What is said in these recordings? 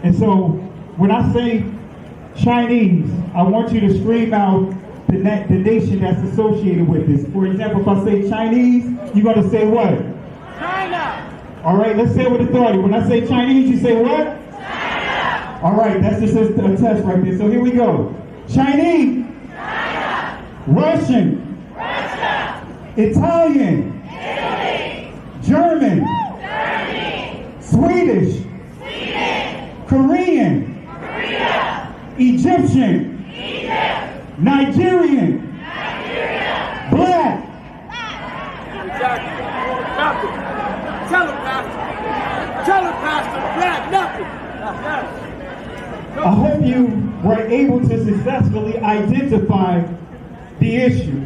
And so when I say Chinese, I want you to scream out the nation that's associated with this. For example, if I say Chinese, you're going to say what? China. All right, let's say it with authority. When I say Chinese, you say what? China. All right, that's just a test right there. So here we go. Chinese. China. Russian. Russia. Italian. Italy. German. Germany. Swedish. Sweden. Korean. Korea. Egyptian. Egypt. Nigerian. Nigeria. Black. Exactly. Nothing. Tell him, Pastor. Tell him, Pastor. Black, nothing. Yes. I hope you were able to successfully identify the issue.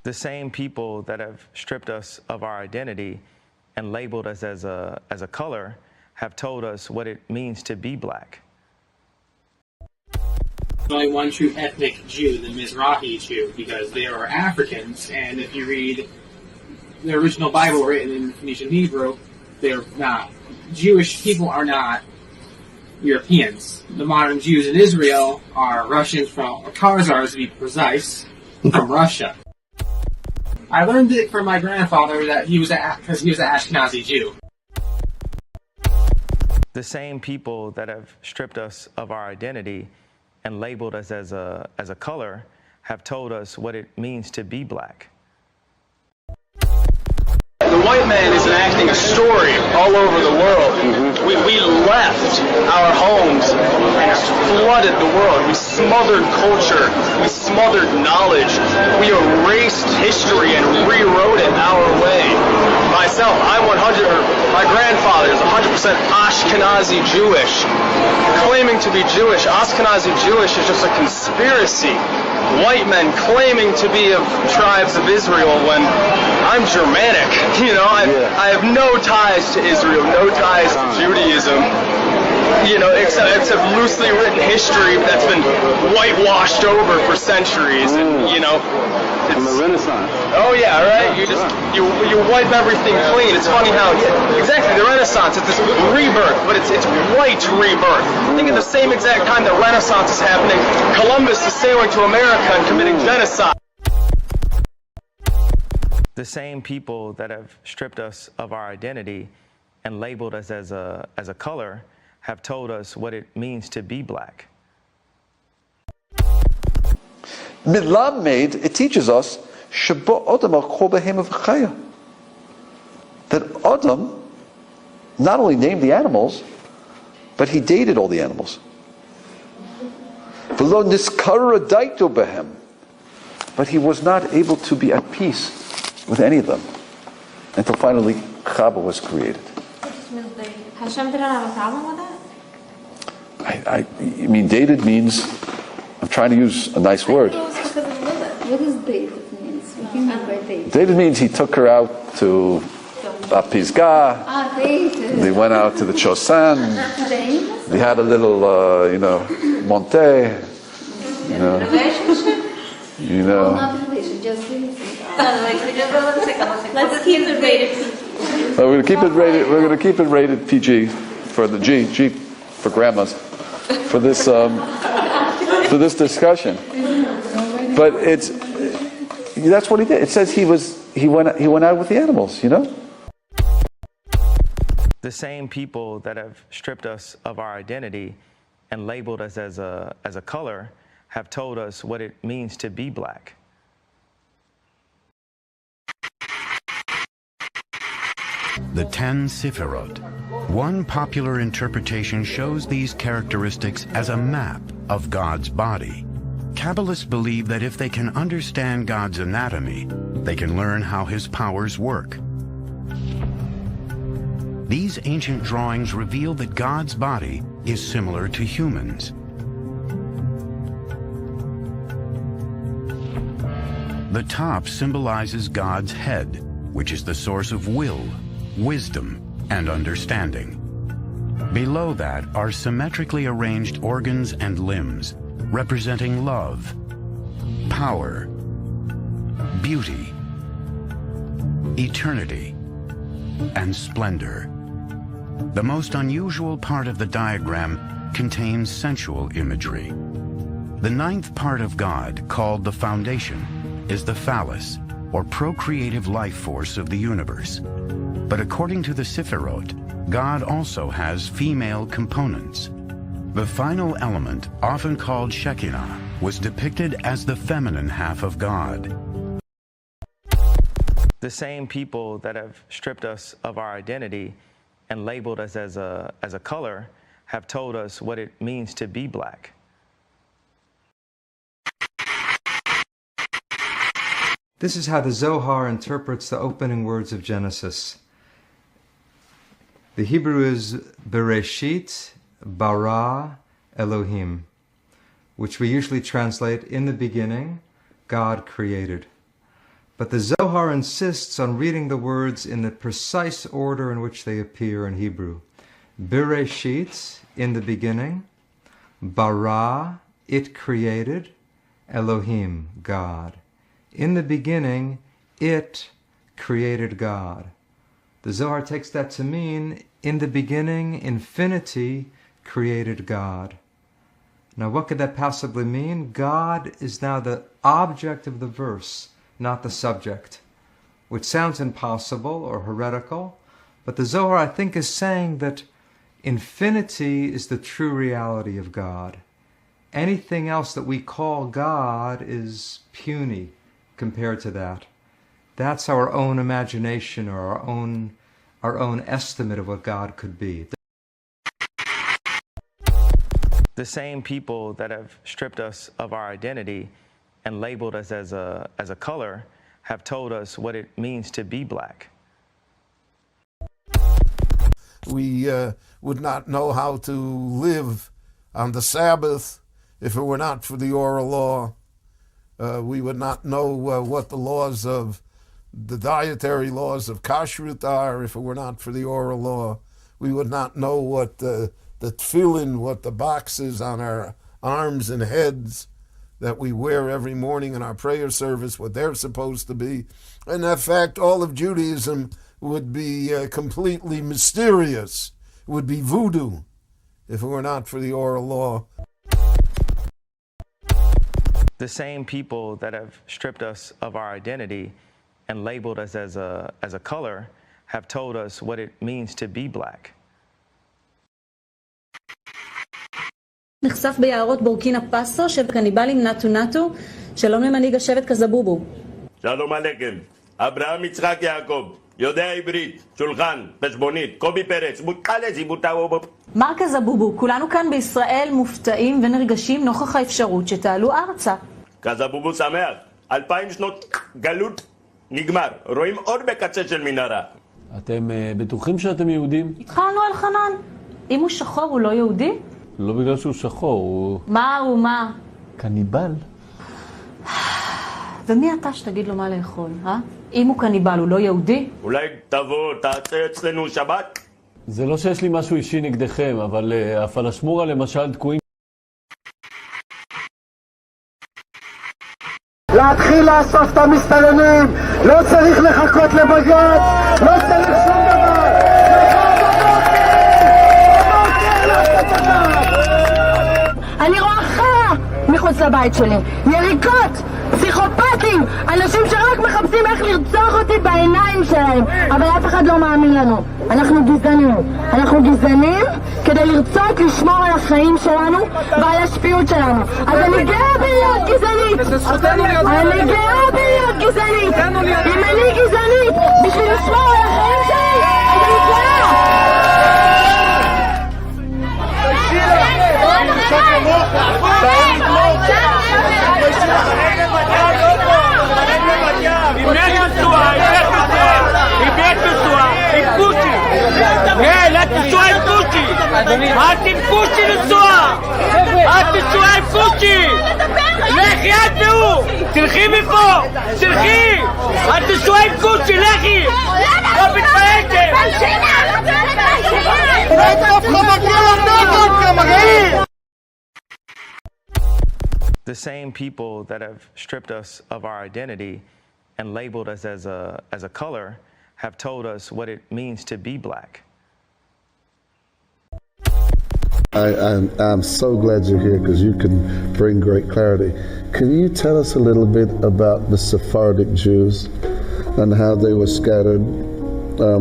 The same people that have stripped us of our identity and labeled us as a color have told us what it means to be black. There's only one true ethnic Jew, the Mizrahi Jew, because they are Africans, and if you read the original Bible written in Phoenician Hebrew, they're not. Jewish people are not Europeans. The modern Jews in Israel are Russians or Khazars to be precise, from Russia. I learned it from my grandfather that because he was an Ashkenazi Jew. The same people that have stripped us of our identity and labeled us as a color have told us what it means to be black. The white man is enacting a story all over the world. We left our homes and flooded the world. We smothered culture. We smothered knowledge. We erased history and rewrote it our way. Myself, my grandfather is 100% Ashkenazi Jewish. Claiming to be Jewish, Ashkenazi Jewish is just a conspiracy. White men claiming to be of tribes of Israel when I'm Germanic. You know, I have no ties to Israel, no ties to Judaism. You know, except loosely written history that's been whitewashed over for centuries. And, you know, from the Renaissance. Oh yeah, right. You wipe everything clean. It's funny how exactly the Renaissance. It's this rebirth, but it's white rebirth. I think at the same exact time the Renaissance is happening, Columbus is sailing to America and committing genocide. The same people that have stripped us of our identity and labeled us as a color have told us what it means to be black. Milamed, it teaches us that Adam not only named the animals, but he dated all the animals. But he was not able to be at peace with any of them until finally Chava was created. Hashem didn't have a problem with that? I mean, dated means, I'm trying to use a nice word. What does dated means? What do you mean by dated? Dated means he took her out to Pisgah. Dated. They went out to the Chosan. They had a little, Monte. Relationship? No, not relationship, just let's keep it rated PG. we're going to keep it rated PG for the G for grandmas. For this, for this discussion. But that's what he did. It says he went out with the animals, you know? The same people that have stripped us of our identity and labeled us as a color have told us what it means to be black. The 10 Sefirot. One popular interpretation shows these characteristics as a map of God's body. Kabbalists believe that if they can understand God's anatomy, they can learn how his powers work. These ancient drawings reveal that God's body is similar to humans. The top symbolizes God's head, which is the source of will, wisdom, and understanding. Below that are symmetrically arranged organs and limbs, representing love, power, beauty, eternity, and splendor. The most unusual part of the diagram contains sensual imagery. The ninth part of God, called the foundation, is the phallus, or procreative life force of the universe. But according to the Sefirot, God also has female components. The final element, often called Shekinah, was depicted as the feminine half of God. The same people that have stripped us of our identity and labeled us as a color have told us what it means to be black. This is how the Zohar interprets the opening words of Genesis. The Hebrew is Bereshit bara Elohim, which we usually translate, in the beginning, God created. But the Zohar insists on reading the words in the precise order in which they appear in Hebrew. Bereshit, in the beginning, bara, it created, Elohim, God. In the beginning, it created God. The Zohar takes that to mean, in the beginning, infinity created God. Now, what could that possibly mean? God is now the object of the verse, not the subject, which sounds impossible or heretical, but the Zohar, I think, is saying that infinity is the true reality of God. Anything else that we call God is puny compared to that. That's our own imagination or our own estimate of what God could be. The same people that have stripped us of our identity and labeled us as a color have told us what it means to be black. We would not know how to live on the Sabbath if it were not for the oral law. We would not know what the laws of the dietary laws of kashrut are if it were not for the oral law. We would not know what the tefillin, what the boxes on our arms and heads that we wear every morning in our prayer service, what they're supposed to be. And in fact, all of Judaism would be completely mysterious, would be voodoo, if it were not for the oral law. The same people that have stripped us of our identity and labeled us as a color have told us what it means to be black. נחשף ביערות בורקינה פאסו של קניבלים נטו נטו. שלום למנהיג השבט קזבובו. שלום עליכם. אברהם יצחק יעקב, יודע עברית, שולחן, חשבונית, קובי פרץ, מותחלס, יבוטאו. מר קזבובו, כולנו כאן בישראל מופתעים ונרגשים נוכח האפשרות שתעלו ארצה. קזבובו שמח, 2000 שנות גלות נגמר, רואים אור בקצה של מנהרה. אתם בטוחים שאתם יהודים? התחלנו על חנן. אם הוא שחור הוא לא יהודי? לא בגלל שהוא שחור, הוא... מה הוא מה? קניבל. ומי אתה שתגיד לו מה לאכול, אה? אם הוא קניבל הוא לא יהודי? אולי תבוא, תעשה אצלנו שבת? זה לא שיש לי משהו אישי נגדכם, אבל הפלשמורה למשל תקועים. להתחיל לאסוף את המסתננים, לא צריך לחכות לבג"ץ, לא צריך שום דבר. אני רואה חיה מחוץ לבית שלי. יריקות, פסיכופטים, אנשים שרק מחפשים איך לרצוח אותי בעיניים שלהם. אבל אף אחד לא מאמין לנו. אנחנו גזענים. אנחנו גזענים כדי לרצות לשמור על החיים שלנו ועל השפיות שלנו. אז אני גאה בלהיות גזענית. אני גאה בלהיות גזענית. אם אני גזענית בשביל לשמור על החיים שלי, אז אני גאה. לכי את והוא! תלכי מפה! תלכי! את נשואה עם קוצ'י, לכי! לא מתביישת! The same people that have stripped us of our identity and labeled us as a color have told us what it means to be black. I'm so glad you're here because you can bring great clarity. Can you tell us a little bit about the Sephardic Jews and how they were scattered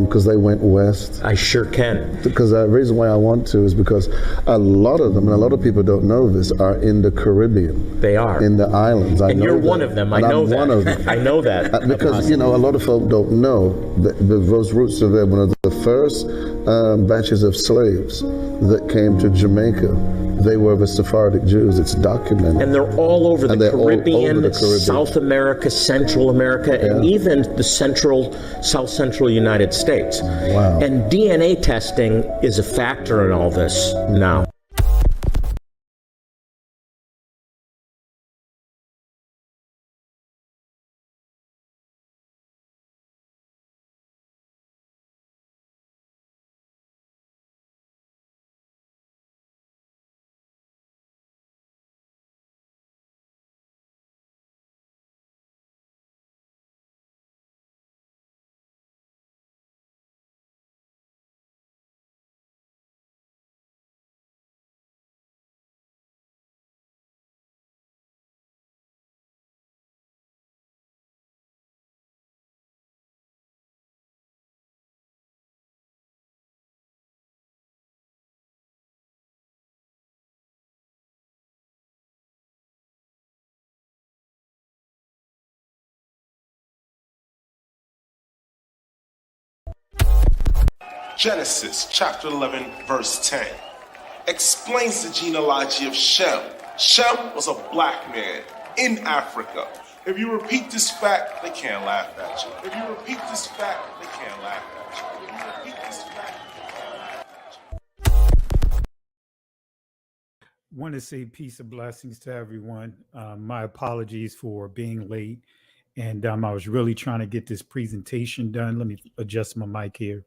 because they went west? I sure can. Because the reason why I want to is because a lot of them, and a lot of people don't know this, are in the Caribbean. They are. In the islands. And you're one of them. I know that. I'm one of them. I know that. Because, you know, a lot of folk don't know that those roots are there. One of the first batches of slaves that came to Jamaica, they were the Sephardic Jews. It's documented. And they're all over the Caribbean, over the Caribbean, South America, Central America, and even the South Central United States. Wow. And DNA testing is a factor in all this now. Genesis chapter 11 verse 10 explains the genealogy of Shem. Shem was a black man in Africa. If you repeat this fact, they can't laugh at you. If you repeat this fact, they can't laugh at you. If you repeat this fact, they can't laugh at you. Want to say peace and blessings to everyone. My apologies for being late. And I was really trying to get this presentation done. Let me adjust my mic here.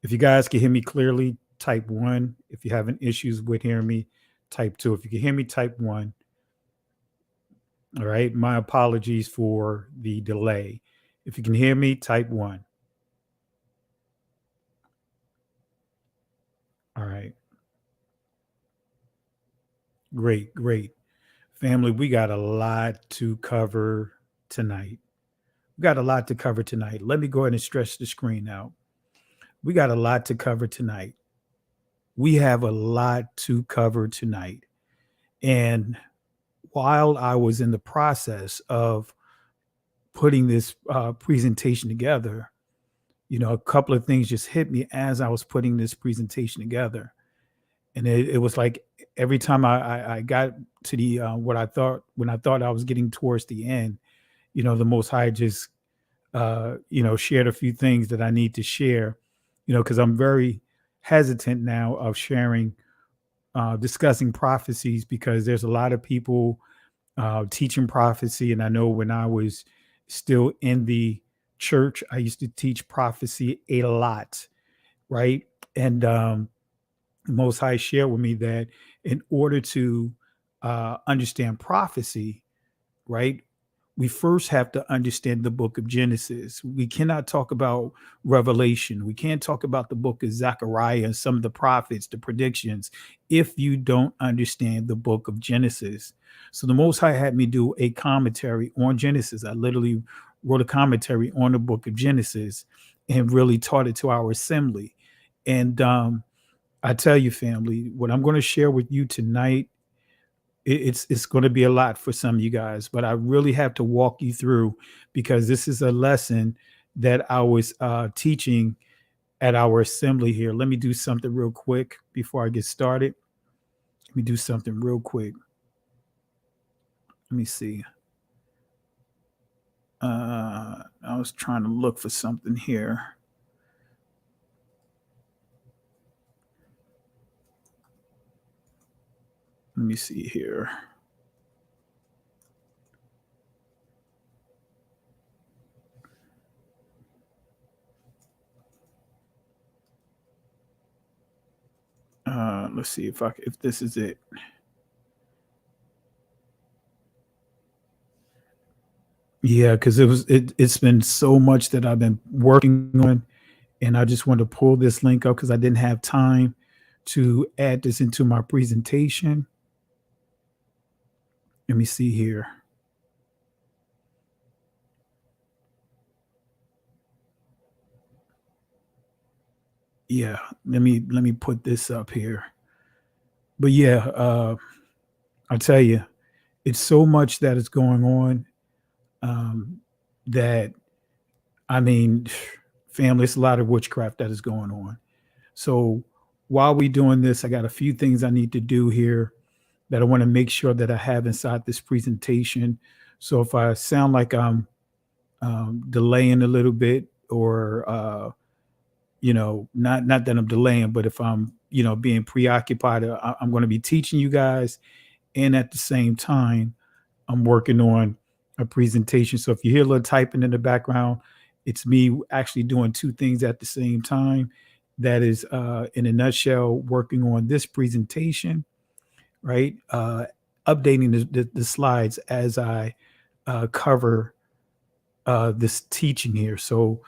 If you guys can hear me clearly, type 1. If you're having issues with hearing me, type 2. If you can hear me, type 1. All right. My apologies for the delay. If you can hear me, type 1. All right. Great, great. Family, we got a lot to cover tonight. Let me go ahead and stretch the screen out. We got a lot to cover tonight. We have a lot to cover tonight. And while I was in the process of putting this presentation together, you know, a couple of things just hit me as I was putting this presentation together. And it was like every time I got to the when I thought I was getting towards the end, you know, the Most High just shared a few things that I need to share, you know, because I'm very hesitant now of sharing, discussing prophecies, because there's a lot of people teaching prophecy. And I know when I was still in the church, I used to teach prophecy a lot, right? And Most High shared with me that in order to understand prophecy, right, we first have to understand the book of Genesis. We cannot talk about Revelation. We can't talk about the book of Zechariah and some of the prophets, the predictions, if you don't understand the book of Genesis. So the Most High had me do a commentary on Genesis. I literally wrote a commentary on the book of Genesis and really taught it to our assembly. And I tell you, family, what I'm going to share with you tonight, it's going to be a lot for some of you guys, but I really have to walk you through because this is a lesson that I was teaching at our assembly here. Let me do something real quick before I get started. Let me do something real quick. Let me see. I was trying to look for something here. Let me see here. Let's see if this is it. Yeah, because it's been so much that I've been working on, and I just wanted to pull this link up because I didn't have time to add this into my presentation. Let me see here. Yeah, let me put this up here. But yeah, I tell you, it's so much that is going on that I mean, family, it's a lot of witchcraft that is going on. So while we doing this, I got a few things I need to do here that I want to make sure that I have inside this presentation. So if I sound like I'm delaying a little bit or not that I'm delaying, but if I'm being preoccupied, I'm going to be teaching you guys, and at the same time I'm working on a presentation. So if you hear a little typing in the background, it's me actually doing two things at the same time. That is, in a nutshell, working on this presentation, right? Updating the slides as I cover this teaching here. So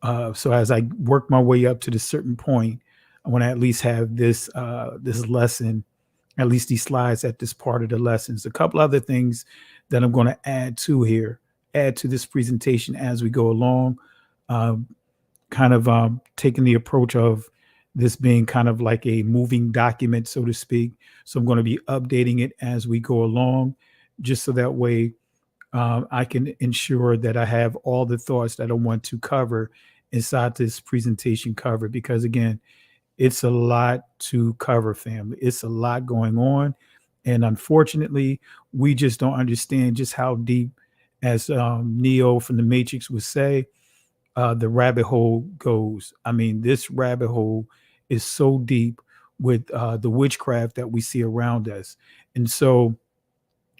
as I work my way up to the certain point, I want to at least have this lesson, at least these slides at this part of the lessons. A couple other things that I'm going to add to this presentation as we go along, taking the approach of this being kind of like a moving document, so to speak. So I'm going to be updating it as we go along, just so that way I can ensure that I have all the thoughts that I want to cover inside this presentation covered. Because again, it's a lot to cover, family. It's a lot going on. And unfortunately, we just don't understand just how deep, as Neo from the Matrix would say, the rabbit hole goes. I mean, this rabbit hole is so deep with the witchcraft that we see around us. And so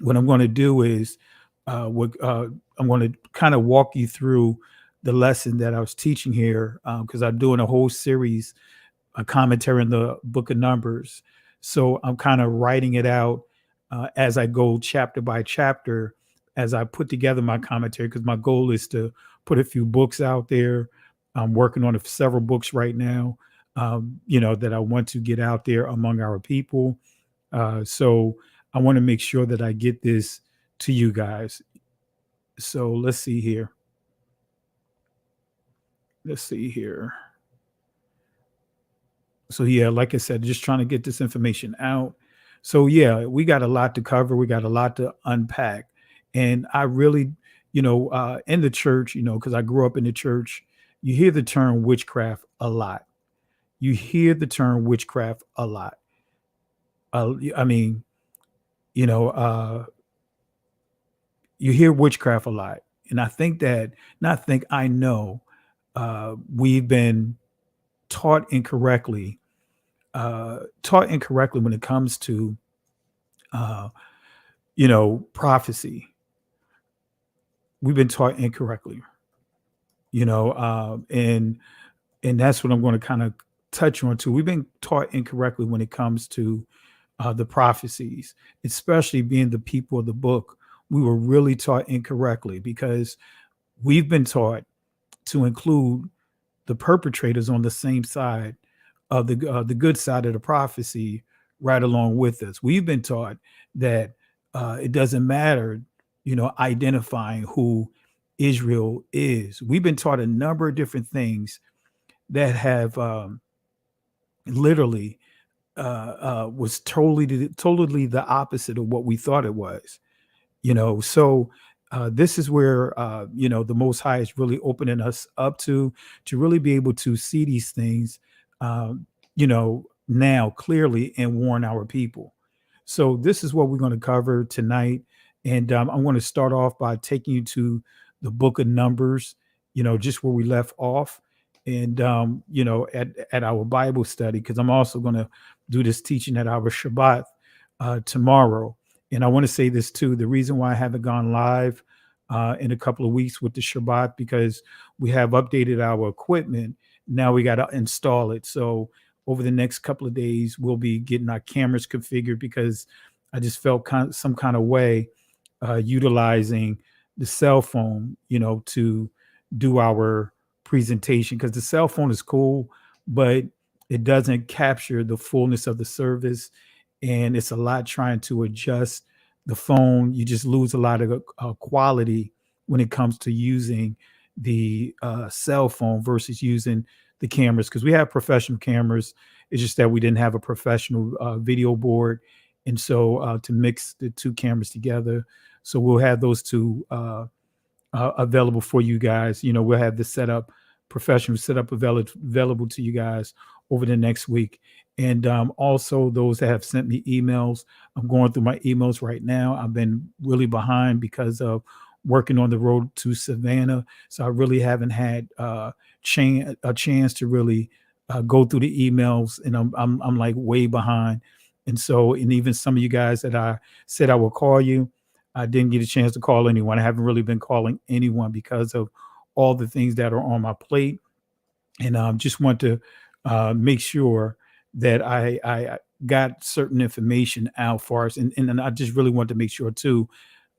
what I'm going to do is I'm going to kind of walk you through the lesson that I was teaching here, because I'm doing a whole series, a commentary in the book of Numbers. So I'm kind of writing it out as I go chapter by chapter, as I put together my commentary, because my goal is to put a few books out there. I'm working on several books right now, that I want to get out there among our people. So I want to make sure that I get this to you guys. So let's see here. So yeah, like I said, just trying to get this information out. So yeah, we got a lot to cover. We got a lot to unpack. And I really, in the church, because I grew up in the church, you hear the term witchcraft a lot. You hear the term witchcraft a lot. I mean, you hear witchcraft a lot. And I think that, I know we've been taught incorrectly when it comes to, prophecy. We've been taught incorrectly, and that's what I'm going to kind of touch on too. We've been taught incorrectly when it comes to the prophecies, especially being the people of the book. we were really taught incorrectly, because we've been taught to include the perpetrators on the same side of the good side of the prophecy right along with us. We've been taught that it doesn't matter, identifying who Israel is. We've been taught a number of different things that have literally was totally the opposite of what we thought it was. So this is where the Most High is really opening us up to really be able to see these things now clearly, and warn our people. So this is what we're going to cover tonight, and I'm going to start off by taking you to the book of Numbers, just where we left off, and at our Bible study, because I'm also going to do this teaching at our Shabbat tomorrow. And I want to say this too: the reason why I haven't gone live in a couple of weeks with the Shabbat, because we have updated our equipment. Now we got to install it. So over the next couple of days, we'll be getting our cameras configured, because I just felt some kind of way utilizing the cell phone, to do our presentation, because the cell phone is cool, but it doesn't capture the fullness of the service. And it's a lot trying to adjust the phone. You just lose a lot of quality when it comes to using the cell phone versus using the cameras, because we have professional cameras. It's just that we didn't have a professional video board. And so to mix the two cameras together, so we'll have those two available for you guys. We'll have the professional setup available to you guys over the next week. And also those that have sent me emails, I'm going through my emails right now. I've been really behind because of working on the road to Savannah. So I really haven't had a chance to really go through the emails, and I'm like way behind. And so, and even some of you guys that I said I will call you, I didn't get a chance to call anyone. I haven't really been calling anyone because of all the things that are on my plate. And just want to make sure that I got certain information out for us. And I just really want to make sure too,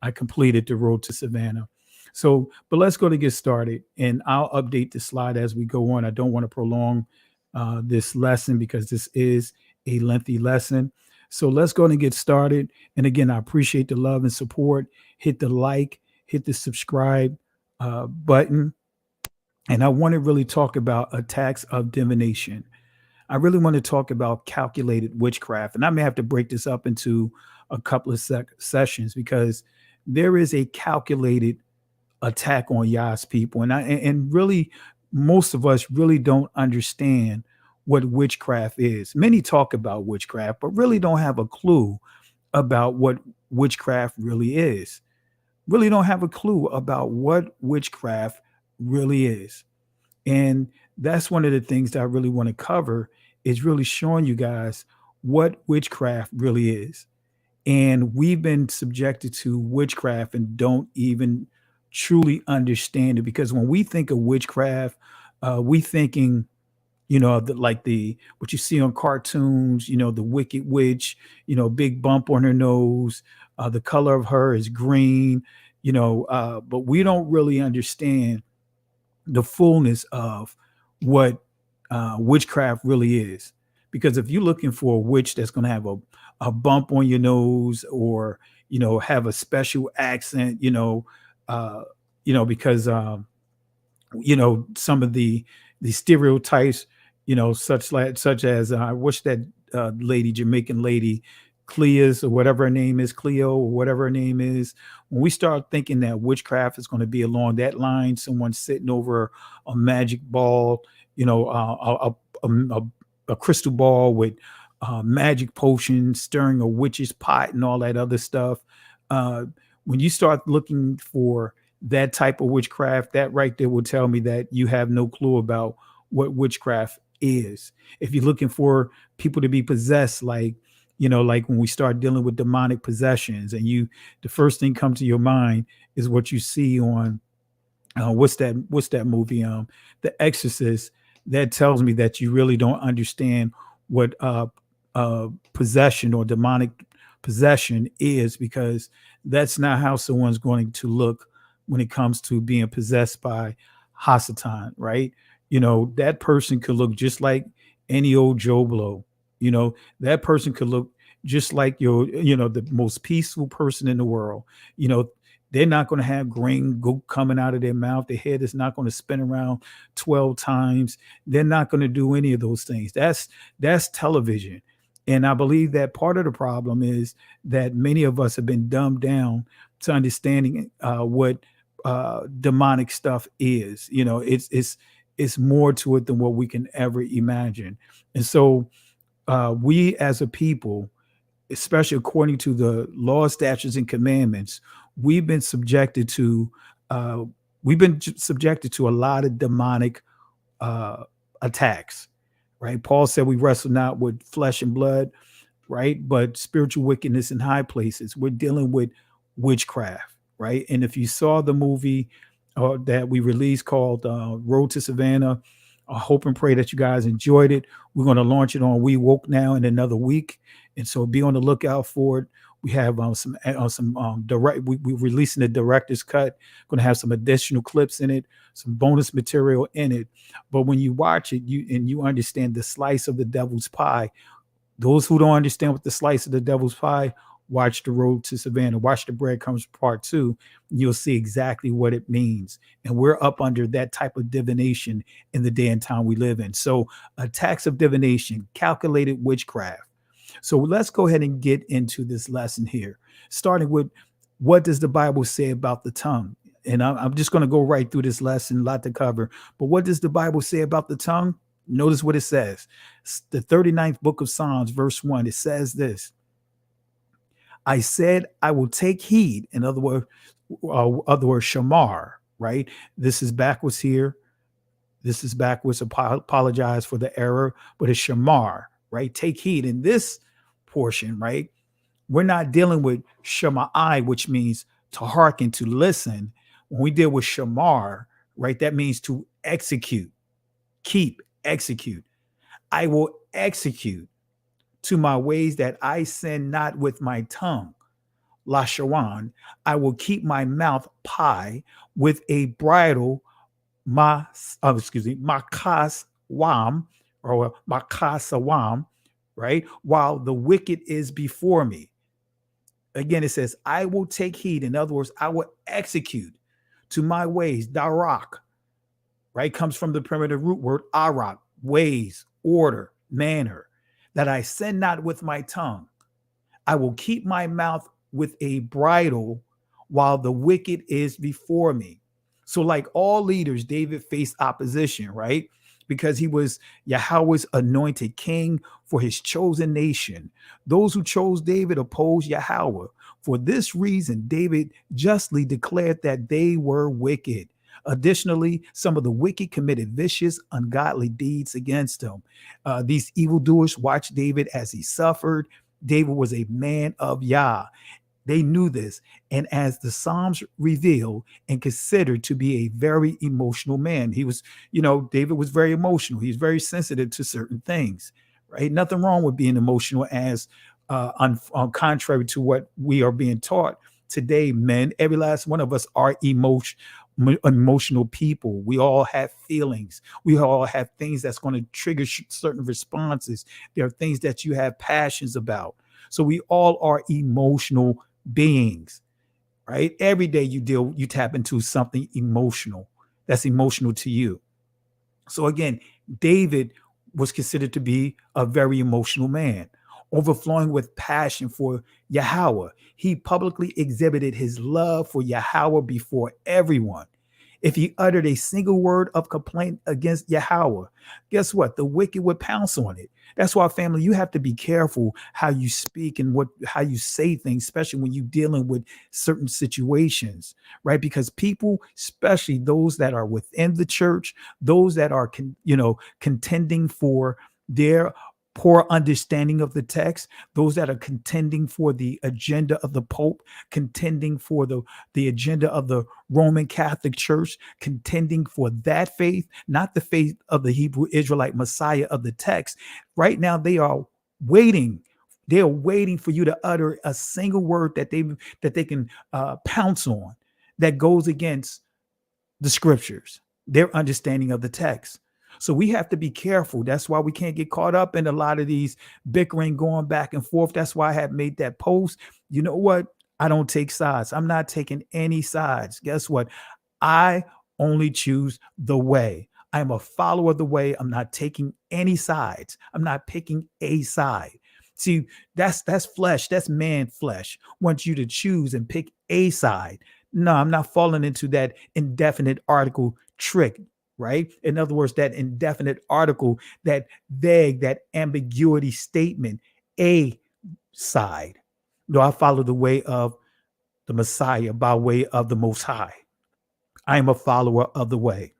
I completed the road to Savannah. So, but let's go to get started, and I'll update the slide as we go on. I don't want to prolong this lesson, because this is a lengthy lesson. So let's go and get started. And again, I appreciate the love and support. Hit the like, hit the subscribe button. And I want to really talk about attacks of divination. I really want to talk about calculated witchcraft. And I may have to break this up into a couple of sessions, because there is a calculated attack on Yah's people. And really, most of us really don't understand what witchcraft is. Many talk about witchcraft, but really don't have a clue about what witchcraft really is. Really don't have a clue about what witchcraft really is. And that's one of the things that I really want to cover, is really showing you guys what witchcraft really is. And we've been subjected to witchcraft and don't even truly understand it, because when we think of witchcraft, we thinking, what you see on cartoons, the Wicked Witch, big bump on her nose, the color of her is green, but we don't really understand the fullness of what witchcraft really is. Because if you're looking for a witch that's going to have a bump on your nose, or have a special accent, because some of the stereotypes, such as I wish that Jamaican lady Clea's, or whatever her name is, Cleo, or whatever her name is. When we start thinking that witchcraft is going to be along that line, someone sitting over a magic ball, a crystal ball with magic potions, stirring a witch's pot, and all that other stuff. When you start looking for that type of witchcraft, that right there will tell me that you have no clue about what witchcraft is. If you're looking for people to be possessed, like when we start dealing with demonic possessions, and the first thing comes to your mind is what you see on what's that movie, The Exorcist. That tells me that you really don't understand what possession or demonic possession is, because that's not how someone's going to look when it comes to being possessed by Hasatan, right? That person could look just like any old Joe Blow. That person could look just like the most peaceful person in the world. You know, they're not going to have grain go coming out of their mouth. Their head is not going to spin around 12 times. They're not going to do any of those things. That's television. And I believe that part of the problem is that many of us have been dumbed down to understanding what demonic stuff is. It's more to it than what we can ever imagine. And so we as a people, especially according to the laws, statutes, and commandments, we've been subjected to a lot of demonic attacks, right? Paul said we wrestle not with flesh and blood, right? But spiritual wickedness in high places. We're dealing with witchcraft, right? And if you saw the movie that we released called Road to Savannah, I hope and pray that you guys enjoyed it. We're going to launch it on We Woke now in another week, and so be on the lookout for it. We have some direct. We're releasing the director's cut. Going to have some additional clips in it, some bonus material in it. But when you watch it, you understand the slice of the devil's pie. Those who don't understand what the slice of the devil's pie, watch The Road to Savannah. Watch The Breadcrumbs Part 2. You'll see exactly what it means. And we're up under that type of divination in the day and time we live in. So attacks of divination, calculated witchcraft. So let's go ahead and get into this lesson here, starting with what does the Bible say about the tongue? And I'm just going to go right through this lesson, a lot to cover. But what does the Bible say about the tongue? Notice what it says. The 39th book of Psalms, verse 1, it says this. I said, I will take heed. In other words, shamar, right? This is backwards here. This is backwards. Apologize for the error, but it's shamar, right? Take heed. In this portion, right? We're not dealing with shamai, which means to hearken, to listen. When we deal with shamar, right, that means to execute, keep, execute. I will execute to my ways that I sin not with my tongue. Lashawan, I will keep my mouth pie with a bridle, makas wam, or makasawam, right? While the wicked is before me. Again, it says, I will take heed. In other words, I will execute to my ways. Darak, right? Comes from the primitive root word arak, ways, order, manner, that I sin not with my tongue. I will keep my mouth with a bridle while the wicked is before me. So like all leaders, David faced opposition, right? Because he was Yahweh's anointed king for his chosen nation. Those who chose David opposed Yahweh. For this reason, David justly declared that they were wicked. Additionally, some of the wicked committed vicious, ungodly deeds against him. These evildoers watched David as he suffered. David was a man of Yah. They knew this. And as the Psalms reveal and considered to be a very emotional man, he was, David was very emotional. He's very sensitive to certain things, right? Nothing wrong with being emotional, as contrary to what we are being taught today, men. Every last one of us are emotional people. We all have feelings. We all have things that's going to trigger certain responses. There are things that you have passions about. So we all are emotional beings, right? Every day you tap into something emotional that's emotional to you. So again, David was considered to be a very emotional man, overflowing with passion for Yahweh. He publicly exhibited his love for Yahweh before everyone. If he uttered a single word of complaint against Yahweh, guess what? The wicked would pounce on it. That's why, family, you have to be careful how you speak and how you say things, especially when you're dealing with certain situations, right? Because people, especially those that are within the church, those that are, contending for their poor understanding of the text, those that are contending for the agenda of the Pope, contending for the agenda of the Roman Catholic Church, contending for that faith, not the faith of the Hebrew Israelite Messiah of the text. Right now, they are waiting They're waiting for you to utter a single word that they can pounce on that goes against the scriptures, their understanding of the text. So we have to be careful. That's why we can't get caught up in a lot of these bickering going back and forth. That's why I have made that post. You know what? I don't take sides. I'm not taking any sides. Guess what? I only choose the way. I am a follower of the way. I'm not taking any sides. I'm not picking a side. See, that's flesh. That's man flesh. Wants you to choose and pick a side. No, I'm not falling into that indefinite article trick, right? In other words, that indefinite article, that vague, that ambiguity statement, a side. No, I follow the way of the Messiah by way of the Most High. I am a follower of the way.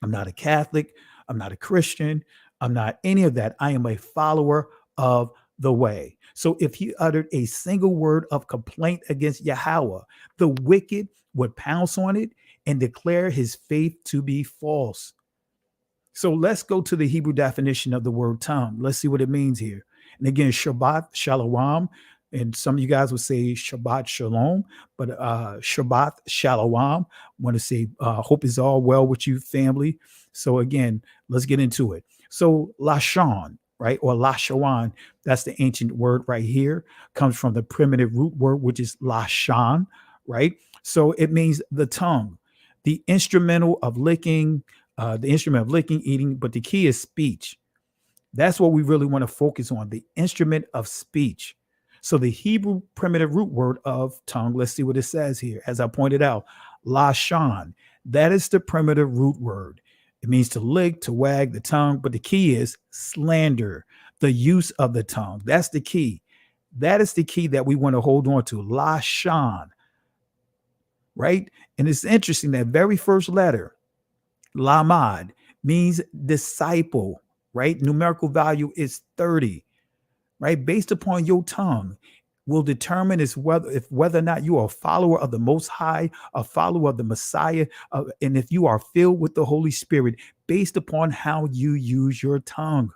I'm not a Catholic. I'm not a Christian. I'm not any of that. I am a follower of the way. So if he uttered a single word of complaint against Yahweh, the wicked would pounce on it and declare his faith to be false. So let's go to the Hebrew definition of the word tongue. Let's see what it means here. And again, Shabbat, Shalom. And some of you guys would say Shabbat Shalom, but Shabbat Shalom. Want to say, hope is all well with you, family. So again, let's get into it. So Lashon, right, or Lashawan, that's the ancient word right here, comes from the primitive root word, which is Lashan, right? So it means the tongue, the instrumental of licking, eating, but the key is speech. That's what we really want to focus on, the instrument of speech. So the Hebrew primitive root word of tongue, let's see what it says here. As I pointed out, Lashan, that is the primitive root word. It means to lick, to wag the tongue, but the key is slander, the use of the tongue. That's the key. That is the key that we want to hold on to, Lashan, right? And it's interesting, that very first letter, Lamad, means disciple, right? Numerical value is 30. Right, based upon your tongue, will determine whether or not you are a follower of the Most High, a follower of the Messiah, and if you are filled with the Holy Spirit, based upon how you use your tongue.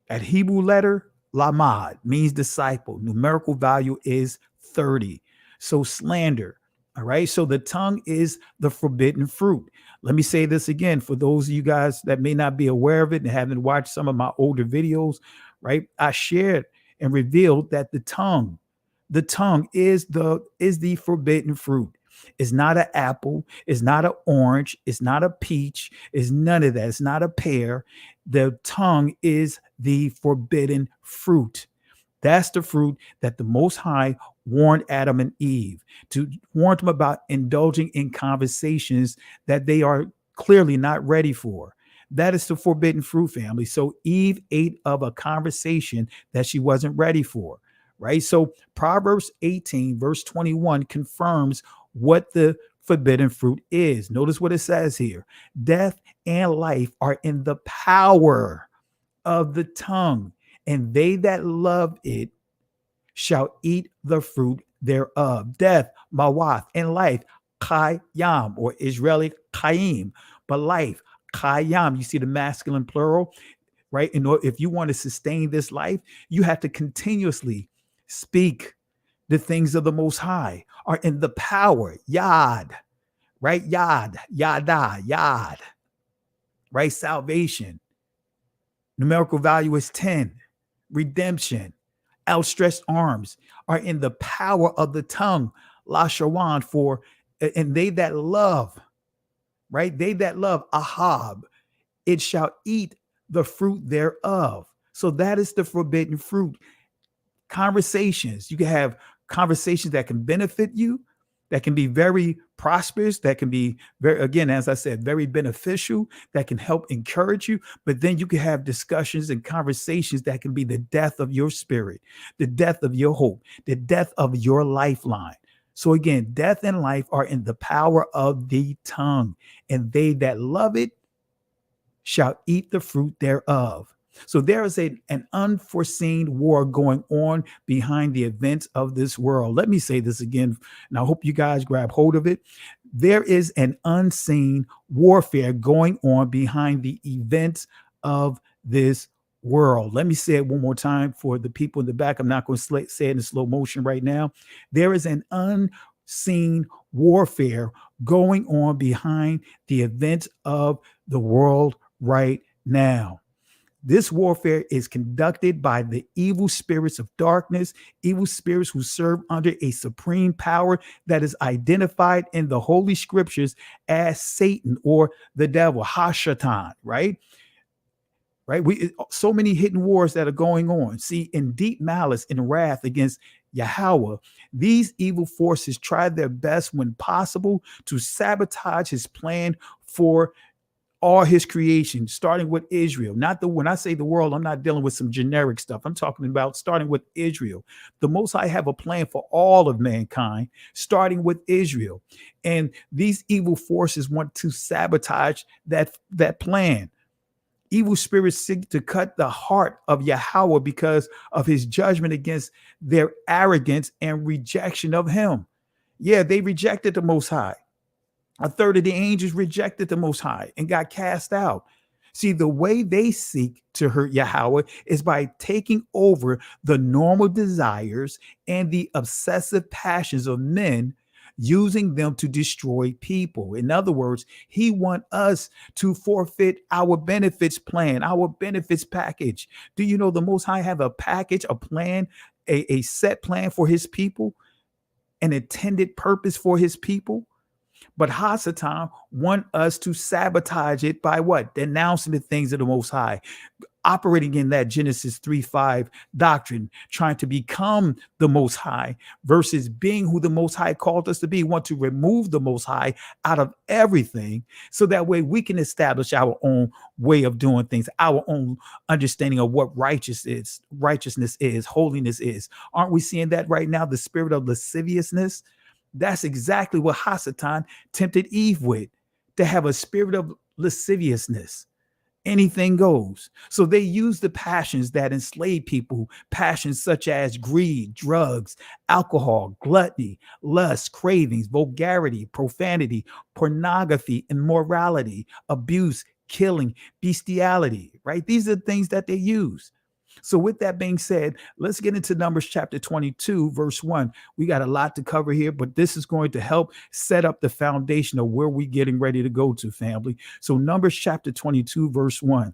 That Hebrew letter, Lamad, means disciple. Numerical value is 30. So slander. All right. So the tongue is the forbidden fruit. Let me say this again for those of you guys that may not be aware of it and haven't watched some of my older videos, right? I shared and revealed that the tongue is the forbidden fruit. It's not an apple, it's not an orange, it's not a peach, it's none of that. It's not a pear. The tongue is the forbidden fruit. That's the fruit that the Most High warned Adam and Eve, to warn them about indulging in conversations that they are clearly not ready for. That is the forbidden fruit, family. So Eve ate of a conversation that she wasn't ready for, right? So Proverbs 18, verse 21 confirms what the forbidden fruit is. Notice what it says here. Death and life are in the power of the tongue, and they that love it shall eat the fruit thereof. Death, mawath, and life, kayam, or Israeli kayim, but life, kayam. You see the masculine plural, right? And if you want to sustain this life, you have to continuously speak the things of the Most High, are in the power, yad, right? Yad, yada, yad, right? Salvation. Numerical value is 10. Redemption, outstretched arms are in the power of the tongue, Lashawan, for, and they that love, right? They that love, Ahab, it shall eat the fruit thereof. So that is the forbidden fruit. Conversations, you can have conversations that can benefit you, that can be very prosperous, that can be very, again, as I said, very beneficial, that can help encourage you. But then you can have discussions and conversations that can be the death of your spirit, the death of your hope, the death of your lifeline. So again, death and life are in the power of the tongue, and they that love it shall eat the fruit thereof. So there is an unforeseen war going on behind the events of this world. Let me say this again, and I hope you guys grab hold of it. There is an unseen warfare going on behind the events of this world. Let me say it one more time for the people in the back. I'm not going to say it in slow motion right now. There is an unseen warfare going on behind the events of the world right now. This warfare is conducted by the evil spirits of darkness, evil spirits who serve under a supreme power that is identified in the Holy Scriptures as Satan or the devil, Hashatan, right? Right? So many hidden wars that are going on. See, in deep malice and wrath against Yahweh, these evil forces try their best when possible to sabotage his plan for all his creation, starting with Israel. When I say the world, I'm not dealing with some generic stuff. I'm talking about starting with Israel. The Most High have a plan for all of mankind, starting with Israel. And these evil forces want to sabotage that plan. Evil spirits seek to cut the heart of Yahweh because of his judgment against their arrogance and rejection of him. Yeah, they rejected the Most High. A third of the angels rejected the Most High and got cast out. See, the way they seek to hurt Yahweh is by taking over the normal desires and the obsessive passions of men, using them to destroy people. In other words, he wants us to forfeit our benefits plan, our benefits package. Do you know the Most High have a package, a plan, a set plan for his people, an intended purpose for his people? But Hasatan want us to sabotage it by what? Denouncing the things of the Most High, operating in that Genesis 3:5 doctrine, trying to become the Most High versus being who the Most High called us to be. Want to remove the Most High out of everything so that way we can establish our own way of doing things, our own understanding of what righteousness is, holiness is. Aren't we seeing that right now? The spirit of lasciviousness. That's exactly what Hasatan tempted Eve with, to have a spirit of lasciviousness. Anything goes. So they use the passions that enslave people, passions such as greed, drugs, alcohol, gluttony, lust, cravings, vulgarity, profanity, pornography, immorality, abuse, killing, bestiality, right? These are the things that they use. So with that being said, let's get into Numbers chapter 22, verse 1. We got a lot to cover here, but this is going to help set up the foundation of where we're getting ready to go to, family. So Numbers chapter 22, verse 1.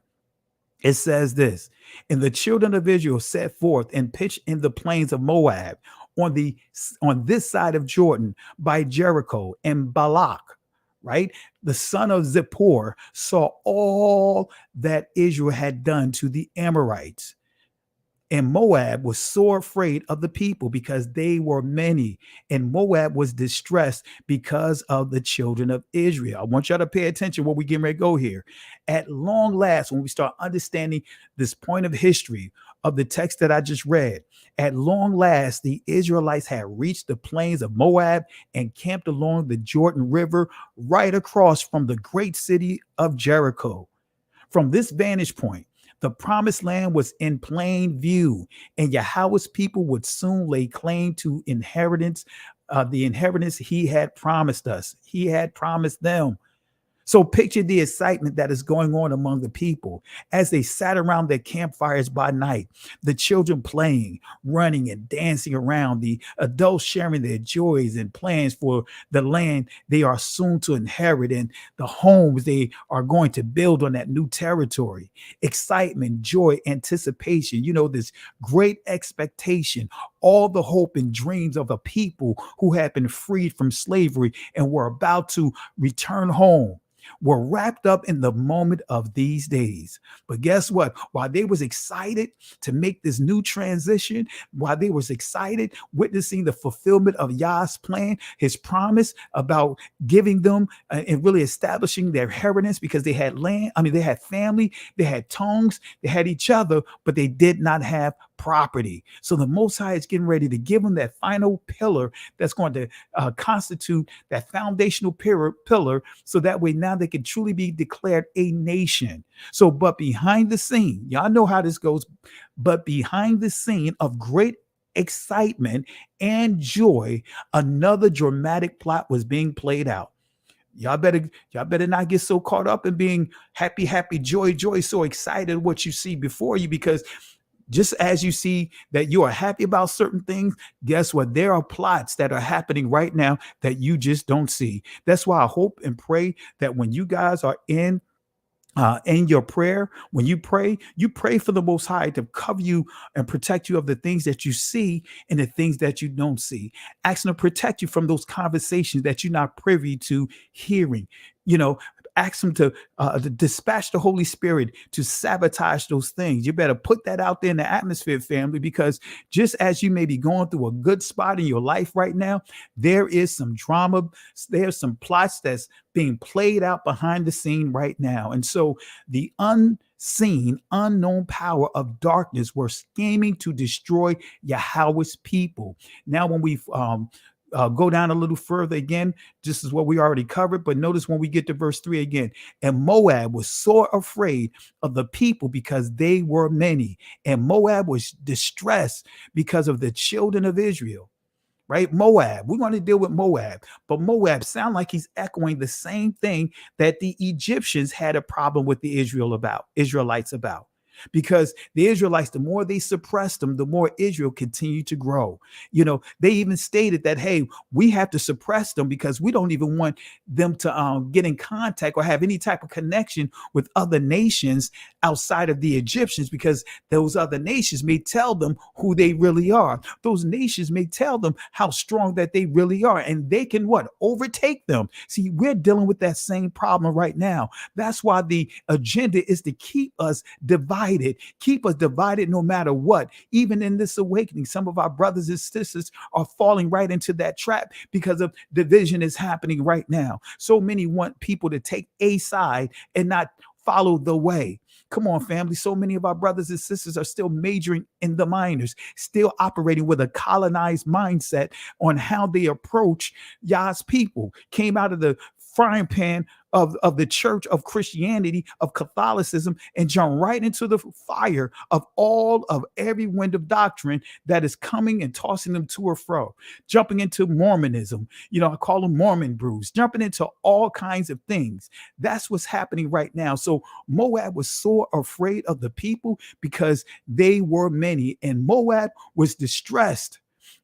It says this: and the children of Israel set forth and pitched in the plains of Moab on this side of Jordan by Jericho, and Balak, right, the son of Zippor, saw all that Israel had done to the Amorites. And Moab was sore afraid of the people because they were many. And Moab was distressed because of the children of Israel. I want y'all to pay attention where we getting ready to go here. At long last, when we start understanding this point of history of the text that I just read, at long last, the Israelites had reached the plains of Moab and camped along the Jordan River right across from the great city of Jericho. From this vantage point, the promised land was in plain view, and Yahweh's people would soon lay claim to the inheritance he had promised us. He had promised them. So picture the excitement that is going on among the people as they sat around their campfires by night, the children playing, running, and dancing around, the adults sharing their joys and plans for the land they are soon to inherit and the homes they are going to build on that new territory. Excitement, joy, anticipation, this great expectation, all the hope and dreams of a people who had been freed from slavery and were about to return home were wrapped up in the moment of these days. But guess what? While they was excited to make this new transition, while they was excited witnessing the fulfillment of Yah's plan, his promise about giving them and really establishing their inheritance, because they had land, they had family, they had tongues, they had each other, but they did not have property. So the Most High is getting ready to give them that final pillar that's going to constitute that foundational pillar, so that way now they can truly be declared a nation. So, but behind the scene, y'all know how this goes, but behind the scene of great excitement and joy, another dramatic plot was being played out. Y'all better not get so caught up in being happy, happy, joy, joy, so excited what you see before you, because just as you see that you are happy about certain things, guess what? There are plots that are happening right now that you just don't see. That's why I hope and pray that when you guys are in your prayer, when you pray for the Most High to cover you and protect you of the things that you see and the things that you don't see. Ask Him to protect you from those conversations that you're not privy to hearing. You know, ask Him to dispatch the Holy Spirit to sabotage those things. You better put that out there in the atmosphere, family, because just as you may be going through a good spot in your life right now, there is some drama, there's some plots that's being played out behind the scene right now. And so the unseen, unknown power of darkness were scheming to destroy Yahweh's people. Now, when we go down a little further again, this is what we already covered, but notice when we get to verse 3 again, and Moab was sore afraid of the people because they were many, and Moab was distressed because of the children of Israel. Right? Moab. We're going to deal with Moab, but Moab sound like he's echoing the same thing that the Egyptians had a problem with the Israelites about. Because the Israelites, the more they suppressed them, the more Israel continued to grow. You know, they even stated that, hey, we have to suppress them because we don't even want them to get in contact or have any type of connection with other nations outside of the Egyptians, because those other nations may tell them who they really are. Those nations may tell them how strong that they really are, and they can what? Overtake them. See, we're dealing with that same problem right now. That's why the agenda is to keep us divided. Keep us divided no matter what. Even in this awakening, some of our brothers and sisters are falling right into that trap because of division is happening right now. So many want people to take a side and not follow the way. Come on, family. So many of our brothers and sisters are still majoring in the minors, still operating with a colonized mindset on how they approach Yah's people. Came out of the frying pan of the church of Christianity, of Catholicism, and jump right into the fire of every wind of doctrine that is coming and tossing them to or fro, jumping into Mormonism. You know, I call them Mormon brews, jumping into all kinds of things. That's what's happening right now. So Moab was so afraid of the people because they were many, and Moab was distressed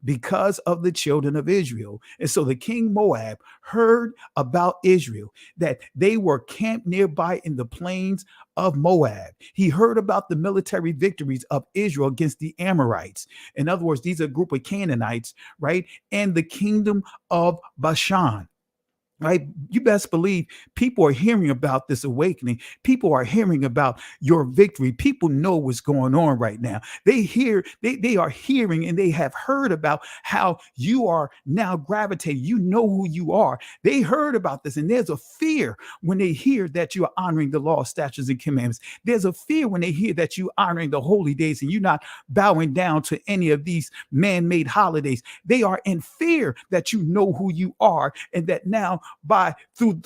because of the children of Israel. And so the king Moab heard about Israel, that they were camped nearby in the plains of Moab. He heard about the military victories of Israel against the Amorites. In other words, these are a group of Canaanites, right? And the kingdom of Bashan. Right? You best believe people are hearing about this awakening. People are hearing about your victory. People know what's going on right now. They are hearing and they have heard about how you are now gravitating. You know who you are. They heard about this, and there's a fear when they hear that you are honoring the law, statutes, and commandments. There's a fear when they hear that you're honoring the holy days and you're not bowing down to any of these man-made holidays. They are in fear that you know who you are, and that now through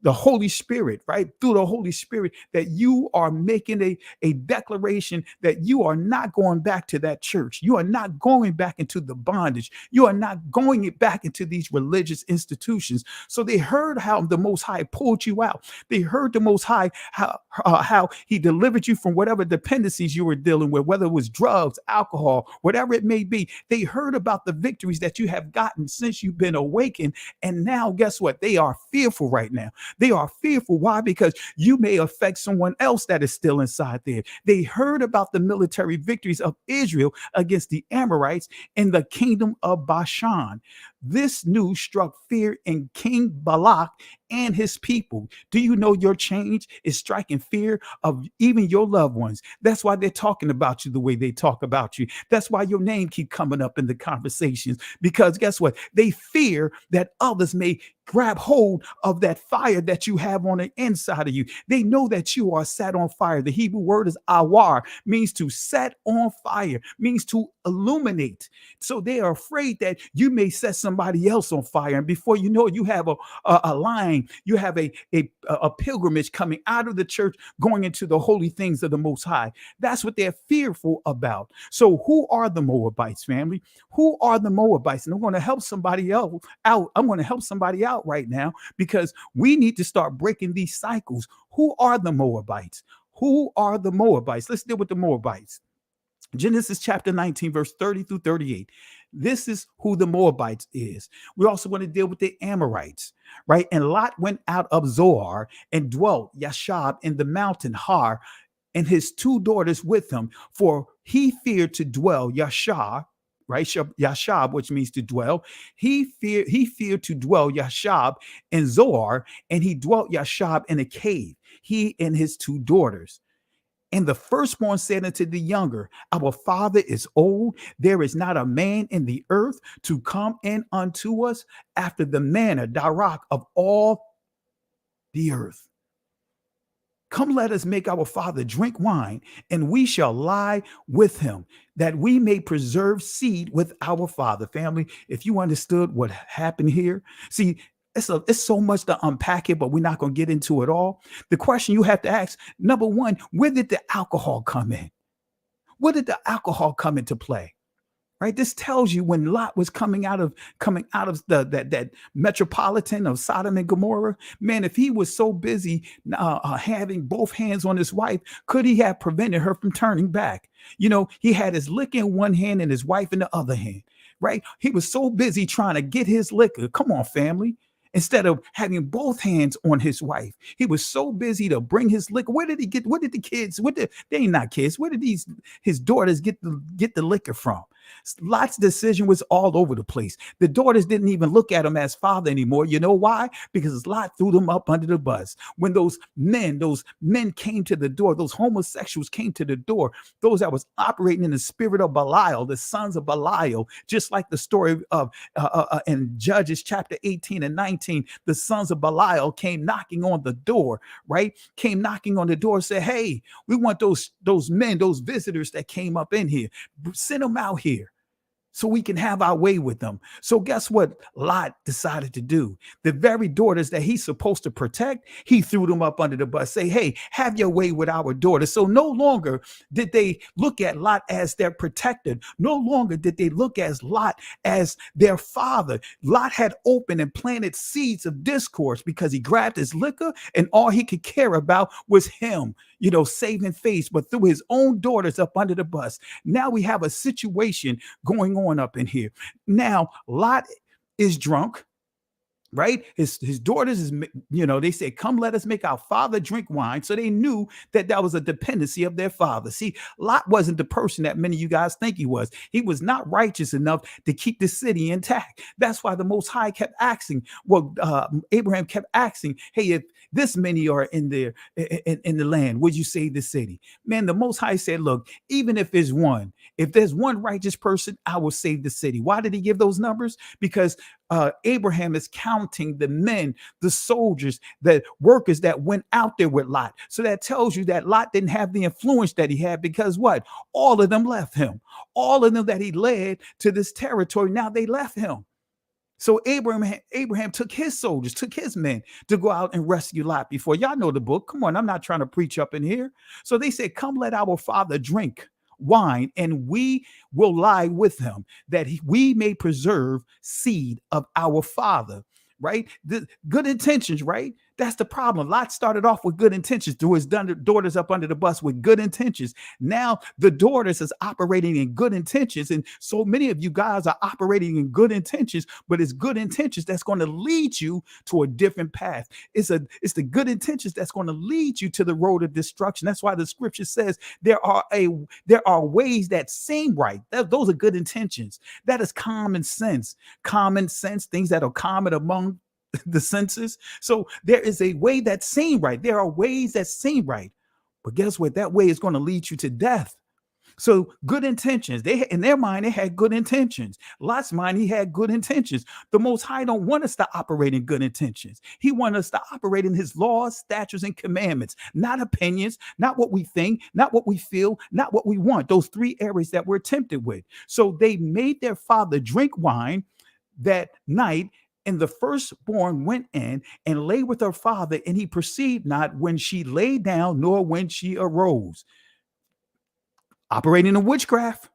the Holy Spirit, right? Through the Holy Spirit, that you are making a declaration that you are not going back to that church. You are not going back into the bondage. You are not going back into these religious institutions. So they heard how the Most High pulled you out. They heard the Most High, how He delivered you from whatever dependencies you were dealing with, whether it was drugs, alcohol, whatever it may be. They heard about the victories that you have gotten since you've been awakened. And now, guess what? They are fearful right now. They are fearful. Why? Because you may affect someone else that is still inside there. They heard about the military victories of Israel against the Amorites in the kingdom of Bashan. This news struck fear in King Balak and his people. Do you know your change is striking fear of even your loved ones? That's why they're talking about you the way they talk about you. That's why your name keep coming up in the conversations, because guess what? They fear that others may grab hold of that fire that you have on the inside of you. They know that you are set on fire. The Hebrew word is awar, means to set on fire, means to illuminate. So they are afraid that you may set somebody else on fire, and before you know it, you have a line plane. You have a pilgrimage coming out of the church, going into the holy things of the Most High. That's what they're fearful about. So who are the Moabites, family? Who are the Moabites? And I'm going to help somebody else out. I'm going to help somebody out right now because we need to start breaking these cycles. Who are the Moabites? Who are the Moabites? Let's deal with the Moabites. Genesis chapter 19, verse 30 through 38. This is who the Moabites is. We also want to deal with the Amorites, right? And Lot went out of Zoar and dwelt Yashab in the mountain Har, and his 2 daughters with him, for he feared to dwell Yashab, right? Yashab, which means to dwell. He feared to dwell Yashab in Zoar, and he dwelt Yashab in a cave, he and his 2 daughters. And the firstborn said unto the younger, our father is old. There is not a man in the earth to come in unto us after the manner, Darak, of all the earth. Come, let us make our father drink wine, and we shall lie with him, that we may preserve seed with our father. Family, if you understood what happened here, see, it's so much to unpack it, but we're not going to get into it all. The question you have to ask, number one, where did the alcohol come in? Where did the alcohol come into play? Right? This tells you when Lot was coming out of that metropolitan of Sodom and Gomorrah, man, if he was so busy having both hands on his wife, could he have prevented her from turning back? You know, he had his liquor in one hand and his wife in the other hand, right? He was so busy trying to get his liquor. Come on, family. Instead of having both hands on his wife, he was so busy to bring his liquor. Where did he get? What did the kids? They ain't not kids. Where did his daughters get the liquor from? Lot's decision was all over the place. The daughters didn't even look at him as father anymore. You know why? Because Lot threw them up under the bus. When those men came to the door, those homosexuals came to the door, those that was operating in the spirit of Belial, the sons of Belial, just like the story of in Judges chapter 18 and 19, the sons of Belial came knocking on the door, right? Came knocking on the door, said, hey, we want those men, those visitors that came up in here, send them out here so we can have our way with them. So guess what Lot decided to do? The very daughters that he's supposed to protect, he threw them up under the bus. Say, hey, have your way with our daughters. So no longer did they look at Lot as their protector. No longer did they look at Lot as their father. Lot had opened and planted seeds of discourse because he grabbed his liquor and all he could care about was him, saving face, but threw his own daughters up under the bus. Now we have a situation going on up in here. Now Lot is drunk, right? His daughters is, they said, come, let us make our father drink wine. So they knew that was a dependency of their father. See, Lot wasn't the person that many of you guys think he was. He was not righteous enough to keep the city intact. That's why the Most High kept asking, Abraham kept asking, hey, if this many are in there in the land, would you save the city? Man, the Most High said, look, even if there's one righteous person, I will save the city. Why did he give those numbers? Because Abraham is counting the men, the soldiers, the workers that went out there with Lot. So that tells you that Lot didn't have the influence that he had because what? All of them left him. All of them that he led to this territory, now they left him. So Abraham took his soldiers, took his men to go out and rescue Lot before. Y'all know the book. Come on, I'm not trying to preach up in here. So they said, come, let our father drink wine, and we will lie with him, that we may preserve seed of our father. Right? The good intentions, right? That's the problem. Lot started off with good intentions, threw his daughters up under the bus with good intentions. Now the daughters is operating in good intentions. And so many of you guys are operating in good intentions, but it's good intentions that's going to lead you to a different path. It's the good intentions that's going to lead you to the road of destruction. That's why the scripture says there are ways that seem right. Those are good intentions. That is common sense, things that are common among the senses. So there is a way that seem right. There are ways that seem right. But guess what? That way is going to lead you to death. So good intentions, in their mind, they had good intentions. Lot's mind, he had good intentions. The Most High don't want us to operate in good intentions. He wants us to operate in his laws, statutes, and commandments, not opinions, not what we think, not what we feel, not what we want. Those 3 areas that we're tempted with. So they made their father drink wine that night, And the firstborn went in and lay with her father, and he perceived not when she lay down, nor when she arose. Operating in witchcraft.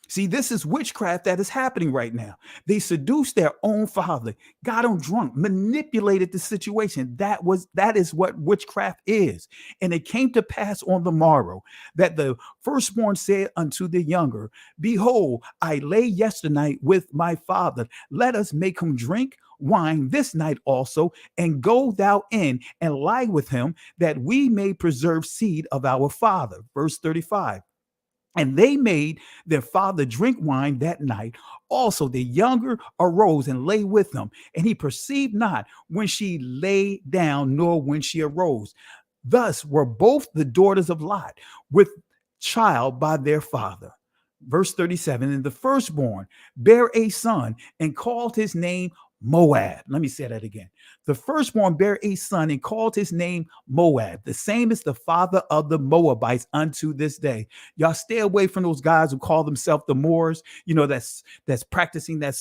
See, this is witchcraft that is happening right now. They seduced their own father, got him drunk, manipulated the situation. That is what witchcraft is. And it came to pass on the morrow that the firstborn said unto the younger, Behold, I lay yesternight with my father. Let us make him drink wine this night also, and go thou in and lie with him, that we may preserve seed of our father. Verse 35. And they made their father drink wine that night. Also, the younger arose and lay with them, and he perceived not when she lay down, nor when she arose. Thus were both the daughters of Lot with child by their father. Verse 37. And the firstborn bare a son and called his name Moab. Let me say that again. The firstborn bare a son and called his name Moab. The same is the father of the Moabites unto this day. Y'all stay away from those guys who call themselves the Moors. You know, that's practicing that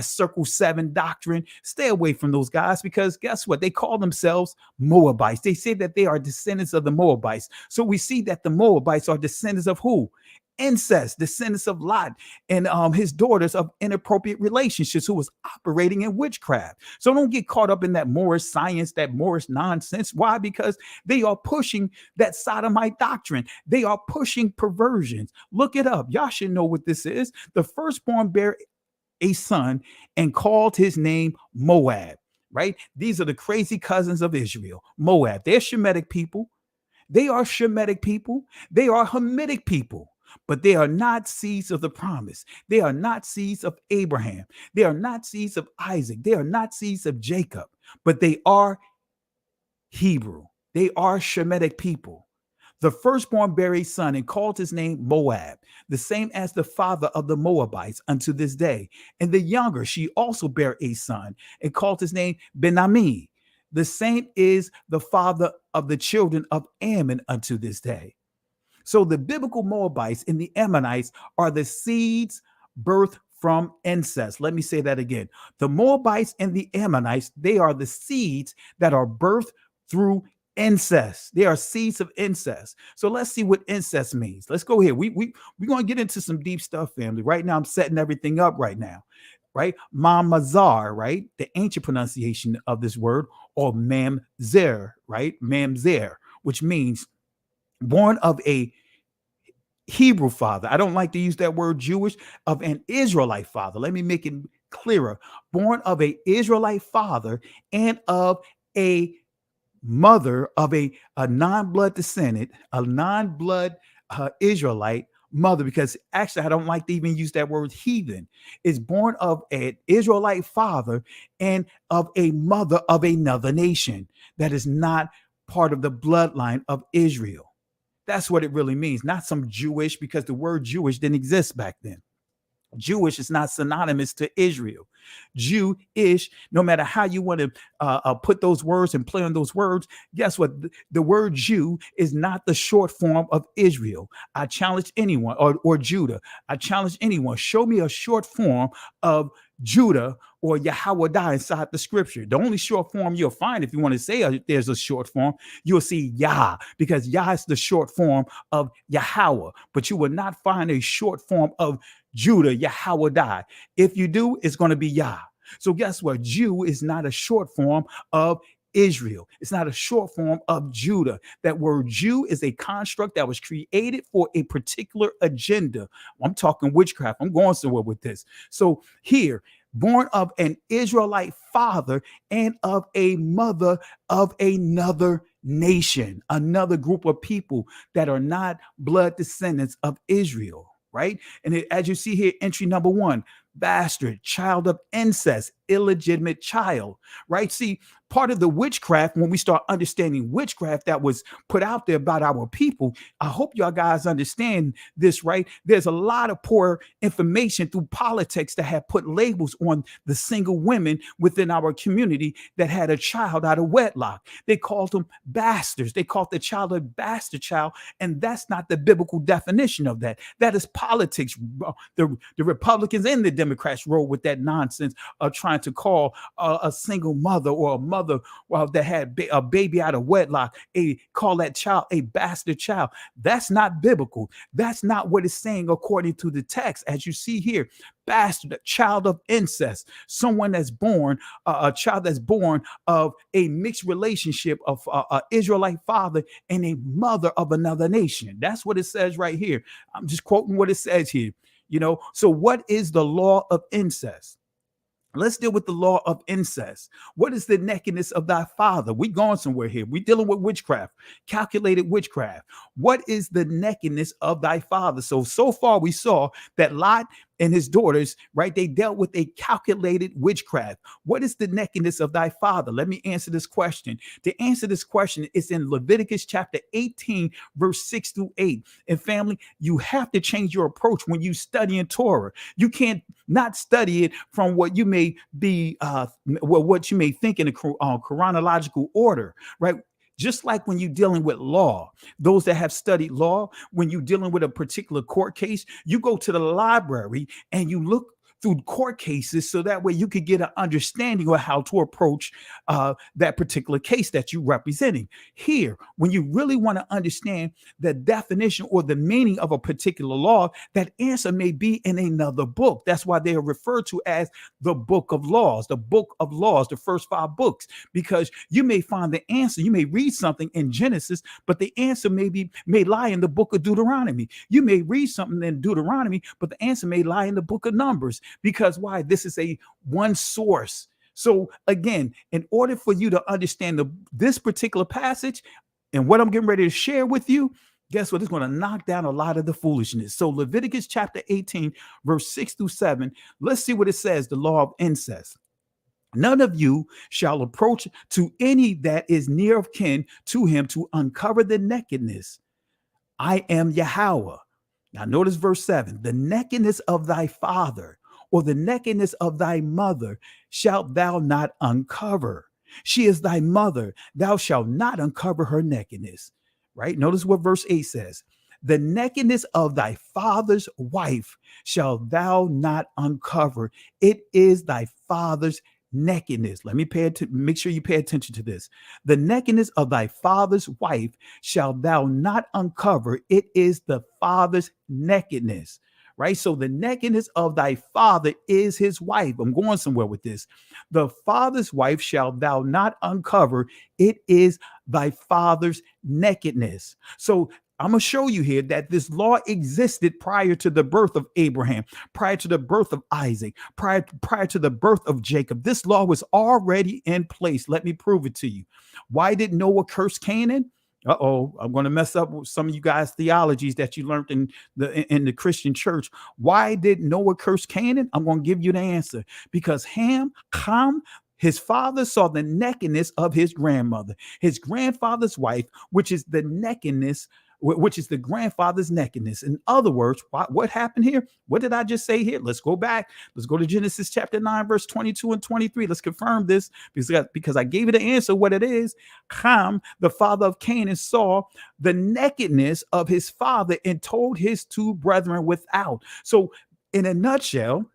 circle 7 doctrine. Stay away from those guys, because guess what? They call themselves Moabites. They say that they are descendants of the Moabites. So we see that the Moabites are descendants of who? Incest, descendants of Lot and his daughters of inappropriate relationships, who was operating in witchcraft. So don't get caught up in that Moorish science, that Moorish nonsense. Why? Because they are pushing that sodomite doctrine. They are pushing perversions. Look it up. Y'all should know what this is. The firstborn bare a son and called his name Moab, right? These are the crazy cousins of Israel. Moab. They're Shemitic people. They are Shemitic people. They are Hamitic people. But they are not seeds of the promise. They are not seeds of Abraham. They are not seeds of Isaac. They are not seeds of Jacob. But they are Hebrew. They are Shemitic people. The firstborn bare a son and called his name Moab, the same as the father of the Moabites unto this day. And the younger, she also bare a son and called his name Ben-Ammi. The same is the father of the children of Ammon unto this day. So the biblical Moabites and the Ammonites are the seeds birthed from incest. Let me say that again. The Moabites and the Ammonites, they are the seeds that are birthed through incest. They are seeds of incest. So let's see what incest means. Let's go here. We're going to get into some deep stuff, family. Right now, I'm setting everything up right now. Right? Mamazar, right? The ancient pronunciation of this word, or mamzer, right? Mamzer, which means born of a Hebrew father. I don't like to use that word Jewish, of an Israelite father. Let me make it clearer. Born of a Israelite father and of a mother of a non-blood descendant, a non-blood Israelite mother, because actually I don't like to even use that word heathen. Is born of an Israelite father and of a mother of another nation that is not part of the bloodline of Israel. That's what it really means. Not some Jewish, because the word Jewish didn't exist back then. Jewish is not synonymous to Israel. Jewish, no matter how you want to put those words and play on those words, guess what? The word Jew is not the short form of Israel. I challenge anyone, or Judah. I challenge anyone. Show me a short form of Judah or Yahweh inside the scripture. The only short form you'll find, if you want to say there's a short form, you'll see Yah, because Yah is the short form of Yahweh. But you will not find a short form of Judah, Yahweh. If you do, it's going to be Yah. So guess what? Jew is not a short form of Israel. It's not a short form of Judah. That word Jew is a construct that was created for a particular agenda. I'm talking witchcraft. I'm going somewhere with this. So here, born of an Israelite father and of a mother of another nation, another group of people that are not blood descendants of Israel. Right. And as you see here, entry number 1, bastard, child of incest, illegitimate child. Right. See, part of the witchcraft, when we start understanding witchcraft that was put out there about our people, I hope y'all guys understand this, right? There's a lot of poor information through politics that have put labels on the single women within our community that had a child out of wedlock. They called them bastards. They called the child a bastard child. And that's not the biblical definition of that. That is politics. The Republicans and the Democrats roll with that nonsense of trying to call a single mother or a mother that had a baby out of wedlock, call that child a bastard child. That's not biblical. That's not what it's saying according to the text. As you see here, bastard, a child of incest, someone that's born, a child that's born of a mixed relationship of an Israelite father and a mother of another nation. That's what it says right here. I'm just quoting what it says here. So what is the law of incest? Let's deal with the law of incest. What is the nakedness of thy father? We going somewhere here. We dealing with witchcraft, calculated witchcraft. What is the nakedness of thy father? So far we saw that Lot and his daughters, right? They dealt with a calculated witchcraft. What is the nakedness of thy father? Let me answer this question. To answer this question, it's in Leviticus chapter 18, verse 6 through 8. And family, you have to change your approach when you study in Torah. You can't not study it from what you may be, what you may think in a chronological order, right? Just like when you're dealing with law, those that have studied law, when you're dealing with a particular court case, you go to the library and you look through court cases so that way you could get an understanding of how to approach that particular case that you're representing. Here, when you really want to understand the definition or the meaning of a particular law, that answer may be in another book. That's why they are referred to as the book of laws, the first 5 books, because you may find the answer. You may read something in Genesis, but the answer may lie in the book of Deuteronomy. You may read something in Deuteronomy, but the answer may lie in the book of Numbers. Because why? This is a one source. So again, in order for you to understand this particular passage and what I'm getting ready to share with you, guess what? It's going to knock down a lot of the foolishness. So Leviticus chapter 18, verse 6 through 7, let's see what it says, the law of incest. None of you shall approach to any that is near of kin to him to uncover the nakedness. I am Yahweh. Now notice verse 7, the nakedness of thy father or the nakedness of thy mother shalt thou not uncover. She is thy mother. Thou shalt not uncover her nakedness. Right? Notice what verse 8 says. The nakedness of thy father's wife shalt thou not uncover. It is thy father's nakedness. Let me make sure you pay attention to this. The nakedness of thy father's wife shalt thou not uncover. It is the father's nakedness. Right? So the nakedness of thy father is his wife. I'm going somewhere with this. The father's wife shalt thou not uncover. It is thy father's nakedness. So I'm going to show you here that this law existed prior to the birth of Abraham, prior to the birth of Isaac, prior to the birth of Jacob. This law was already in place. Let me prove it to you. Why did Noah curse Canaan? I'm going to mess up with some of you guys' theologies that you learned in the Christian church. Why did Noah curse Canaan? I'm going to give you the answer. Because Ham, his father saw the nakedness of his grandmother, his grandfather's wife, which is the nakedness, which is the grandfather's nakedness. In other words, what happened here? What did I just say here? Let's go back. Let's go to Genesis chapter 9, verse 22 and 23. Let's confirm this because I gave you the answer what it is. Ham, the father of Canaan, saw the nakedness of his father and told his 2 brethren without. So in a nutshell,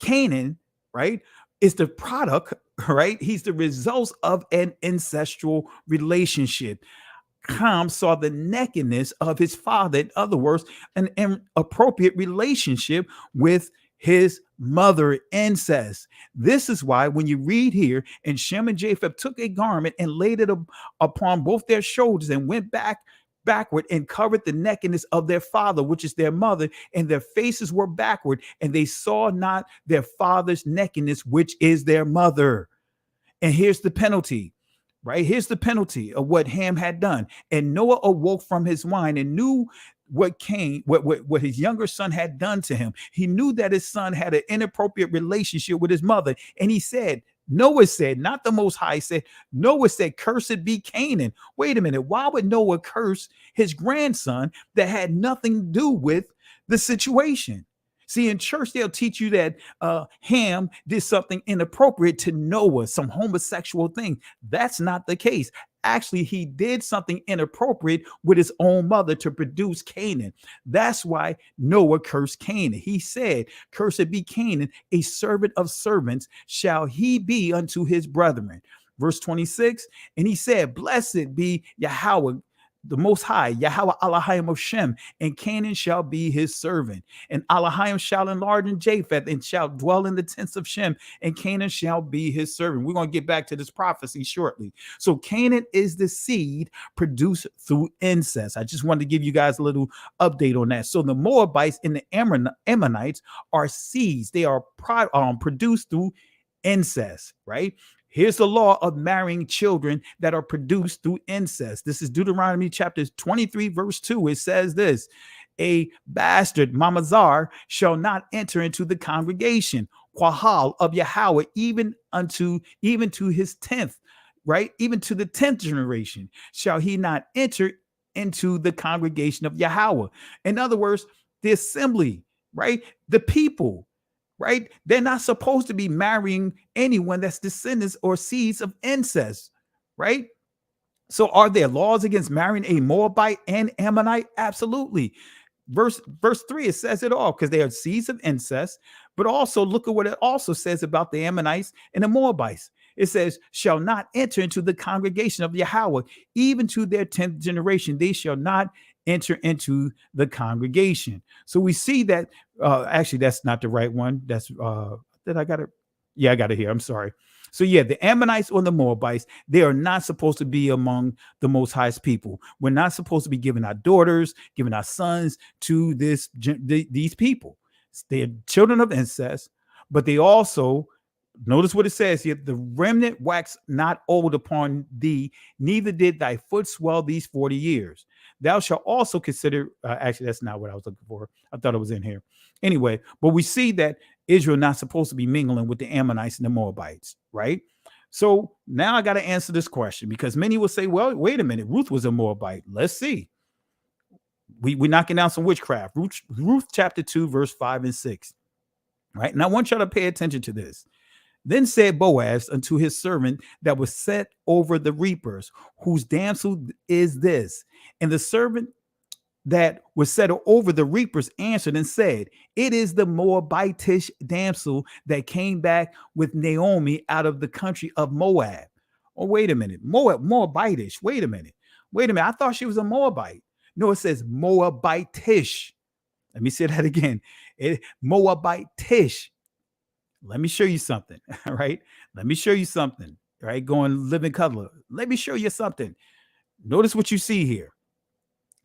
Canaan, right, is the product, right? He's the result of an ancestral relationship. Ham saw the nakedness of his father. In other words, an inappropriate relationship with his mother, incest. This is why when you read here, and Shem and Japheth took a garment and laid it upon both their shoulders and went backward and covered the nakedness of their father, which is their mother, and their faces were backward, and they saw not their father's nakedness, which is their mother. And here's the penalty. Right? Here's the penalty of what Ham had done. And Noah awoke from his wine and knew what his younger son had done to him. He knew that his son had an inappropriate relationship with his mother. And he said, Noah said, not the Most High said, Noah said, cursed be Canaan. Wait a minute. Why would Noah curse his grandson that had nothing to do with the situation? See, in church, they'll teach you that Ham did something inappropriate to Noah, some homosexual thing. That's not the case. Actually, he did something inappropriate with his own mother to produce Canaan. That's why Noah cursed Canaan. He said, "Cursed be Canaan, a servant of servants shall he be unto his brethren." Verse 26, and he said, "Blessed be Yahweh, the Most High, Yahweh Elohim of Shem, and Canaan shall be his servant. And Elohim shall enlarge in Japheth, and shall dwell in the tents of Shem, and Canaan shall be his servant." We're going to get back to this prophecy shortly. So Canaan is the seed produced through incest. I just wanted to give you guys a little update on that. So the Moabites and the Ammonites are seeds. They are produced through incest, right? Here's the law of marrying children that are produced through incest. This is Deuteronomy chapter 23, verse 2. It says this: "A bastard, mamazar, shall not enter into the congregation, quahal of Yahweh, even to his 10th," right? Even to the 10th generation shall he not enter into the congregation of Yahweh. In other words, the assembly, right? The people, right? They're not supposed to be marrying anyone that's descendants or seeds of incest, right? So are there laws against marrying a Moabite and Ammonite? Absolutely. Verse 3, it says it all, because they are seeds of incest. But also look at what it also says about the Ammonites and the Moabites. It says, "Shall not enter into the congregation of Yahweh, even to their 10th generation. They shall not enter into the congregation." So we see that actually that's not the right one. That's did I got it? Yeah, I got it here. I'm sorry. So yeah, the Ammonites or the Moabites, they are not supposed to be among the Most High's people. We're not supposed to be giving our daughters, giving our sons to these people. They're children of incest, but they also, notice what it says here: "The remnant wax not old upon thee, neither did thy foot swell these 40 years. Thou shalt also consider," actually, that's not what I was looking for. I thought it was in here. Anyway, but we see that Israel not supposed to be mingling with the Ammonites and the Moabites, right? So now I got to answer this question, because many will say, "Well, wait a minute, Ruth was a Moabite." Let's see. We're knocking down some witchcraft. Ruth chapter 2, verse 5 and 6. Right? And I want y'all to pay attention to this. "Then said Boaz unto his servant that was set over the reapers, whose damsel is this? And the servant that was set over the reapers answered and said, It is the Moabitish damsel that came back with Naomi out of the country of Moab." Oh, wait a minute. Moabitish. Wait a minute. I thought she was a Moabite. No, it says Moabitish. Let me say that again. Moabitish. Let me show you something. All right. Let me show you something. All right. Go and live in color. Let me show you something. Notice what you see here.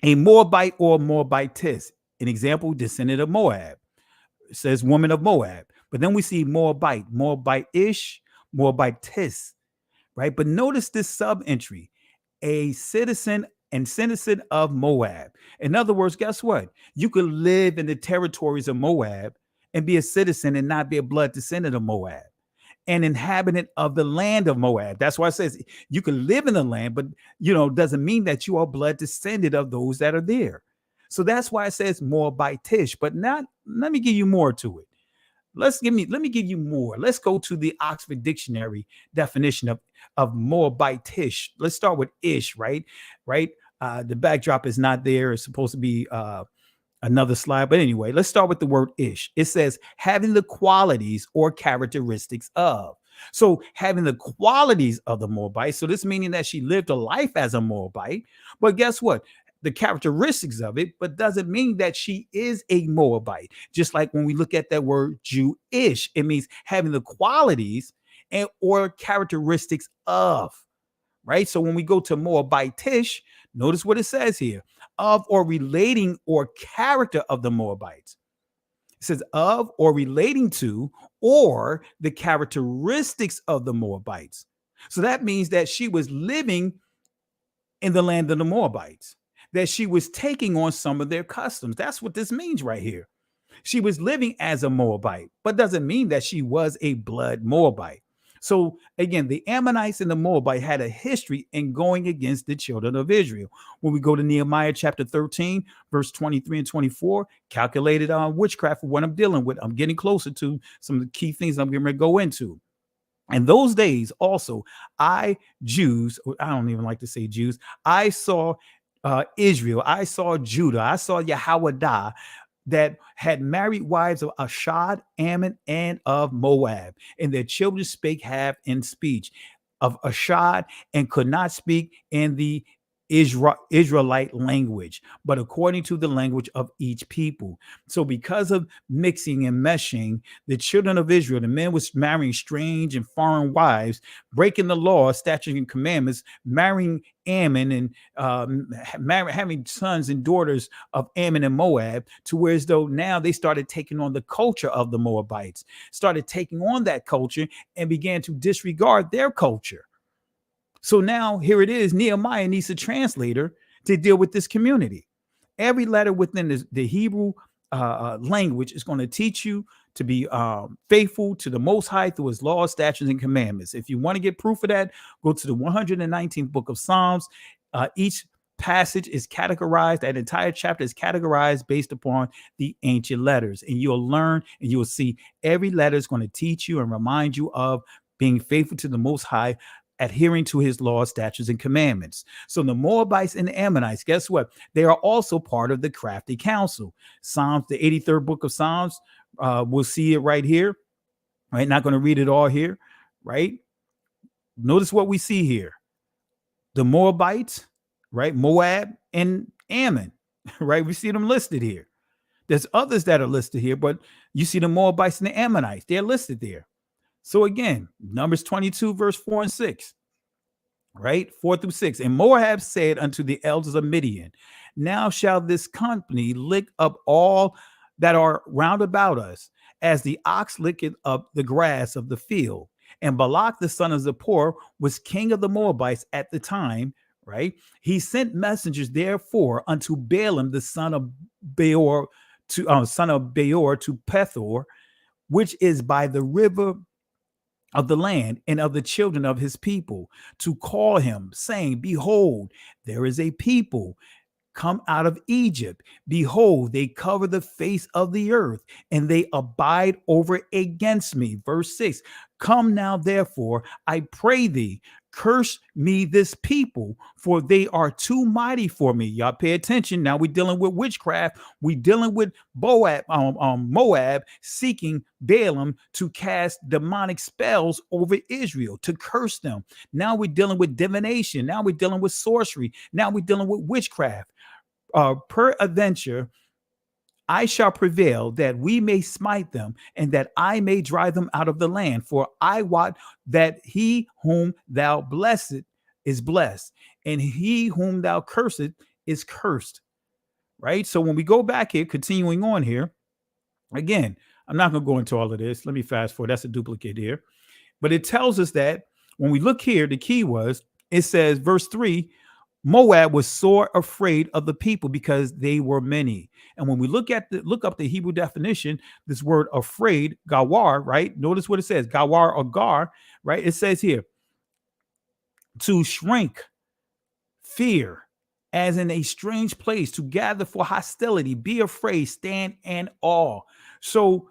A Moabite or Moabitess. An example, descendant of Moab. It says woman of Moab. But then we see Moabite, Moabite-ish, Moabitess. Right. But notice this sub entry. A citizen of Moab. In other words, guess what? You could live in the territories of Moab and be a citizen and not be a blood descendant of Moab, an inhabitant of the land of Moab. That's why it says you can live in the land, but doesn't mean that you are blood descendant of those that are there. So that's why it says Moabitish, but not. Let me give you more to it. Let me give you more. Let's go to the Oxford Dictionary definition of Moabitish. Let's start with ish, right? The backdrop is not there. It's supposed to be another slide. But anyway, let's start with the word ish. It says having the qualities or characteristics of. So having the qualities of the Moabite. So this meaning that she lived a life as a Moabite. But guess what? The characteristics of it, but doesn't mean that she is a Moabite. Just like when we look at that word Jewish, it means having the qualities and or characteristics of, right? So when we go to Moabitish, notice what it says here: of or relating or character of the Moabites. It says of or relating to or the characteristics of the Moabites. So that means that she was living in the land of the Moabites, that she was taking on some of their customs. That's what this means right here. She was living as a Moabite, but doesn't mean that she was a blood Moabite. So again, the Ammonites and the Moabites had a history in going against the children of Israel. When we go to Nehemiah chapter 13, verse 23 and 24, calculated on witchcraft for what I'm dealing with. I'm getting closer to some of the key things I'm going to go into. In those days also, Jews, I don't even like to say Jews, I saw Israel, I saw Judah, I saw Yahweh that had married wives of Ashad, Ammon, and of Moab, and their children spake half in speech of Ashad, and could not speak in the Israelite language, but according to the language of each people. So because of mixing and meshing, the children of Israel, the men was marrying strange and foreign wives, breaking the law, statutes, and commandments, marrying Ammon and having sons and daughters of Ammon and Moab, to where as though now they started taking on the culture of the Moabites, started taking on that culture and began to disregard their culture. So now here it is, Nehemiah needs a translator to deal with this community. Every letter within the Hebrew language is going to teach you to be faithful to the Most High through his laws, statutes, and commandments. If you want to get proof of that, go to the 119th book of Psalms. Each passage is categorized, that entire chapter is categorized based upon the ancient letters. And you'll learn and you'll see every letter is going to teach you and remind you of being faithful to the Most High, adhering to his laws, statutes, and commandments. So the Moabites and the Ammonites, guess what? They are also part of the crafty council. Psalms, the 83rd book of Psalms, we'll see it right here. Right, not going to read it all here, right? Notice what we see here. The Moabites, right? Moab and Ammon, right? We see them listed here. There's others that are listed here, but you see the Moabites and the Ammonites, they're listed there. So again, Numbers 22, verse 4 and 6, right? 4 through 6. And Moab said unto the elders of Midian, now shall this company lick up all that are round about us, as the ox licketh up the grass of the field. And Balak, the son of Zippor, was king of the Moabites at the time, right? He sent messengers therefore unto Balaam, the son of Beor, to Pethor, which is by the river of the land, and of the children of his people, to call him, saying, behold, there is a people come out of Egypt. Behold, they cover the face of the earth, and they abide over against me. Verse 6, come now, therefore, I pray thee, curse me this people, for they are too mighty for me. Y'all pay attention. Now we're dealing with witchcraft. We're dealing with Moab seeking Balaam to cast demonic spells over Israel, to curse them. Now we're dealing with divination. Now we're dealing with sorcery. Now we're dealing with witchcraft. Peradventure, I shall prevail, that we may smite them, and that I may drive them out of the land. For I wot that he whom thou blessed is blessed, and he whom thou cursed is cursed. Right? So when we go back here, continuing on here, again, I'm not going to go into all of this. Let me fast forward. That's a duplicate here. But it tells us that when we look here, the key was, it says, verse 3, Moab was sore afraid of the people because they were many. And when we look up the Hebrew definition, this word afraid, gawar, right? Notice what it says, gawar or gar, right? It says here, to shrink, fear, as in a strange place, to gather for hostility, be afraid, stand in awe. So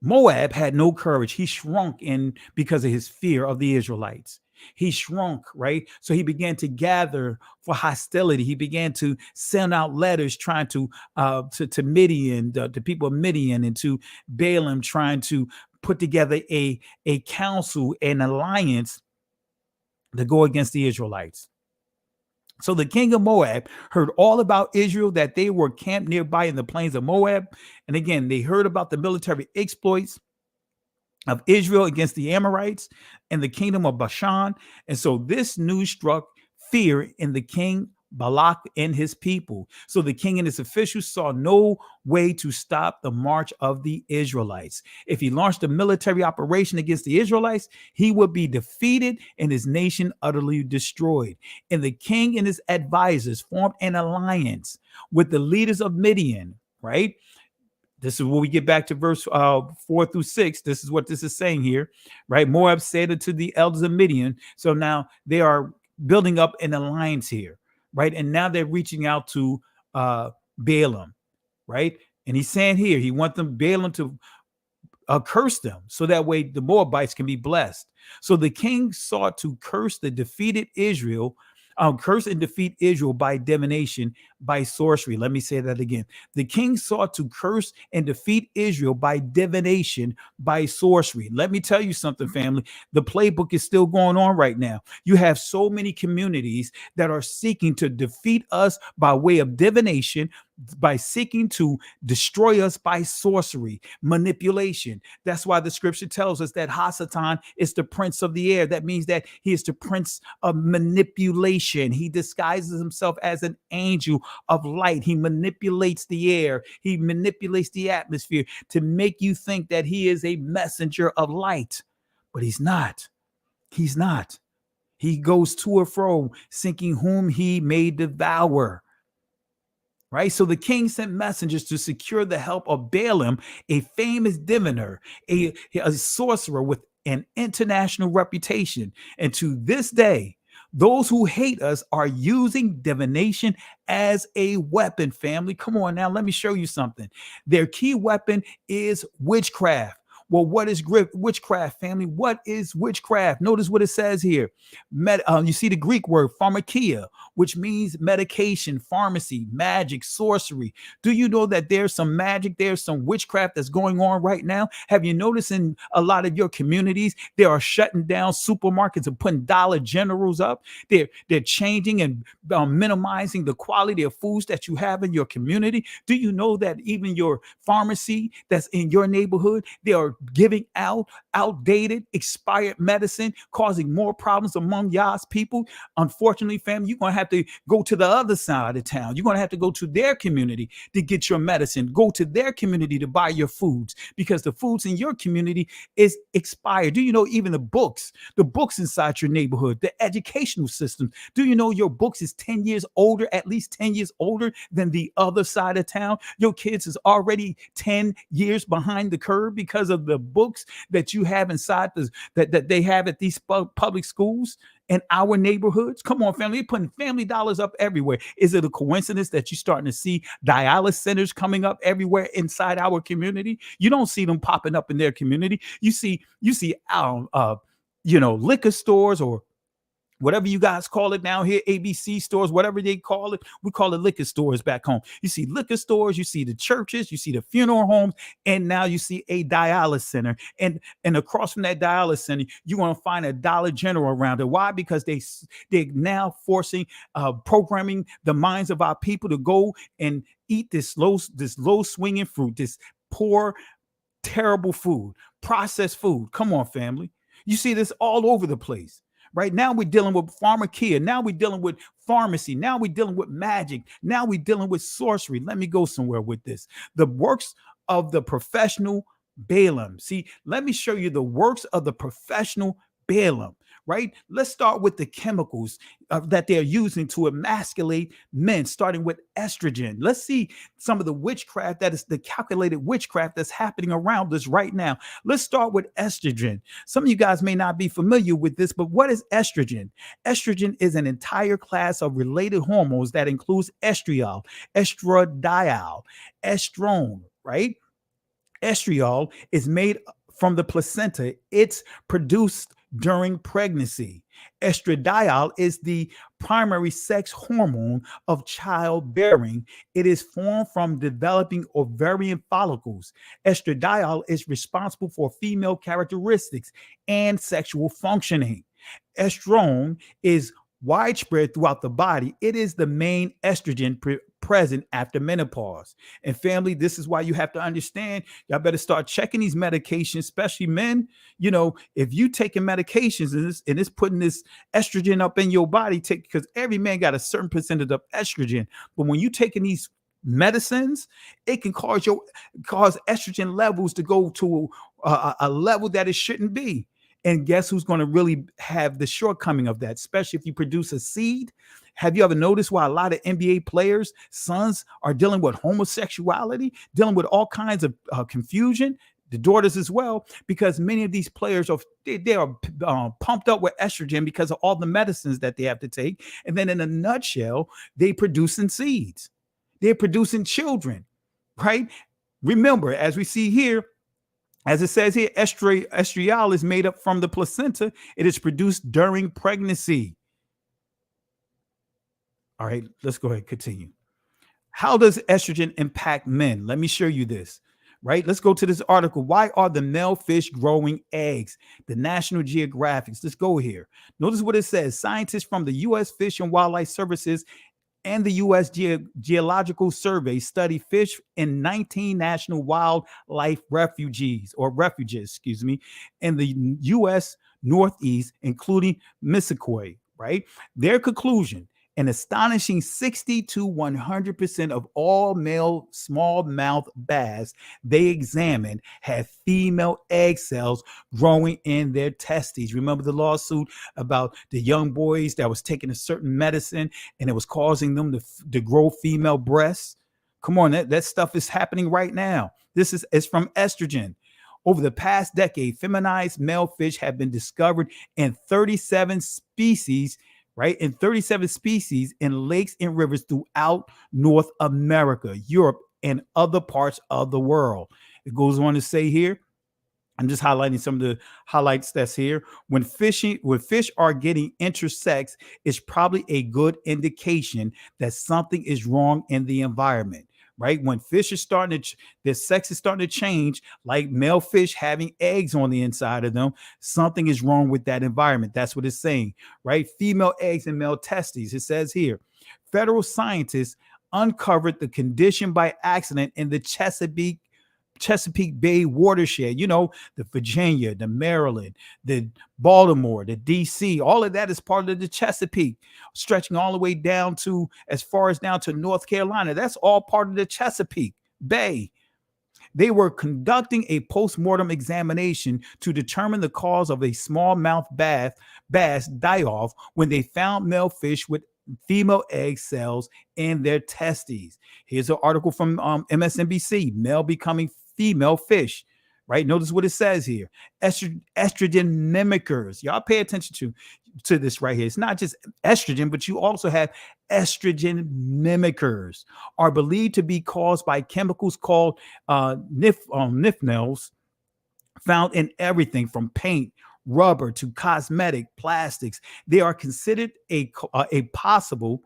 Moab had no courage. He shrunk in because of his fear of the Israelites. He shrunk, right? So he began to gather for hostility. He began to send out letters trying to Midian, the people of Midian, and to Balaam, trying to put together a council, an alliance to go against the Israelites. So the king of Moab heard all about Israel, that they were camped nearby in the plains of Moab. And again, they heard about the military exploits of Israel against the Amorites and the kingdom of Bashan. And so this news struck fear in the king Balak and his people. So the king and his officials saw no way to stop the march of the Israelites. If he launched a military operation against the Israelites, he would be defeated and his nation utterly destroyed. And the king and his advisors formed an alliance with the leaders of Midian, right? This is where we get back to verse 4 through 6. This is what this is saying here, right? Moab said unto the elders of Midian. So now they are building up an alliance here, right? And now they're reaching out to Balaam, right? And he's saying here, he wants them, Balaam, to curse them so that way the Moabites can be blessed. So the king sought to curse the defeated Israel, curse and defeat Israel by divination, by sorcery. Let me say that again. The king sought to curse and defeat Israel by divination, by sorcery. Let me tell you something, family. The playbook is still going on right now. You have so many communities that are seeking to defeat us by way of divination, by seeking to destroy us by sorcery, manipulation. That's why the scripture tells us that Hasatan is the prince of the air. That means that he is the prince of manipulation. He disguises himself as an angel of light. He manipulates the air. He manipulates the atmosphere to make you think that he is a messenger of light, but he's not. He's not. He goes to or fro, seeking whom he may devour. Right. So the king sent messengers to secure the help of Balaam, a famous diviner, a sorcerer with an international reputation. And to this day, those who hate us are using divination as a weapon, family. Come on now, let me show you something. Their key weapon is witchcraft. Well, what is witchcraft, family? What is witchcraft? Notice what it says here. You see the Greek word pharmakia, which means medication, pharmacy, magic, sorcery. Do you know that there's some magic, there's some witchcraft that's going on right now? Have you noticed in a lot of your communities, they are shutting down supermarkets and putting Dollar Generals up? They're changing and minimizing the quality of foods that you have in your community. Do you know that even your pharmacy that's in your neighborhood, they are giving out outdated, expired medicine, causing more problems among y'all's people? Unfortunately, family, you're going to have to go to the other side of town. You're going to have to go to their community to get your medicine. Go to their community to buy your foods, because the foods in your community is expired. Do you know even the books inside your neighborhood, the educational system? Do you know your books is 10 years older, at least 10 years older than the other side of town? Your kids is already 10 years behind the curve because of the books that you have inside that they have at these public schools in our neighborhoods. Come on, family, they're putting Family Dollars up everywhere. Is it a coincidence that you're starting to see dialysis centers coming up everywhere inside our community? You don't see them popping up in their community. You see liquor stores, or whatever you guys call it down here, ABC stores, whatever they call it. We call it liquor stores back home. You see liquor stores, you see the churches, you see the funeral homes, and now you see a dialysis center. And across from that dialysis center, you're going to find a Dollar General around it. Why? Because they're now forcing, programming the minds of our people to go and eat this low swinging fruit, this poor, terrible food, processed food. Come on, family. You see this all over the place. Right now, we're dealing with pharmakia. Now we're dealing with pharmacy. Now we're dealing with magic. Now we're dealing with sorcery. Let me go somewhere with this. The works of the professional Balaam. See, let me show you the works of the professional Balaam. Right? Let's start with the chemicals that they're using to emasculate men, starting with estrogen. Let's see some of the witchcraft, that is the calculated witchcraft that's happening around us right now. Let's start with estrogen. Some of you guys may not be familiar with this, but what is estrogen? Estrogen is an entire class of related hormones that includes estriol, estradiol, estrone, right? Estriol is made from the placenta. It's produced during pregnancy. Estradiol is the primary sex hormone of childbearing. It is formed from developing ovarian follicles. Estradiol is responsible for female characteristics and sexual functioning. Estrone is widespread throughout the body. It is the main estrogen present after menopause. And family, this is why you have to understand, y'all better start checking these medications, especially men. You know, if you taking medications and it's putting this estrogen up in your body, because every man got a certain percentage of estrogen. But when you taking these medicines, it can cause estrogen levels to go to a level that it shouldn't be. And guess who's going to really have the shortcoming of that, especially if you produce a seed? Have you ever noticed why a lot of NBA players' sons are dealing with homosexuality, dealing with all kinds of confusion? The daughters as well, because many of these players they are pumped up with estrogen because of all the medicines that they have to take. And then in a nutshell, they producing seeds. They're producing children, right? Remember, as we see here, as it says here, estriol is made up from the placenta. It is produced during pregnancy. All right, let's go ahead and continue. How does estrogen impact men? Let me show you this. Right? Let's go to this article. Why are the male fish growing eggs? The National Geographic. Let's go here. Notice what it says. Scientists from the U.S. Fish and Wildlife Services and the U.S. Geological Survey study fish in 19 national wildlife refuges, in the U.S. Northeast, including Mississippi, right? Their conclusion, an astonishing 60 to 100% of all male smallmouth bass they examined had female egg cells growing in their testes. Remember the lawsuit about the young boys that was taking a certain medicine and it was causing them to grow female breasts? Come on, that stuff is happening right now. This is from estrogen. Over the past decade, feminized male fish have been discovered in 37 species, right? In 37 species in lakes and rivers throughout North America, Europe, and other parts of the world. It goes on to say here, I'm just highlighting some of the highlights that's here. When fish are getting intersex, it's probably a good indication that something is wrong in the environment. Right? When fish is their sex is starting to change, like male fish having eggs on the inside of them, something is wrong with that environment. That's what it's saying, right? Female eggs and male testes. It says here, federal scientists uncovered the condition by accident in the Chesapeake Bay watershed, the Virginia, the Maryland, the Baltimore, the DC, all of that is part of the Chesapeake, stretching all the way down to as far as down to North Carolina. That's all part of the Chesapeake Bay. They were conducting a post-mortem examination to determine the cause of a smallmouth bass die-off when they found male fish with female egg cells in their testes. Here's an article from MSNBC, male becoming female fish, right? Notice what it says here. Estrogen mimickers. Y'all pay attention to this right here. It's not just estrogen, but you also have estrogen mimickers are believed to be caused by chemicals called nifnels found in everything from paint, rubber to cosmetic plastics. They are considered a possible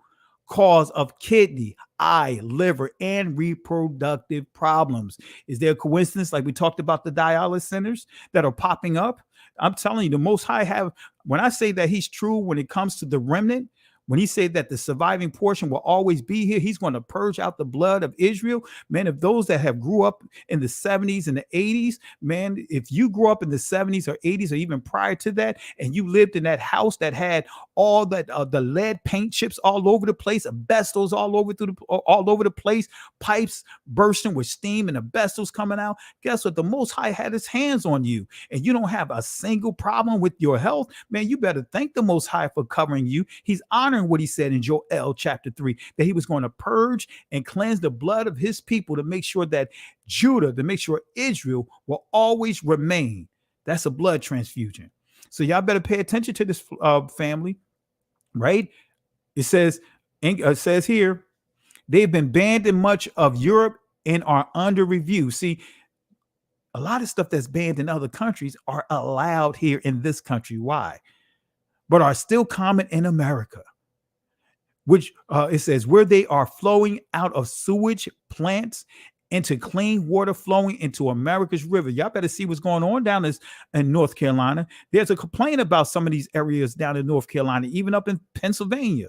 cause of kidney, eye, liver, and reproductive problems. Is there a coincidence, like we talked about the dialysis centers that are popping up? I'm telling you, the Most High when I say that he's true when it comes to the remnant, when he said that the surviving portion will always be here, he's going to purge out the blood of Israel. Man, if those that have grew up in the 70s and the 80s, man, if you grew up in the 70s or 80s or even prior to that, and you lived in that house that had all that the lead paint chips all over the place, asbestos all over the place, pipes bursting with steam and asbestos coming out, guess what? The Most High had his hands on you, and you don't have a single problem with your health. Man, you better thank the Most High for covering you. He's honoring what he said in Joel chapter 3, that he was going to purge and cleanse the blood of his people to make sure that Judah, to make sure Israel will always remain. That's a blood transfusion. So y'all better pay attention to this family, right? It says here, they've been banned in much of Europe and are under review. See, a lot of stuff that's banned in other countries are allowed here in this country. Why? But are still common in America. Which it says where they are flowing out of sewage plants into clean water flowing into America's river. Y'all better see what's going on down in North Carolina. There's a complaint about some of these areas down in North Carolina, even up in Pennsylvania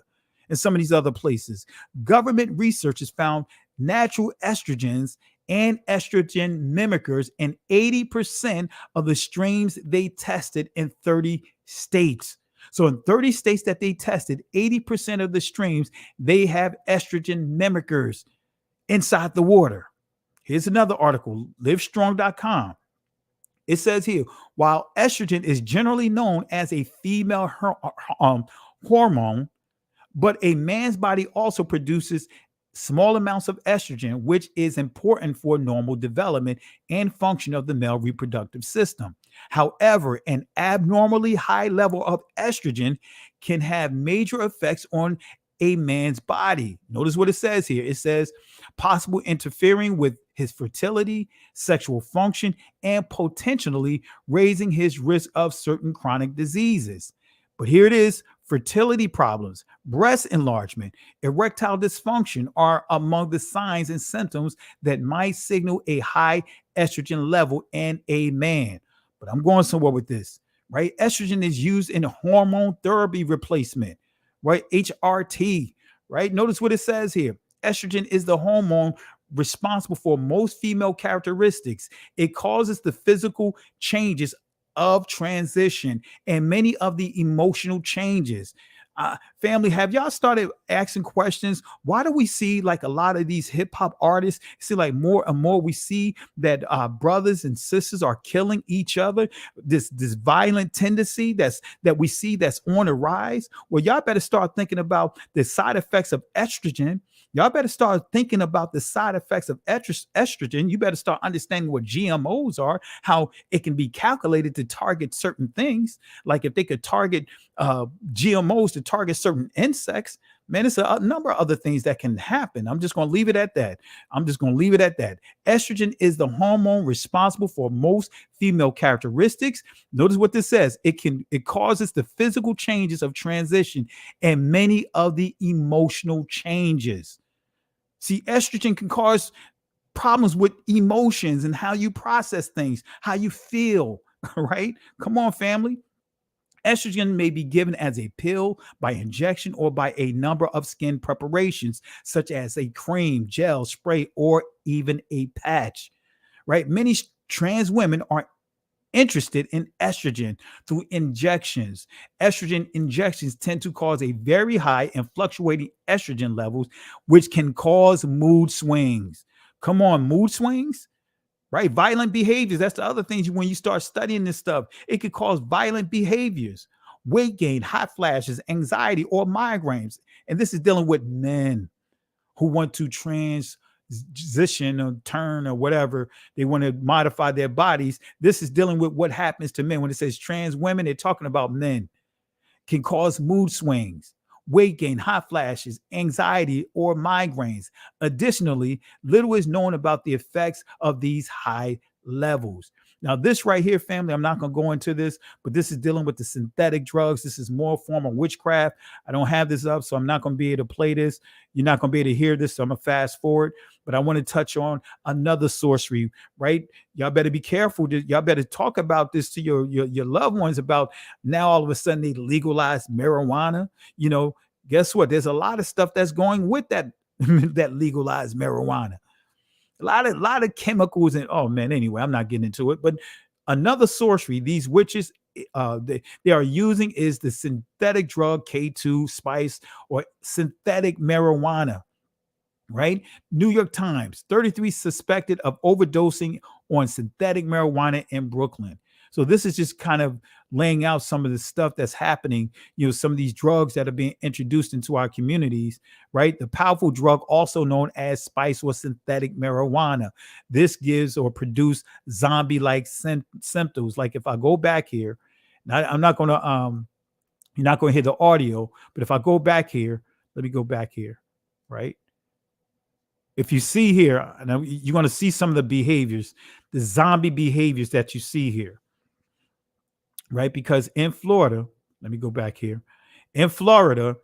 and some of these other places. Government research has found natural estrogens and estrogen mimickers in 80% of the streams they tested in 30 states. So in 30 states that they tested, 80% of the streams, they have estrogen mimickers inside the water. Here's another article, livestrong.com. It says here, while estrogen is generally known as a female hormone, but a man's body also produces small amounts of estrogen, which is important for normal development and function of the male reproductive system. However, an abnormally high level of estrogen can have major effects on a man's body. Notice what it says here. It says possible interfering with his fertility, sexual function, and potentially raising his risk of certain chronic diseases. But here it is: fertility problems, breast enlargement, erectile dysfunction are among the signs and symptoms that might signal a high estrogen level in a man. But I'm going somewhere with this, right? Estrogen is used in hormone therapy replacement, right? HRT, right? Notice what it says here. Estrogen is the hormone responsible for most female characteristics. It causes the physical changes of transition and many of the emotional changes. Family, have y'all started asking questions? Why do we see like a lot of these hip hop artists? See, like more and more, we see that brothers and sisters are killing each other. This violent tendency that we see that's on the rise. Well, y'all better start thinking about the side effects of estrogen. Y'all better start thinking about the side effects of estrogen. You better start understanding what GMOs are, how it can be calculated to target certain things. Like if they could target GMOs to target certain insects, man, it's a number of other things that can happen. I'm just going to leave it at that. Estrogen is the hormone responsible for most female characteristics. Notice what this says. It causes the physical changes of transition and many of the emotional changes. See, estrogen can cause problems with emotions and how you process things, how you feel, right? Come on, family. Estrogen may be given as a pill, by injection, or by a number of skin preparations, such as a cream, gel, spray, or even a patch, right? Many trans women are interested in estrogen through injections. Estrogen injections tend to cause a very high and fluctuating estrogen levels, which can cause mood swings. Come on, mood swings? Right? Violent behaviors. That's the other things when you start studying this stuff. It could cause violent behaviors, weight gain, hot flashes, anxiety, or migraines. And this is dealing with men who want to transition or turn or whatever. They want to modify their bodies. This is dealing with what happens to men. When it says trans women, they're talking about men. Can cause mood swings, weight gain, hot flashes, anxiety, or migraines. Additionally, little is known about the effects of these high levels. Now, this right here, family, I'm not going to go into this, but this is dealing with the synthetic drugs. This is more form of witchcraft. I don't have this up, so I'm not going to be able to play this. You're not going to be able to hear this, so I'm going to fast forward. But I want to touch on another sorcery, right? Y'all better be careful. Y'all better talk about this to your loved ones about now all of a sudden they legalized marijuana. You know, guess what? There's a lot of stuff that's going with that, that legalized marijuana. A lot of chemicals and oh man, anyway, I'm not getting into it. But another sorcery these witches they are using is the synthetic drug K2 spice or synthetic marijuana. Right? New York Times, 33 suspected of overdosing on synthetic marijuana in Brooklyn. So this is just kind of laying out some of the stuff that's happening, some of these drugs that are being introduced into our communities, right? The powerful drug, also known as spice or synthetic marijuana. This gives or produce zombie-like symptoms. Like if I go back here, I'm not going to, you're not going to hear the audio, but if I go back here, let me go back here, right? If you see here, you're going to see some of the behaviors, the zombie behaviors that you see here, right? Because in Florida, let me go back here. In Florida,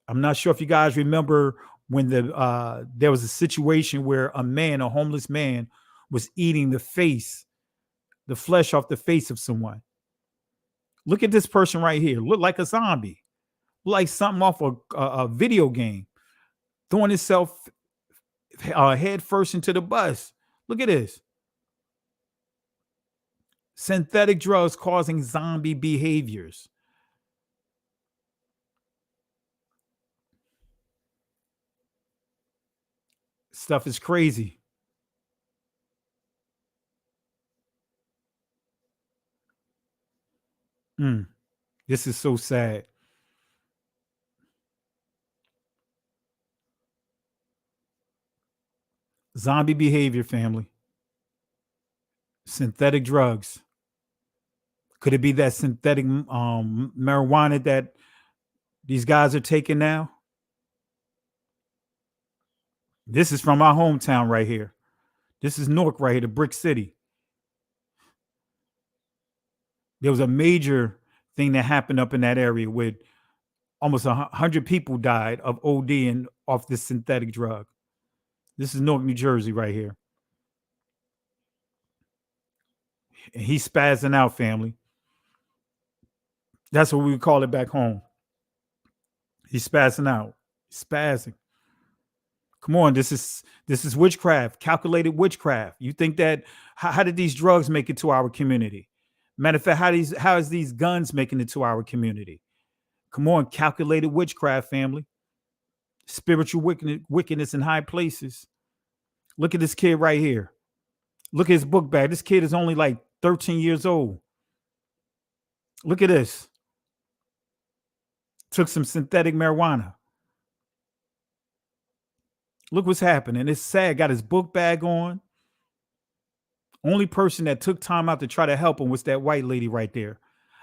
I'm not sure if you guys remember when there was a situation where a homeless man, was eating the flesh off the face of someone. Look at this person right here. Look like a zombie, like something off a video game, throwing himself head first into the bus. Look at this. Synthetic drugs causing zombie behaviors. Stuff is crazy. This is so sad. Zombie behavior, family. Synthetic drugs. Could it be that synthetic marijuana that these guys are taking now? This is from our hometown right here. This is Newark right here, the Brick City. There was a major thing that happened up in that area with almost 100 people died of ODing off this synthetic drug. This is Newark, New Jersey right here. And he's spazzing out, family. That's what we would call it back home. He's spazzing out. Spazzing. Come on, this is witchcraft, calculated witchcraft. You think that how did these drugs make it to our community? Matter of fact, how is these guns making it to our community? Come on, calculated witchcraft, family. Spiritual wickedness in high places. Look at this kid right here. Look at his book bag. This kid is only like 13 years old. Look at this. Took some synthetic marijuana. Look what's happening. It's sad. Got his book bag on. Only person that took time out to try to help him was that white lady right there.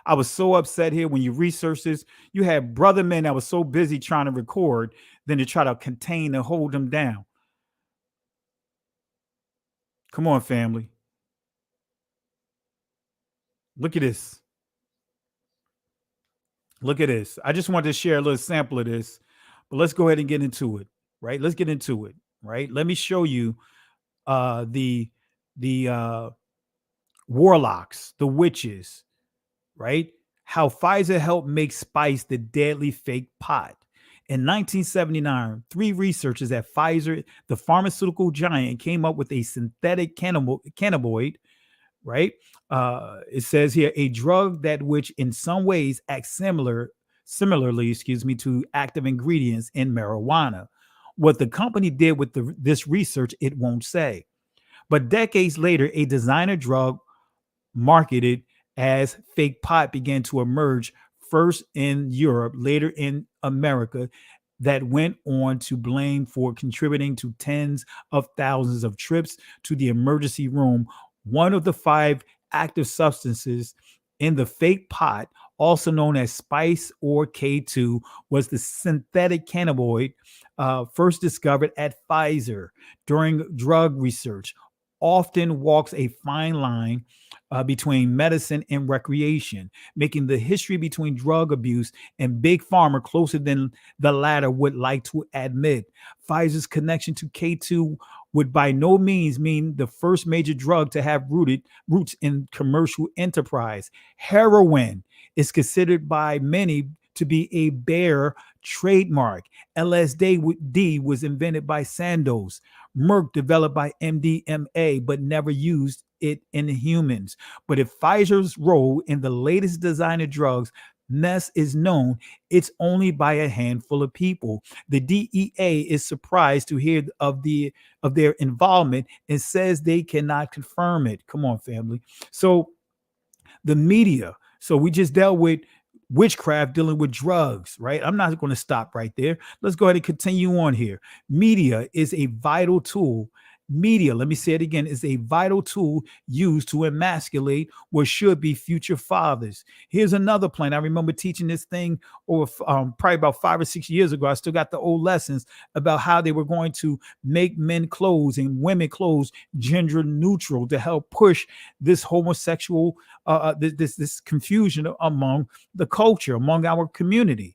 I was so upset here when you research this. You had brother men that was so busy trying to record than to try to contain and hold them down. Come on, family. Look at this. Look at this. I just wanted to share a little sample of this, but let's go ahead and get into it, right? Let's get into it, right? Let me show you the warlocks, the witches, right? How Pfizer helped make spice the deadly fake pot. In 1979, 3 researchers at Pfizer, the pharmaceutical giant, came up with a synthetic cannabinoid, right? It says here a drug that which in some ways acts similarly, to active ingredients in marijuana. What the company did with this research, it won't say. But decades later, a designer drug marketed as fake pot began to emerge, first in Europe, later in America, that went on to blame for contributing to tens of thousands of trips to the emergency room. One of the 5 active substances in the fake pot, also known as spice or K2, was the synthetic cannabinoid first discovered at Pfizer during drug research. Often walks a fine line between medicine and recreation, making the history between drug abuse and big pharma closer than the latter would like to admit. Pfizer's connection to K2 would by no means mean the first major drug to have roots in commercial enterprise. Heroin is considered by many to be a bare trademark. LSD was invented by Sandoz. Merck developed by MDMA, but never used it in humans. But if Pfizer's role in the latest designer drugs mess is known, it's only by a handful of people. The DEA is surprised to hear of their involvement and says they cannot confirm it. Come on, family. So the media. So we just dealt with witchcraft dealing with drugs, right? I'm not going to stop right there. Let's go ahead and continue on here. Media is a vital tool. Media, let me say it again, is a vital tool used to emasculate what should be future fathers. Here's another plan. I remember teaching this thing over probably about 5 or 6 years ago. I still got the old lessons about how they were going to make men clothes and women clothes gender neutral to help push this homosexual, this confusion among the culture, among our community.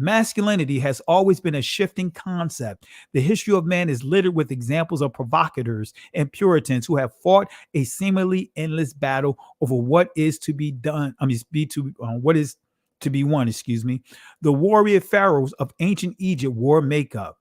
Masculinity has always been a shifting concept. The history of man is littered with examples of provocateurs and Puritans who have fought a seemingly endless battle over what is to be done. What is to be won. The warrior pharaohs of ancient Egypt wore makeup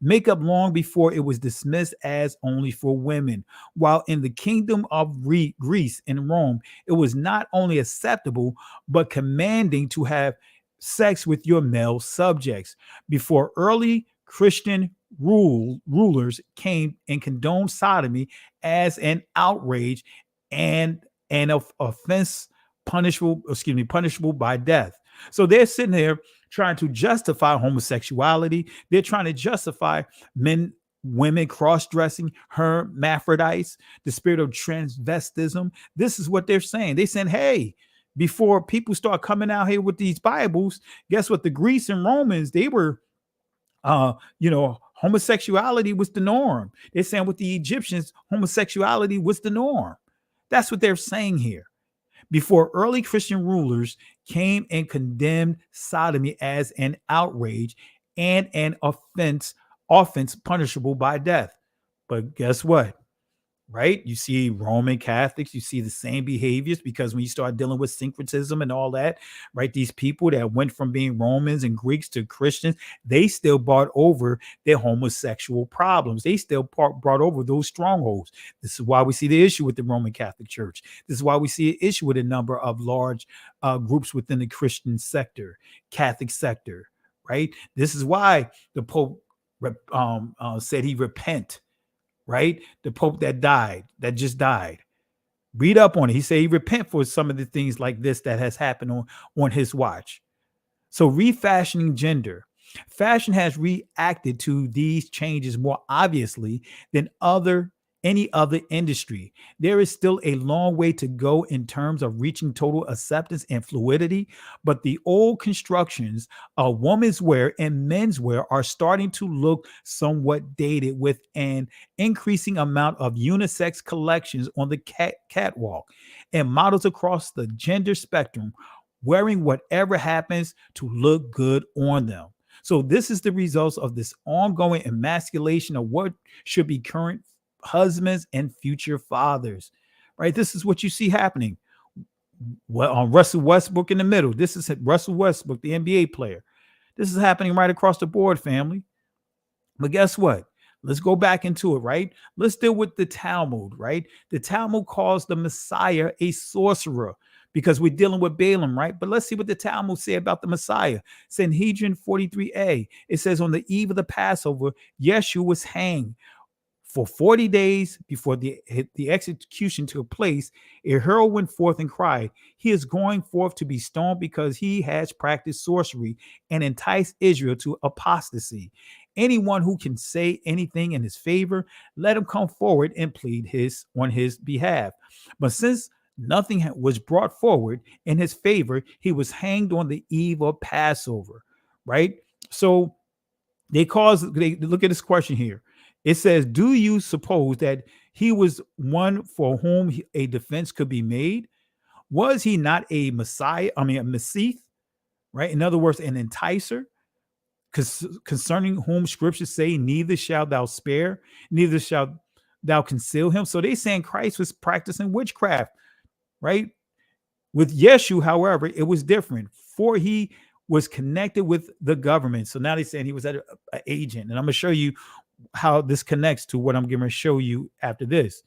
long before it was dismissed as only for women. While in the kingdom of Greece and Rome, it was not only acceptable but commanding to have sex with your male subjects. Before early Christian rulers came and condoned sodomy as an outrage and an offense punishable by death. So they're sitting there trying to justify homosexuality. They're trying to justify men, women cross-dressing, hermaphrodites, the spirit of transvestism. This is what they're saying. They're saying, hey, before people start coming out here with these Bibles, guess what? The Greeks and Romans, they were homosexuality was the norm. They're saying with the Egyptians, homosexuality was the norm. That's what they're saying here. Before early Christian rulers came and condemned sodomy as an outrage and an offense punishable by death. But guess what? Right? You see Roman Catholics, you see the same behaviors, because when you start dealing with syncretism and all that, right? These people that went from being Romans and Greeks to Christians, they still brought over their homosexual problems. They still brought over those strongholds. This is why we see the issue with the Roman Catholic Church. This is why we see an issue with a number of large groups within the Christian sector, Catholic sector, right? This is why the Pope said he repent. Right? The Pope that just died. Read up on it. He said he repent for some of the things like this that has happened on his watch. So refashioning gender. Fashion has reacted to these changes more obviously than any other industry. There is still a long way to go in terms of reaching total acceptance and fluidity, but the old constructions of women's wear and men's wear are starting to look somewhat dated, with an increasing amount of unisex collections on the catwalk and models across the gender spectrum wearing whatever happens to look good on them. So this is the results of this ongoing emasculation of what should be current husbands and future fathers, right? This is what you see happening. Well, on Russell Westbrook in the middle. This is Russell Westbrook, the NBA player. This is happening right across the board, family. But guess what? Let's go back into it, right? Let's deal with the Talmud, right? The Talmud calls the Messiah a sorcerer because we're dealing with Balaam, right? But let's see what the Talmud say about the Messiah. Sanhedrin 43a. It says, on the eve of the Passover, Yeshua was hanged. For 40 days before the execution took place, a herald went forth and cried, he is going forth to be stoned because he has practiced sorcery and enticed Israel to apostasy. Anyone who can say anything in his favor, let him come forward and plead on his behalf. But since nothing was brought forward in his favor, he was hanged on the eve of Passover, right? So they look at this question here. It says, do you suppose that he was one for whom a defense could be made? Was he not a Messiah? A Mesith, right? In other words, an enticer, concerning whom scriptures say, neither shalt thou spare, neither shalt thou conceal him. So they're saying Christ was practicing witchcraft, right? With Yeshua, however, it was different, for he was connected with the government. So now they're saying he was an agent. And I'm going to show you how this connects to what I'm going to show you after this,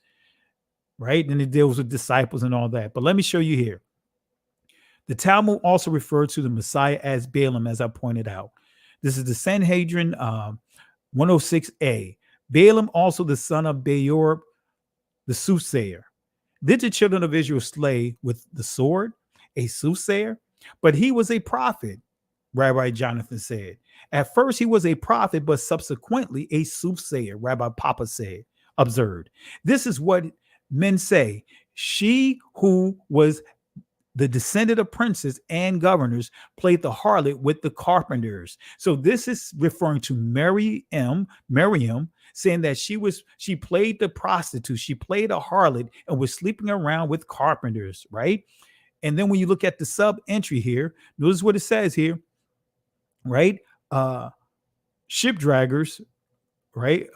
right? And it deals with disciples and all that. But let me show you here. The Talmud also referred to the Messiah as Balaam, as I pointed out. This is the Sanhedrin 106a. Balaam, also the son of Beor, the soothsayer. Did the children of Israel slay with the sword a soothsayer? But he was a prophet, Rabbi Jonathan said. At first he was a prophet, but subsequently a soothsayer, Rabbi Papa observed. This is what men say. She who was the descendant of princes and governors played the harlot with the carpenters. So this is referring to Miriam, saying that she played the prostitute, she played a harlot and was sleeping around with carpenters, right? And then when you look at the sub entry here, notice what it says here, right? Ship draggers, right?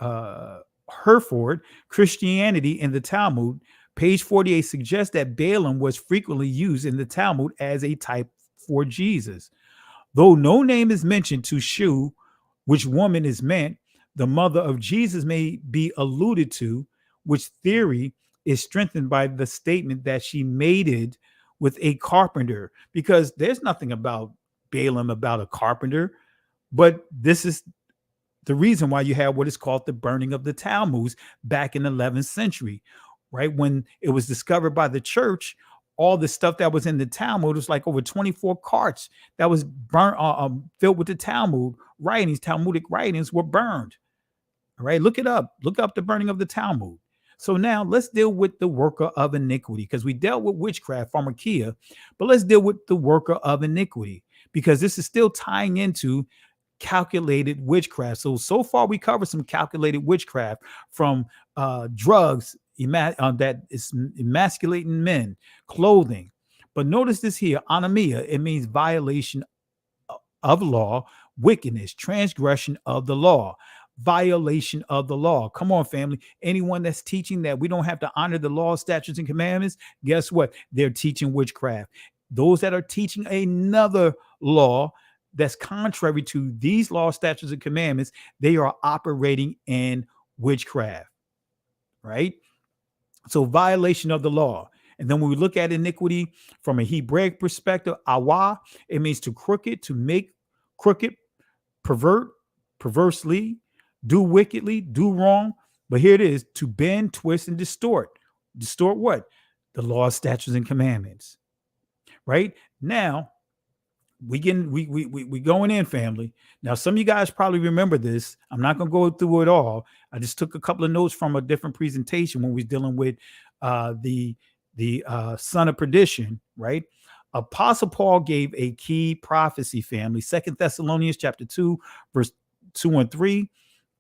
Hereford, Christianity in the Talmud, page 48 suggests that Balaam was frequently used in the Talmud as a type for Jesus. Though no name is mentioned to shew which woman is meant, the mother of Jesus may be alluded to, which theory is strengthened by the statement that she mated with a carpenter, because there's nothing about Balaam about a carpenter, but this is the reason why you have what is called the burning of the Talmuds back in the 11th century, right? When it was discovered by the church, all the stuff that was in the Talmud. It was like over 24 carts that was burnt, filled with the Talmud writings. Talmudic writings were burned. All right, look it up. Look up the burning of the Talmud. So now let's deal with the worker of iniquity, because we dealt with witchcraft, pharmakia, but let's deal with the worker of iniquity, because this is still tying into calculated witchcraft. So far we covered some calculated witchcraft from drugs that is emasculating men, clothing. But notice this here, anomia, it means violation of law, wickedness, transgression of the law, violation of the law. Come on, family. Anyone that's teaching that we don't have to honor the law, statutes, and commandments, guess what? They're teaching witchcraft. Those that are teaching another law that's contrary to these law, statutes, and commandments, they are operating in witchcraft, right? So violation of the law. And then when we look at iniquity from a Hebraic perspective, awa, it means to crooked, to make crooked, pervert, perversely, do wickedly, do wrong. But here it is, to bend, twist, and distort. Distort what? The law, statutes, and commandments. Right? Now, we going in, family. Now, some of you guys probably remember this. I'm not going to go through it all. I just took a couple of notes from a different presentation when we was dealing with the son of perdition, right? Apostle Paul gave a key prophecy, family. 2 Thessalonians chapter 2, verse 2 and 3.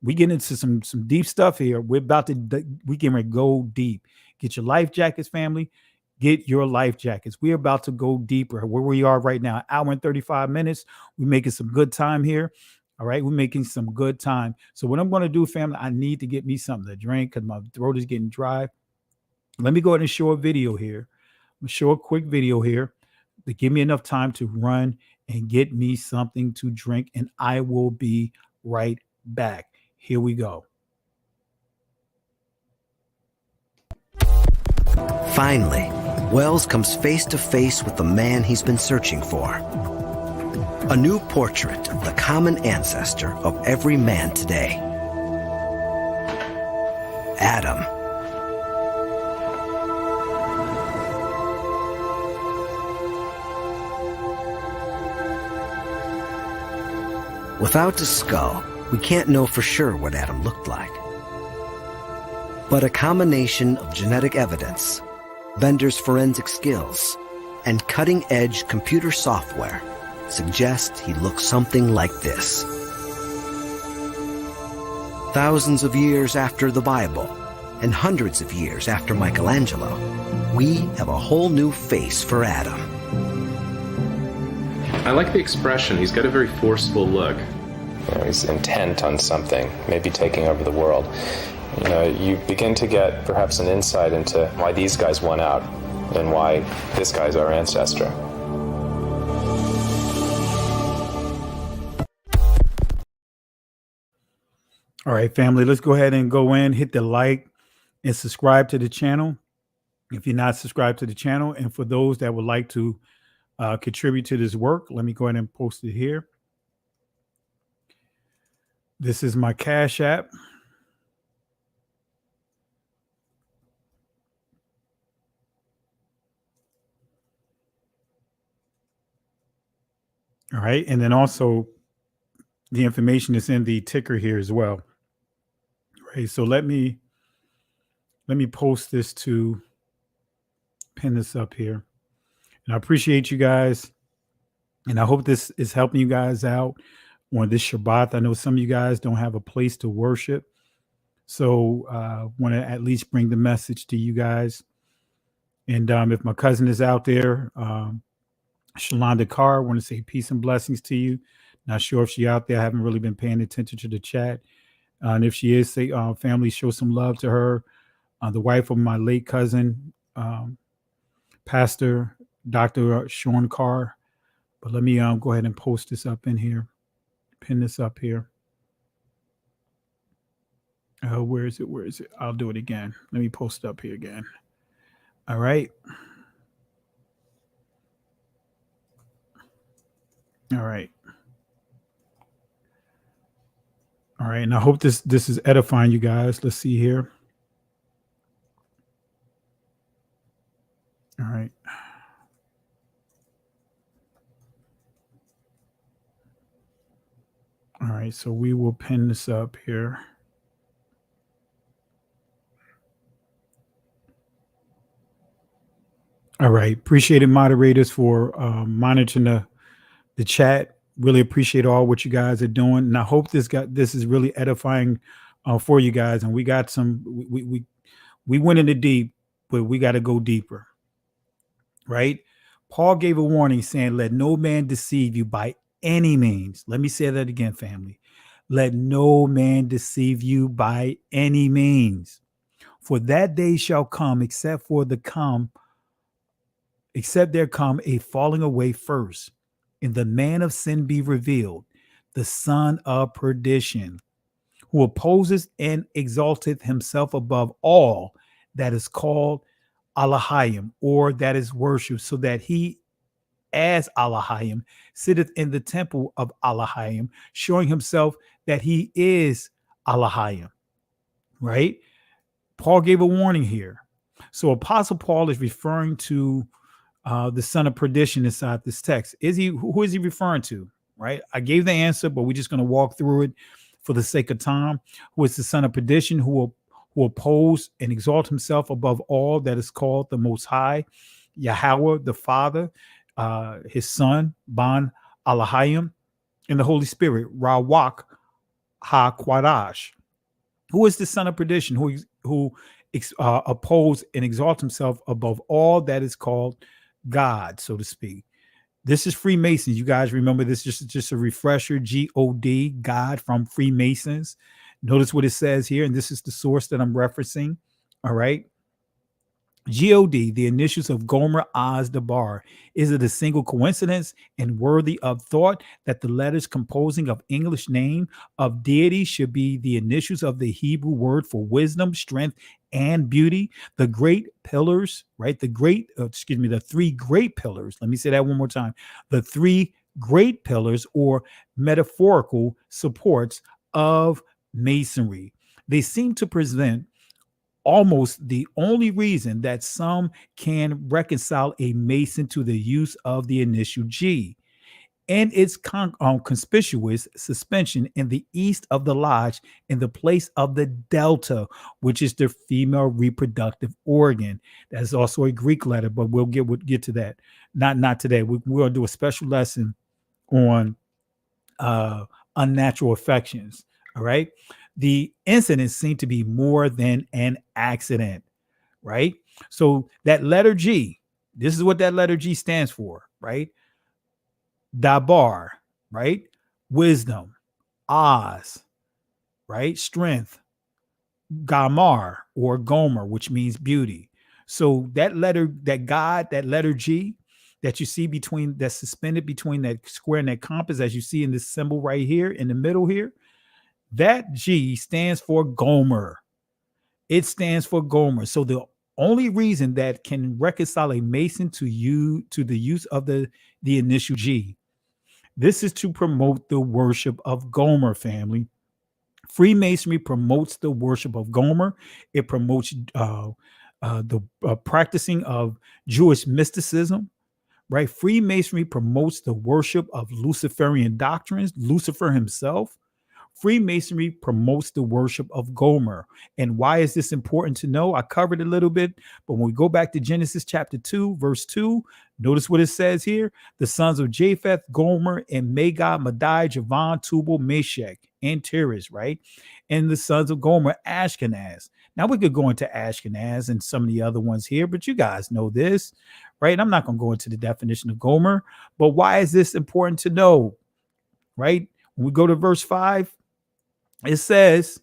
We get into some deep stuff here. We can go deep. Get your life jackets, family. Get your life jackets. We're about to go deeper where we are right now. Hour and 35 minutes. We're making some good time here. All right. We're making some good time. So what I'm going to do, family, I need to get me something to drink because my throat is getting dry. Let me go ahead and show a video here. I'm going to show a quick video here to give me enough time to run and get me something to drink. And I will be right back. Here we go. Finally, Wells comes face to face with the man he's been searching for. A new portrait of the common ancestor of every man today. Adam. Without a skull, we can't know for sure what Adam looked like. But a combination of genetic evidence, vendors' forensic skills, and cutting-edge computer software suggest he looked something like this. Thousands of years after the Bible, and hundreds of years after Michelangelo, we have a whole new face for Adam. I like the expression. He's got a very forceful look. He's intent on something, maybe taking over the world. You begin to get perhaps an insight into why these guys won out and why this guy's our ancestor. All right, family, let's go ahead and go in, hit the like and subscribe to the channel if you're not subscribed to the channel. And for those that would like to contribute to this work, let me go ahead and post it here. This is my Cash App. All right. And then also the information is in the ticker here as well. Right. So let me post this to pin this up here. And I appreciate you guys. And I hope this is helping you guys out on this Shabbat. I know some of you guys don't have a place to worship. So want to at least bring the message to you guys. And if my cousin is out there, Shalonda Carr, I want to say peace and blessings to you. Not sure if she's out there. I haven't really been paying attention to the chat. And if she is, say, family, show some love to her. The wife of my late cousin, Pastor Dr. Sean Carr. But let me go ahead and post this up in here. Pin this up here. Where is it? Where is it? I'll do it again. Let me post it up here again. All right. All right. All right. And I hope this is edifying you guys. Let's see here. All right. right, so we will pin this up here. All right. Appreciate it, moderators, for monitoring the chat. Really appreciate all what you guys are doing, and I hope this is really edifying for you guys. And we got some. We went into deep, but we got to go deeper, right? Paul gave a warning saying, "Let no man deceive you by any means." Let me say that again, family. Let no man deceive you by any means, for that day shall come, except there come a falling away first, and the man of sin be revealed, the son of perdition, who opposes and exalteth himself above all that is called Elohim, or that is worship, so that he as Elohim sitteth in the temple of Elohim, showing himself that he is Elohim, right? Paul gave a warning here. So Apostle Paul is referring to the son of perdition inside this text. Who is he referring to? Right? I gave the answer, but we're just going to walk through it for the sake of time. Who is the son of perdition, who oppose and exalt himself above all that is called the Most High, Yahweh, the Father, his Son, Ban Elohim, and the Holy Spirit, Rawak HaQuadash. Who is the son of perdition, who oppose and exalt himself above all that is called God, so to speak? This is Freemasons. You guys remember this is just a refresher. G-O-D, God, from Freemasons. Notice what it says here, and this is the source that I'm referencing. All right. G-O-D, the initials of Gomer Oz Dabar. Is it a single coincidence and worthy of thought that the letters composing of English name of deity should be the initials of the Hebrew word for wisdom, strength, and beauty? The great pillars, right? The three great pillars. Let me say that one more time. The three great pillars or metaphorical supports of Masonry. They seem to present almost the only reason that some can reconcile a Mason to the use of the initial G and its conspicuous suspension in the east of the lodge in the place of the delta, which is the female reproductive organ. That's also a Greek letter, but we'll get to that. Not today. We're going to do a special lesson on unnatural affections. All right. The incidents seem to be more than an accident, right? So that letter G, this is what that letter G stands for, right? Dabar, right? Wisdom. Oz, right? Strength. Gamar or Gomer, which means beauty. So that letter G that you see that's suspended between that square and that compass, as you see in this symbol right here in the middle here, that G stands for Gomer. It stands for Gomer. So the only reason that can reconcile a Mason to the use of the initial G, this is to promote the worship of Gomer, family. Freemasonry promotes the worship of Gomer. It promotes the practicing of Jewish mysticism, right? Freemasonry promotes the worship of Luciferian doctrines, Lucifer himself. Freemasonry promotes the worship of Gomer. And why is this important to know? I covered a little bit, but when we go back to Genesis chapter 2, verse 2, notice what it says here. The sons of Japheth, Gomer, and Magog, Madai, Javan, Tubal, Meshach, and Tiras, right? And the sons of Gomer, Ashkenaz. Now we could go into Ashkenaz and some of the other ones here, but you guys know this, right? I'm not going to go into the definition of Gomer, but why is this important to know, right? When we go to verse 5, it says,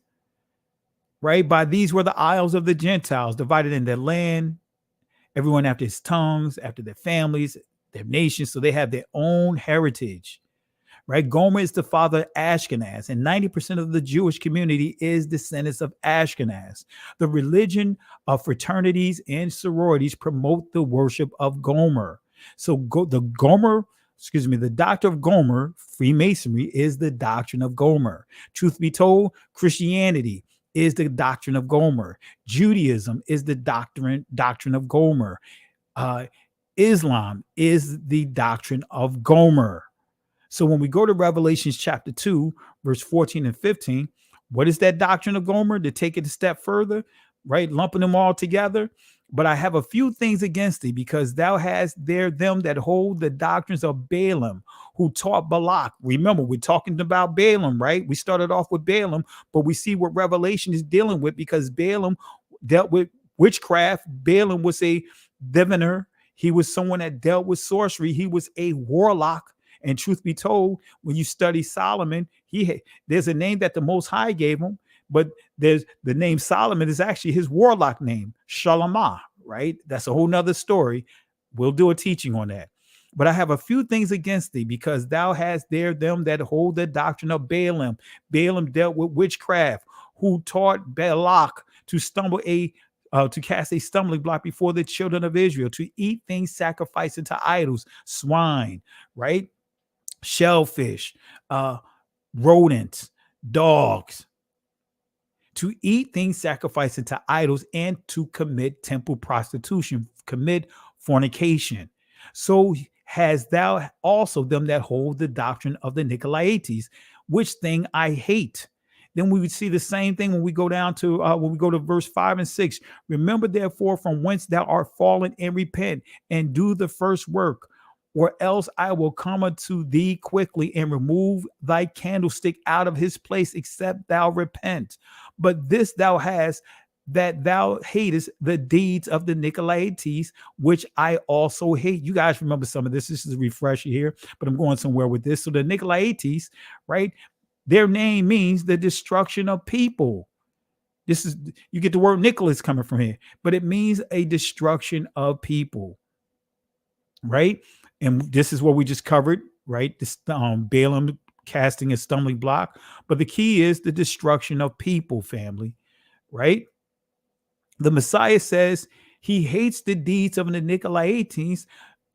right, by these were the isles of the Gentiles, divided in their land, everyone after his tongues, after their families, their nations. So they have their own heritage, right? Gomer is the father of Ashkenaz, and 90% of the Jewish community is descendants of Ashkenaz. The religion of fraternities and sororities promote the worship of Gomer. So the doctrine of Gomer, Freemasonry, is the doctrine of Gomer. Truth be told, Christianity is the doctrine of Gomer. Judaism is the doctrine of Gomer. Islam is the doctrine of Gomer. So when we go to Revelations chapter 2, verse 14 and 15, what is that doctrine of Gomer? To take it a step further, right? Lumping them all together. But I have a few things against thee, because thou hast there them that hold the doctrines of Balaam, who taught Balak. Remember, we're talking about Balaam, right? We started off with Balaam, but we see what Revelation is dealing with, because Balaam dealt with witchcraft. Balaam was a diviner. He was someone that dealt with sorcery. He was a warlock. And truth be told, when you study Solomon, there's a name that the Most High gave him, but there's the name Solomon is actually his warlock name, Shalamah, right? That's a whole nother story. We'll do a teaching on that. But I have a few things against thee, because thou hast there them that hold the doctrine of Balaam. Balaam dealt with witchcraft, who taught Balak to to cast a stumbling block before the children of Israel, to eat things sacrificed unto idols, swine, right? Shellfish, rodents, dogs, to eat things sacrificed unto idols, and to commit temple prostitution, commit fornication. So has thou also them that hold the doctrine of the Nicolaitans, which thing I hate. Then we would see the same thing when we go down to verse 5 and 6. Remember therefore from whence thou art fallen, and repent, and do the first work, or else I will come unto thee quickly and remove thy candlestick out of his place, except thou repent. But this thou hast, that thou hatest the deeds of the Nicolaitans, which I also hate. You guys remember some of this. This is a refresher here, but I'm going somewhere with this. So the Nicolaitans, right? Their name means the destruction of people. You get the word Nicholas coming from here, but it means a destruction of people, right? And this is what we just covered, right? This Balaam casting a stumbling block. But the key is the destruction of people, family, right? The Messiah says he hates the deeds of the Nicolaitans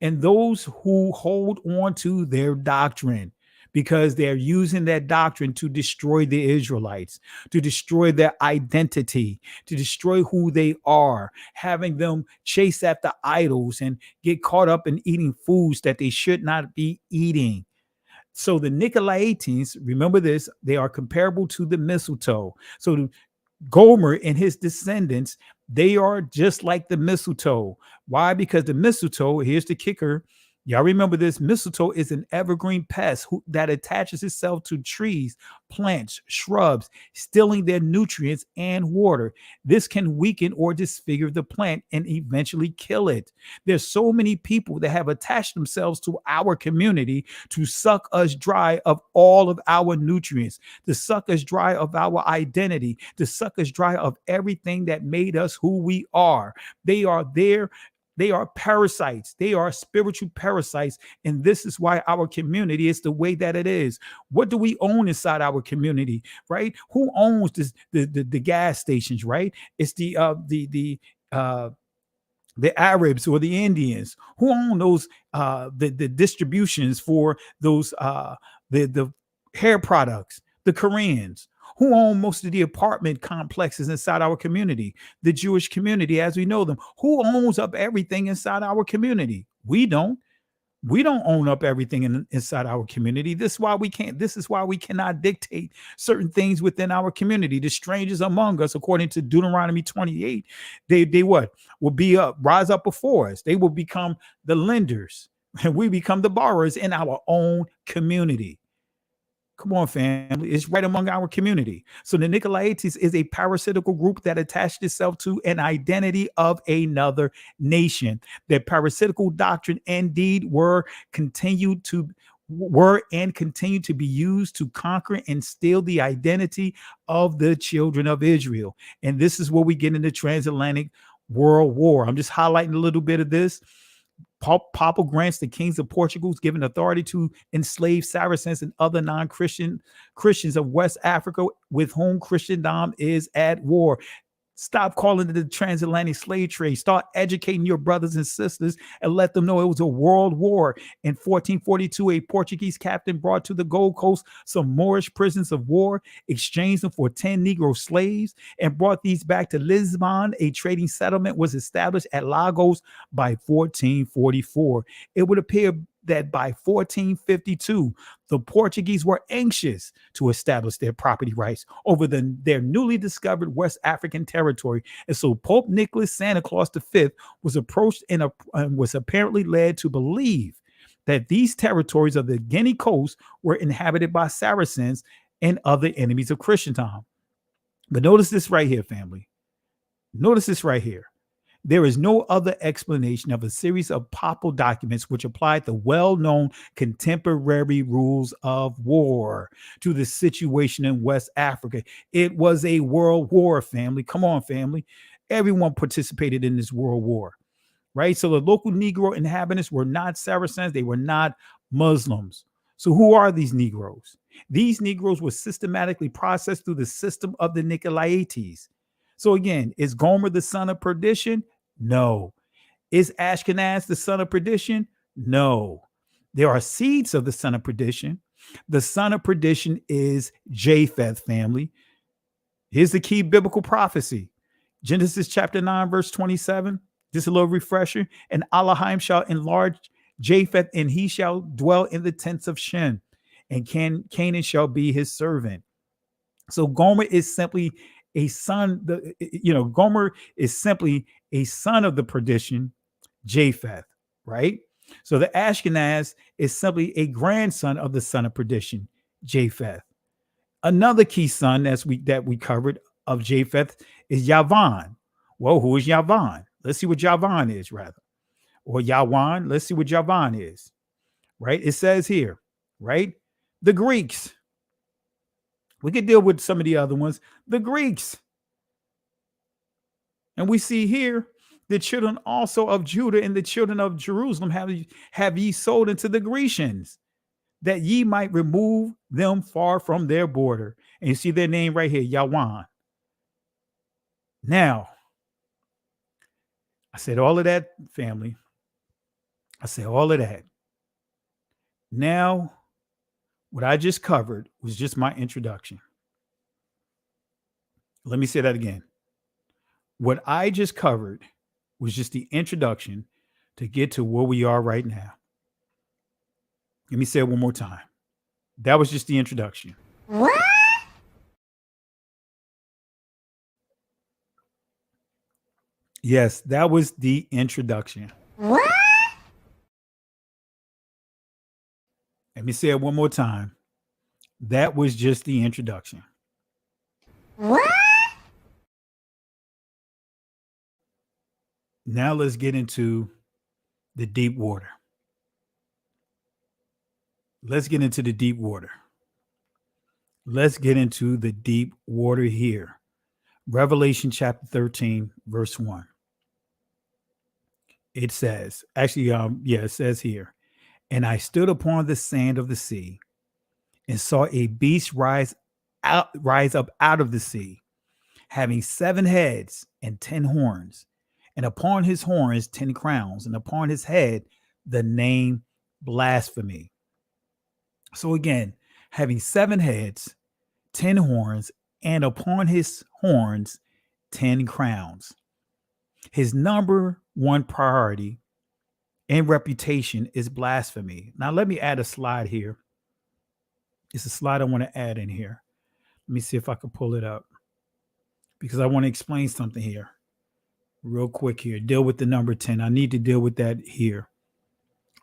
and those who hold on to their doctrine, because they're using that doctrine to destroy the Israelites, to destroy their identity, to destroy who they are, having them chase after idols and get caught up in eating foods that they should not be eating. So the Nicolaitans, remember this, they are comparable to the mistletoe. So Gomer and his descendants, they are just like the mistletoe. Why? Because the mistletoe, here's the kicker. Y'all remember this, mistletoe is an evergreen pest that attaches itself to trees, plants, shrubs, stealing their nutrients and water. This can weaken or disfigure the plant and eventually kill it. There's so many people that have attached themselves to our community to suck us dry of all of our nutrients, to suck us dry of our identity, to suck us dry of everything that made us who we are. They are there. They are parasites. They are spiritual parasites. And this is why our community is the way that it is. What do we own inside our community, right? Who owns the gas stations, right? It's the Arabs or the Indians. Who own those the distributions for those the hair products? The Koreans. Who own most of the apartment complexes inside our community? The Jewish community as we know them. Who owns up everything inside our community? We don't. We don't own up everything inside our community. This is why we cannot dictate certain things within our community. The strangers among us, according to Deuteronomy 28, they what? Will be rise up before us. They will become the lenders, and we become the borrowers in our own community. Come on, family. It's right among our community. So the Nicolaitans is a parasitical group that attached itself to an identity of another nation. Their parasitical doctrine indeed were and continue to be used to conquer and steal the identity of the children of Israel. And this is where we get into transatlantic world war. I'm just highlighting a little bit of this. Papa grants the kings of Portugal given authority to enslave Saracens and other non-Christians of West Africa with whom Christendom is at war. Stop calling it the transatlantic slave trade. Start educating your brothers and sisters and let them know it was a world war. In 1442, a Portuguese captain brought to the Gold Coast some Moorish prisoners of war, exchanged them for 10 Negro slaves, and brought these back to Lisbon. A trading settlement was established at Lagos by 1444. It would appear that by 1452, the Portuguese were anxious to establish their property rights over their newly discovered West African territory. And so Pope Nicholas Santa Claus V was approached and was apparently led to believe that these territories of the Guinea coast were inhabited by Saracens and other enemies of Christendom. But notice this right here, family. Notice this right here. There is no other explanation of a series of papal documents which applied the well-known contemporary rules of war to the situation in West Africa. It was a world war, family. Come on, family. Everyone participated in this world war, right? So the local Negro inhabitants were not Saracens. They were not Muslims. So who are these Negroes? These Negroes were systematically processed through the system of the Nicolaites. So again, is Gomer the son of perdition? No. Is Ashkenaz the son of perdition? No. There are seeds of the son of perdition. The son of perdition is Japheth, family. Here's the key biblical prophecy. Genesis chapter 9, verse 27. Just a little refresher. And Elohim shall enlarge Japheth, and he shall dwell in the tents of Shem, and Canaan shall be his servant. So Gomer is simply a son. Gomer is simply a son of the perdition, Japheth, right? So the Ashkenaz is simply a grandson of the son of perdition, Japheth. Another key son that we covered of Japheth is Yavan. Well, who is Yavan? Let's see what Yavan is, rather. Or Yawan. Let's see what Yavan is, right? It says here, right? The Greeks. We could deal with some of the other ones. The Greeks. And we see here the children also of Judah and the children of Jerusalem have ye sold into the Grecians, that ye might remove them far from their border. And you see their name right here, Yawan. Now, I said all of that, family. I said all of that. Now, what I just covered was just my introduction. Let me say that again. What I just covered was just the introduction to get to where we are right now. Let me say it one more time. That was just the introduction. What? Yes, that was the introduction. What? Let me say it one more time. That was just the introduction. What? Now let's get into the deep water. Let's get into the deep water. Let's get into the deep water here. Revelation chapter 13, verse 1. It says, it says here, and I stood upon the sand of the sea and saw a beast rise up out of the sea, having 7 heads and 10 horns, and upon his horns 10 crowns, and upon his head the name blasphemy. So again, having 7 heads, 10 horns, and upon his horns 10 crowns. His number one priority and reputation is blasphemy. Now let me add a slide here. It's a slide I want to add in here. Let me see if I can pull it up, because I want to explain something here real quick here. Deal with the number 10. I need to deal with that here.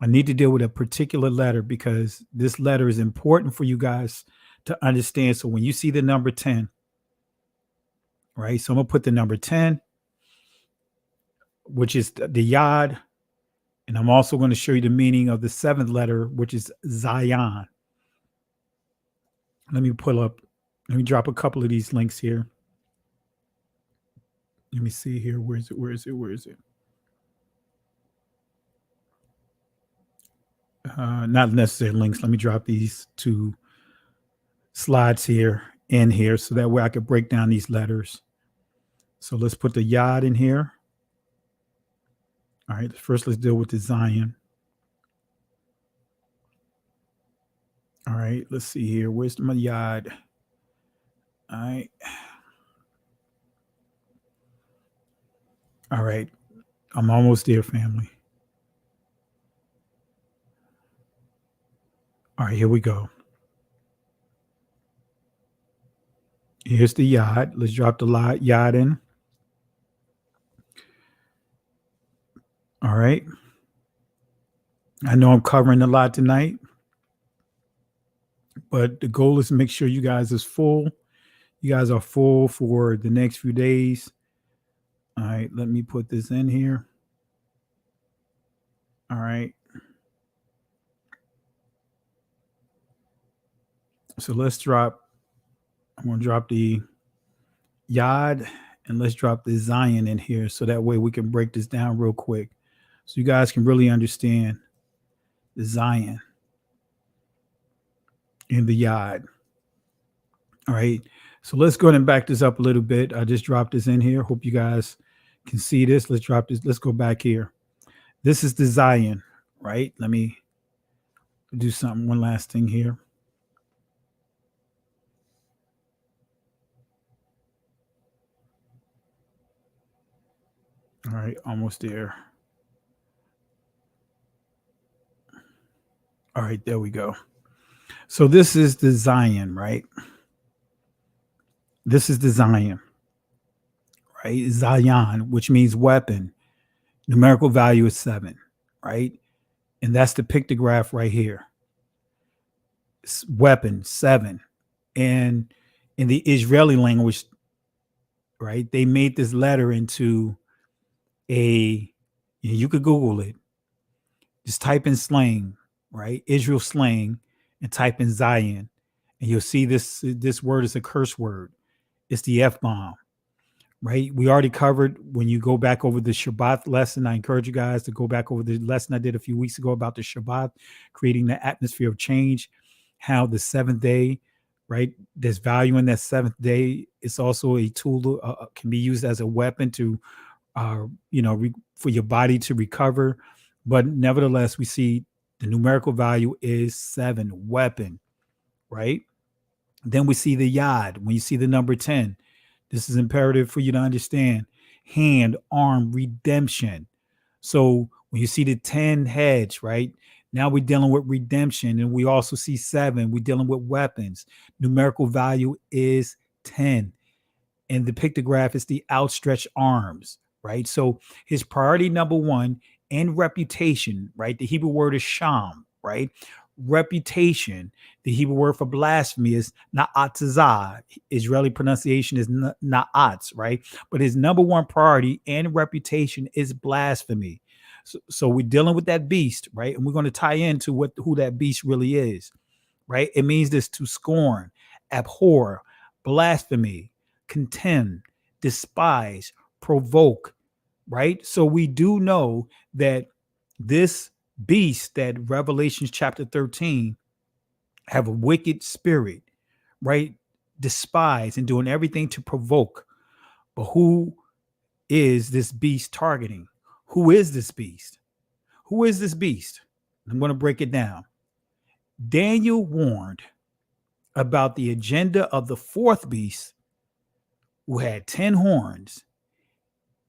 I need to deal with a particular letter, because this letter is important for you guys to understand. So when you see the number 10, right? So I'm going to put the number 10, which is the Yod. And I'm also going to show you the meaning of the 7th letter, which is Zion. Let me drop a couple of these links here. Let me see here. Where is it? Not necessarily links. Let me drop these 2 slides here in here, so that way I could break down these letters. So let's put the Yod in here. All right, first let's deal with the Zion. All right, let's see here. Where's my Yod? All right. All right, I'm almost there, family. All right, here we go. Here's the yod. Let's drop the yod in. All right. I know I'm covering a lot tonight, but the goal is to make sure you guys is full. You guys are full for the next few days. All right, let me put this in here. All right. So let's drop, I'm going to drop the yod and let's drop the Zion in here so that way we can break this down real quick so you guys can really understand the Zion and the yod. All right. So let's go ahead and back this up a little bit. I just dropped this in here. Hope you guys can see this. Let's drop this. Let's go back here. This is the Zion, right? Let me do something. One last thing here. All right, almost there. All right, there we go. So this is the Zion, right? This is the Zion, right? Zion, which means weapon. Numerical value is 7, right? And that's the pictograph right here. Weapon, 7. And in the Israeli language, right, they made this letter into you could Google it. Just type in slang, right? Israel slang, and type in Zion. And you'll see this word is a curse word. It's the F-bomb, right? We already covered when you go back over the Shabbat lesson. I encourage you guys to go back over the lesson I did a few weeks ago about the Shabbat, creating the atmosphere of change, how the seventh day, right? There's value in that seventh day. It's also a tool, can be used as a weapon to, for your body to recover. But nevertheless, we see the numerical value is 7, weapon, right? Then we see the yod. When you see the number 10, this is imperative for you to understand. Hand, arm, redemption. So when you see the 10 heads, right? Now we're dealing with redemption. And we also see 7. We're dealing with weapons. Numerical value is 10. And the pictograph is the outstretched arms, right? So his priority number 1 and reputation, right? The Hebrew word is sham, right? Reputation. The Hebrew word for blasphemy is na'atzah. Israeli pronunciation is na'atz, right? But his number 1 priority and reputation is blasphemy. So we're dealing with that beast, right? And we're going to tie into who that beast really is, right? It means this: to scorn, abhor, blasphemy, contemn, despise, provoke, right? So we do know that this beast, that Revelation chapter 13, have a wicked spirit, right? Despise and doing everything to provoke. But who is this beast targeting? Who is this beast? Who is this beast? I'm going to break it down. Daniel warned about the agenda of the 4th beast, who had 10 horns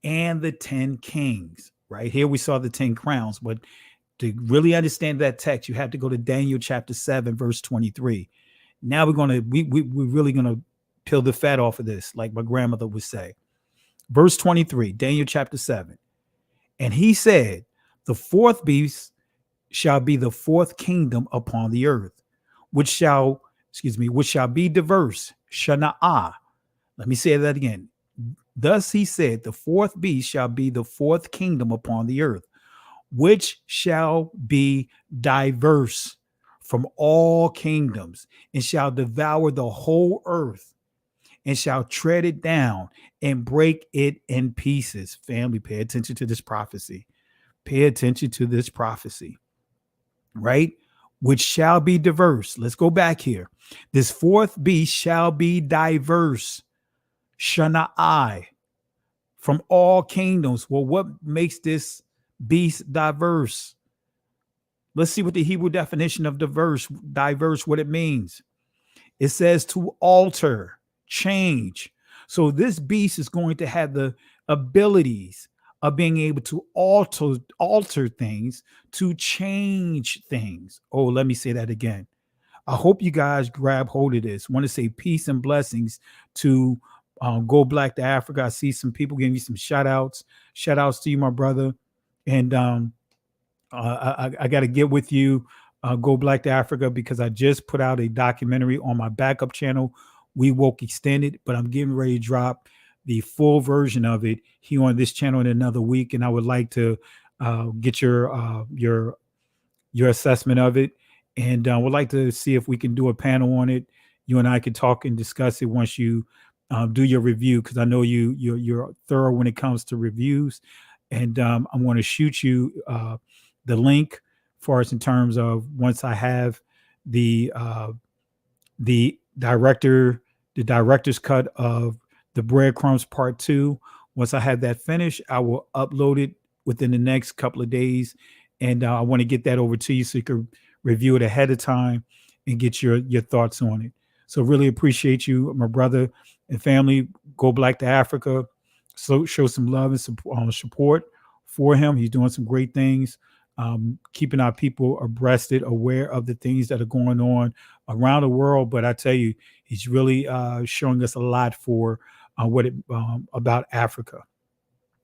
and the 10 kings. Right here we saw the 10 crowns, but to really understand that text, you have to go to Daniel chapter 7, verse 23. Now we're really gonna peel the fat off of this, like my grandmother would say. Verse 23, Daniel chapter 7. And he said, the 4th beast shall be the 4th kingdom upon the earth, which shall be diverse. Shana'ah. Let me say that again. Thus he said, the 4th beast shall be the 4th kingdom upon the earth, which shall be diverse from all kingdoms, and shall devour the whole earth, and shall tread it down and break it in pieces. Family, pay attention to this prophecy. Pay attention to this prophecy, right? Which shall be diverse. Let's go back here. This 4th beast shall be diverse. Shana'ai, from all kingdoms. Well, what makes this beast diverse? Let's see what the Hebrew definition of diverse, what it means. It says to alter, change. So this beast is going to have the abilities of being able to alter things, to change things. Oh, let me say that again. I hope you guys grab hold of this. Want to say peace and blessings to Go Black to Africa. I see some people giving you some shout outs. Shout outs to you, my brother. And I got to get with you, Go Black to Africa, because I just put out a documentary on my backup channel, We Woke Extended, but I'm getting ready to drop the full version of it here on this channel in another week. And I would like to get your assessment of it, and would like to see if we can do a panel on it. You and I can talk and discuss it once you do your review, because I know you're thorough when it comes to reviews, and I'm going to shoot you the link for us in terms of once I have the director's cut of the Breadcrumbs Part 2. Once I have that finished, I will upload it within the next couple of days. And I want to get that over to you so you can review it ahead of time and get your thoughts on it. So really appreciate you, my brother and family. Go Black to Africa. So show some love and support for him. He's doing some great things, keeping our people abreasted, aware of the things that are going on around the world. But I tell you, he's really showing us a lot for about Africa.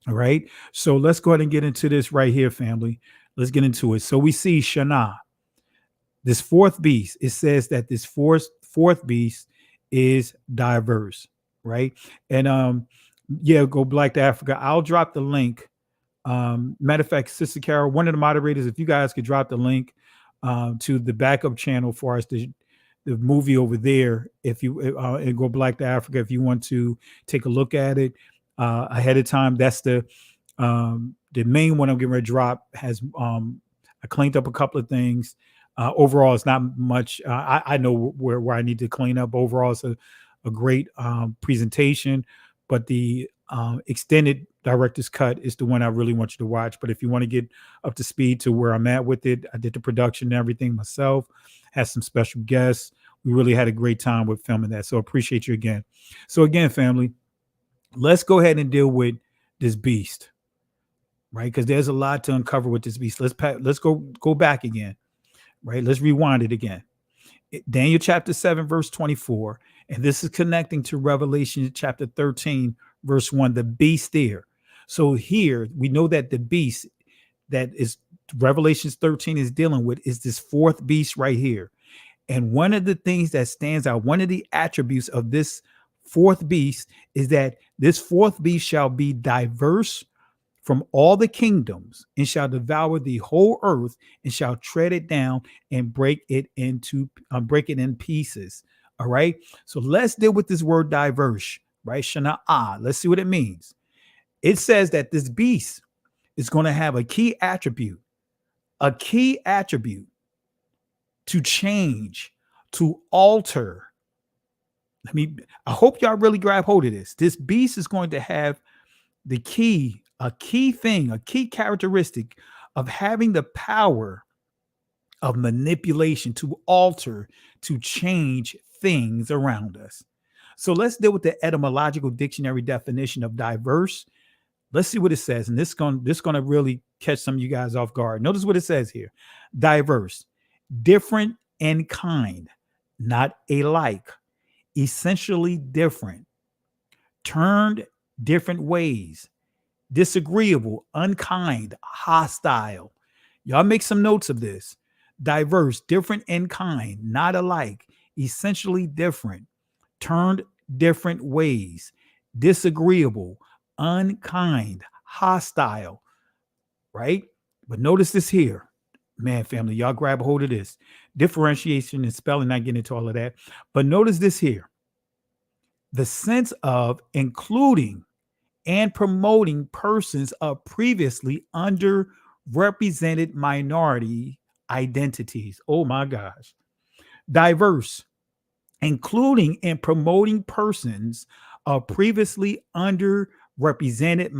All right. So let's go ahead and get into this right here, family. Let's get into it. So we see Shana, this fourth beast. It says that this fourth beast is diverse, right? And yeah, Go Black to Africa. I'll drop the link. Matter of fact, Sister Carol, one of the moderators, if you guys could drop the link to the backup channel for us, the movie over there, if you and Go Black to Africa, if you want to take a look at it ahead of time. That's the main one I'm getting ready to drop. Has I cleaned up a couple of things. Overall, it's not much. I know where I need to clean up. Overall, it's a great presentation, but the extended director's cut is the one I really want you to watch. But if you want to get up to speed to where I'm at with it, I did the production and everything myself, had some special guests. We really had a great time with filming that. So appreciate you again. So again, family, let's go ahead and deal with this beast, right? Because there's a lot to uncover with this beast. Let's go back again, right? Let's rewind it again. Daniel chapter 7, verse 24. And this is connecting to Revelation chapter 13, verse 1, the beast there. So here we know that the beast that is Revelations 13 is dealing with is this fourth beast right here. And one of the things that stands out, one of the attributes of this fourth beast is that this fourth beast shall be diverse from all the kingdoms and shall devour the whole earth and shall tread it down and break it in pieces. All right. So let's deal with this word diverse, right? Shana'ah. Let's see what it means. It says that this beast is going to have a key attribute to change, to alter. I hope y'all really grab hold of this. This beast is going to have a key characteristic of having the power of manipulation to alter, to change things around us. So let's deal with the etymological dictionary definition of diverse. Let's see what it says. And this is going to really catch some of you guys off guard. Notice what it says here. Diverse, different in kind, not alike, essentially different, turned different ways, disagreeable, unkind, hostile. Y'all make some notes of this. Diverse, different in kind, not alike, essentially different, turned different ways, disagreeable, unkind, hostile, right? But notice this here. Man, family, y'all grab a hold of this. Differentiation and spelling, not getting into all of that. But notice this here. The sense of including and promoting persons of previously underrepresented minority identities. Oh my gosh. Diverse, including and promoting persons of previously underrepresented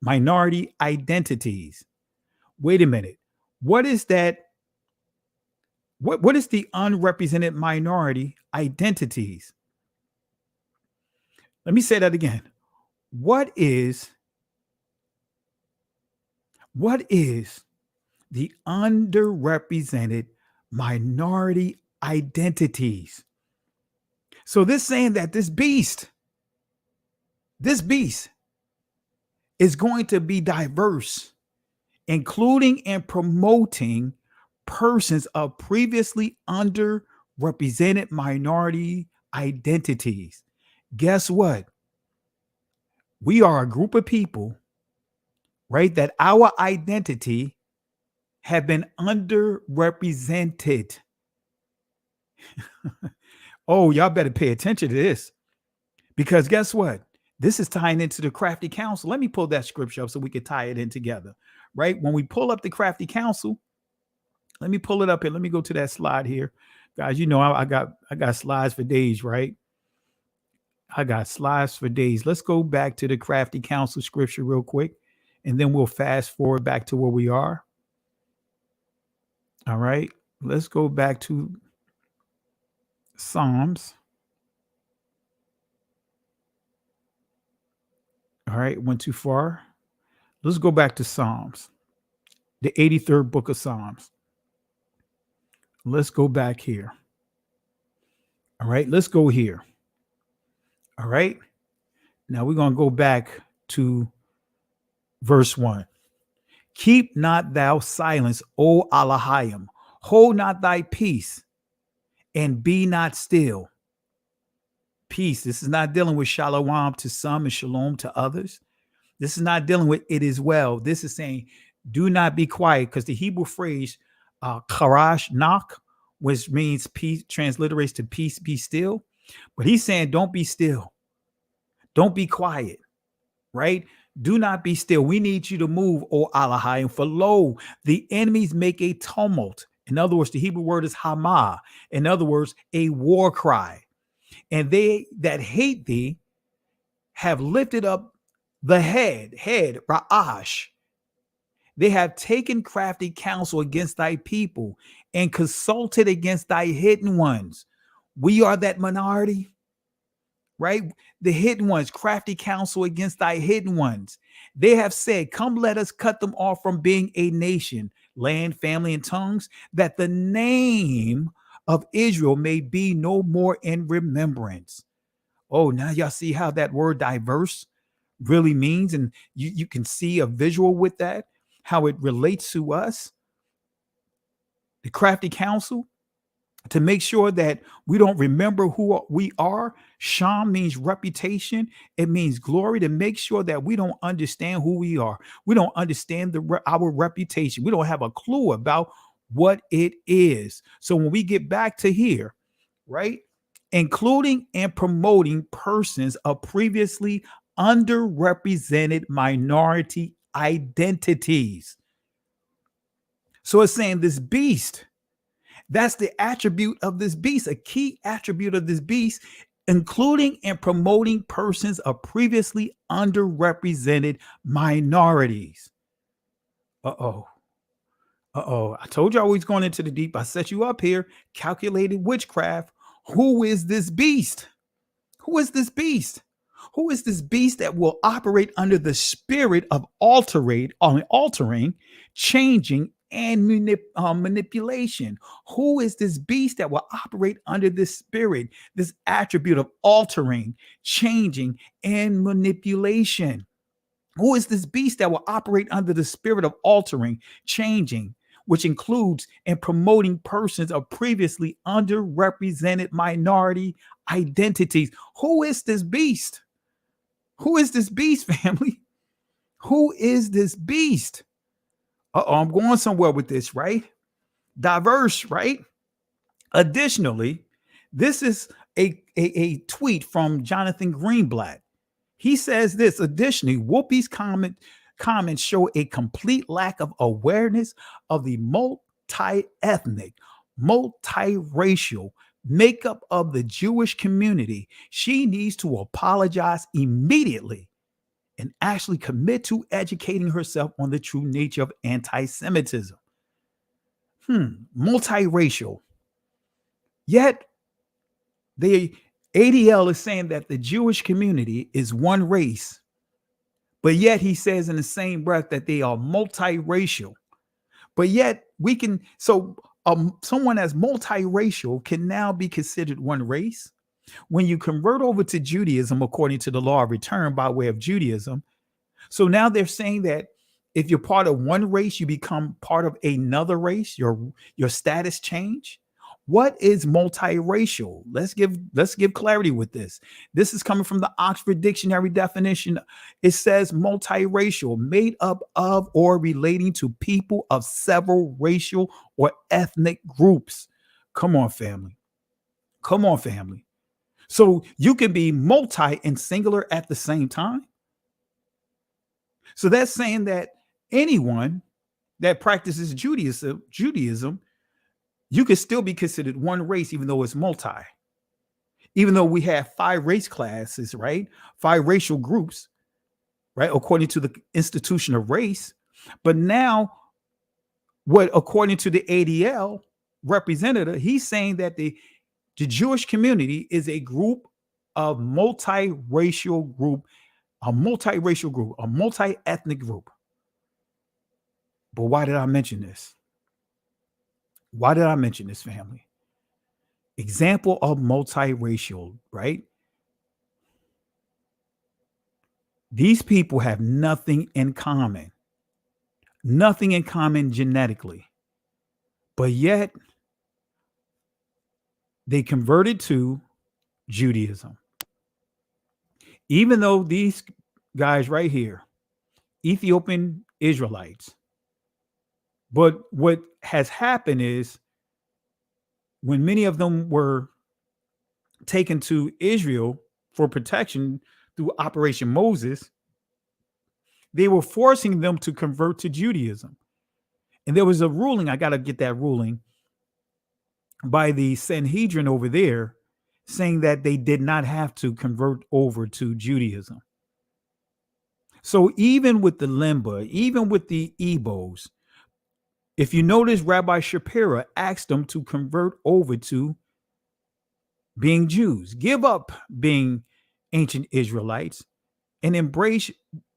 minority identities. Wait a minute. What is that? What is the unrepresented minority identities? Let me say that again. What is the underrepresented minority identities. So this saying that this beast is going to be diverse, including and promoting persons of previously underrepresented minority identities. Guess what? We are a group of people, right, that our identity have been underrepresented. Oh, y'all better pay attention to this, because guess what? This is tying into the crafty counsel. Let me pull that scripture up so we can tie it in together, right? When we pull up the crafty counsel, let me pull it up here. Let me go to that slide here, guys. You know, I got slides for days, right? I got slides for days. Let's go back to the crafty counsel scripture real quick, and then we'll fast forward back to where we are. All right, let's go back to Psalms. All right, went too far. Let's go back to Psalms, the 83rd book of Psalms. Let's go back here. All right, let's go here. All right, now we're going to go back to verse 1. Keep not thou silence, O Elohim. Hold not thy peace, and be not still. Peace. This is not dealing with shalom to some and shalom to others. This is not dealing with it is well. This is saying, do not be quiet, because the Hebrew phrase karash nak, which means peace, transliterates to peace, be still. But he's saying, don't be still. Don't be quiet, right? Do not be still. We need you to move, O Elohim, for lo, the enemies make a tumult. In other words, the Hebrew word is hamah. In other words, a war cry. And they that hate thee have lifted up the head, Ra'ash. They have taken crafty counsel against thy people and consulted against thy hidden ones. We are that minority, right? The hidden ones, crafty counsel against thy hidden ones. They have said, come, let us cut them off from being a nation, land, family, and tongues, that the name of Israel may be no more in remembrance. Oh, now y'all see how that word diverse really means, and you can see a visual with that, how it relates to us. The crafty counsel, to make sure that we don't remember who we are. Sham means reputation. It means glory. To make sure that we don't understand who we are. We don't understand our reputation. We don't have a clue about what it is. So when we get back to here, right, including and promoting persons of previously underrepresented minority identities. So it's saying this beast, that's the attribute of this beast, a key attribute of this beast, including and promoting persons of previously underrepresented minorities. I told you I was going into the deep. I set you up here. Calculated witchcraft. Who is this beast? Who is this beast? Who is this beast that will operate under the spirit of altering, changing, and manipulation? Who is this beast that will operate under this spirit, this attribute of altering, changing, and manipulation? Who is this beast that will operate under the spirit of altering, changing, which includes and promoting persons of previously underrepresented minority identities? Who is this beast? Who is this beast, family? Who is this beast? I'm going somewhere with this, right? Diverse, right? Additionally, this is a tweet from Jonathan Greenblatt. He says this: additionally, Whoopi's comments show a complete lack of awareness of the multi-ethnic, multiracial makeup of the Jewish community. She needs to apologize immediately and actually commit to educating herself on the true nature of anti-Semitism. Multiracial. Yet the ADL is saying that the Jewish community is one race, but yet he says in the same breath that they are multiracial. But yet we can, so someone that's multiracial can now be considered one race. When you convert over to Judaism, according to the law of return by way of Judaism, so now they're saying that if you're part of one race, you become part of another race, your status change. What is multiracial? Let's give clarity with this. This is coming from the Oxford Dictionary definition. It says multiracial, made up of or relating to people of several racial or ethnic groups. Come on, family. Come on, family. So you can be multi and singular at the same time. So that's saying that anyone that practices Judaism, you could still be considered one race, even though it's multi. Even though we have 5 race classes, right? 5 racial groups, right? According to the institution of race. But now, what according to the ADL representative, he's saying that the Jewish community is a group of multiracial group, a multi-ethnic group. But why did I mention this? Why did I mention this, family? Example of multiracial, right? These people have nothing in common genetically, but yet they converted to Judaism. Even though these guys right here, Ethiopian Israelites, but what has happened is when many of them were taken to Israel for protection through Operation Moses, they were forcing them to convert to Judaism. And there was a ruling, I got to get that ruling, by the Sanhedrin over there saying that they did not have to convert over to Judaism. So even with the Limba, even with the Igbos, if you notice, Rabbi Shapira asked them to convert over to being Jews, give up being ancient Israelites and embrace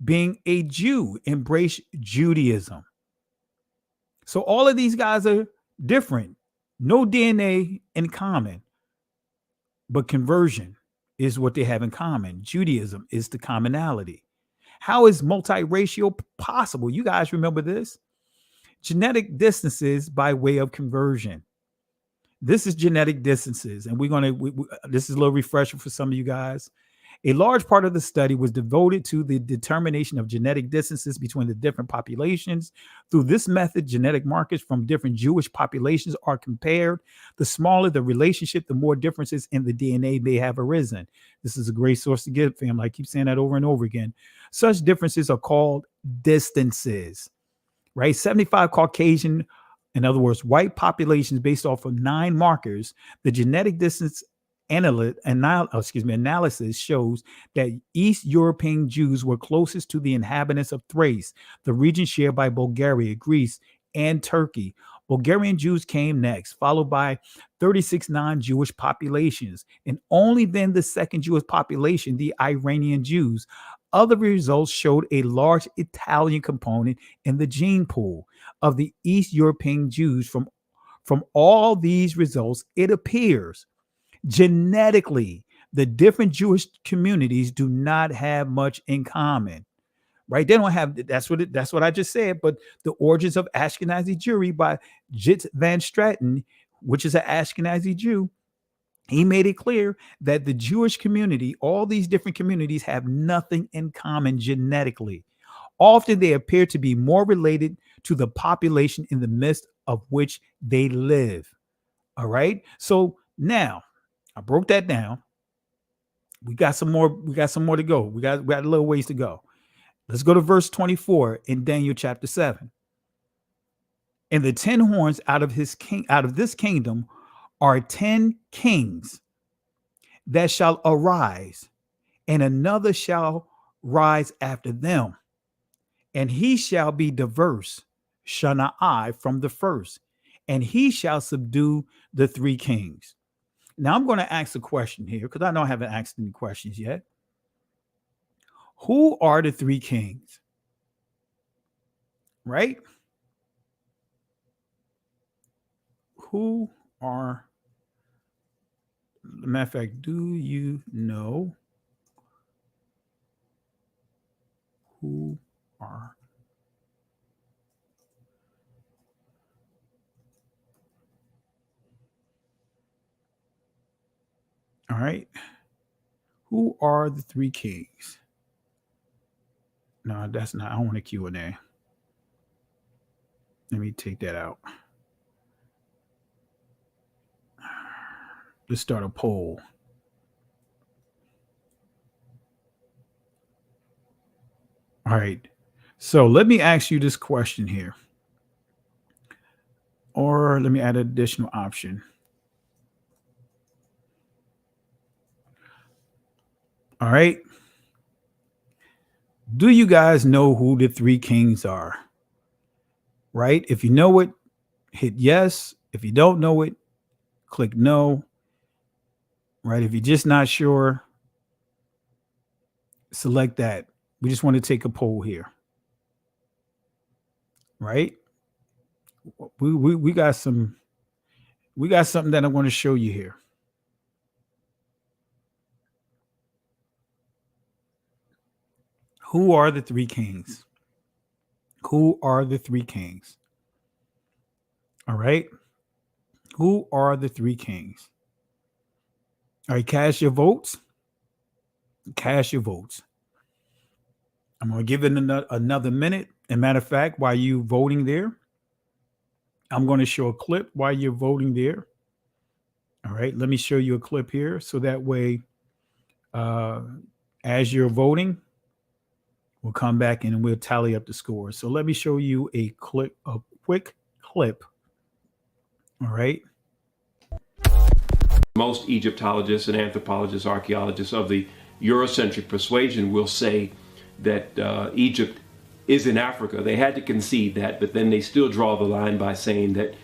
being a Jew, embrace Judaism. So all of these guys are different, no DNA in common, but conversion is what they have in common. Judaism is the commonality. How is multiracial possible? You guys remember this? Genetic distances by way of conversion. This is genetic distances, and this is a little refresher for some of you guys. A large part of the study was devoted to the determination of genetic distances between the different populations. Through this method, genetic markers from different Jewish populations are compared. The smaller the relationship, the more differences in the DNA may have arisen. This is a great source to get, family. I keep saying that over and over again. Such differences are called distances, right? 75 Caucasian, in other words, white populations based off of 9 markers. The genetic distance analysis shows that East European Jews were closest to the inhabitants of Thrace, the region shared by Bulgaria, Greece, and Turkey. Bulgarian Jews came next, followed by 36 non-Jewish populations, and only then the second Jewish population, the Iranian Jews. Other results showed a large Italian component in the gene pool of the East European Jews. From all these results, it appears genetically, the different Jewish communities do not have much in common, right? They don't have, that's what I just said, but the origins of Ashkenazi Jewry by Jitz Van Straten, which is an Ashkenazi Jew, he made it clear that the Jewish community, all these different communities have nothing in common genetically. Often they appear to be more related to the population in the midst of which they live. All right. So now, I broke that down. We got some more to go. We got a little ways to go. Let's go to verse 24 in Daniel chapter 7. And the 10 horns out of this kingdom are 10 kings that shall arise, and another shall rise after them, and he shall be diverse, Shanaai, from the first, and he shall subdue the 3 kings. Now, I'm going to ask a question here because I know I haven't asked any questions yet. Who are the 3 kings? Right? Who are, matter of fact, do you know who are all right? Who are the three kings? No, that's not. I want a Q&A. Let me take that out. Let's start a poll. All right. So let me ask you this question here. Or let me add an additional option. All right. Do you guys know who the three kings are? Right? If you know it, hit yes. If you don't know it, click no. Right? If you're just not sure, select that. We just want to take a poll here. Right? We got something that I want to show you here. Who are the three kings? Who are the three kings? All right. Who are the three kings? All right, cast your votes. Cast your votes. I'm going to give it another minute. And matter of fact, while you voting there, I'm going to show a clip while you're voting there. All right, let me show you a clip here. So that way, as you're voting, we'll come back and we'll tally up the scores. So let me show you a quick clip. All right. Most Egyptologists and anthropologists, archaeologists of the Eurocentric persuasion will say that Egypt is in Africa. They had to concede that, but then they still draw the line by saying that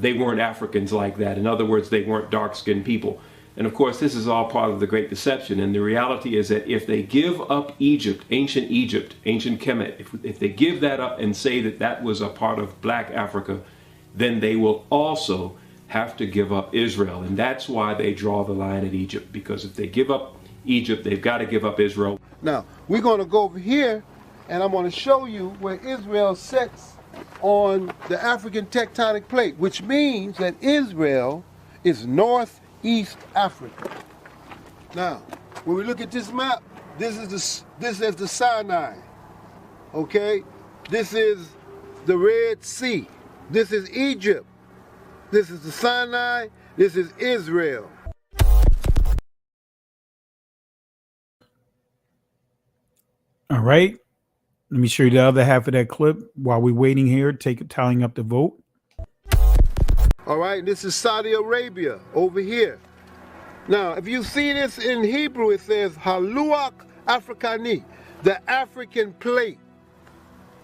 they weren't Africans like that. In other words, they weren't dark-skinned people. And of course, this is all part of the Great Deception. And the reality is that if they give up Egypt, ancient Kemet, if they give that up and say that that was a part of Black Africa, then they will also have to give up Israel. And that's why they draw the line at Egypt, because if they give up Egypt, they've got to give up Israel. Now, we're going to go over here, and I'm going to show you where Israel sits on the African tectonic plate, which means that Israel is northeast Africa. Now, when we look at this map, this is the Sinai, okay? This is the Red Sea. This is Egypt. This is the Sinai. This is Israel. All right. Let me show you the other half of that clip while we're waiting here, tallying up the vote. All right, this is Saudi Arabia over here. Now, if you see this in Hebrew, it says Haluach Afrikani, the African plate.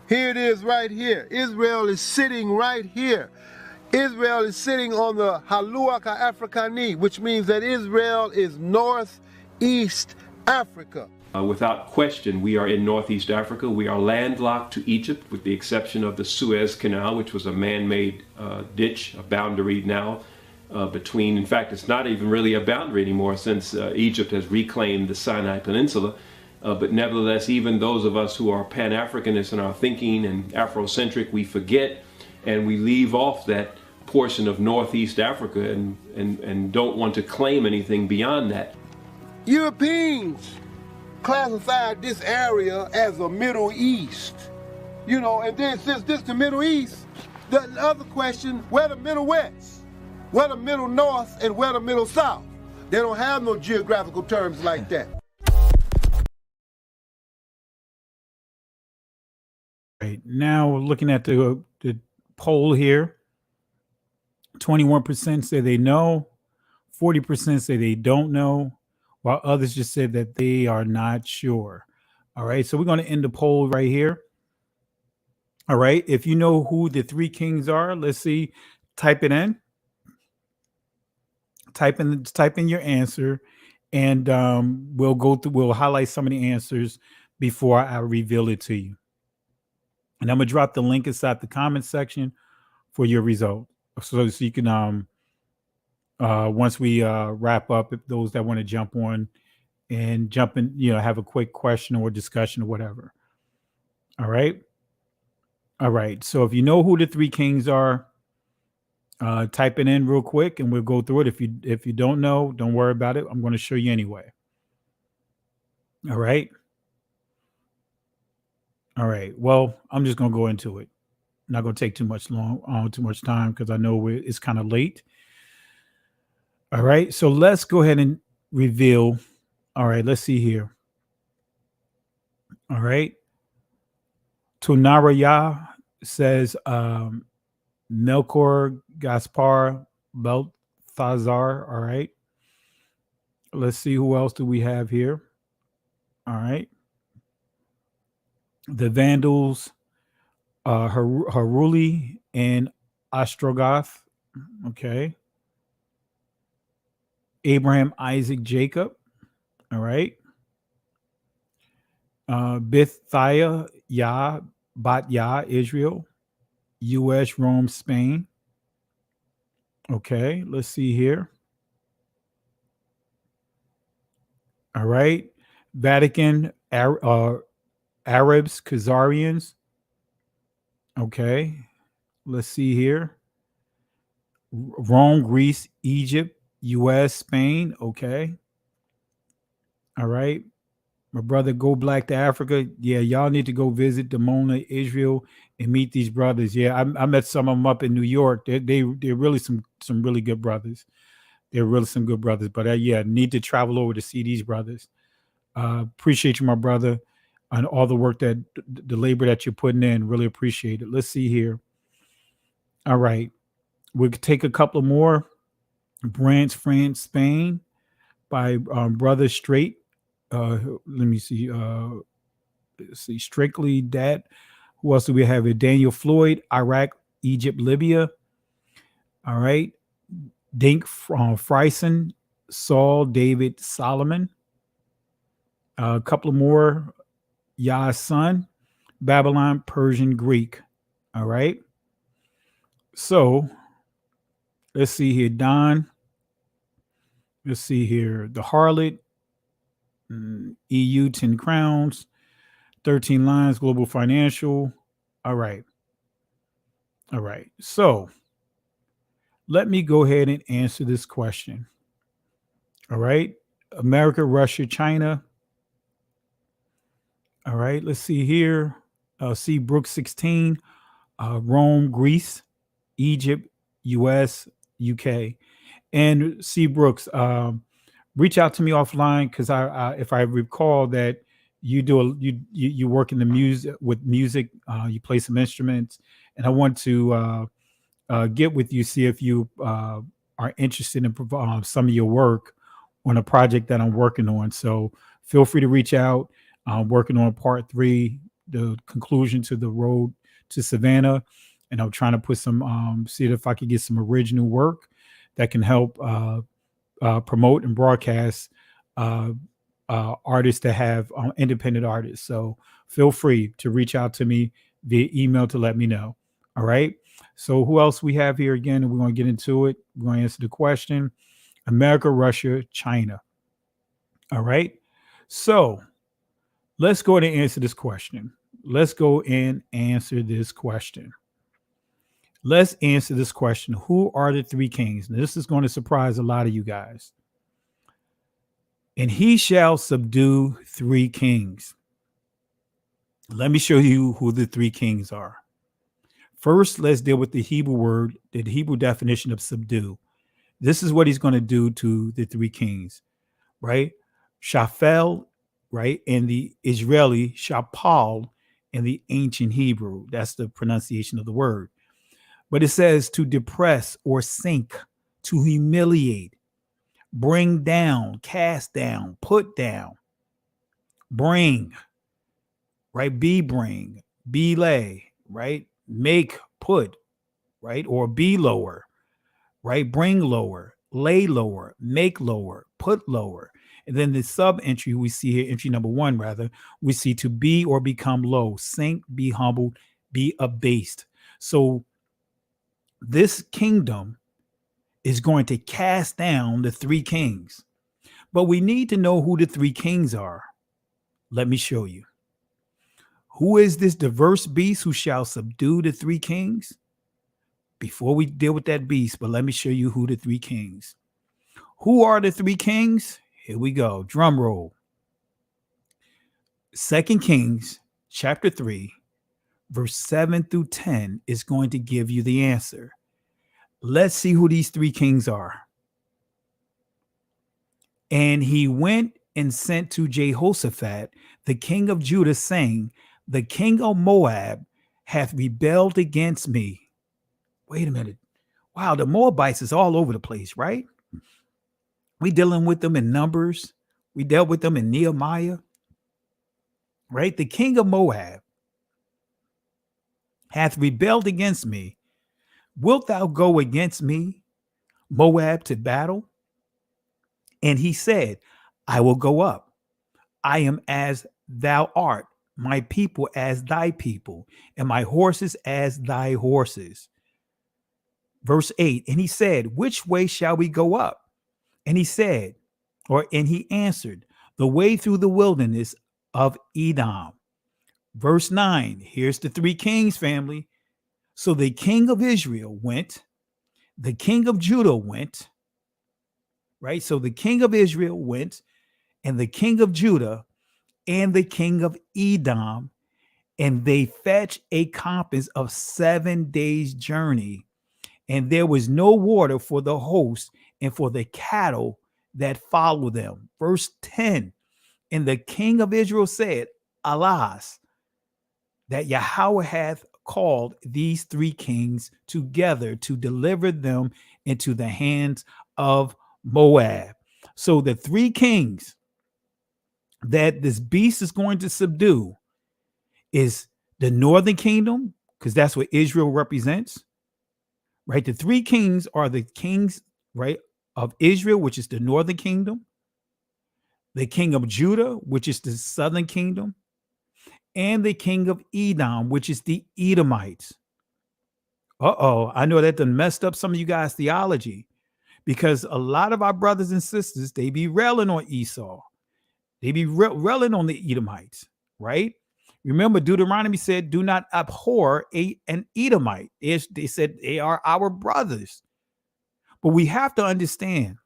Here it is right here. Israel is sitting right here. Israel is sitting on the Haluach Afrikani, which means that Israel is northeast Africa. Without question, we are in northeast Africa. We are landlocked to Egypt, with the exception of the Suez Canal, which was a man-made ditch, a boundary now between, in fact, it's not even really a boundary anymore since Egypt has reclaimed the Sinai Peninsula. But nevertheless, even those of us who are Pan-Africanists in our thinking and Afrocentric, we forget and we leave off that portion of northeast Africa and don't want to claim anything beyond that. Europeans classified this area as a Middle East, you know, and then since this the Middle East, the other question, where the Middle West, where the Middle North, and where the Middle South? They don't have no geographical terms like that. Right now, we're looking at the poll here. 21% say they know, 40% say they don't know, while others just said that they are not sure. All right, so we're going to end the poll right here. All right, if you know who the three kings are, let's see, type it in. Type in your answer, and we'll highlight some of the answers before I reveal it to you. And I'm gonna drop the link inside the comment section for your result. so you can once we wrap up, if those that want to jump on and jump in, have a quick question or discussion or whatever. All right. All right. So if you know who the three kings are, type it in real quick and we'll go through it. If you don't know, don't worry about it. I'm going to show you anyway. All right. All right. Well, I'm just going to go into it. Not going to take too much time because I know it's kind of late. All right. So let's go ahead and reveal. All right. Let's see here. All right. Tunaraya says Melkor, Gaspar, Balthazar. All right. Let's see who else do we have here. All right. The Vandals, Haruli and Ostrogoth. Okay. Abraham, Isaac, Jacob. All right. Bithiah, Yah, Bat Yah, Israel. U.S., Rome, Spain. Okay. Let's see here. All right. Vatican, Arabs, Khazarians. Okay. Let's see here. Rome, Greece, Egypt, U.S., Spain. Okay. All right. My brother, Go Black to Africa. Yeah, y'all need to go visit Dimona, Israel, and meet these brothers. Yeah, I met some of them up in New York. They're really some really good brothers. They're really some good brothers. But yeah, need to travel over to see these brothers. Appreciate you, my brother, and all the work that the labor that you're putting in. Really appreciate it. Let's see here. All right. We'll take a couple more. France, Spain by Brother Straight. Let me see. Let's see. Strictly that. Who else do we have here? Daniel Floyd, Iraq, Egypt, Libya. All right. Dink Friesen, Saul, David, Solomon. A couple more. Yah's son, Babylon, Persian, Greek. All right. So let's see here. Don. Let's see here. The Harlot, EU, 10 crowns, 13 lines, global financial. All right. All right. So let me go ahead and answer this question. All right. America, Russia, China. All right. Let's see here. C. Brooks 16. Rome, Greece, Egypt, US, UK. And C. Brooks, reach out to me offline because if I recall that you work in the music you play some instruments, and I want to get with you, see if you are interested in some of your work on a project that I'm working on. So feel free to reach out. I'm working on part 3, the conclusion to the road to Savannah, and I'm trying to put some see if I could get some original work that can help promote and broadcast artists that have independent artists. So feel free to reach out to me via email to let me know. All right. So who else we have here again? And we're going to get into it. We're going to answer the question. America, Russia, China. All right. So let's go ahead and answer this question. Let's go and answer this question. Let's answer this question. Who are the three kings? Now, this is going to surprise a lot of you guys. And he shall subdue 3 kings. Let me show you who the 3 kings are. First, let's deal with the Hebrew word, the Hebrew definition of subdue. This is what he's going to do to the 3 kings, right? Shafel, right? And the Israeli, Shapal, in the ancient Hebrew. That's the pronunciation of the word. But it says to depress or sink, to humiliate, bring down, cast down, put down, bring, right? Bring, be lay, right? Make, put, right? Or be lower, right? Bring lower, lay lower, make lower, put lower. And then the sub entry we see here, entry number 1, rather, we see to be or become low, sink, be humbled, be abased. So this kingdom is going to cast down the three kings. But we need to know who the three kings are. Let me show you. Who is this diverse beast who shall subdue the three kings? Before we deal with that beast, but let me show you who the three kings. Who are the three kings? Here we go. Drum roll. 2 Kings chapter 3, verse 7 through 10 is going to give you the answer. Let's see who these three kings are. And he went and sent to Jehoshaphat, the king of Judah, saying, the king of Moab hath rebelled against me. Wait a minute. Wow, the Moabites is all over the place, right? We dealing with them in Numbers. We dealt with them in Nehemiah, right? The king of Moab hath rebelled against me. Wilt thou go against me, Moab, to battle? And he said, I will go up. I am as thou art, my people as thy people, and my horses as thy horses. Verse 8, and he said, which way shall we go up? And he said, and he answered, the way through the wilderness of Edom. Verse 9, here's the three kings, family. So the king of Israel went, the king of Judah went, right? So the king of Israel went, and the king of Judah, and the king of Edom, and they fetched a compass of 7 days' journey, and there was no water for the host and for the cattle that follow them. Verse 10, and the king of Israel said, alas, that Yahweh hath called these three kings together to deliver them into the hands of Moab. So the three kings that this beast is going to subdue is the northern kingdom, because that's what Israel represents, right? The three kings are the kings, right, of Israel, which is the northern kingdom, the king of Judah, which is the southern kingdom, and the king of Edom, which is the Edomites. I know that done messed up some of you guys' theology, because a lot of our brothers and sisters, they be railing on Esau. They be railing on the Edomites, right? Remember, Deuteronomy said, do not abhor an Edomite. They said they are our brothers. But we have to understand,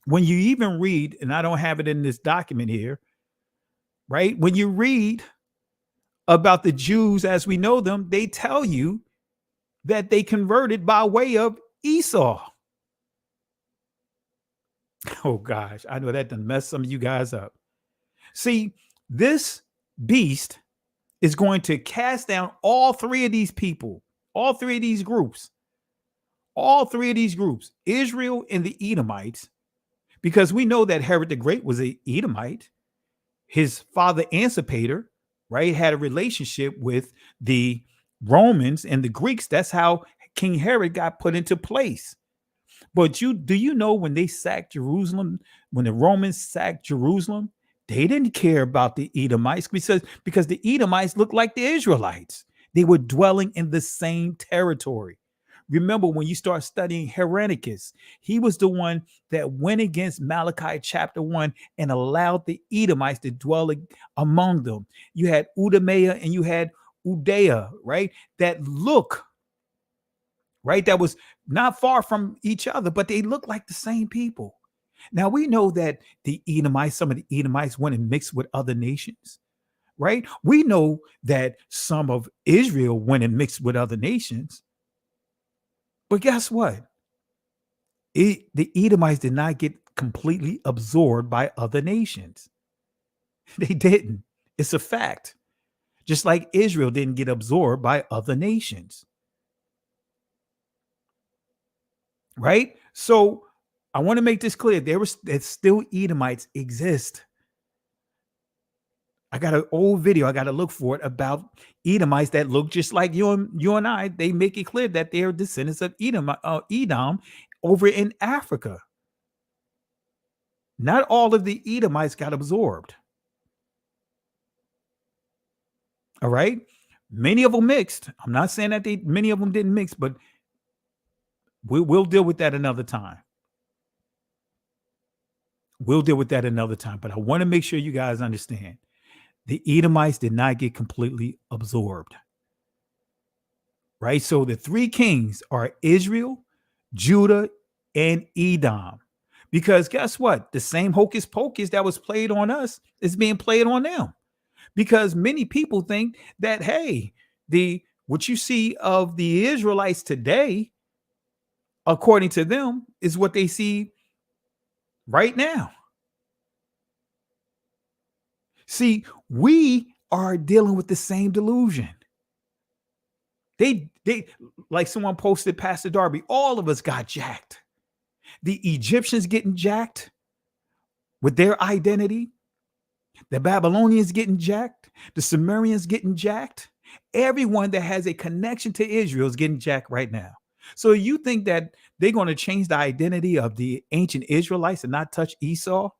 when you even read, and I don't have it in this document here, right? When you read about the Jews as we know them, they tell you that they converted by way of Esau. Oh gosh, I know that done messed some of you guys up. See, this beast is going to cast down all three of these people, all three of these groups, Israel and the Edomites, because we know that Herod the Great was an Edomite. His father Antipater, right, had a relationship with the Romans and the Greeks. That's how King Herod got put into place. But do you know when they sacked Jerusalem, when the Romans sacked Jerusalem, they didn't care about the Edomites because the Edomites looked like the Israelites. They were dwelling in the same territory. Remember, when you start studying Hyrcanus, he was the one that went against Malachi chapter 1 and allowed the Edomites to dwell among them. You had Udamea and you had Udea, right? That look, right? That was not far from each other, but they look like the same people. Now we know that some of the Edomites went and mixed with other nations, right? We know that some of Israel went and mixed with other nations. But guess what? The Edomites did not get completely absorbed by other nations. They didn't. It's a fact. Just like Israel didn't get absorbed by other nations. Right? So I want to make this clear. That still Edomites exist. I got an old video, I got to look for it, about Edomites that look just like you and I. They make it clear that they're descendants of Edom over in Africa. Not all of the Edomites got absorbed. All right. Many of them mixed. I'm not saying that many of them didn't mix, but We'll deal with that another time. We'll deal with that another time. But I want to make sure you guys understand the Edomites did not get completely absorbed. Right? So the three kings are Israel, Judah, and Edom. Because guess what? The same hocus pocus that was played on us is being played on them. Because many people think that, hey, what you see of the Israelites today, according to them, is what they see right now. See, we are dealing with the same delusion. They like someone posted, Pastor Darby, all of us got jacked. The Egyptians getting jacked with their identity. The Babylonians getting jacked. The Sumerians getting jacked. Everyone that has a connection to Israel is getting jacked right now. So you think that they're going to change the identity of the ancient Israelites and not touch Esau?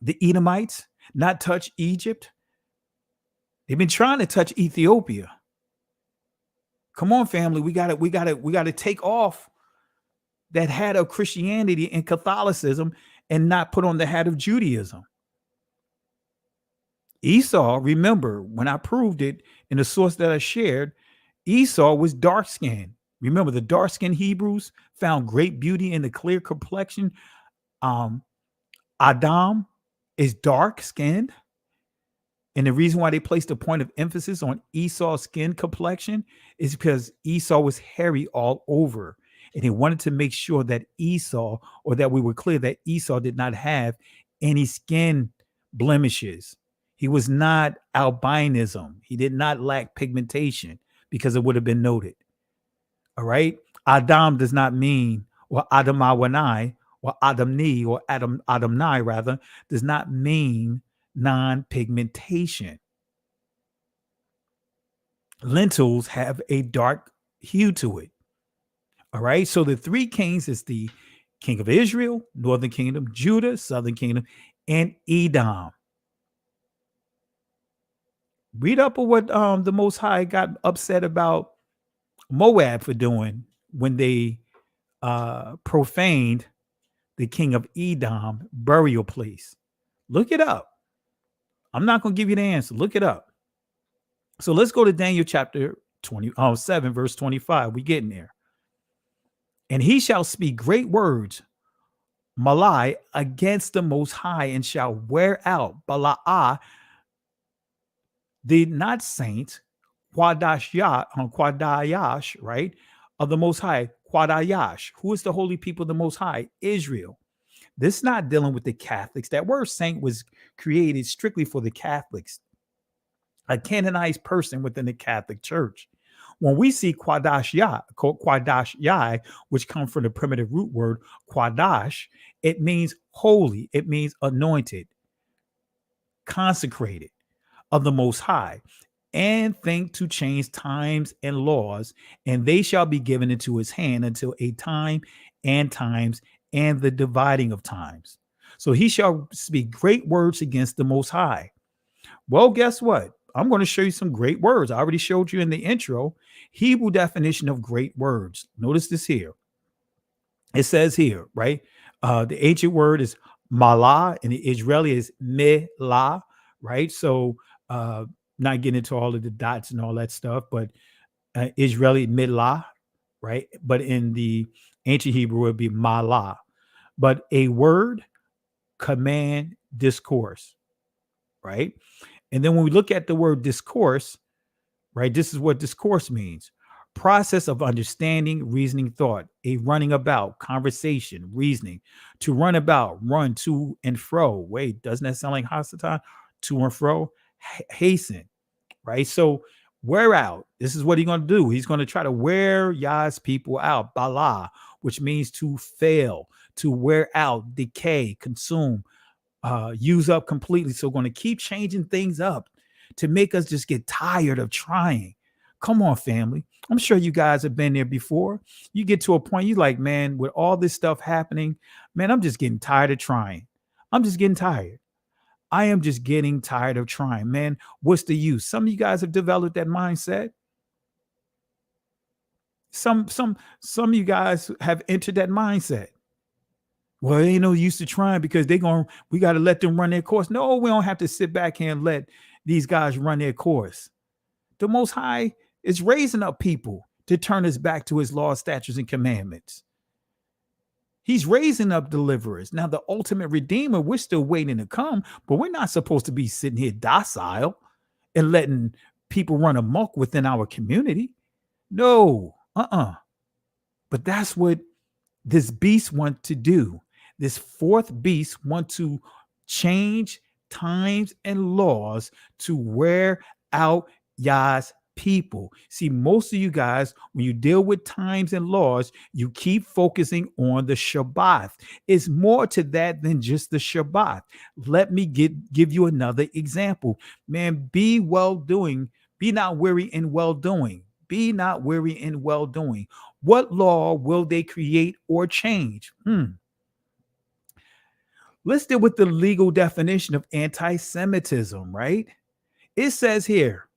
The Edomites, not touch Egypt? They've been trying to touch Ethiopia. Come on, family. We got to take off that hat of Christianity and Catholicism and not put on the hat of Judaism. Esau, remember, when I proved it in the source that I shared, Esau was dark-skinned. Remember, the dark-skinned Hebrews found great beauty in the clear complexion. Adam is dark-skinned. And the reason why they placed a point of emphasis on Esau's skin complexion is because Esau was hairy all over. And he wanted to make sure that Esau, or that we were clear that Esau did not have any skin blemishes. He was not albinism. He did not lack pigmentation, because it would have been noted. All right. Adam does not mean, or Adamawanai, or Adamni, or Adamnai rather, does not mean non-pigmentation. Lentils have a dark hue to it. All right. So the three kings is the king of Israel, northern kingdom, Judah, southern kingdom, and Edom. Read up on what the Most High got upset about Moab for doing when they profaned the king of Edom burial place. Look it up. I'm not going to give you the answer. Look it up. So let's go to Daniel chapter 7, verse 25. We're getting there. And he shall speak great words, Malai, against the Most High, and shall wear out Bala'ah, the not saint, Quadayash, right, of the Most High, Quadayash. Who is the holy people of the Most High? Israel. This is not dealing with the Catholics. That word saint was created strictly for the Catholics, a canonized person within the Catholic Church. When we see Quadash Yai, which comes from the primitive root word Quadash, it means holy. It means anointed, consecrated of the Most High, and think to change times and laws, and they shall be given into his hand until a time and times and the dividing of times. So he shall speak great words against the Most High. Well, guess what? I'm going to show you some great words. I already showed you in the intro, Hebrew definition of great words. Notice this here. It says here, right? The ancient word is malah, and the Israeli is melah, right? So not getting into all of the dots and all that stuff, but Israeli melah, right? But in the ancient Hebrew, it would be malah. But a word, command, discourse, right? And then when we look at the word discourse, right, this is what discourse means. Process of understanding, reasoning, thought, a running about, conversation, reasoning, to run about, run to and fro. Wait, doesn't that sound like Hasatan? To and fro, hasten, right? So wear out. This is what he's going to do. He's going to try to wear Yah's people out, bala, which means to fail, to wear out, decay, consume, use up completely. So we're going to keep changing things up to make us just get tired of trying. Come on, family. I'm sure you guys have been there before. You get to a point, you're like, man, with all this stuff happening, man, I'm just getting tired of trying. I'm just getting tired. I am just getting tired of trying, man. What's the use? Some of you guys have developed that mindset. Some of you guys have entered that mindset. Well, ain't no use to trying because we got to let them run their course. No, we don't have to sit back here and let these guys run their course. The Most High is raising up people to turn us back to his laws, statutes, and commandments. He's raising up deliverers. Now, the ultimate redeemer, we're still waiting to come, but we're not supposed to be sitting here docile and letting people run amok within our community. No, But that's what this beast want to do. This fourth beast want to change times and laws to wear out Yah's people. See, most of you guys, when you deal with times and laws, you keep focusing on the Shabbat. It's more to that than just the Shabbat. Let me give you another example. Man, be well doing. Be not weary in well doing. Be not weary in well doing. What law will they create or change? Let's deal with the legal definition of anti-Semitism, right? It says here,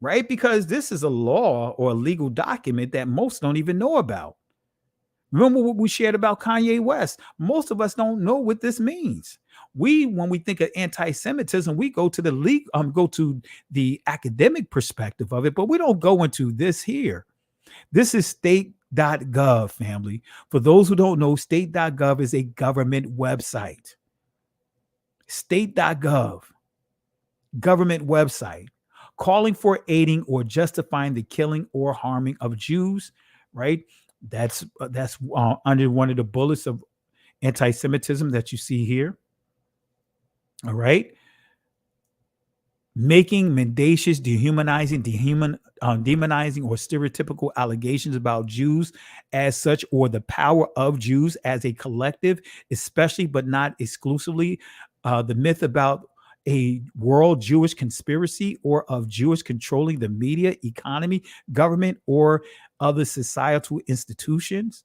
right? Because this is a law or a legal document that most don't even know about. Remember what we shared about Kanye West? Most of us don't know what this means. When we think of anti-Semitism, we go to the academic perspective of it, but we don't go into this here. This is state.gov, family. For those who don't know, state.gov is a government website. State.gov, government website, calling for aiding or justifying the killing or harming of Jews, right? That's under one of the bullets of anti-Semitism that you see here. All right. Making mendacious, dehumanizing, demonizing, or stereotypical allegations about Jews as such, or the power of Jews as a collective, especially but not exclusively, the myth about a world Jewish conspiracy or of Jewish controlling the media, economy, government, or other societal institutions.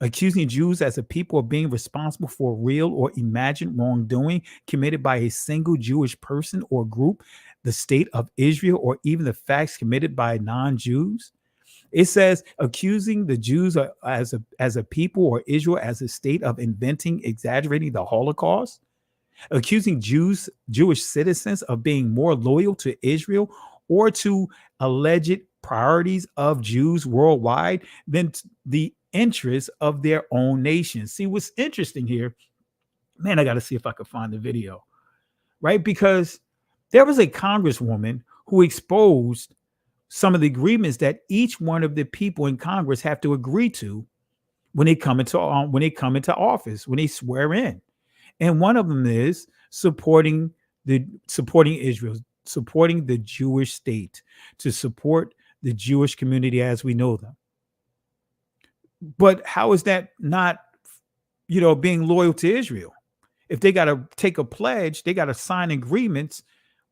Accusing Jews as a people of being responsible for real or imagined wrongdoing committed by a single Jewish person or group, the state of Israel, or even the facts committed by non-Jews. It says accusing the Jews as a people or Israel as a state of inventing, exaggerating the Holocaust. Accusing Jewish citizens of being more loyal to Israel or to alleged priorities of Jews worldwide than the interests of their own nation. See, what's interesting here, man, I got to see if I can find the video, right? Because there was a congresswoman who exposed some of the agreements that each one of the people in Congress have to agree to when they come into office, when they swear in. And one of them is supporting Israel, supporting the Jewish state, to support the Jewish community as we know them. But how is that not, being loyal to Israel? If they got to take a pledge, they got to sign agreements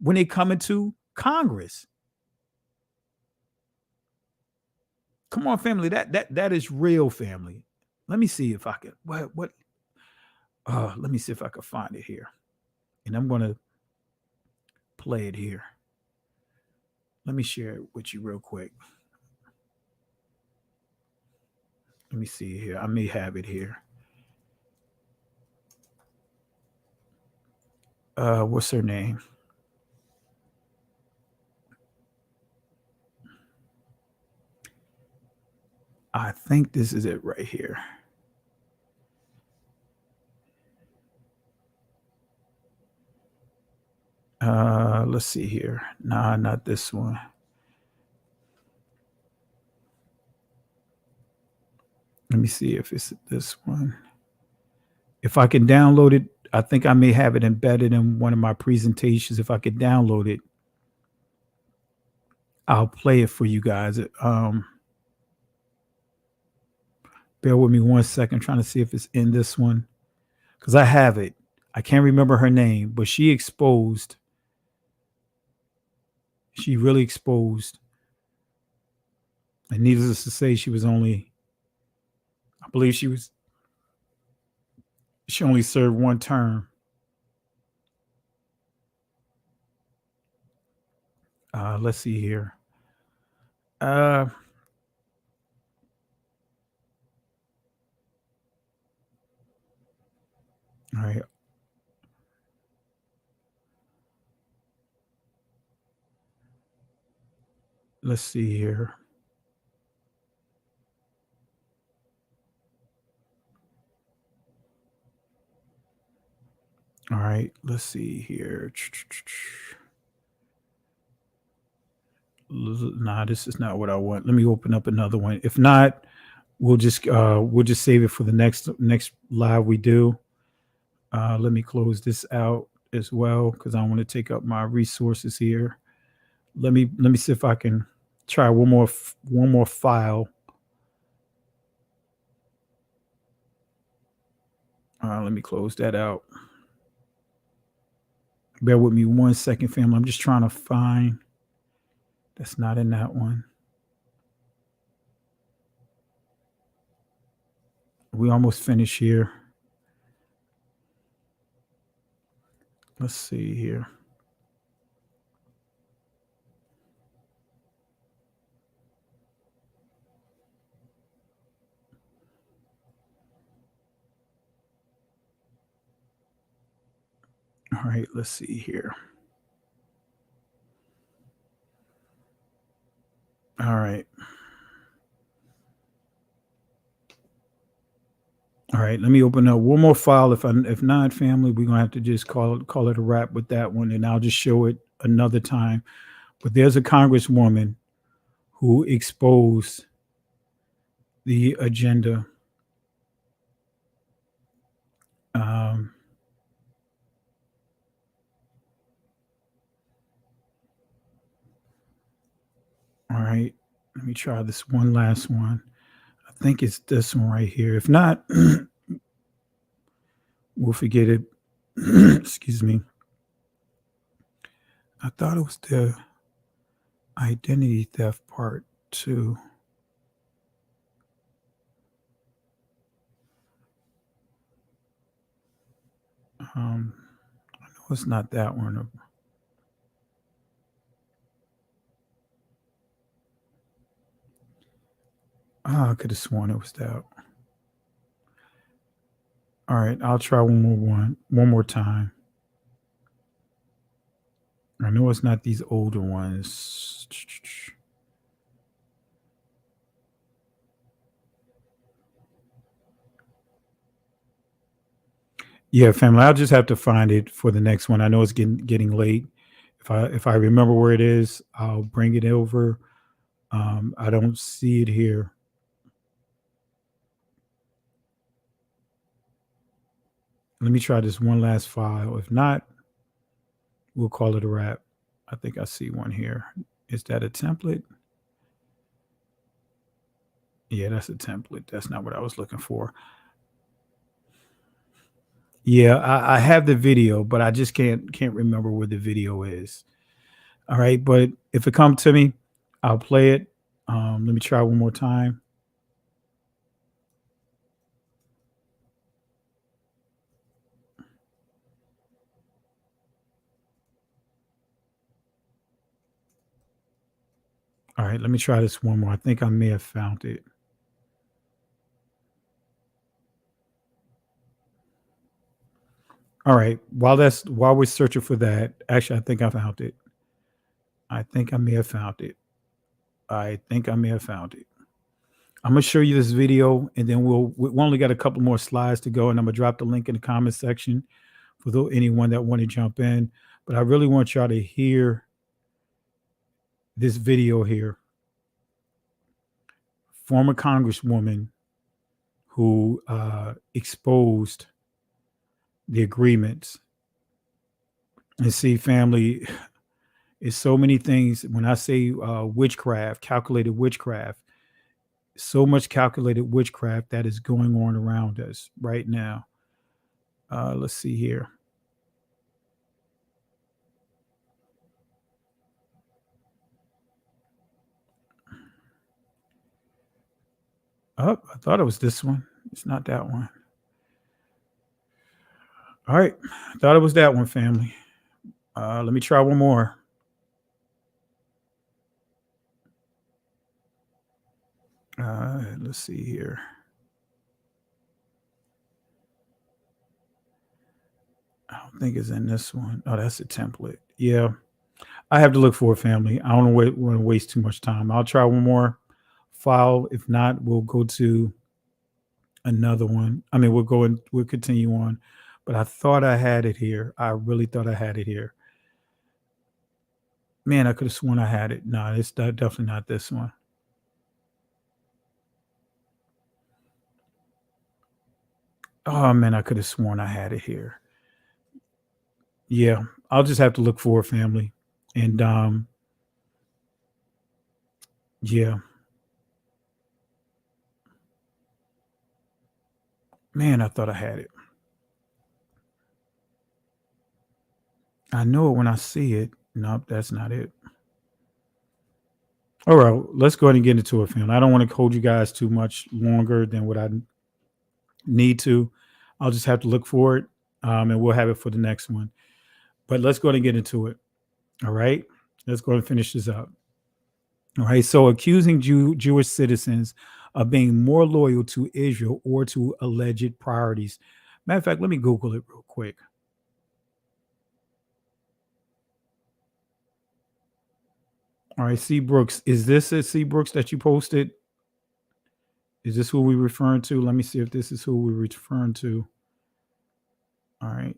when they come into Congress. Come on, family. That is real, family. Let me see if I can. Let me see if I can find it here, and I'm going to play it here. Let me share it with you real quick. Let me see here. I may have it here. What's her name? I think this is it right here. Let's see here. Nah, not this one. Let me see if it's this one. If I can download it, I think I may have it embedded in one of my presentations. If I could download it, I'll play it for you guys. Bear with me 1 second. I'm trying to see if it's in this one, because I have it. I can't remember her name, but she really exposed. And needless to say, she only served one term. Let's see here. All right. Let's see here. All right. Let's see here. Nah, this is not what I want. Let me open up another one. If not, we'll just save it for the next live we do. Let me close this out as well because I want to take up my resources here. Let me see if I can try one more file. Let me close that out. Bear with me 1 second, family. I'm just trying to find. That's not in that one. We almost finished here. Let's see here. All right, let's see here. All right. All right, let me open up one more file. If not, family, we're gonna have to just call it a wrap with that one, and I'll just show it another time. But there's a congresswoman who exposed the agenda. All right, let me try this one last one. I think it's this one right here. If not, we'll forget it. Excuse me. I thought it was the identity theft part too. I know it's not that one. I could have sworn it was that. All right, I'll try one more time. I know it's not these older ones. Yeah, family. I'll just have to find it for the next one. I know it's getting late. If I remember where it is, I'll bring it over. I don't see it here. Let me try this one last file. If not, we'll call it a wrap. I think I see one here. Is that a template? Yeah, that's a template. That's not what I was looking for. Yeah, I have the video, but I just can't remember where the video is. All right, but if it comes to me, I'll play it. Let me try one more time. All right, let me try this one more. I think I may have found it. All right, while we're searching for that, actually, I think I found it. I think I may have found it. I'm gonna show you this video, and then we only got a couple more slides to go, and I'm gonna drop the link in the comment section for anyone that want to jump in. But I really want y'all to hear this video here. Former Congresswoman who exposed the agreements. And see, family, it's so many things. When I say witchcraft, calculated witchcraft, so much calculated witchcraft that is going on around us right now. Let's see here. Oh, I thought it was this one. It's not that one. All right. I thought it was that one, family. Let me try one more. Let's see here. think it's in this one. Oh, that's a template. Yeah. I have to look for it, family. I don't want to waste too much time. I'll try one more file. If not, we'll go to another one. I mean, we'll continue on. But I thought I had it here. I really thought I had it here. Man, I could have sworn I had it. No, it's definitely not this one. Oh man, I could have sworn I had it here. Yeah, I'll just have to look for it, family. And yeah. Man, I thought I had it. I know it when I see it. Nope, that's not it. All right, let's go ahead and get into it, family. I don't want to hold you guys too much longer than what I need to. I'll just have to look for it, and we'll have it for the next one. But let's go ahead and get into it. All right, let's go ahead and finish this up. All right, so accusing Jewish citizens of being more loyal to Israel or to alleged priorities. Matter of fact, let me Google it real quick. All right, C. Brooks. Is this a C. Brooks that you posted? Is this who we're referring to? Let me see if this is who we're referring to. All right.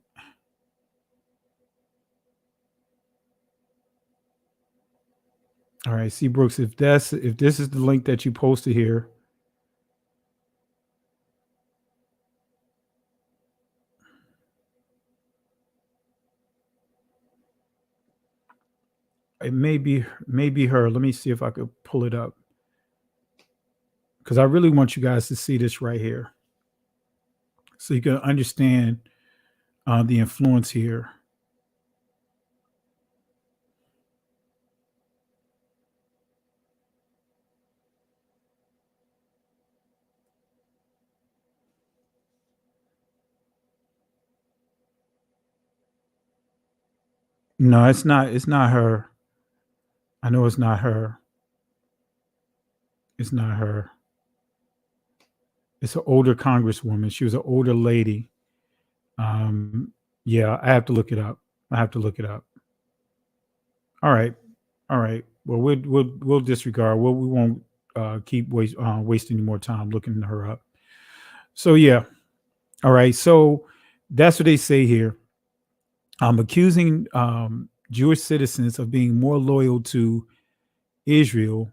All right, C. Brooks. If this is the link that you posted here. It may be her. Let me see if I could pull it up. Because I really want you guys to see this right here. So you can understand the influence here. No, it's not. It's not her. I know it's not her. It's not her. It's an older congresswoman. She was an older lady. Yeah, I have to look it up. All right. Well, we'll disregard. We won't keep wasting any more time looking her up. So yeah. All right. So that's what they say here. Accusing Jewish citizens of being more loyal to Israel.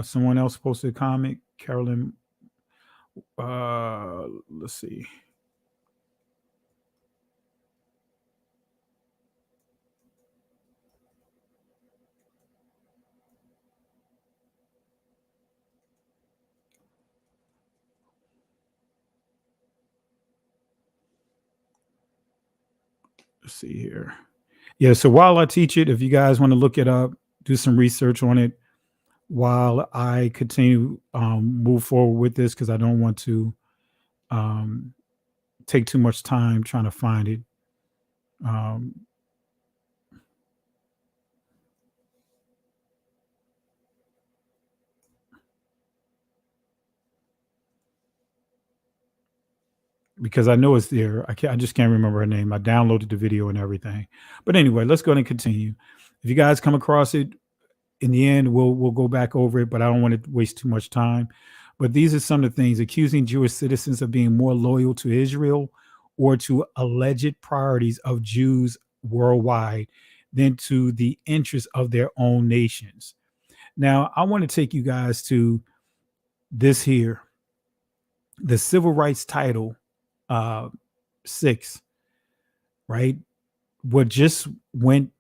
Someone else posted a comment. Carolyn. Let's see. Let's see here. Yeah, so while I teach it, if you guys want to look it up, do some research on it while I continue move forward with this, because I don't want to take too much time trying to find it. Because I know it's there. I just can't remember her name. I downloaded the video and everything. But anyway, let's go ahead and continue. If you guys come across it, in the end, we'll go back over it, but I don't want to waste too much time. But these are some of the things: accusing Jewish citizens of being more loyal to Israel or to alleged priorities of Jews worldwide than to the interests of their own nations. Now, I want to take you guys to this here, the civil rights title 6, right? What just came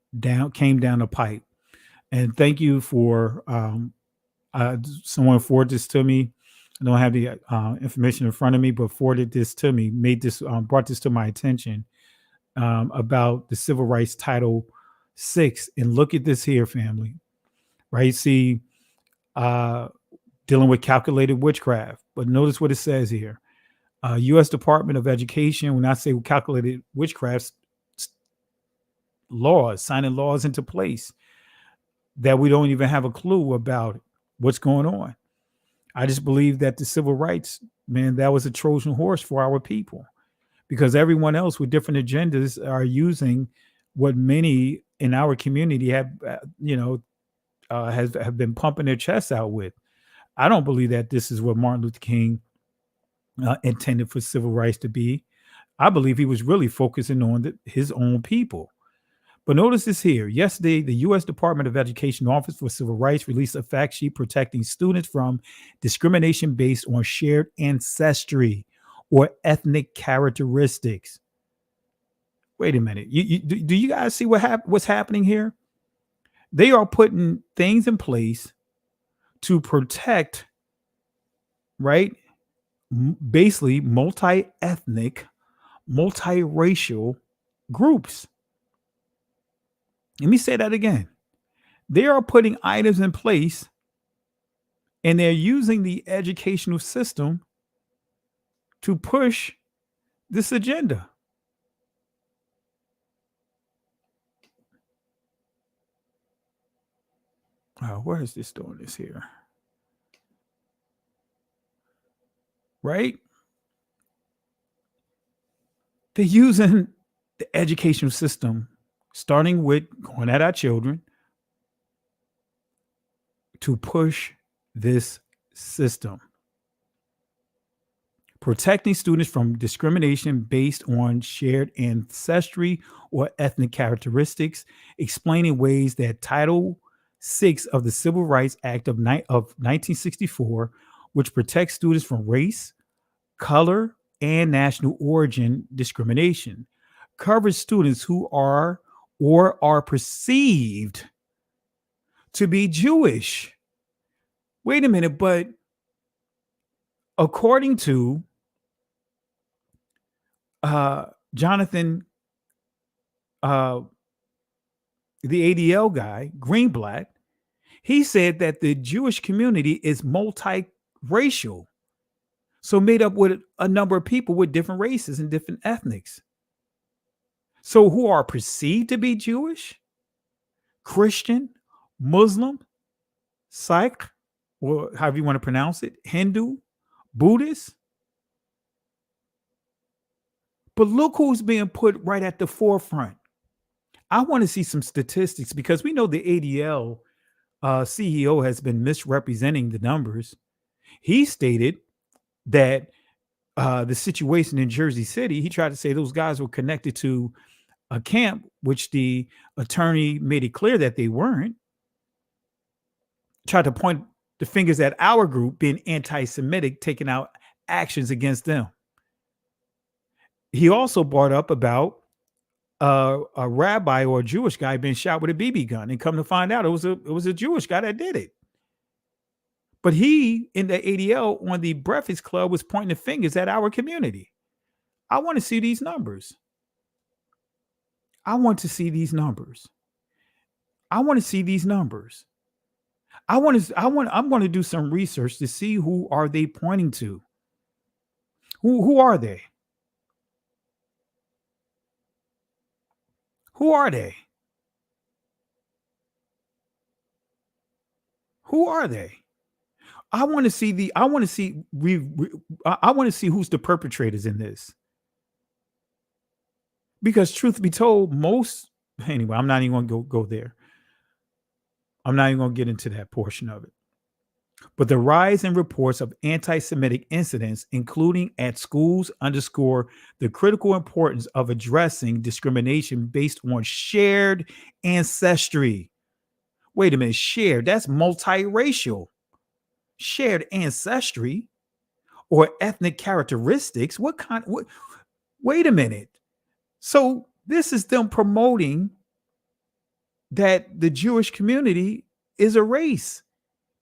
down the pipe. And thank you for someone forwarded this to me. I don't have the information in front of me, but forwarded this to me, brought this to my attention about the Civil Rights Title 6. And look at this here, family, right? See, dealing with calculated witchcraft. But notice what it says here. U.S. Department of Education, when I say calculated witchcraft, signing laws into place that we don't even have a clue about what's going on. I just believe that the civil rights, man, that was a Trojan horse for our people, because everyone else with different agendas are using what many in our community have, have been pumping their chests out with. I don't believe that this is what Martin Luther King intended for civil rights to be. I believe he was really focusing on his own people. But notice this here. Yesterday, the U.S. Department of Education Office for Civil Rights released a fact sheet protecting students from discrimination based on shared ancestry or ethnic characteristics. Wait a minute. Do you guys see what's happening here? They are putting things in place to protect, right? Basically, multi-ethnic, multiracial groups. Let me say that again. They are putting items in place and they're using the educational system to push this agenda. Where is this doing this here? Right? They're using the educational system, starting with going at our children, to push this system. Protecting students from discrimination based on shared ancestry or ethnic characteristics, explaining ways that Title VI of the Civil Rights Act of 1964, which protects students from race, color, and national origin discrimination, covers students who are or are perceived to be Jewish. Wait a minute, but according to Jonathan, the ADL guy, Greenblatt, he said that the Jewish community is multiracial. So made up with a number of people with different races and different ethnics. So who are perceived to be Jewish, Christian, Muslim, Sikh, or however you want to pronounce it, Hindu, Buddhist. But look who's being put right at the forefront. I want to see some statistics because we know the ADL CEO has been misrepresenting the numbers. He stated that the situation in Jersey City, he tried to say those guys were connected to a camp, which the attorney made it clear that they weren't. Tried to point the fingers at our group being anti-Semitic, taking out actions against them. He also brought up about a rabbi or a Jewish guy being shot with a BB gun, and come to find out it was a Jewish guy that did it. But he, in the ADL on the Breakfast Club, was pointing the fingers at our community. I want to see these numbers. I'm going to do some research to see who are they pointing to. Who are they? Who are they? Who are they? I want to see who's the perpetrators in this. Because truth be told, anyway, I'm not even going to go there. I'm not even going to get into that portion of it. But the rise in reports of anti-Semitic incidents, including at schools, underscore the critical importance of addressing discrimination based on shared ancestry. Wait a minute, shared, that's multiracial. Shared ancestry or ethnic characteristics. Wait a minute. So this is them promoting that the Jewish community is a race,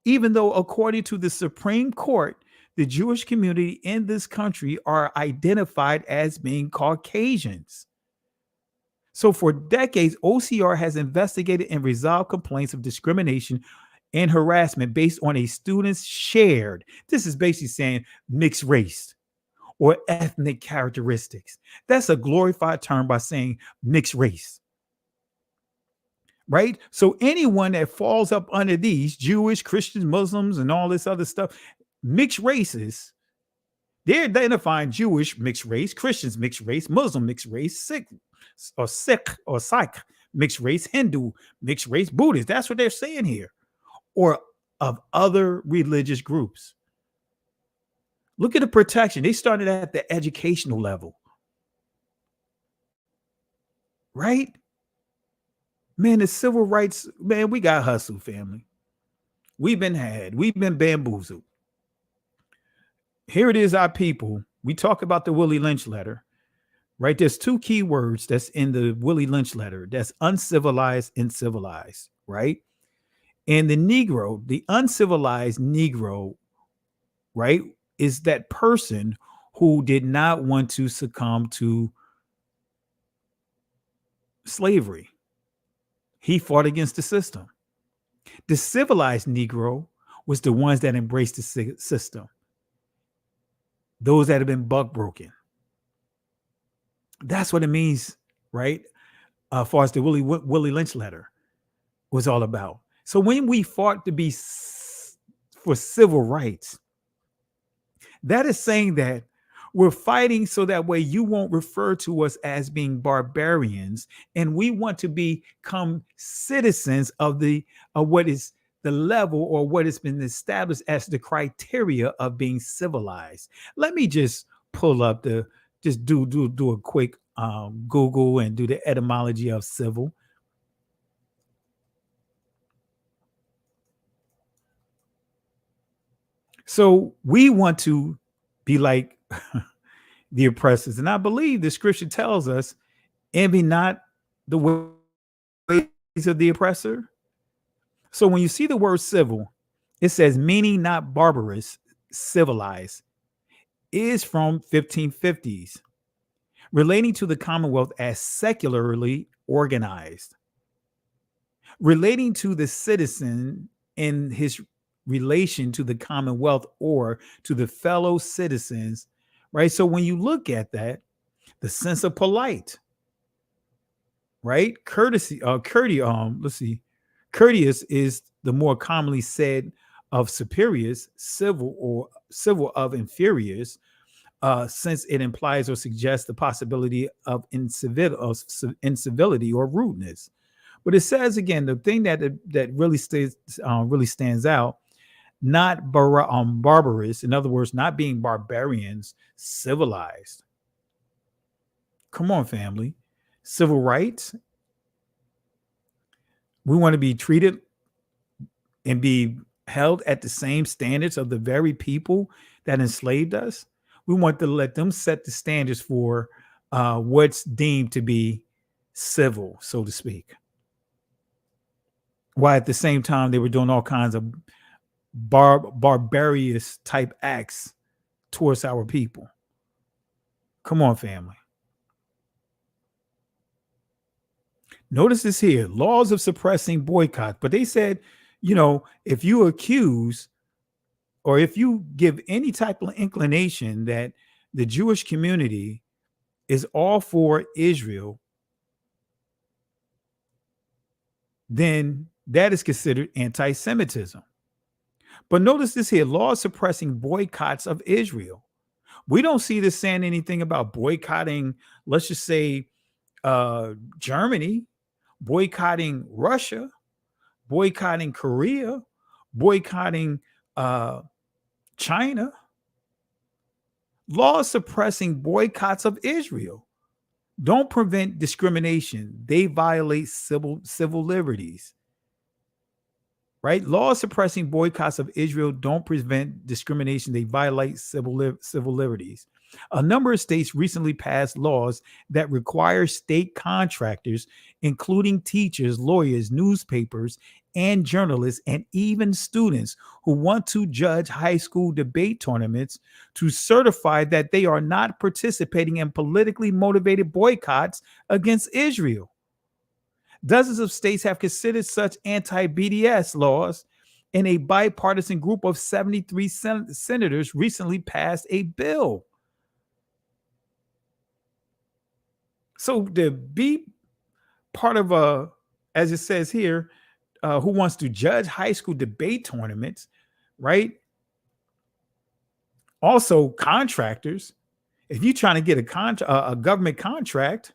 even though according to the Supreme Court, the Jewish community in this country are identified as being Caucasians. So for decades, OCR has investigated and resolved complaints of discrimination and harassment based on a student's shared, this is basically saying mixed race or ethnic characteristics. That's a glorified term by saying mixed race. Right? So anyone that falls up under these Jewish, Christians, Muslims, and all this other stuff, mixed races, They're identifying Jewish mixed race, Christians mixed race, Muslim mixed race, Sikh or Sikh mixed race, Hindu mixed race, Buddhist. That's what they're saying here. Or of other religious groups. Look at the protection. They started at the educational level. Right? Man, the civil rights, man, we got hustled, family. We've been bamboozled. Here it is, our people. We talk about the Willie Lynch letter, right? There's two key words that's in the Willie Lynch letter. That's uncivilized and civilized, right? And the Negro, the uncivilized Negro, right, is that person who did not want to succumb to slavery. He fought against the system. The civilized Negro was the ones that embraced the system. Those that have been buck broken. That's what it means, right? As far as the Willie Lynch letter was all about. So when we fought to be for civil rights, that is saying that we're fighting so that way you won't refer to us as being barbarians, and we want to become citizens of what is the level or what has been established as the criteria of being civilized. Let me just pull up do a quick Google and do the etymology of civil. So we want to be like the oppressors. And I believe the scripture tells us, envy not the ways of the oppressor. So when you see the word civil, it says meaning not barbarous, civilized, is from 1550s, relating to the Commonwealth as secularly organized, relating to the citizen in his relation to the Commonwealth or to the fellow citizens, right? So when you look at that, the sense of polite, right? Courtesy, courteous is the more commonly said of superiors, civil of inferiors, since it implies or suggests the possibility of incivility or rudeness. But it says again, the thing that really stands out, not barbarous, in other words, not being barbarians, civilized. Come on, family. Civil rights. We want to be treated and be held at the same standards of the very people that enslaved us. We want to let them set the standards for what's deemed to be civil, so to speak. While at the same time, they were doing all kinds of barbarous type acts towards our people. Come on, family. Notice this here, laws of suppressing boycott. But they said, if you accuse or if you give any type of inclination that the Jewish community is all for Israel, then that is considered anti-Semitism. But notice this here, laws suppressing boycotts of Israel. We don't see this saying anything about boycotting, let's just say, Germany, boycotting Russia, boycotting Korea, boycotting China. Laws suppressing boycotts of Israel don't prevent discrimination. They violate civil liberties. Right? Laws suppressing boycotts of Israel don't prevent discrimination. They violate civil liberties. A number of states recently passed laws that require state contractors, including teachers, lawyers, newspapers, and journalists, and even students who want to judge high school debate tournaments, to certify that they are not participating in politically motivated boycotts against Israel. Dozens of states have considered such anti-BDS laws, and a bipartisan group of 73 senators recently passed a bill. So to be part of as it says here, who wants to judge high school debate tournaments, right? Also, contractors. If you're trying to get a government contract,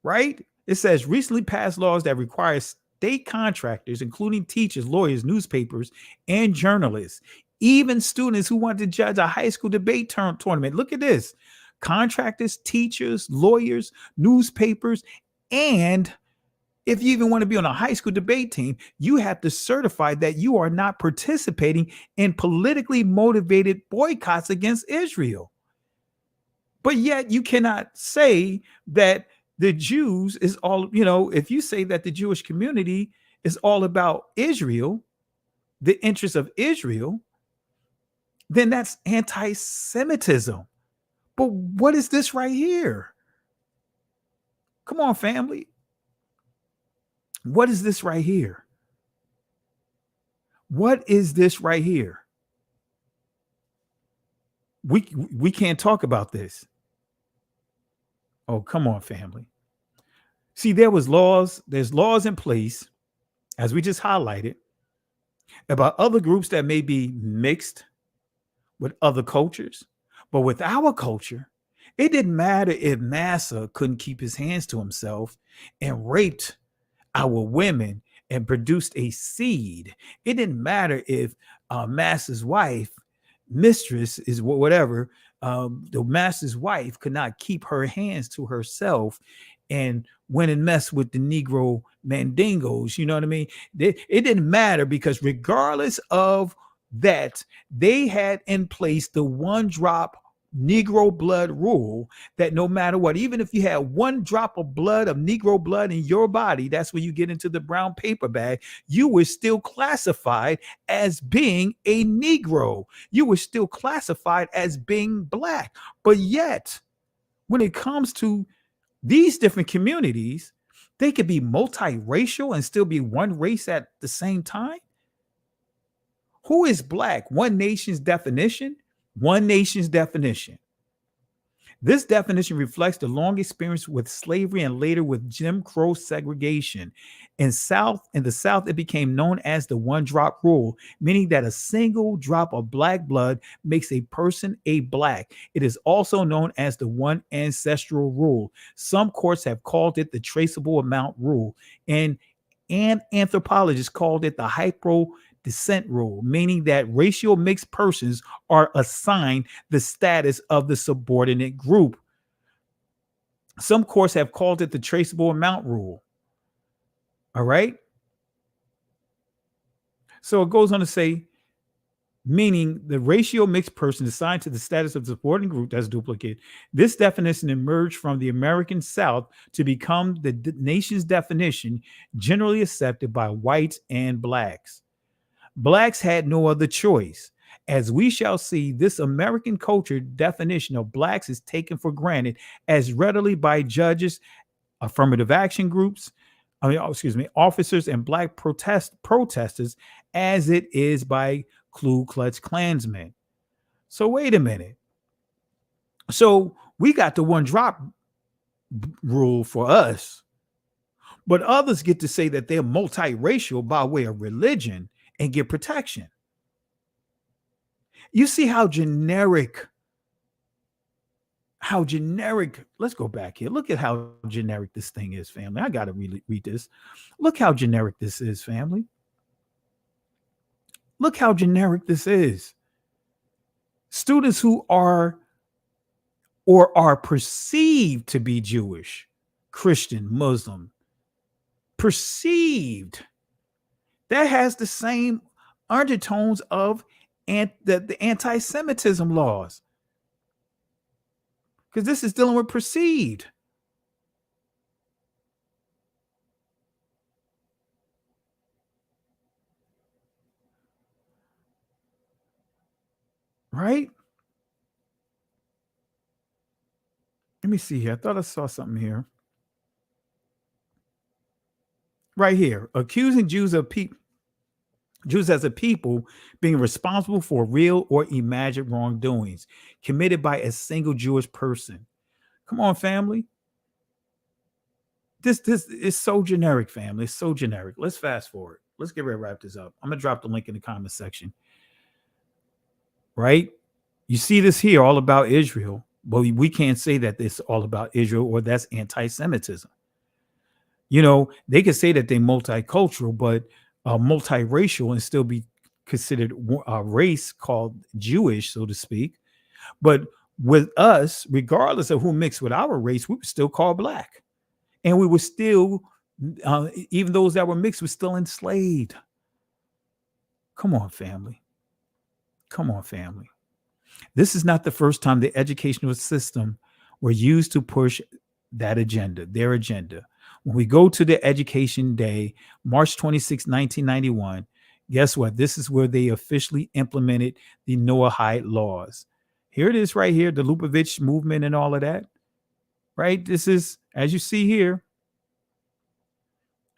right? It says recently passed laws that require state contractors, including teachers, lawyers, newspapers, and journalists, even students who want to judge a high school debate tournament. Look at this. Contractors, teachers, lawyers, newspapers, and if you even want to be on a high school debate team, you have to certify that you are not participating in politically motivated boycotts against Israel. But yet you cannot say that the Jews is all, if you say that the Jewish community is all about Israel, the interests of Israel, then that's anti-Semitism. But what is this right here? Come on, family. What is this right here? What is this right here? We can't talk about this. Oh, come on, family. See, there's laws in place, as we just highlighted, about other groups that may be mixed with other cultures. But with our culture, it didn't matter if Massa couldn't keep his hands to himself and raped our women and produced a seed. It didn't matter if Massa's wife, mistress is whatever, the master's wife could not keep her hands to herself and went and messed with the Negro Mandingos. You know what I mean? It didn't matter, because regardless of that, they had in place the one drop Negro blood rule that no matter what, even if you had one drop of blood, of Negro blood in your body, that's when you get into the brown paper bag, you were still classified as being a Negro. You were still classified as being black. But yet, when it comes to these different communities, they could be multiracial and still be one race at the same time. Who is black? One nation's definition. One nation's definition. This definition reflects the long experience with slavery and later with Jim Crow segregation. In the South, it became known as the one drop rule, meaning that a single drop of black blood makes a person a black. It is also known as the one ancestral rule. Some courts have called it the traceable amount rule, and anthropologists called it the hypo descent rule, meaning that racial mixed persons are assigned the status of the subordinate group. Some courts have called it the traceable amount rule. All right. So it goes on to say, meaning the racial mixed person assigned to the status of the subordinate group, that's duplicate. This definition emerged from the American South to become the nation's definition, generally accepted by whites and blacks. Blacks had no other choice. As we shall see, this American culture definition of blacks is taken for granted as readily by judges, affirmative action groups, officers, and black protesters as it is by Ku Klux Klansmen. So wait a minute. So we got the one drop rule for us, but others get to say that they're multiracial by way of religion and get protection. You see how generic, let's go back here. Look at how generic this thing is, family. I got to really read this. Look how generic this is, family. Look how generic this is. Students who are or are perceived to be Jewish, Christian, Muslim, perceived, that has the same undertones of the anti-Semitism laws. Because this is dealing with perceived. Right? Let me see here. I thought I saw something here. Right here. Accusing Jews as a people being responsible for real or imagined wrongdoings committed by a single Jewish person. Come on, family. This is so generic, family. It's so generic. Let's fast forward. Let's get ready to wrap this up. I'm going to drop the link in the comment section. Right? You see this here, all about Israel. But we can't say that it's all about Israel or that's anti-Semitism. You know, they could say that they're multicultural, but multiracial and still be considered a race called Jewish, so to speak. But with us, regardless of who mixed with our race, we were still called black. And we were still, even those that were mixed were still enslaved. Come on, family. Come on, family. This is not the first time the educational system were used to push that agenda, their agenda. When we go to the Education Day, March 26, 1991, guess what? This is where they officially implemented the Noahide laws. Here it is right here, the Lubavitch movement and all of that, right? This is, as you see here,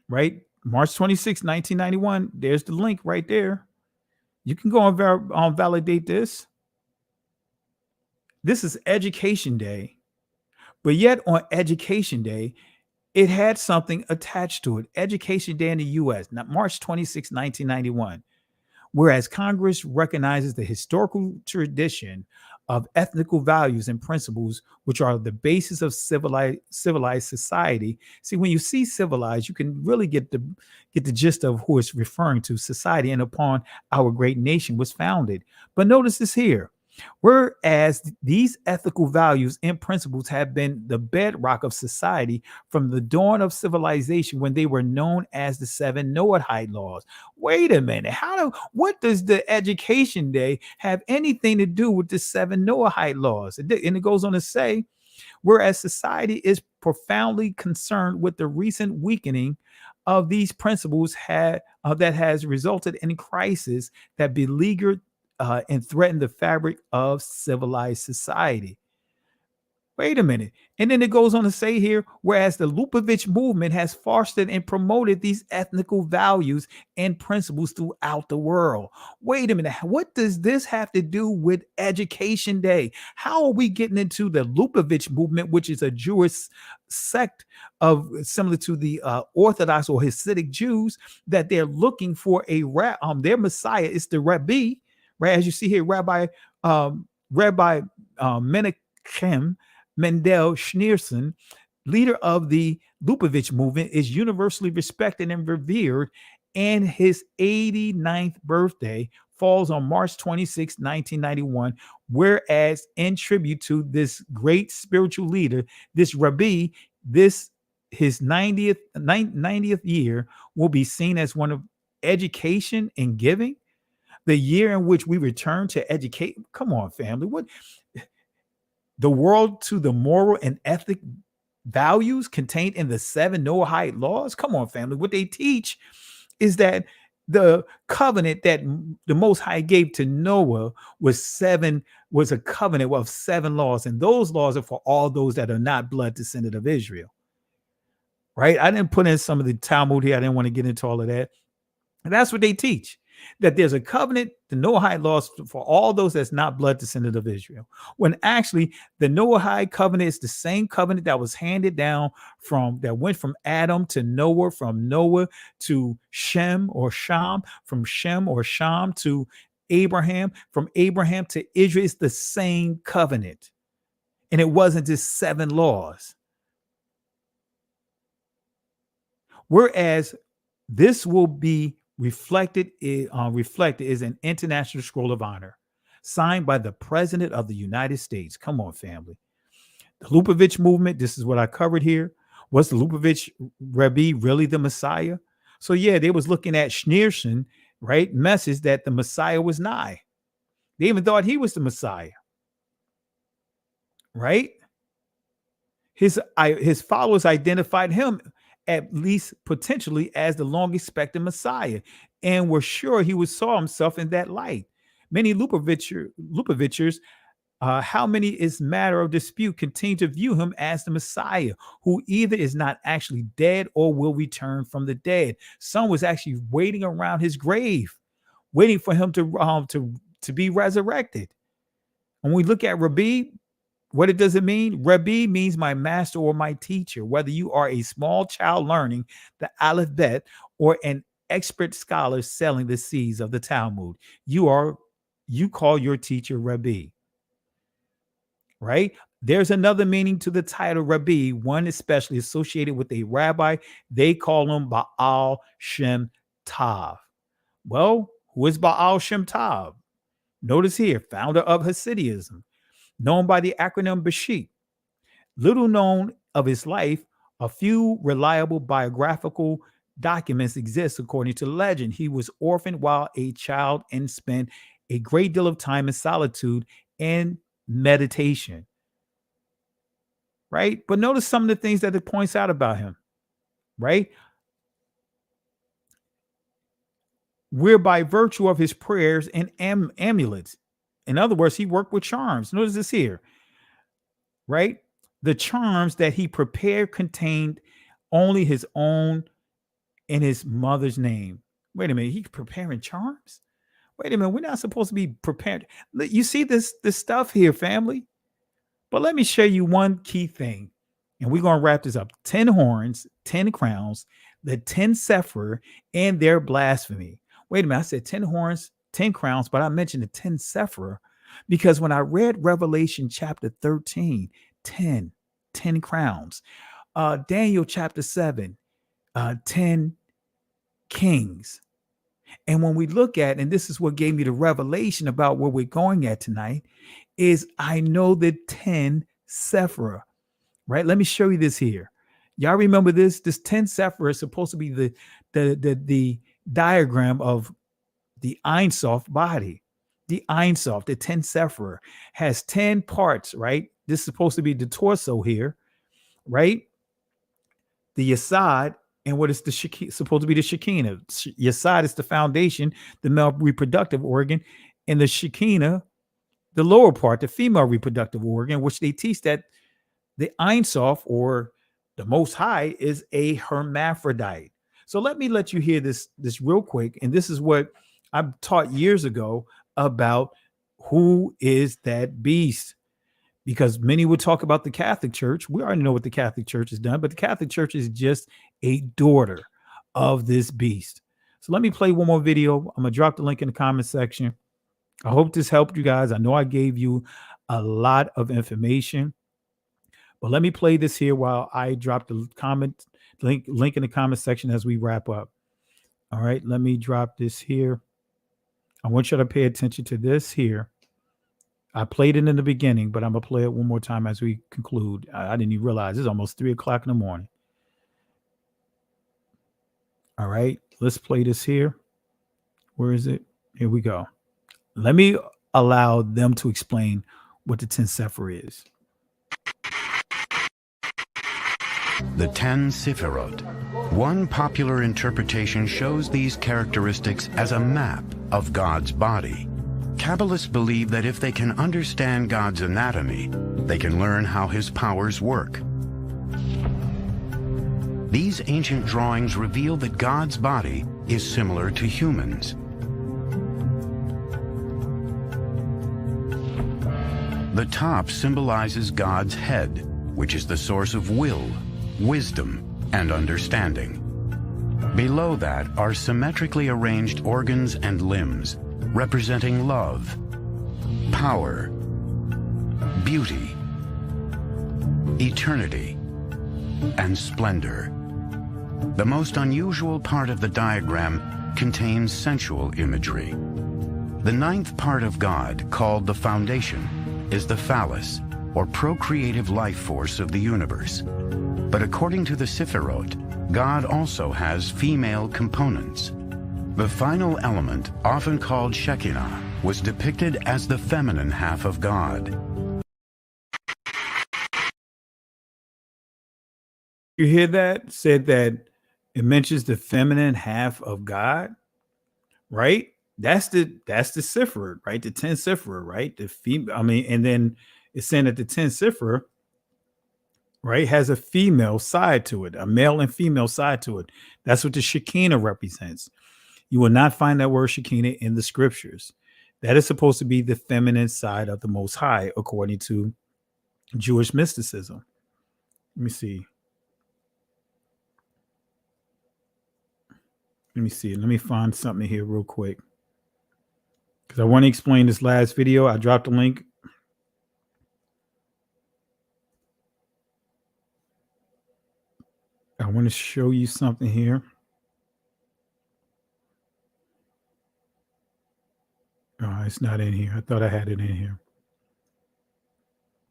right? March 26, 1991, there's the link right there. You can go and validate this. This is Education Day, but yet on Education Day, it had something attached to it. Education Day in the U.S., not March 26, 1991. Whereas Congress recognizes the historical tradition of ethnical values and principles, which are the basis of civilized society. See, when you see civilized, you can really get the gist of who it's referring to. Society, and upon our great nation was founded. But notice this here. Whereas these ethical values and principles have been the bedrock of society from the dawn of civilization, when they were known as the 7 Noahide laws. Wait a minute. What does the Education Day have anything to do with the 7 Noahide laws? And it goes on to say, whereas society is profoundly concerned with the recent weakening of these principles that has resulted in crisis that beleaguered and threaten the fabric of civilized society. Wait a minute. And then it goes on to say here, whereas the Lubavitch movement has fostered and promoted these ethnical values and principles throughout the world. Wait a minute. What does this have to do with Education Day? How are we getting into the Lubavitch movement, which is a Jewish sect of similar to the Orthodox or Hasidic Jews, that they're looking for their Messiah is the Rabbi, right? As you see here, Rabbi Menachem Mendel Schneerson, leader of the Lubavitch movement, is universally respected and revered, and his 89th birthday falls on March 26, 1991, whereas in tribute to this great spiritual leader, this Rabbi, his 90th year will be seen as one of education and giving, the year in which we return to educate. Come on, family. What? The world to the moral and ethic values contained in the 7 Noahide laws. Come on, family. What they teach is that the covenant that the Most High gave to Noah was a covenant of 7 laws. And those laws are for all those that are not blood descendant of Israel. Right? I didn't put in some of the Talmud here. I didn't want to get into all of that. And that's what they teach. That there's a covenant, the Noahide laws, for all those that's not blood descendant of Israel. When actually the Noahide covenant is the same covenant that was handed down that went from Adam to Noah, from Noah to Shem or Sham, from Shem or Sham to Abraham, from Abraham to Israel. It's the same covenant. And it wasn't just 7 laws. Whereas this will be reflected is an international scroll of honor signed by the President of the United States. Come on, family. The Lubavitch movement, this is what I covered here. Was the Lubavitch Rebbe really the Messiah? So yeah, they was looking at Schneerson, right? Message that the Messiah was nigh. They even thought he was the Messiah, right? His followers identified him at least potentially as the long expected Messiah, and were sure he would saw himself in that light. Many Lubavitchers, how many is matter of dispute, continue to view him as the Messiah, who either is not actually dead or will return from the dead. Some was actually waiting around his grave, waiting for him to be resurrected. When we look at Rabbi, what does it mean? Rabbi means my master or my teacher. Whether you are a small child learning the Aleph Bet or an expert scholar selling the seeds of the Talmud, you call your teacher Rabbi. right? There's another meaning to the title Rabbi, one especially associated with a rabbi. They call him Baal Shem Tov. Well, who is Baal Shem Tov? Notice here, founder of Hasidism, known by the acronym Bashik. Little known of his life, a few reliable biographical documents exist according to legend. He was orphaned while a child and spent a great deal of time in solitude and meditation. Right? But notice some of the things that it points out about him, right? We're by virtue of his prayers and amulets. In other words, he worked with charms. Notice this here, right? The charms that he prepared contained only his own and his mother's name. Wait a minute, he's preparing charms? Wait a minute, we're not supposed to be prepared. You see this stuff here, family? But let me show you one key thing, and we're going to wrap this up. 10 horns, 10 crowns, the 10 Sephir, and their blasphemy. Wait a minute, I said 10 horns, 10 crowns, but I mentioned the 10 Sephir because when I read Revelation chapter 13, 10 crowns, Daniel chapter 7, 10 kings. And when we look at, and this is what gave me the revelation about where we're going at tonight, is I know the 10 Sephira, right? Let me show you this here. Y'all remember this? This 10 Sephira is supposed to be the diagram of the Ein Sof body. The Ein Sof, the 10 Sephira, has 10 parts, right? This is supposed to be the torso here, right? The Yesod, and what is the supposed to be the Shekinah. Yesod is the foundation, the male reproductive organ, and the Shekinah, the lower part, the female reproductive organ, which they teach that the Ein Sof, or the Most High, is a hermaphrodite. So let me let you hear this real quick, and this is what I taught years ago about who is that beast. Because many would talk about the Catholic Church. We already know what the Catholic Church has done, but the Catholic Church is just a daughter of this beast. So let me play one more video. I'm going to drop the link in the comment section. I hope this helped you guys. I know I gave you a lot of information, but let me play this here while I drop the comment link in the comment section as we wrap up. All right, let me drop this here. I want you to pay attention to this here. I played it in the beginning, but I'm going to play it one more time as we conclude. I didn't even realize it's almost 3 o'clock in the morning. All right, let's play this here. Where is it? Here we go. Let me allow them to explain what the 10 Sephir is. The 10 Sephirot. One popular interpretation shows these characteristics as a map of God's body. Kabbalists believe that if they can understand God's anatomy, they can learn how his powers work. These ancient drawings reveal that God's body is similar to humans. The top symbolizes God's head, which is the source of will, wisdom, and understanding. Below that are symmetrically arranged organs and limbs, representing love, power, beauty, eternity, and splendor. The most unusual part of the diagram contains sensual imagery. The 9th part of God, called the foundation, is the phallus, or procreative life force of the universe. But according to the Sephirot, God also has female components. The final element, often called Shekinah, was depicted as the feminine half of God. You hear that? Said that it mentions the feminine half of God, right? That's the Sephirot, right? The 10 Sephirot, right? The female. I mean, and then it's saying that the 10 Sephirot, right, has a female side to it, a male and female side to it. That's what the Shekinah represents. You will not find that word Shekinah in the scriptures. That is supposed to be the feminine side of the Most High, according to Jewish mysticism. Let me see. Let me find something here real quick, because I want to explain this last video. I dropped a link. to show you something here. Oh, it's not in here. I thought I had it in here.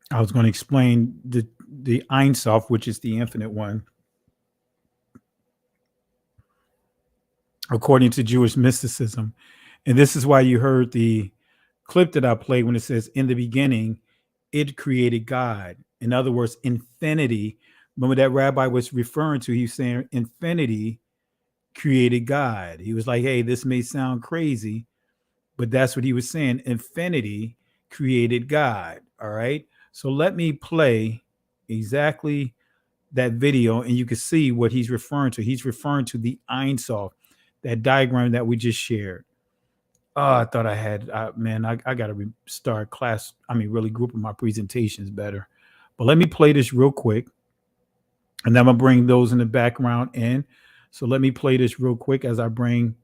I was going to explain the Ein Sof, which is the infinite one, according to Jewish mysticism. And this is why you heard the clip that I played when it says, in the beginning, it created God. In other words, infinity. Remember that rabbi was referring to, he was saying infinity created God. He was like, hey, this may sound crazy, but that's what he was saying. Infinity created God. All right. So let me play exactly that video and you can see what he's referring to. He's referring to the Ein Sof, that diagram that we just shared. Oh, I thought I had, man, I got to start class. I mean, really grouping my presentations better. But let me play this real quick. And then I'm going to bring those in the background in. So let me play this real quick as I bring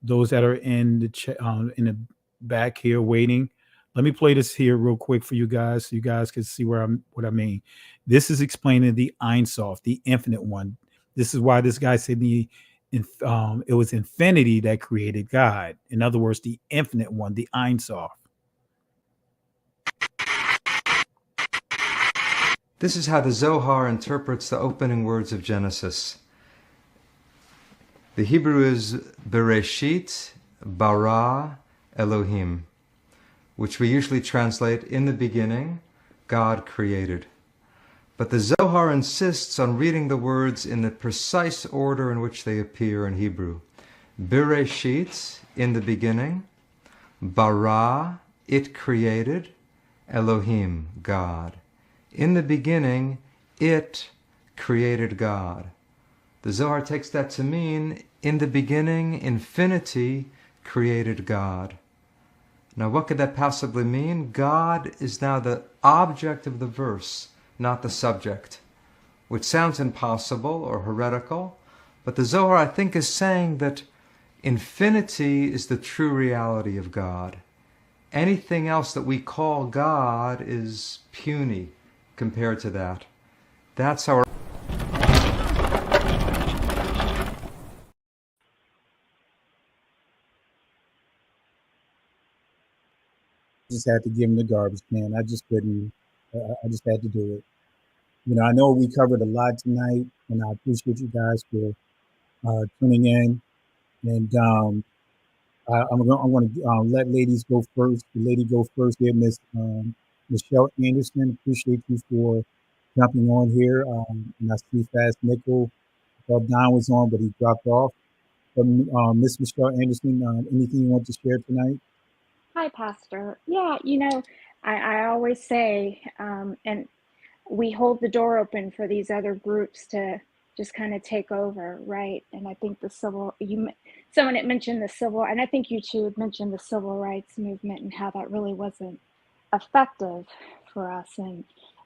those that are in the back here waiting. Let me play this here real quick for you guys so you guys can see what I mean. This is explaining the Ein Sof, the infinite one. This is why this guy said it was infinity that created God. In other words, the infinite one, the Ein Sof. This is how the Zohar interprets the opening words of Genesis. The Hebrew is Bereshit bara Elohim, which we usually translate, in the beginning, God created. But the Zohar insists on reading the words in the precise order in which they appear in Hebrew. Bereshit, in the beginning, bara, it created, Elohim, God. In the beginning, it created God. The Zohar takes that to mean, in the beginning, infinity created God. Now, what could that possibly mean? God is now the object of the verse, not the subject, which sounds impossible or heretical, but the Zohar, I think, is saying that infinity is the true reality of God. Anything else that we call God is puny compared to that. That's our Just had to give him the garbage can. I just couldn't. I just had to do it. You know, I know we covered a lot tonight, and I appreciate you guys for tuning in. And I'm going to let ladies go first. The lady go first here, Miss Michelle Anderson. Appreciate you for jumping on here. And I see Fast Nickel. I thought Don was on, but he dropped off. But Miss Michelle Anderson, anything you want to share tonight? Hi, Pastor. Yeah, I always say, and we hold the door open for these other groups to just kind of take over, right? And I think someone had mentioned the civil, and I think you two had mentioned the civil rights movement and how that really wasn't effective for us. And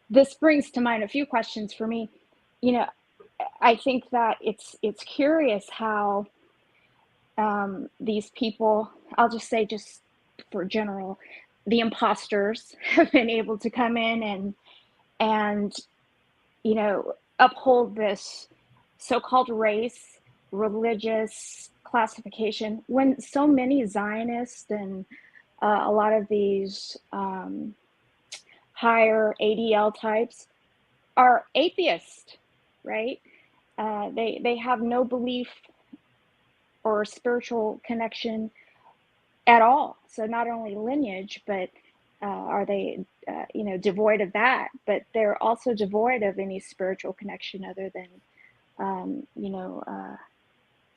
this brings to mind a few questions for me. I think that it's curious how these people, I'll just say, just for general, the imposters have been able to come in and uphold this so-called race, religious classification, when so many Zionists and a lot of these higher ADL types are atheist, right? They have no belief or spiritual connection at all. So not only lineage, but are they, devoid of that, but they're also devoid of any spiritual connection other than,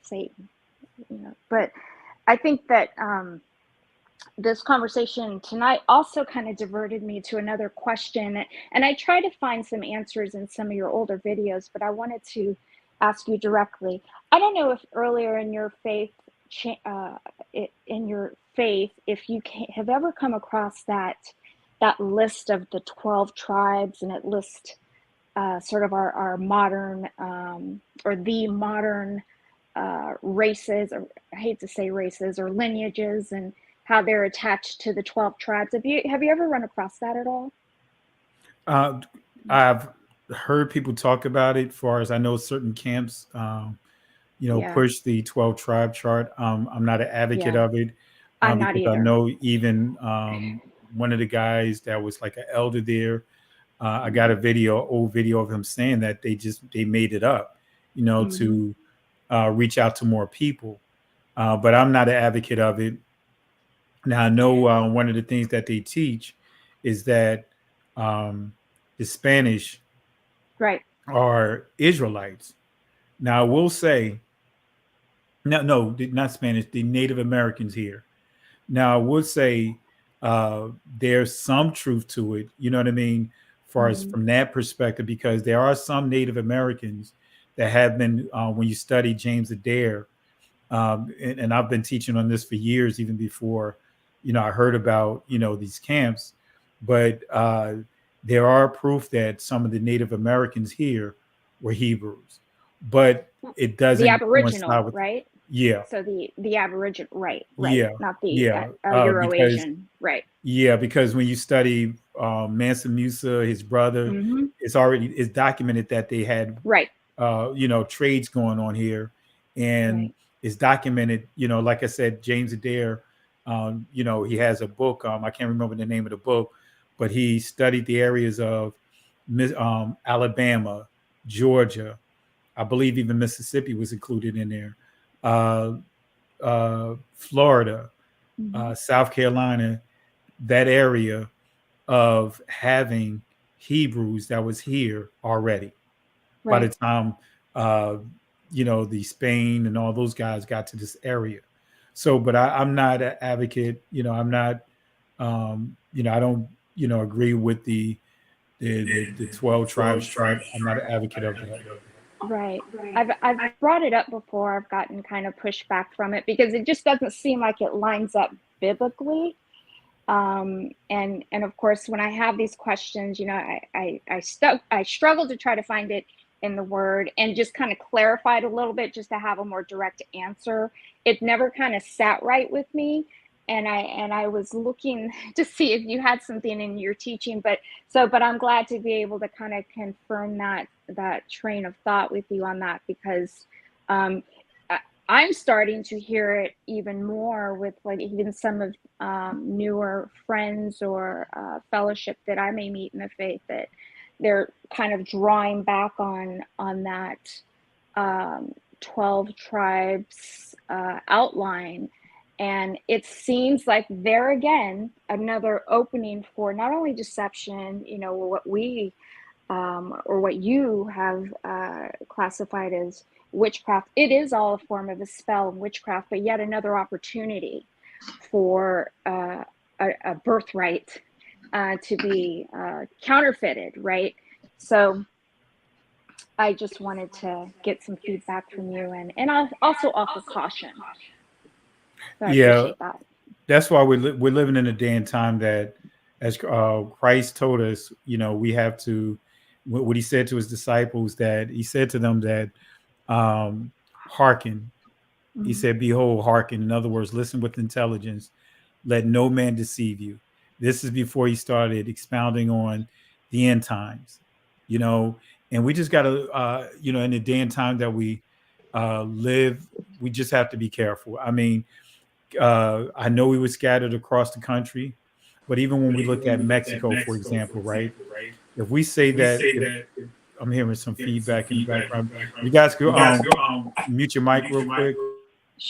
Satan, But I think that this conversation tonight also kind of diverted me to another question. And I try to find some answers in some of your older videos, but I wanted to ask you directly. I don't know if earlier in your faith, if you have ever come across that list of the 12 tribes, and it lists sort of our modern or the modern races, or I hate to say races, or lineages, and how they're attached to the 12 tribes. Have you ever run across that at all? heard people talk about it. Far as I know, certain camps, Yeah. push the 12 tribe chart. I'm not an advocate Yeah. of it I'm not because I either. know even one of the guys that was like an elder there. I got a old video of him saying that they made it up, to reach out to more people. But I'm not an advocate of it. Now I know one of the things that they teach is that um, the Spanish Right. are Israelites. Now I will say, no, not Spanish. The Native Americans here. Now I would say there's some truth to it. You know what I mean, as far as from that perspective, because there are some Native Americans that have been, when you study James Adair, and I've been teaching on this for years, even before, I heard about, these camps, but there are proof that some of the Native Americans here were Hebrews, but it The doesn't Aboriginal, coincide with, right? yeah, So the Aboriginal, right, yeah, not the yeah, because Euro-Asian, right. yeah, because when you study Mansa Musa, his brother, Mm-hmm. it's documented that they had Right. trades going on here, and Right. it's documented. Like I said, James Adair, he has a book. I can't remember the name of the book, but he studied the areas of Alabama, Georgia, I believe even Mississippi was included in there, uh, Florida, South Carolina, that area of having Hebrews that was here already by the Right. time the Spain and all those guys got to this area. So, but I'm not an advocate. I'm not. I don't. Agree with the 12 tribes chart. I'm not an advocate of that. Right. I've brought it up before. I've gotten kind of pushback from it because it just doesn't seem like it lines up biblically. And of course, when I have these questions, I struggle to try to find it in the word and just kind of clarify it a little bit, just to have a more direct answer. It never kind of sat right with me, and I was looking to see if you had something in your teaching, but I'm glad to be able to kind of confirm that train of thought with you on that, because I'm starting to hear it even more with, like, even some of newer friends or fellowship that I may meet in the faith, that they're kind of drawing back on that 12 tribes outline. And it seems like there again, another opening for not only deception, what we or what you have classified as witchcraft. It is all a form of a spell and witchcraft, but yet another opportunity for a birthright to be counterfeited, right? So I just wanted to get some feedback from you, and I'll also offer caution. So I Yeah, appreciate that. that's why we're living in a day and time that, as Christ told us, we have to. What he said to his disciples, that he said to them that, hearken. He said, "Behold, hearken." In other words, listen with intelligence. Let no man deceive you. This is before he started expounding on the end times, and we just got to, in the day and time that we live, we just have to be careful. I mean, I know we were scattered across the country, but even when we look at Mexico, for example, right? If we say that, I'm hearing some feedback in the background. You guys go mute your mic real quick,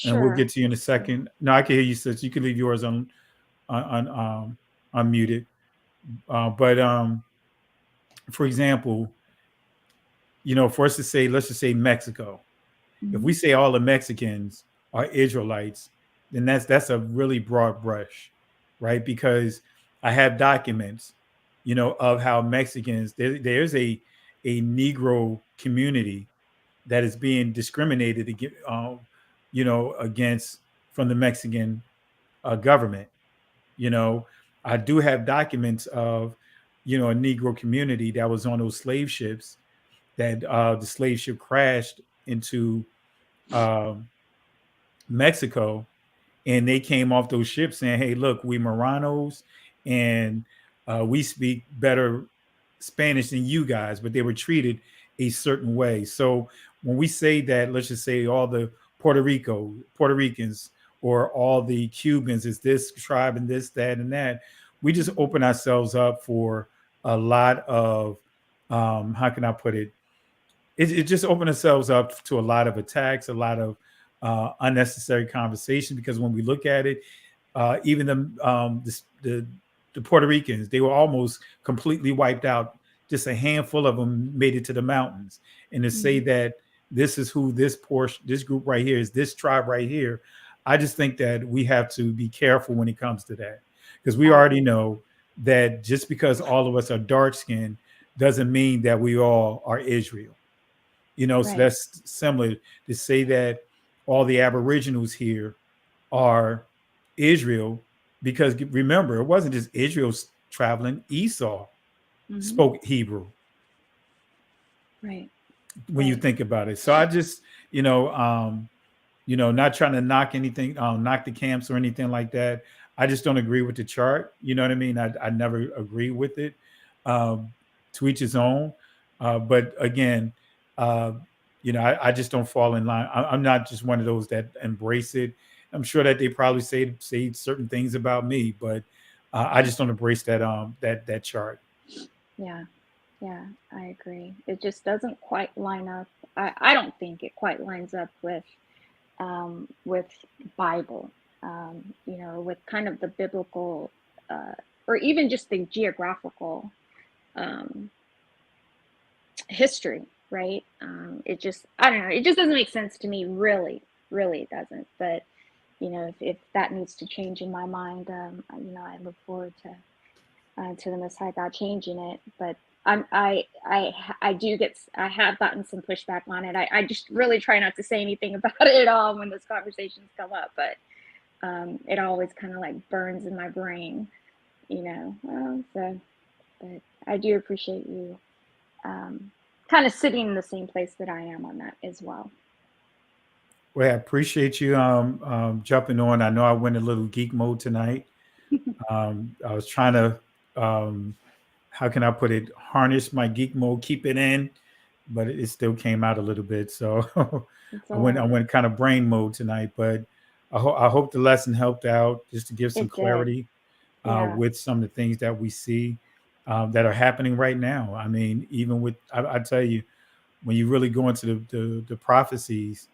and we'll Sure. get to you in a second. No, I can hear you, sis. You can leave yours unmuted. But for example, for us to say, let's just say Mexico. If we say all the Mexicans are Israelites, then that's a really broad brush, right? Because I have documents, of how Mexicans, there's a Negro community that is being discriminated against from the Mexican government. I do have documents of, a Negro community that was on those slave ships that the slave ship crashed into Mexico, and they came off those ships saying, "Hey, look, we Moranos, and we speak better Spanish than you guys, but they were treated a certain way. So when we say that, let's just say all the Puerto Ricans or all the Cubans is this tribe and this, that, and that, we just open ourselves up for a lot of, how can I put it? It just opened ourselves up to a lot of attacks, a lot of unnecessary conversation. Because when we look at it, even the Puerto Ricans, they were almost completely wiped out. Just a handful of them made it to the mountains. And to say that this is who this group right here is, this tribe right here, I just think that we have to be careful when it comes to that, because we already know that just because all of us are dark skinned doesn't mean that we all are Israel. So that's similar to say that all the Aboriginals here are Israel, because remember, it wasn't just Israel traveling. Esau spoke Hebrew. Right. When you think about it. So I just, not trying to knock anything, knock the camps or anything like that. I just don't agree with the chart. You know what I mean? I never agree with it. To each his own. But again, I just don't fall in line. I'm not just one of those that embrace it. I'm sure that they probably say certain things about me, but I just don't embrace that chart. Yeah, I agree. It just doesn't quite line up. I don't think it quite lines up with Bible, with kind of the biblical, or even just the geographical history, right? It just, I don't know, it just doesn't make sense to me, really it doesn't. But if that needs to change in my mind, I look forward to the Most High God changing it. But I have gotten some pushback on it. I just really try not to say anything about it at all when those conversations come up, but it always kind of like burns in my brain, so, but I do appreciate you kind of sitting in the same place that I am on that as well. Well, I appreciate you jumping on. I know I went a little geek mode tonight. I was trying to, how can I put it, harness my geek mode, keep it in, but it still came out a little bit. So I went kind of brain mode tonight, but I hope the lesson helped out just to give some clarity with some of the things that we see that are happening right now. I mean, even with, I tell you, when you really go into the prophecies,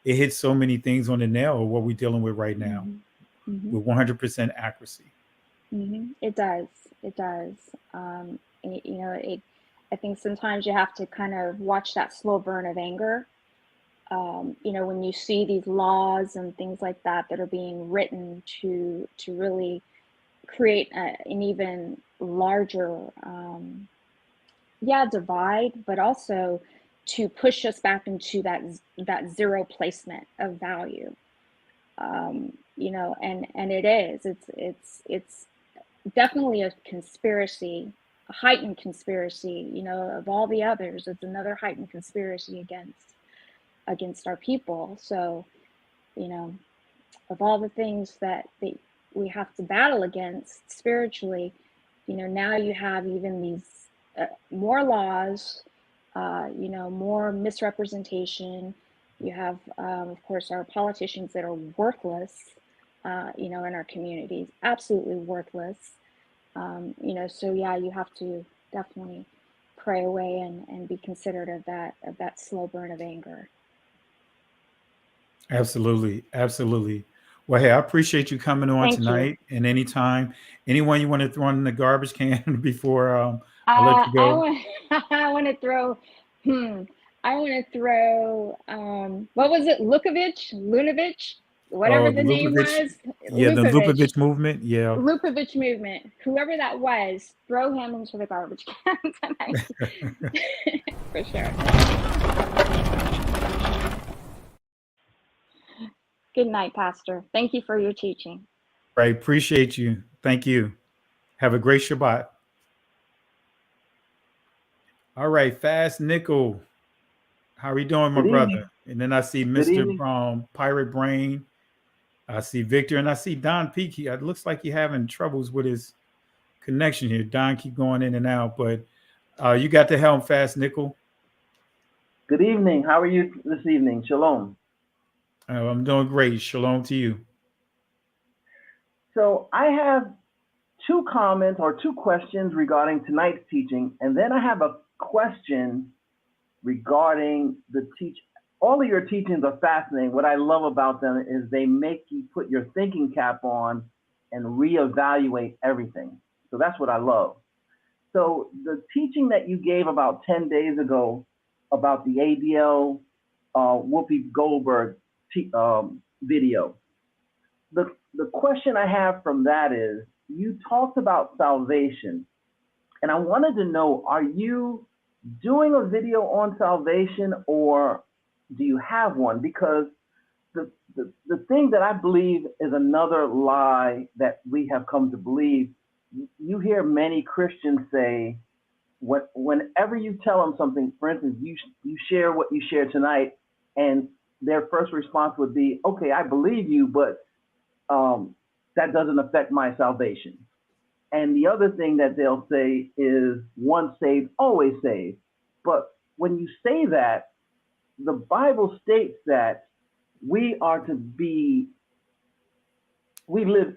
it hits so many things on the nail of what we're dealing with right now with 100% accuracy. It does. I think sometimes you have to kind of watch that slow burn of anger. When you see these laws and things like that are being written to really create an even larger, divide, but also to push us back into that zero placement of value. And it is. It's definitely a conspiracy, a heightened conspiracy. Of all the others, it's another heightened conspiracy against our people. So, of all the things that we have to battle against spiritually, now you have even these more laws, more misrepresentation. You have, of course, our politicians that are worthless, in our communities, absolutely worthless. So yeah, you have to definitely pray away and be considerate of that slow burn of anger. Absolutely. Well, hey, I appreciate you coming on tonight. And anytime, anyone you want to throw in the garbage can before I let you go. I want to throw, what was it? Lunovich, whatever the name was. Yeah, the Lubavitch movement. Yeah. Lubavitch movement. Whoever that was, throw him into the garbage can tonight. For sure. Good night, Pastor. Thank you for your teaching. Right. Appreciate you. Thank you. Have a great Shabbat. All right. Fast Nickel. How are you doing, my brother? And then I see Mr. Pirate Brain. I see Victor, and I see Don Peaky. It looks like you're having troubles with his connection here. Don, keep going in and out. But You got the helm fast, Nickel. Good evening. How are you this evening? Shalom. I'm doing great. Shalom to you. So I have two comments or two questions regarding tonight's teaching, and then I have a question regarding the all of your teachings are fascinating. What I love about them is they make you put your thinking cap on and reevaluate everything. So that's what I love. So the teaching that you gave about 10 days ago about the ADL Whoopi Goldberg video, the question I have from that is, you talked about salvation, and I wanted to know, are you doing a video on salvation, or do you have one? Because the thing that I believe is another lie that we have come to believe, you hear many Christians say, whenever you tell them something, for instance, you share what you share tonight, and their first response would be, okay, I believe you, but that doesn't affect my salvation. And the other thing that they'll say is, once saved, always saved. But when you say that, the Bible states that we live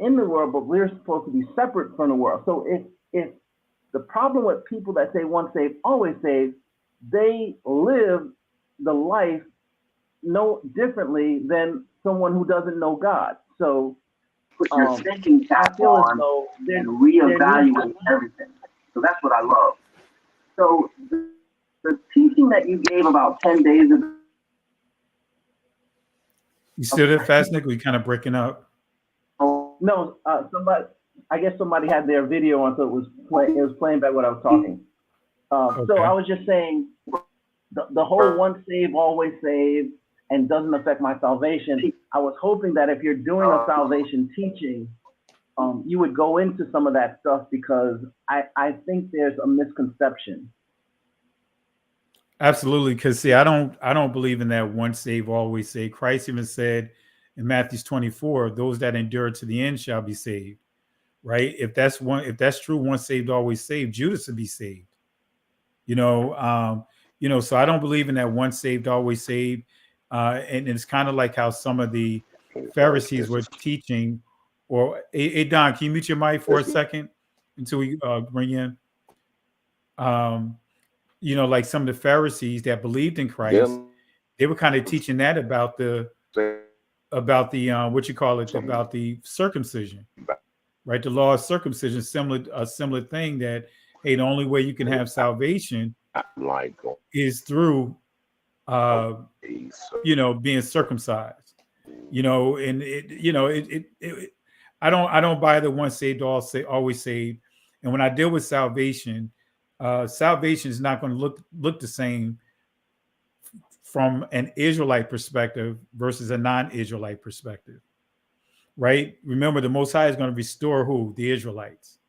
in the world, but we're supposed to be separate from the world. So if the problem with people that say once saved, always saved, they live the life no differently than someone who doesn't know God. So put your thinking cap on and reevaluate everything. So that's what I love. So the teaching that you gave about 10 days ago. You still there, fast, Nickel? You kind of breaking up. No, I guess somebody had their video on, so it was playing back what I was talking. Okay. So I was just saying, the whole once saved, always saved, and doesn't affect my salvation. I was hoping that if you're doing a salvation teaching, you would go into some of that stuff, because I think there's a misconception. Absolutely, because see, I don't believe in that once saved, always saved. Christ even said in Matthew 24, "Those that endure to the end shall be saved." Right? If that's true, once saved, always saved, Judas would be saved. So I don't believe in that once saved, always saved. And it's kind of like how some of the Pharisees were teaching. Or, hey, Don, can you mute your mic for a second until we bring in? Like some of the Pharisees that believed in Christ, they were kind of teaching that about the about the circumcision, right? The law of circumcision, a similar thing that, hey, the only way you can have salvation is through, being circumcised, and I don't buy the once saved, always saved. And when I deal with salvation, salvation is not going to look the same from an Israelite perspective versus a non-Israelite perspective, right? Remember, the Most High is going to restore who? The Israelites.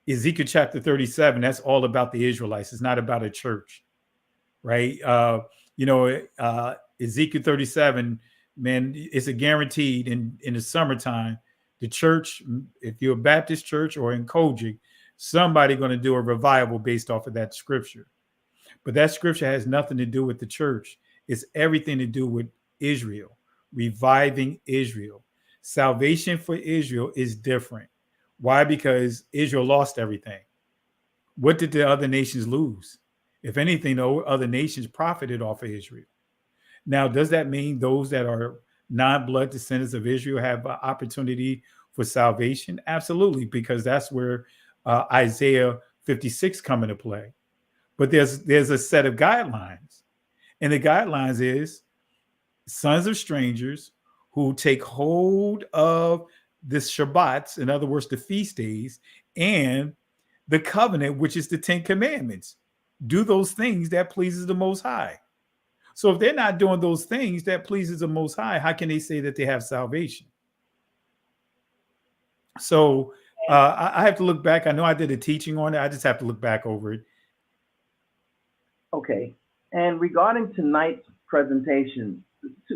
Ezekiel chapter 37, that's all about the Israelites. It's not about a church, right? Ezekiel 37, man, it's a guaranteed in the summertime, the church, if you're a Baptist church or in Kojic, somebody going to do a revival based off of that scripture. But that scripture has nothing to do with the church. It's everything to do with Israel, reviving Israel. Salvation for Israel is different. Why? Because Israel lost everything. What did the other nations lose? If anything, the other nations profited off of Israel. Now, does that mean those that are non-blood descendants of Israel have an opportunity for salvation? Absolutely, because that's where Isaiah 56 come into play. But there's a set of guidelines. And the guidelines is sons of strangers who take hold of the Shabbats, in other words, the feast days, and the covenant, which is the 10 commandments. Do those things that pleases the Most High. So if they're not doing those things that pleases the Most High, how can they say that they have salvation? So I have to look back. I know I did a teaching on it. I just have to look back over it. Okay. And regarding tonight's presentation,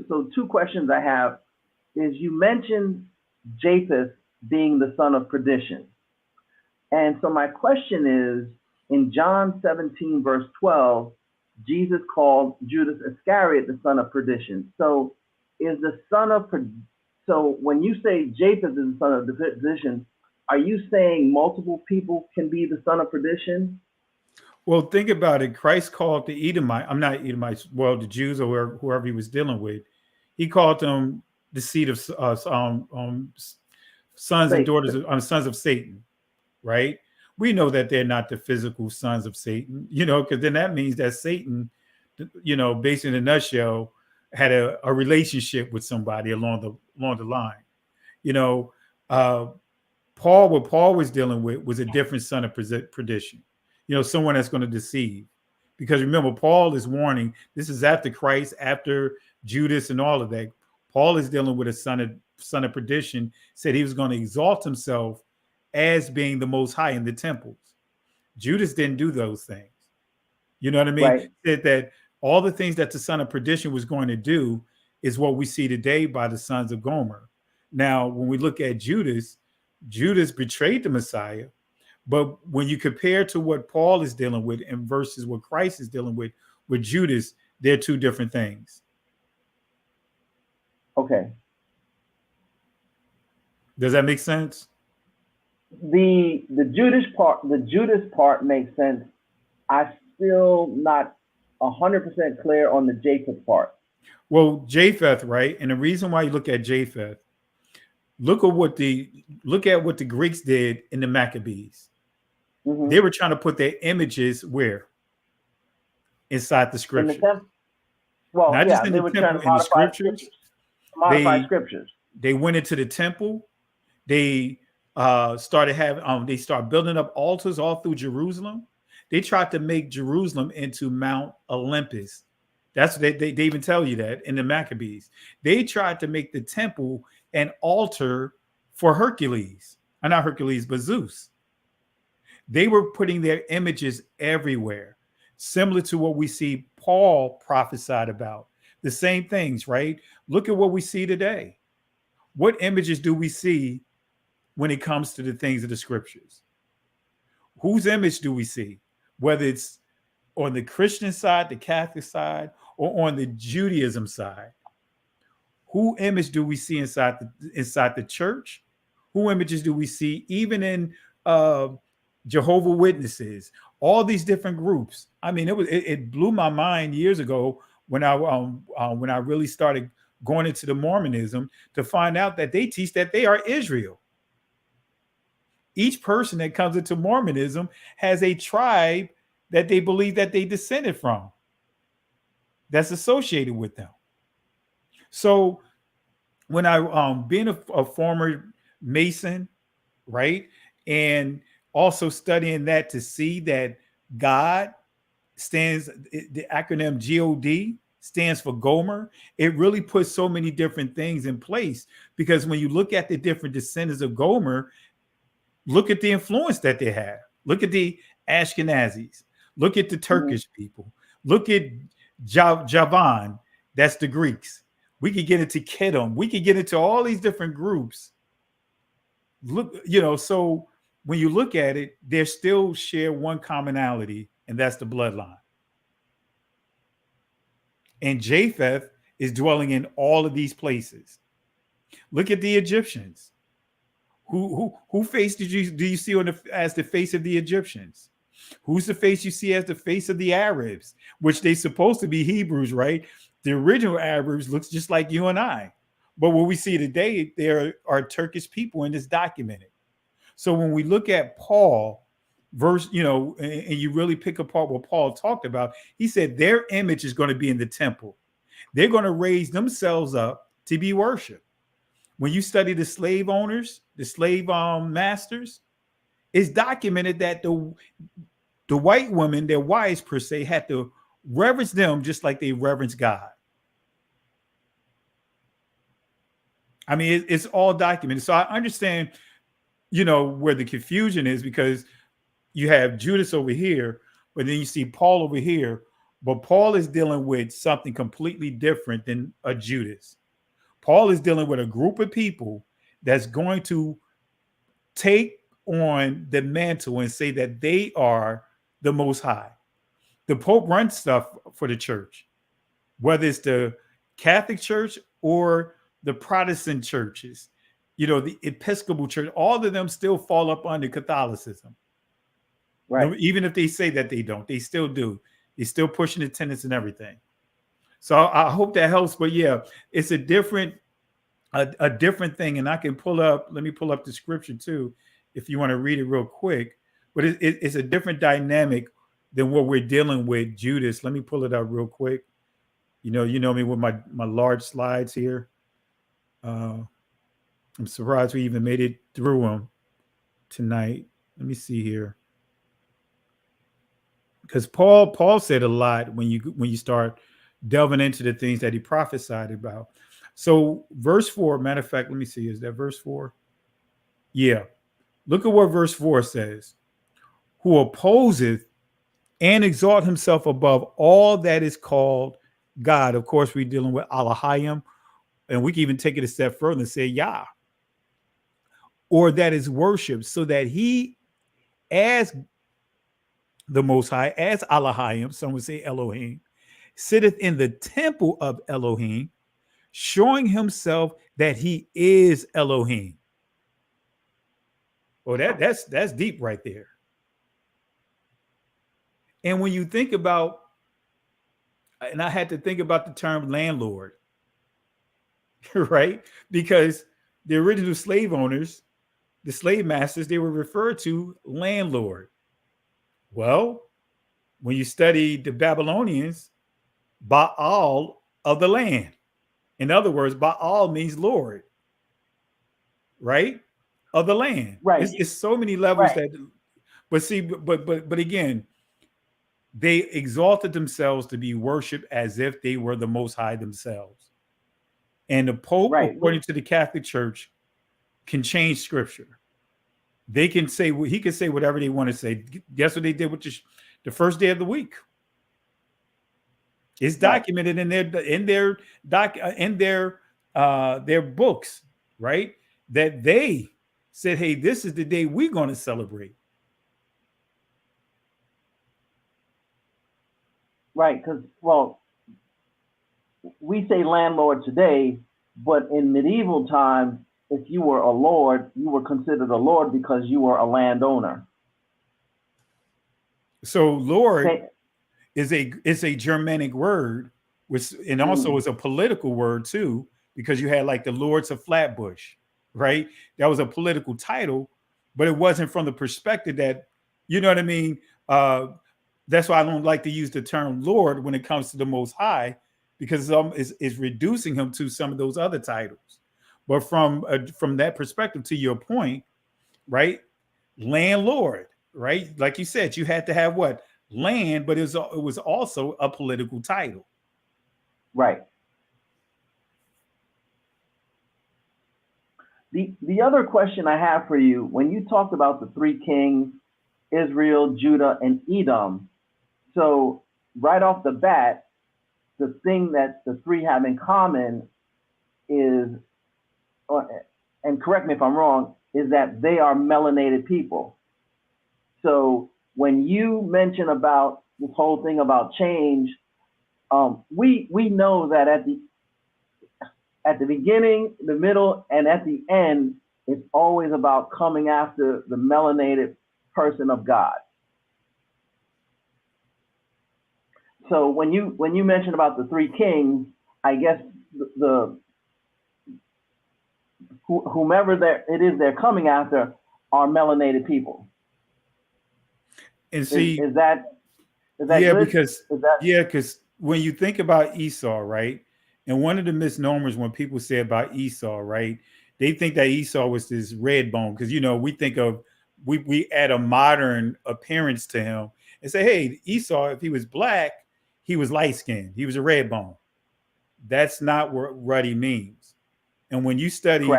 so two questions I have is, you mentioned Japheth being the son of perdition. And so my question is, In John 17, verse 12, Jesus called Judas Iscariot the son of perdition. So is the son of so when you say Japheth is the son of perdition, are you saying multiple people can be the son of perdition? Well, think about it. Christ called the Edomite, I'm not Edomites, well, the Jews or whoever he was dealing with, he called them the seed of sons and daughters of sons of Satan, right? We know that they're not the physical sons of Satan, because then that means that Satan, basically in a nutshell, had a relationship with somebody along the line. What Paul was dealing with was a different son of perdition, someone that's going to deceive. Because remember, Paul is warning, this is after Christ, after Judas and all of that. Paul is dealing with a son of perdition, said he was going to exalt himself as being the most high in the temples. Judas didn't do those things. You know what I mean? Right. Said that all the things that the son of perdition was going to do is what we see today by the sons of Gomer. Now, when we look at Judas betrayed the Messiah. But when you compare to what Paul is dealing with and versus what Christ is dealing with Judas, they're two different things. Okay. Does that make sense? The Judas part makes sense. I'm still not 100% clear on the Japheth part. Well, Japheth, right? And the reason why you look at Japheth, look at what the Greeks did in the Maccabees. Mm-hmm. They were trying to put their images where? Inside the scriptures. In the temple. Well, not just in they the were temple, trying to in the scriptures. Modify scriptures. They went into the temple. They they started building up altars all through Jerusalem. They tried to make Jerusalem into Mount Olympus. That's what they even tell you that in the Maccabees. They tried to make the temple an altar for Hercules. Not Hercules, but Zeus. They were putting their images everywhere, similar to what we see Paul prophesied about. The same things, right? Look at what we see today. What images do we see when it comes to the things of the scriptures? Whose image do we see? Whether it's on the Christian side, the Catholic side, or on the Judaism side. Who image do we see inside the church? Who images do we see even in Jehovah's Witnesses? All these different groups. I mean, it blew my mind years ago when I really started going into the Mormonism to find out that they teach that they are Israel. Each person that comes into Mormonism has a tribe that they believe that they descended from, that's associated with them. So when I being a former Mason, right, and also studying that to see that God stands, the acronym GOD stands for Gomer, it really puts so many different things in place, because when you look at the different descendants of Gomer, look at the influence that they have. Look at the Ashkenazis. Look at the Turkish people. Look at Javan. That's the Greeks. We could get into Kedem. We could get into all these different groups. Look, so when you look at it, they still share one commonality, and that's the bloodline. And Japheth is dwelling in all of these places. Look at the Egyptians. Who face do you see as the face of the Egyptians? Who's the face you see as the face of the Arabs, which they supposed to be Hebrews, right? The original Arabs looks just like you and I. But what we see today, there are Turkish people in this documented. So when we look at Paul, and you really pick apart what Paul talked about, he said their image is going to be in the temple. They're going to raise themselves up to be worshiped. When you study the slave owners, the slave masters, it's documented that the white women, their wives per se, had to reverence them just like they reverence God. I mean, it's all documented. So I understand, where the confusion is, because you have Judas over here, but then you see Paul over here. But Paul is dealing with something completely different than a Judas. Paul is dealing with a group of people that's going to take on the mantle and say that they are the Most High. The Pope runs stuff for the church, whether it's the Catholic Church or the Protestant churches, the Episcopal Church, all of them still fall up under Catholicism. Right. Even if they say that they don't, they still do. They're still pushing attendance and everything. So I hope that helps. But yeah, it's a different thing. And I can let me pull up the scripture too, if you want to read it real quick. But it's a different dynamic than what we're dealing with, Judas. Let me pull it up real quick. You know me with my large slides here. I'm surprised we even made it through them tonight. Let me see here. Because Paul said a lot when you start delving into the things that he prophesied about. So verse 4, matter of fact, let me see. Is that verse 4? Yeah. Look at what verse 4 says. Who opposeth and exalt himself above all that is called God. Of course, we're dealing with Elohim, and we can even take it a step further and say Yah, or that is worshipped, so that he, as the Most High, as Elohim, some would say Elohim, sitteth in the temple of Elohim, showing himself that he is Elohim. Well, that's deep right there. And when you think about, and I had to think about the term landlord, right? Because the original slave owners, the slave masters, they were referred to landlord. Well, when you study the Babylonians, Baal of the land. In other words, Baal means Lord, right? Of the land. Right. It's so many levels Right. that, but see, but again, they exalted themselves to be worshipped as if they were the Most High themselves. And the Pope, according to the Catholic Church, can change scripture. They can say, he can say whatever they want to say. Guess what they did with the first day of the week? It's documented in their books, right? That they said, hey, this is the day we're going to celebrate. Right, because, well, we say landlord today, but in medieval times, if you were a lord, you were considered a lord because you were a landowner. So lord is a Germanic word, which and also is a political word too, because you had like the Lords of Flatbush, right? That was a political title, but it wasn't from the perspective that, you know what I mean? That's why I don't like to use the term Lord when it comes to the Most High, because it's reducing him to some of those other titles. But from that perspective, to your point, right? Landlord, right? Like you said, you had to have what? Land, but it was also a political title. Right. The other question I have for you, when you talked about the three kings, Israel, Judah, and Edom, so right off the bat, the thing that the three have in common is, and correct me if I'm wrong, is that they are melanated people. So when you mention about this whole thing about change, we know that at the beginning, the middle, and at the end, it's always about coming after the melanated person of God. So when you mention about the three kings, I guess whomever they're coming after are melanated people. And see, is that yeah, good? Because when you think about Esau, right, and one of the misnomers when people say about Esau, right, they think that Esau was this red bone, because we think of we add a modern appearance to him and say, hey, Esau, if he was black, he was light skinned, he was a red bone. That's not what ruddy means. And when you study,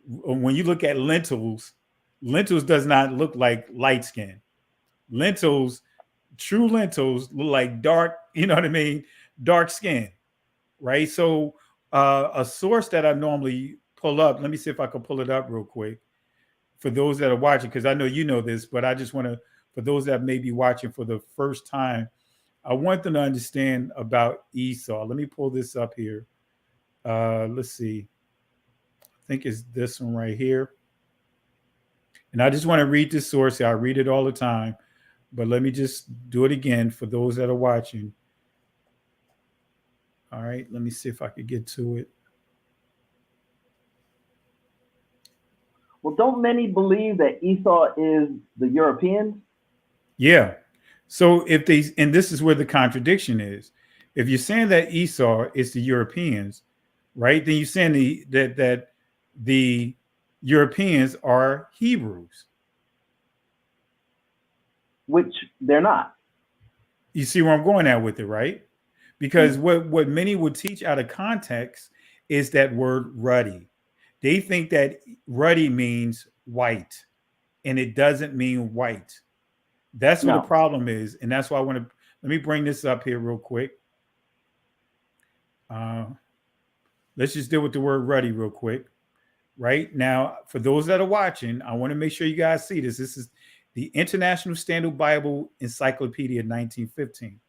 when you look at lentils does not look like light skin. True lentils look like dark, you know what I mean? Dark skin, right? So a source that I normally pull up, let me see if I can pull it up real quick for those that are watching, because I know you know this, but I just want to, for those that may be watching for the first time, I want them to understand about Esau. Let me pull this up here. Let's see. I think it's this one right here. And I just want to read this source. I read it all the time, but let me just do it again for those that are watching. All right, let me see if I could get to it. Well, don't many believe that Esau is the Europeans? Yeah. So if they, and this is where the contradiction is. If you're saying that Esau is the Europeans, right, then you're saying that the Europeans are Hebrews. Which they're not. You see where I'm going at with it, right? Because what many would teach out of context is that word ruddy. They think that ruddy means white, and it doesn't mean white. That's what the problem is. And that's why I want to, let me bring this up here real quick. Let's just deal with the word ruddy real quick. Right now, for those that are watching, I want to make sure you guys see this. This is the International Standard Bible Encyclopedia 1915.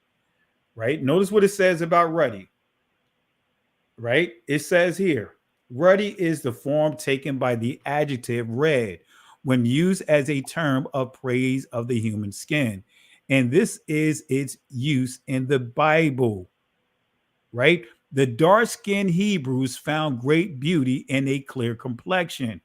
Right? Notice what it says about ruddy. Right? It says here, ruddy is the form taken by the adjective red when used as a term of praise of the human skin. And this is its use in the Bible. Right? The dark-skinned Hebrews found great beauty in a clear complexion.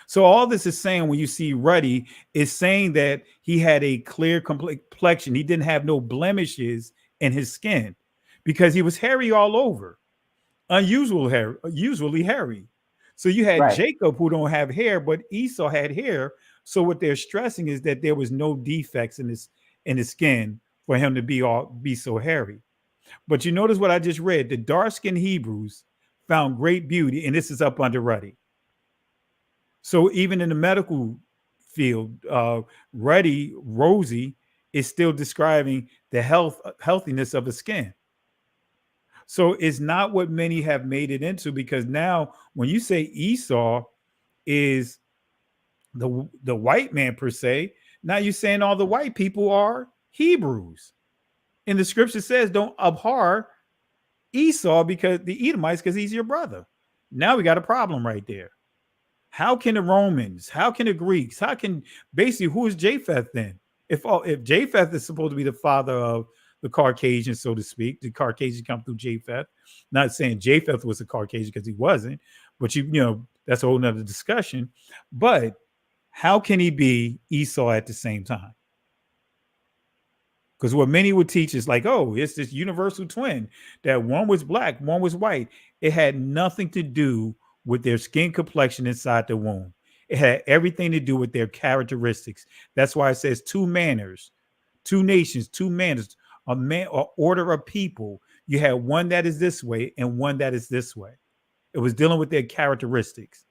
So all this is saying, when you see ruddy, is saying that he had a clear complexion. He didn't have no blemishes in his skin because he was hairy all over, usually hairy. So you had Jacob, who don't have hair, but Esau had hair. So what they're stressing is that there was no defects in his skin for him to be so hairy. But you notice what I just read. The dark-skinned Hebrews found great beauty, and this is up under ruddy. So even in the medical field, rosy is still describing the healthiness of the skin. So it's not what many have made it into, because now when you say Esau is the white man per se, now you're saying all the white people are Hebrews. And the scripture says, don't abhor Esau, because the Edomites, because he's your brother. Now we got a problem right there. How can the Romans, how can the Greeks, how can basically, who is Japheth then? If Japheth is supposed to be the father of the Caucasians, so to speak, the Caucasians come through Japheth. Not saying Japheth was a Caucasian, because he wasn't, but you know, that's a whole nother discussion. But how can he be Esau at the same time? Because what many would teach is like, oh, it's this universal twin, that one was black, one was white. It had nothing to do with their skin complexion inside the womb. It had everything to do with their characteristics. That's why it says two manners, two nations, two manners, a man, or order of people. You had one that is this way and one that is this way. It was dealing with their characteristics.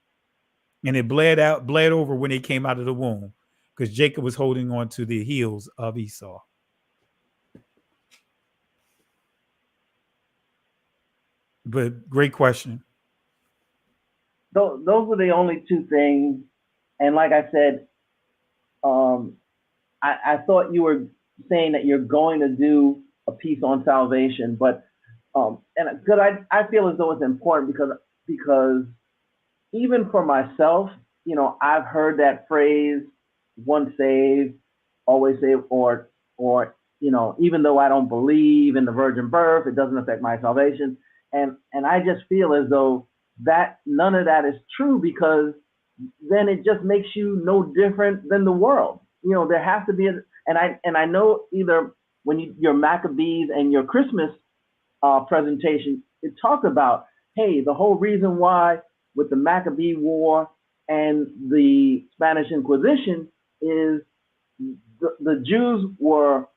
And it bled over when they came out of the womb, because Jacob was holding on to the heels of Esau. But great question. Those were the only two things. And like I said, I thought you were saying that you're going to do a piece on salvation, but and because I feel as though it's important, because even for myself, you know, I've heard that phrase, once saved, always saved, or you know, even though I don't believe in the virgin birth, it doesn't affect my salvation. And I just feel as though that none of that is true, because then it just makes you no different than the world. You know, there has to be and I know either when your Maccabees and your Christmas presentation, it talked about, hey, the whole reason why with the Maccabee War and the Spanish Inquisition is the Jews were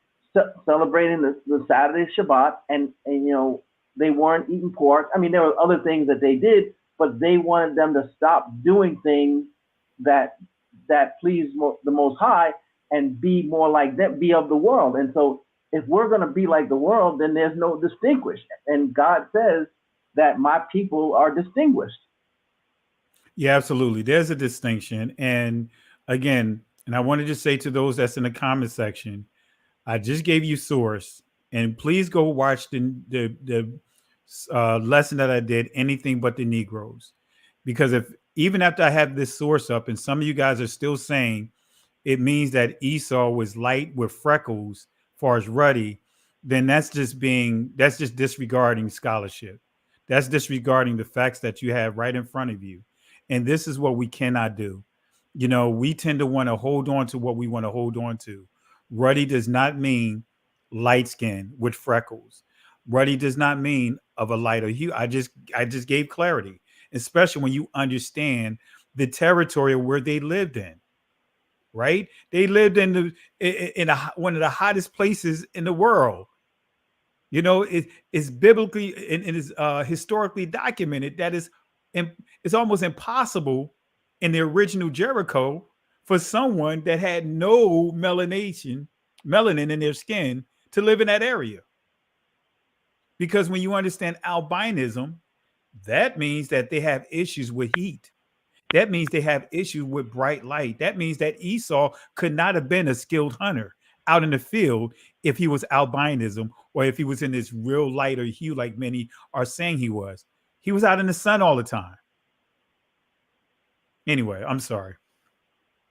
celebrating the Saturday Shabbat, and you know, they weren't eating pork. I mean, there were other things that they did, but they wanted them to stop doing things that please the Most High and be more like them, be of the world. And so if we're going to be like the world, then there's no distinguished. And God says that my people are distinguished. Yeah, absolutely. There's a distinction. And again, And I wanted to say to those that's in the comment section, I just gave you source, and please go watch the lesson that I did, anything but the Negroes, because if even after I have this source up, and some of you guys are still saying it means that Esau was light with freckles, as far as ruddy, then that's just disregarding scholarship. That's disregarding the facts that you have right in front of you. And this is what we cannot do. You know, we tend to want to hold on to what we want to hold on to. Ruddy does not mean light skin with freckles. Ruddy does not mean of a lighter hue. I just gave clarity, especially when you understand the territory of where they lived in. Right? They lived in one of the hottest places in the world. You know, it's biblically and it is historically documented that it's almost impossible in the original Jericho for someone that had no melanin in their skin to live in that area. Because when you understand albinism, that means that they have issues with heat. That means they have issues with bright light. That means that Esau could not have been a skilled hunter out in the field if he was albinism, or if he was in this real lighter hue like many are saying he was. He was out in the sun all the time. Anyway, I'm sorry.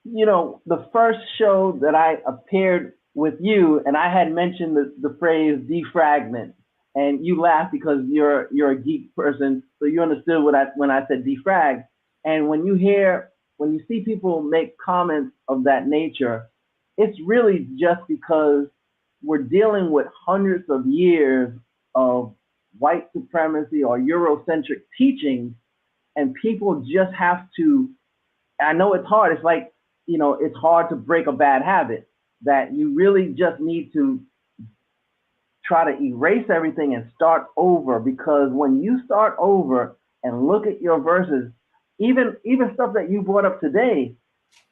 You know, the first show that I appeared with you, and I had mentioned the phrase defragment, and you laughed because you're a geek person, so you understood when I said defrag. And when you see people make comments of that nature, it's really just because we're dealing with hundreds of years of white supremacy or Eurocentric teachings, and people just have to, I know it's hard. It's like, you know, it's hard to break a bad habit, that you really just need to try to erase everything and start over, because when you start over and look at your verses, even stuff that you brought up today,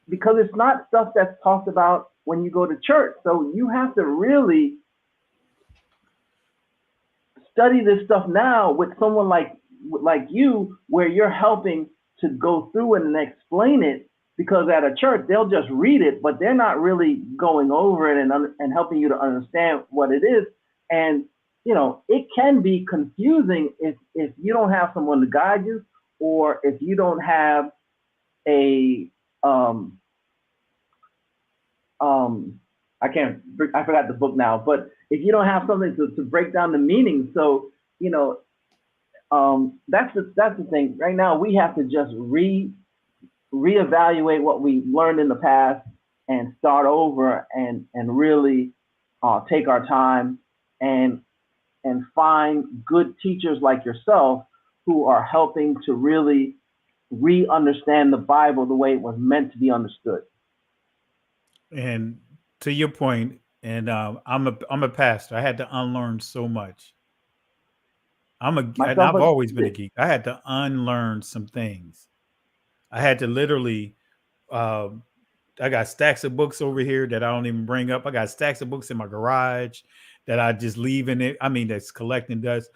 because it's not stuff that's talked about when you go to church. So you have to really study this stuff now with someone like you, where you're helping to go through it and explain it, because at a church, they'll just read it, but they're not really going over it and helping you to understand what it is. And, you know, it can be confusing if you don't have someone to guide you, or if you don't have I forgot the book now, but if you don't have something to break down the meaning. So, you know, that's the thing. Right now, we have to just reevaluate what we learned in the past and start over and really take our time and find good teachers like yourself who are helping to really re-understand the Bible the way it was meant to be understood. And to your point, and I'm a pastor. I had to unlearn so much. I've always been a geek. I had to unlearn some things. I had to literally, I got stacks of books over here that I don't even bring up. I got stacks of books in my garage that I just leave in it. I mean, that's collecting dust.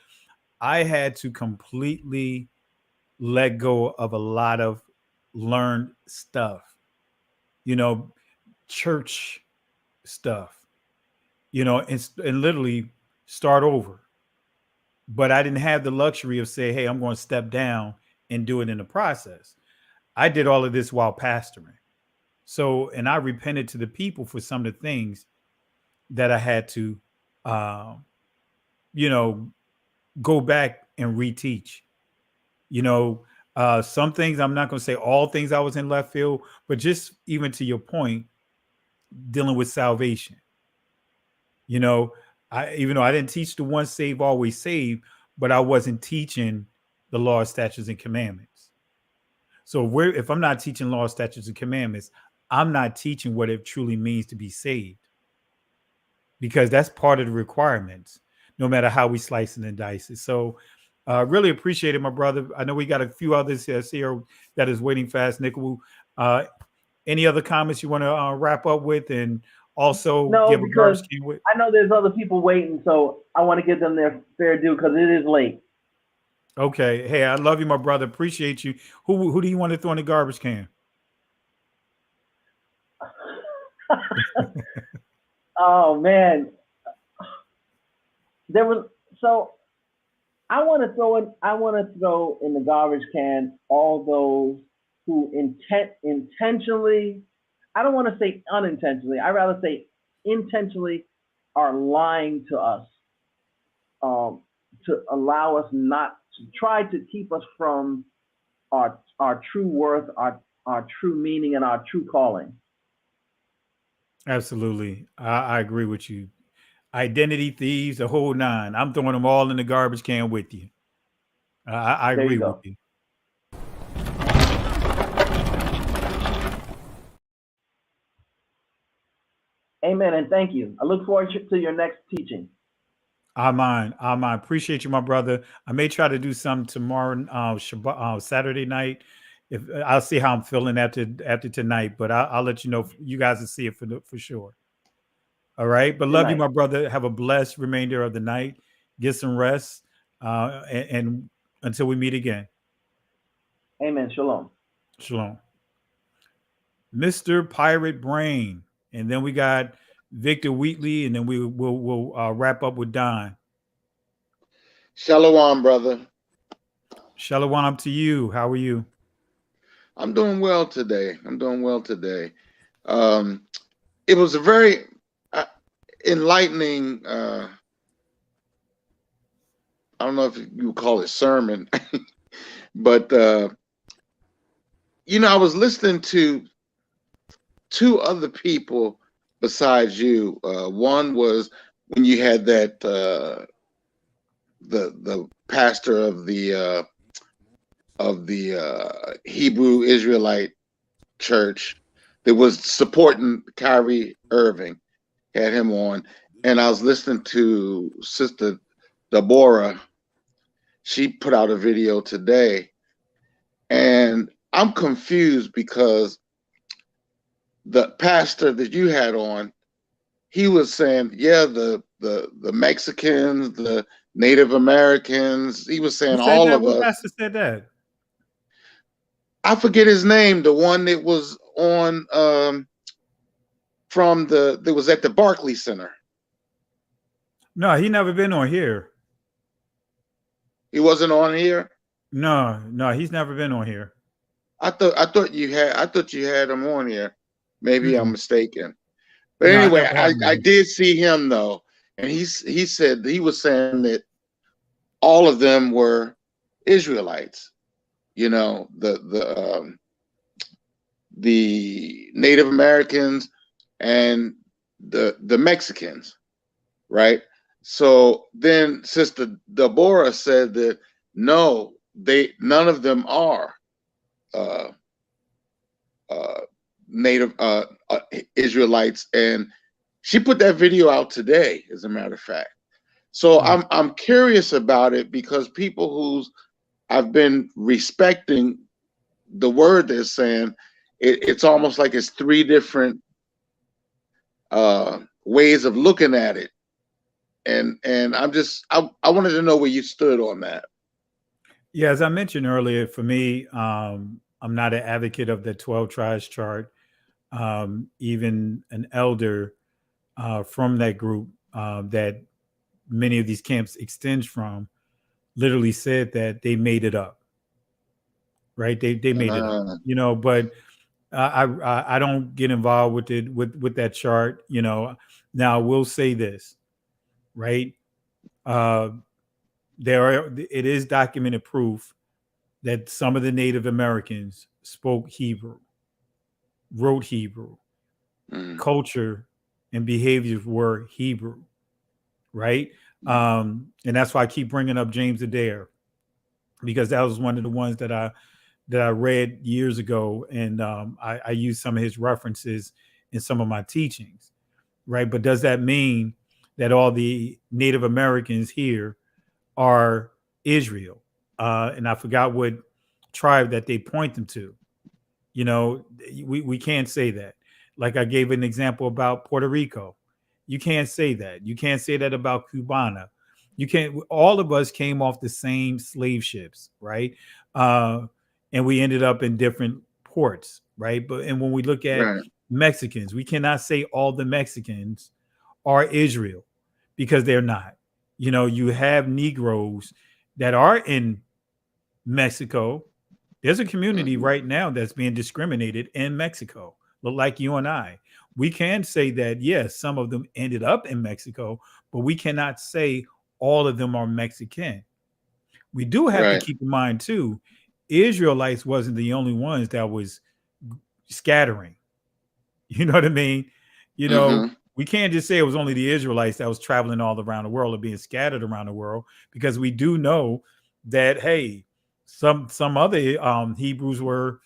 I had to completely let go of a lot of learned stuff, you know, church stuff, you know, and literally start over. But I didn't have the luxury of saying, hey, I'm going to step down and do it in the process. I did all of this while pastoring. So, and I repented to the people for some of the things that I had to, you know, go back and reteach. You know, some things, I'm not going to say all things I was in left field, but just even to your point, dealing with salvation. You know, even though I didn't teach the once saved, always saved, but I wasn't teaching the law, statutes, and commandments. So if I'm not teaching law, statutes, and commandments, I'm not teaching what it truly means to be saved, because that's part of the requirements, no matter how we slice it and dice it. So really appreciate it, my brother. I know we got a few others here that is waiting fast. Nickel, any other comments you want to wrap up with, and also give a garbage can with? I know there's other people waiting, so I want to give them their fair due because it is late. Okay. Hey, I love you, my brother. Appreciate you. Who do you want to throw in the garbage can? Oh man, there was so I want to throw in the garbage can all those who intentionally, I don't want to say unintentionally, I rather say intentionally are lying to us, to allow us not to try to keep us from our true worth, our true meaning, and our true calling. Absolutely. I agree with you. Identity thieves, the whole nine. I'm throwing them all in the garbage can with you. I There agree you with go. you. Amen, and thank you. I look forward to your next teaching. Amen. Appreciate you, my brother. I may try to do some tomorrow, Saturday night. If I'll see how I'm feeling after tonight, but I'll let you know. You guys will see it for sure. All right, but Good love you, night. my brother. Have a blessed remainder of the night. Get some rest, and until we meet again. Amen. Shalom. Shalom. Mr. Pirate Brain, and then we got Victor Wheatley, and then we'll wrap up with Don. Shalom, brother. Shalom to you. How are you? I'm doing well today. It was a very enlightening, I don't know if you would call it sermon, but, I was listening to two other people besides you. One was when you had that, the pastor of the Hebrew Israelite church that was supporting Kyrie Irving, had him on, and I was listening to Sister Deborah. She put out a video today, and I'm confused because the pastor that you had on, he was saying, yeah, the Mexicans, the Native Americans, he was saying Who said all that? of What us. pastor said that? I forget his name, the one that was on that was at the Barclays Center. No, he never been on here. He wasn't on here? No, he's never been on here. I thought you had him on here. Maybe I'm mistaken. But No, anyway, I never had him I on. did see him though, and he said he was saying that all of them were Israelites. The Native Americans and the Mexicans, right? So then Sister Deborah said that no, none of them are Native Israelites, and she put that video out today, as a matter of fact. So I'm curious about it because people I've been respecting the word they're saying, it's almost like it's three different ways of looking at it, and I wanted to know where you stood on that. Yeah, as I mentioned earlier, for me, I'm not an advocate of the 12 tribes chart. Even an elder from that group that many of these camps extend from literally said that they made it up. Right? They made it up. But I don't get involved with it with that chart. Now we'll say this, right? It is documented proof that some of the Native Americans spoke Hebrew, wrote Hebrew, culture and behaviors were Hebrew, right? And that's why I keep bringing up James Adair, because that was one of the ones that I read years ago, and I used some of his references in some of my teachings, right? But does that mean that all the Native Americans here are Israel? And I forgot what tribe that they point them to. We can't say that. Like I gave an example about Puerto Rico. You can't say that. You can't say that about Cubana. You can't. All of us came off the same slave ships, right? And we ended up in different ports, right? And when we look at Mexicans. We cannot say all the Mexicans are Israel because they're not. You have Negroes that are in Mexico. There's a community right now that's being discriminated in Mexico, look like you and I. We can say that, yes, some of them ended up in Mexico, but we cannot say all of them are Mexican. We do have to keep in mind, too, Israelites wasn't the only ones that was scattering. You know what I mean? We can't just say it was only the Israelites that was traveling all around the world or being scattered around the world, because we do know that, hey, some other Hebrews were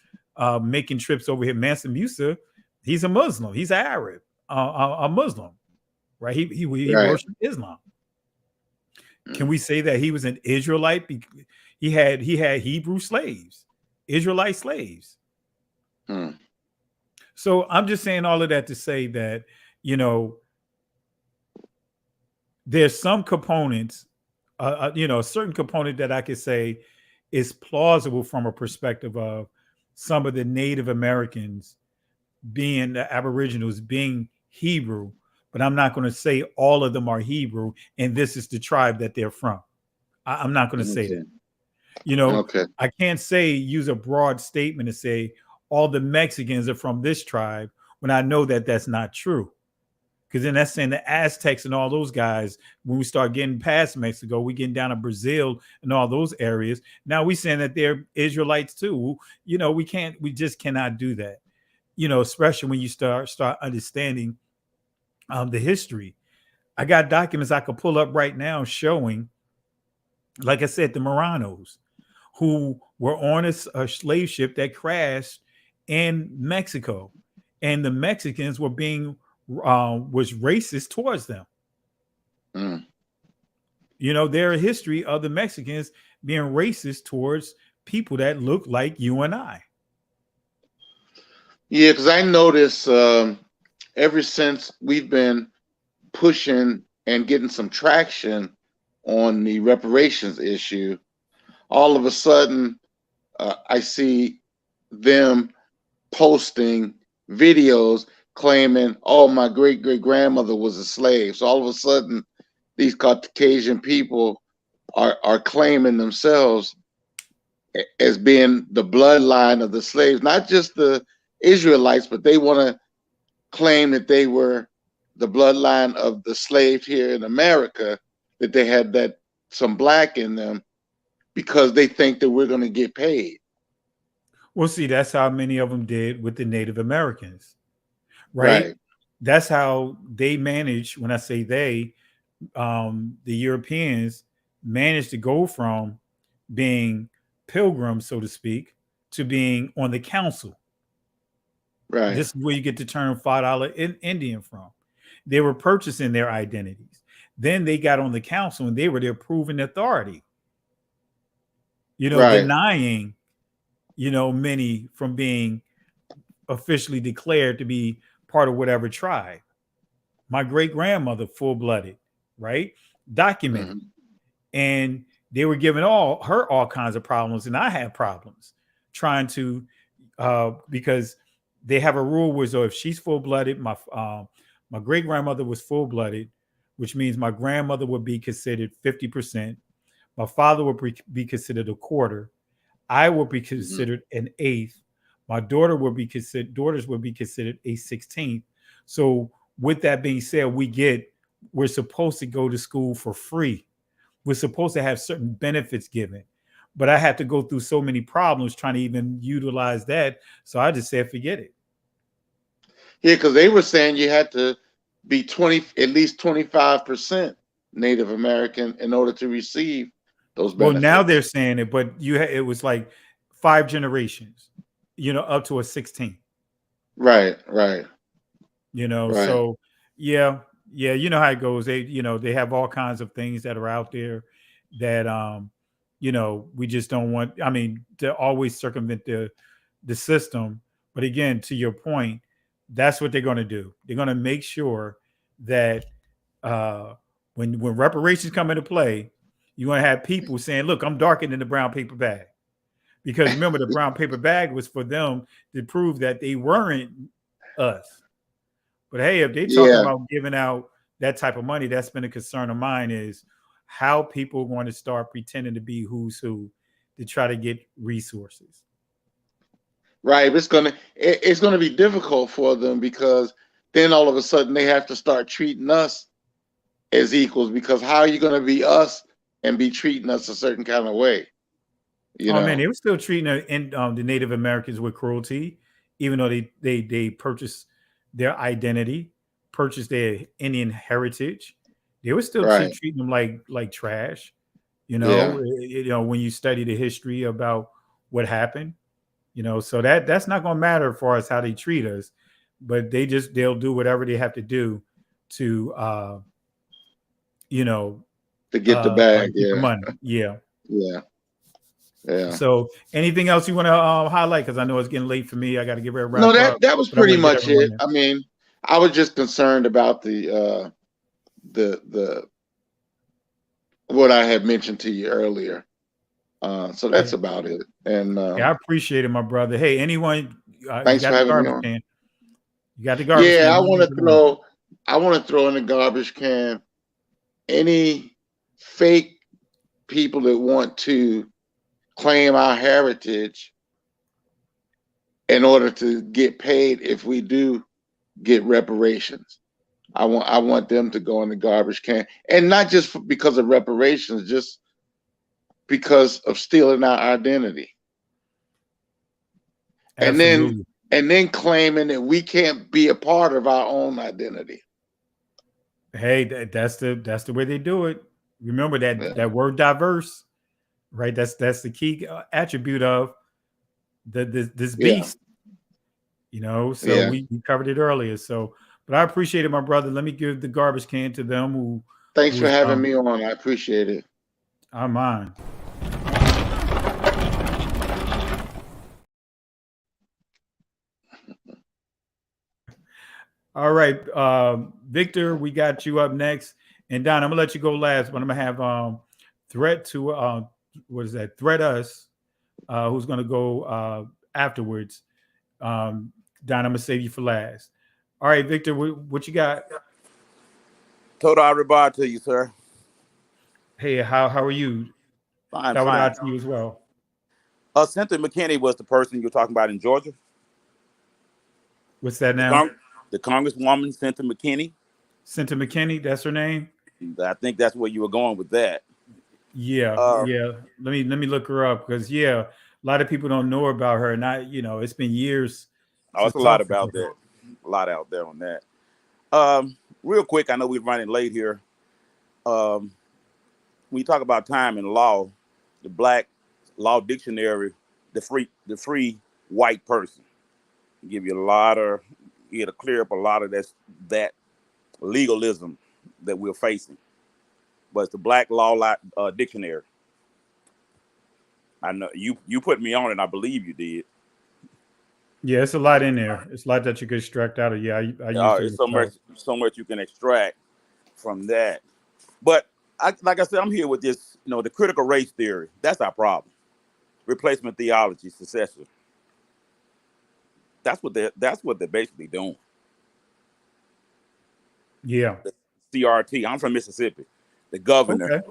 making trips over here. Mansa Musa, he's a Muslim. He's an Arab, a Muslim, right? He worshiped Islam. Can we say that he was an Israelite? He had Hebrew slaves, Israelite slaves. So I'm just saying all of that to say that, there's some components, a certain component that I could say is plausible from a perspective of some of the Native Americans being the Aboriginals being Hebrew, but I'm not going to say all of them are Hebrew and this is the tribe that they're from. I'm not going to say that. I can't use a broad statement to say all the Mexicans are from this tribe when I know that that's not true. Because then that's saying the Aztecs and all those guys, when we start getting past Mexico, we getting down to Brazil and all those areas. Now we saying that they're Israelites too. We just cannot do that. Especially when you start understanding the history. I got documents I could pull up right now showing, like I said, the Moranos, who were on a slave ship that crashed in Mexico, and the Mexicans were was racist towards them. There a history of the Mexicans being racist towards people that look like you and I. Yeah, because I noticed ever since we've been pushing and getting some traction on the reparations issue, all of a sudden I see them posting videos claiming, oh, my great-great-grandmother was a slave. So all of a sudden, these Caucasian people are claiming themselves as being the bloodline of the slaves, not just the Israelites, but they want to claim that they were the bloodline of the slaves here in America, that they had some black in them, because they think that we're going to get paid. Well, see, that's how many of them did with the Native Americans. Right? That's how they managed. When I say they, the Europeans managed to go from being pilgrims, so to speak, to being on the council. This is where you get the term $5 Indian from. They were purchasing their identities. Then they got on the council and they were their proven authority. Denying, many from being officially declared to be part of whatever tribe. My great-grandmother, full-blooded, right? Documented. And they were giving her all kinds of problems, and I had problems trying to, because they have a rule where, so if she's full-blooded, my great-grandmother was full-blooded, which means my grandmother would be considered 50%. My father would be considered a quarter. I would be considered an eighth. My daughters would be considered a 16th. So with that being said, we're supposed to go to school for free. We're supposed to have certain benefits given, but I had to go through so many problems trying to even utilize that. So I just said, forget it. Yeah, because they were saying you had to be at least 25% Native American in order to receive those benefits. Well, now they're saying it, but it was like 5 generations. Up to a 16. Right. So yeah, you know how it goes. They have all kinds of things that are out there that we just don't want, to always circumvent the system. But again, to your point, that's what they're going to do. They're going to make sure that when reparations come into play, you're going to have people saying, look, I'm darker than the brown paper bag. Because remember, the brown paper bag was for them to prove that they weren't us. But hey, if they talking Yeah. about giving out that type of money, that's been a concern of mine, is how people want to start pretending to be who's who to try to get resources. Right. It's gonna be difficult for them, because then all of a sudden they have to start treating us as equals, because how are you gonna be us and be treating us a certain kind of way? You Oh know? man, they were still treating the Native Americans with cruelty, even though they purchased their identity, purchased their Indian heritage. They were still Right. treating them like trash. Yeah. When you study the history about what happened, so that's not going to matter for us how they treat us, but they'll do whatever they have to do to To get the bag. get the Yeah. money. Yeah. Yeah. Yeah. So anything else you want to highlight? Because I know it's getting late for me. I got to get ready to No, wrap up. that was But I pretty want to get much everyone it. in. I mean, I was just concerned about the what I had mentioned to you earlier. So that's about it. And Yeah, I appreciate it, my brother. Hey, anyone, you thanks got for the having me garbage on. can. You got the garbage Yeah, can. I Let me want get to it on. throw in the garbage can any fake people that want to claim our heritage in order to get paid if we do get reparations. I want them to go in the garbage can, and not just because of reparations, just because of stealing our identity. Absolutely. And then claiming that we can't be a part of our own identity. Hey, that's the way they do it. Remember that word diverse, right? That's the key attribute of this beast. So Yeah. we covered it earlier. So, but I appreciate it, my brother. Let me give the garbage can to them Thanks for who's having me on. I appreciate it. I'm mine. All right, Victor, we got you up next, and Don, I'm gonna let you go last, but I'm gonna have Threat to what is that? Threat Us, who's gonna go afterwards. Don, I'm gonna save you for last. All right, Victor, what you got? Total everybody to you, sir. Hey, how are you? Fine, Shout fine. out to you as well. Cynthia McKinney was the person you're talking about in Georgia. What's that now? The Congresswoman, Cynthia McKinney. Cynthia McKinney, that's her name. I think that's where you were going with that. Yeah, yeah. Let me look her up, because a lot of people don't know about her, and it's been years. Oh, it's a lot about that. A lot out there on that. Real quick, I know we're running late here. When you talk about time and law, the Black Law Dictionary, the free white person, give you to clear up a lot of that legalism that we're facing. But it's the Black Law Dictionary. I know you put me on it. I believe you did. Yeah, it's a lot in there. It's a lot that you could extract out of. Yeah, I used it. It's so much you can extract from that. But like I said, I'm here with this, the critical race theory. That's our problem. Replacement theology, successor. That's what they're basically doing. Yeah. The CRT. I'm from Mississippi. The governor.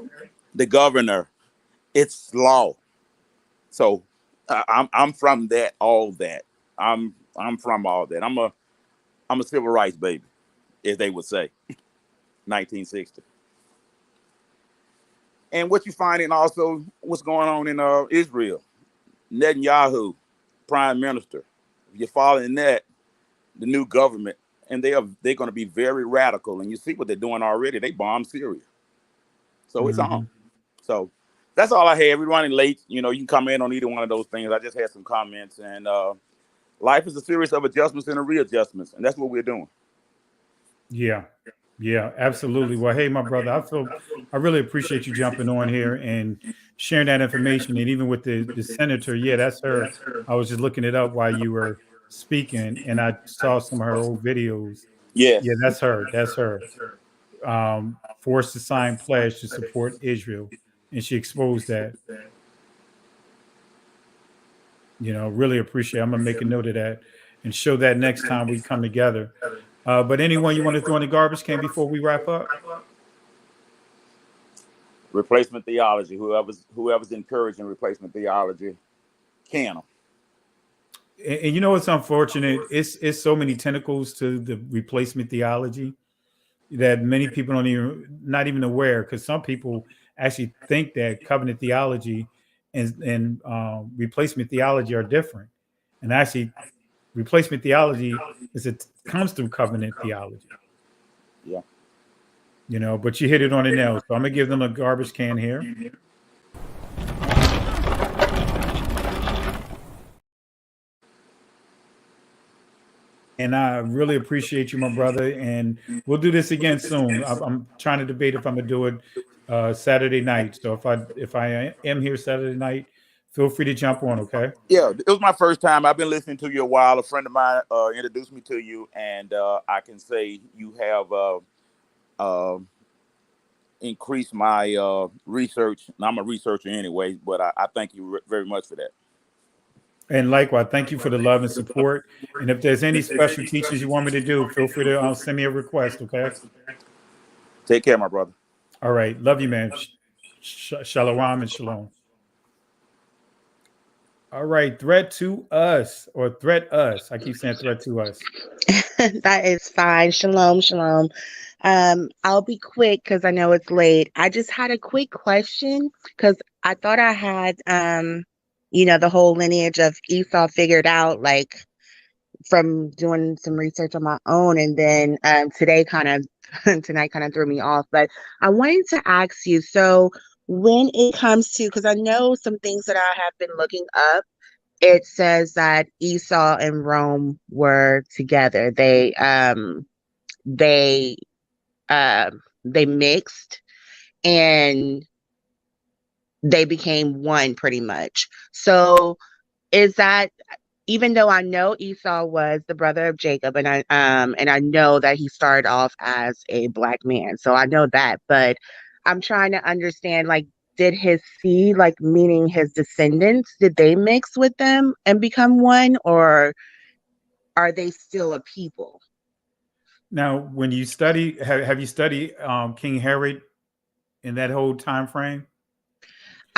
It's law. So I'm from that. All that. I'm from all that. I'm a civil rights baby, as they would say. 1960. And what you finding also, what's going on in Israel? Netanyahu, prime minister. If you're following that, the new government, and they're going to be very radical. And you see what they're doing already. They bombed Syria. So it's on. So that's all I had. We're running late. You can come in on either one of those things. I just had some comments. And life is a series of adjustments and readjustments. And that's what we're doing. Yeah, absolutely. Well, hey, my brother, I really appreciate you jumping on here and sharing that information. And even with the senator, that's her. I was just looking it up while you were speaking, and I saw some of her old videos. Yes. Yeah, that's her. That's her. Forced to sign pledge to support Israel, and she exposed that. Really appreciate it. I'm gonna make a note of that. and show that next time we come together. But anyone you want to throw in the garbage can before we wrap up? Replacement theology. Whoever's encouraging replacement theology, can them. And you know what's unfortunate? It's so many tentacles to the replacement theology that many people not even aware, because some people actually think that covenant theology and replacement theology are different. And actually, replacement theology comes through covenant theology. Yeah. You know, but you hit it on the nail. So I'm gonna give them a garbage can here. And I really appreciate you, my brother. And we'll do this again soon. I'm trying to debate if I'm gonna do it Saturday night. So if I am here Saturday night, feel free to jump on. Okay. Yeah, it was my first time. I've been listening to you a while. A friend of mine introduced me to you, and I can say you have increased my research. And I'm a researcher anyway, but I thank you very much for that. And likewise, thank you for the love and support. And if there's any special teachings you want me to do, feel free to send me a request, okay? Take care, my brother. All right. Love you, man. Shalom and shalom. All right. Threat to us, or threat us. I keep saying threat to us. That is fine. Shalom, shalom. I'll be quick because I know it's late. I just had a quick question because I thought I had the whole lineage of Esau figured out, like from doing some research on my own, and then tonight kind of threw me off. But I wanted to ask you, so when it comes to, because I know some things that I have been looking up, it says that Esau and Rome were together. They mixed and they became one pretty much. So is that, even though I know Esau was the brother of Jacob, and I know that he started off as a black man, so I know that, but I'm trying to understand, like, did his seed, like meaning his descendants, did they mix with them and become one, or are they still a people? Now, when you study, have you studied King Herod in that whole time frame?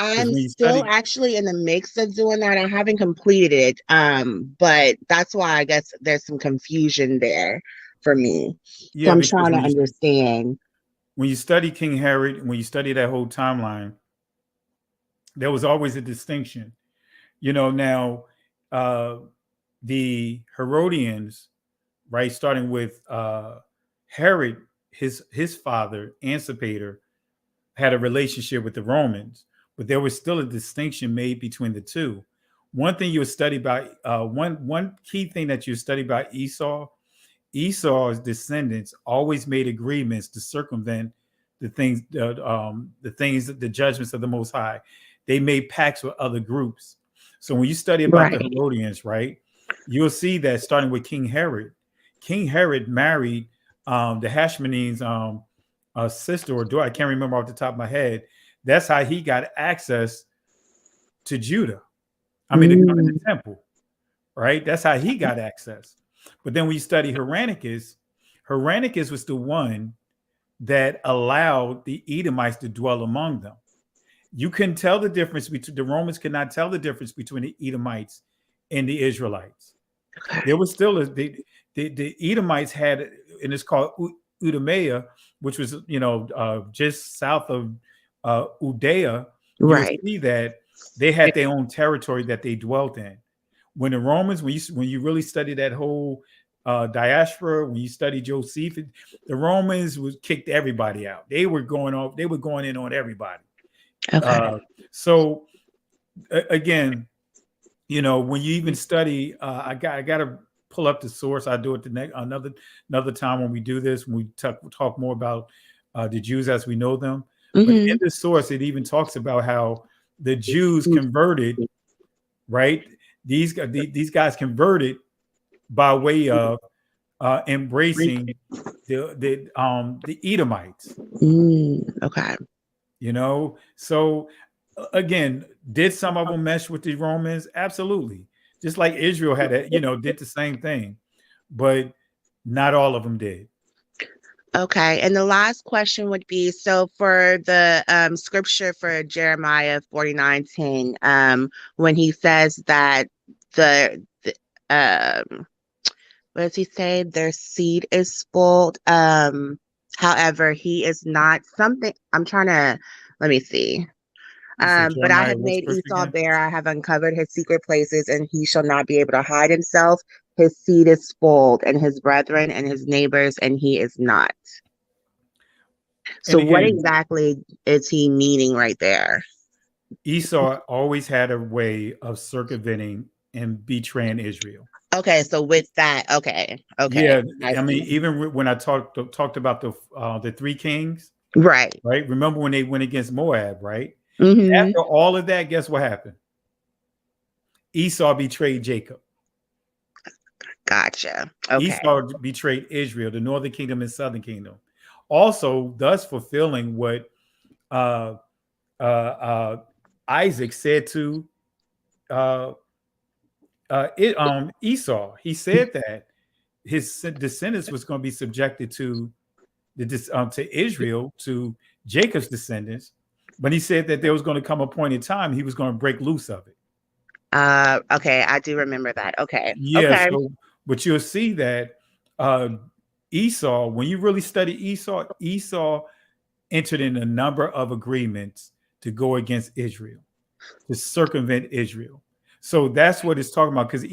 I'm still actually in the mix of doing that. I haven't completed it, but that's why I guess there's some confusion there for me. Yeah, so I'm trying to understand. When you study King Herod, when you study that whole timeline, there was always a distinction. Now the Herodians, right, starting with Herod, his father, Antipater, had a relationship with the Romans, but there was still a distinction made between the two. One thing you would study about, one key thing that you study about Esau's descendants always made agreements to circumvent the judgments of the Most High. They made pacts with other groups. So when you study about the Herodians, right, you'll see that starting with King Herod married the Hashmoneans' sister or daughter. I can't remember off the top of my head. That's how he got access to Judah. I mean, to go to the temple, right? That's how he got access. But then when you study Hyrcanus was the one that allowed the Edomites to dwell among them. You couldn't tell the difference between the Romans could not tell the difference between the Edomites and the Israelites. There was still the Edomites had, and it's called Udumea, which was just south of Udea. Right. You see that they had their own territory that they dwelt in. When the Romans, when you really study that whole diaspora, when you study Josephus, the Romans kicked everybody out. They were going in on everybody. Okay. So again, when you even study, I got to pull up the source. I do it another time when we do this. When we talk more about the Jews as we know them. But in the source, it even talks about how the Jews converted. Right, these guys converted by way of embracing the Edomites. Okay. So again, did some of them mesh with the Romans? Absolutely. Just like Israel had, did the same thing, but not all of them did. Okay, and the last question would be, so for the scripture for Jeremiah 49:10, when he says that the what does he say? Their seed is spoiled. However, he is not something. I'm trying to let me see. But I Jeremiah, have what made scripture Esau again? bare, I have uncovered his secret places, and he shall not be able to hide himself. His seed is spoiled, and his brethren and his neighbors, and he is not. So And what again, exactly is he meaning right there? Esau always had a way of circumventing and betraying Israel. Okay, so with that, okay, Yeah, I mean, see. even when I talked about the three kings, Right. right? Remember when they went against Moab, right? Mm-hmm. After all of that, guess what happened? Esau betrayed Jacob. Gotcha. Okay. Esau betrayed Israel, the northern kingdom and southern kingdom. Also, thus fulfilling what Isaac said to Esau. He said that his descendants was going to be subjected to to Israel, to Jacob's descendants, but he said that there was going to come a point in time he was going to break loose of it. Okay, I do remember that. Okay. Yeah, Okay. so but you'll see that Esau, when you really study Esau entered in a number of agreements to go against Israel, to circumvent Israel. So that's what it's talking about. Because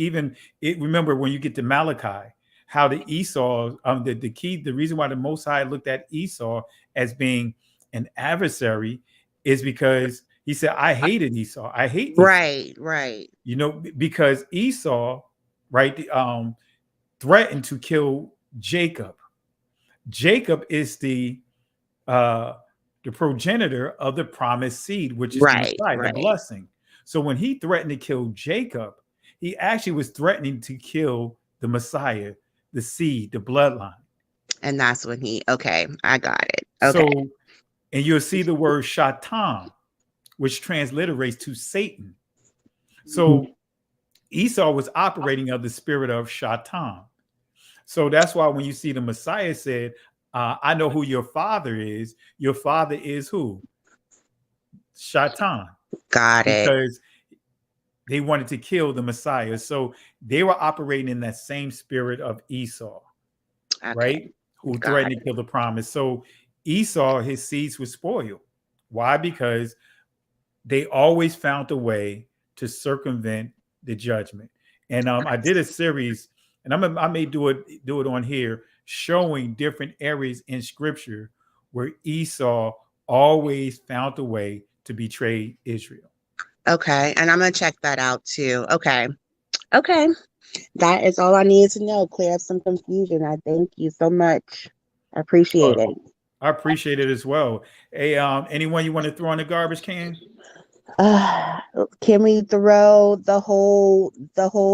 remember when you get to Malachi, how the Esau, the reason why the Most High looked at Esau as being an adversary is because he said, I hated Esau. I hate Esau. Right. Because Esau, right, threatened to kill Jacob. Jacob is the progenitor of the promised seed, which is the Messiah, the blessing. So when he threatened to kill Jacob, he actually was threatening to kill the Messiah, the seed, the bloodline. And that's when I got it. Okay. So, and you'll see the word Shatan, which transliterates to Satan. So Esau was operating of the spirit of Shatan. So that's why when you see the Messiah said, I know who your father is. Your father is who? Shatan. Got it. Because they wanted to kill the Messiah. So they were operating in that same spirit of Esau, right? Who threatened to kill the promise. So Esau, his seeds were spoiled. Why? Because they always found a way to circumvent the judgment. And I did a series, and I may do it on here, showing different areas in Scripture where Esau always found a way to betray Israel. Okay, and I'm gonna check that out too. Okay. That is all I needed to know. Clear up some confusion. I thank you so much. I appreciate it. I appreciate it as well. Hey, anyone you want to throw in the garbage can? Can we throw the whole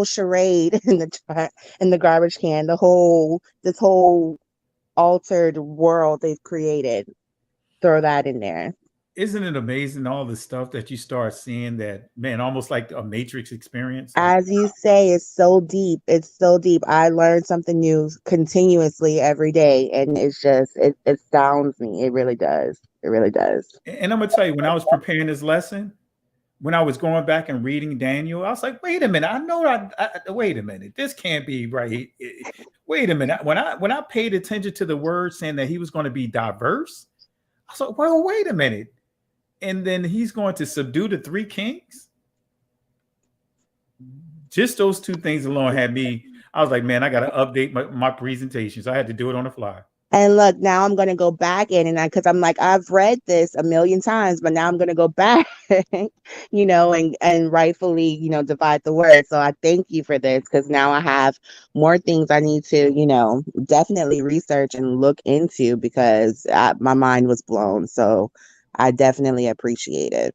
charade in the garbage can? This whole altered world they've created. Throw that in there. Isn't it amazing all the stuff that you start seeing that, man, almost like a Matrix experience? As you say, it's so deep. It's so deep. I learn something new continuously every day, and it's just it astounds me. It really does. It really does. And I'm gonna tell you, when I was preparing this lesson, when I was going back and reading Daniel, I was like, wait a minute, I know wait a minute, this can't be right. Wait a minute. When I paid attention to the word saying that he was going to be diverse, I was like, well, wait a minute. And then he's going to subdue the three kings. Just those two things alone had me. I was like, man, I got to update my presentations. I had to do it on the fly. And look, now I'm going to go back in and because I'm like, I've read this a million times, but now I'm going to go back, and rightfully, divide the word. So I thank you for this because now I have more things I need to, definitely research and look into because my mind was blown. So I definitely appreciate it.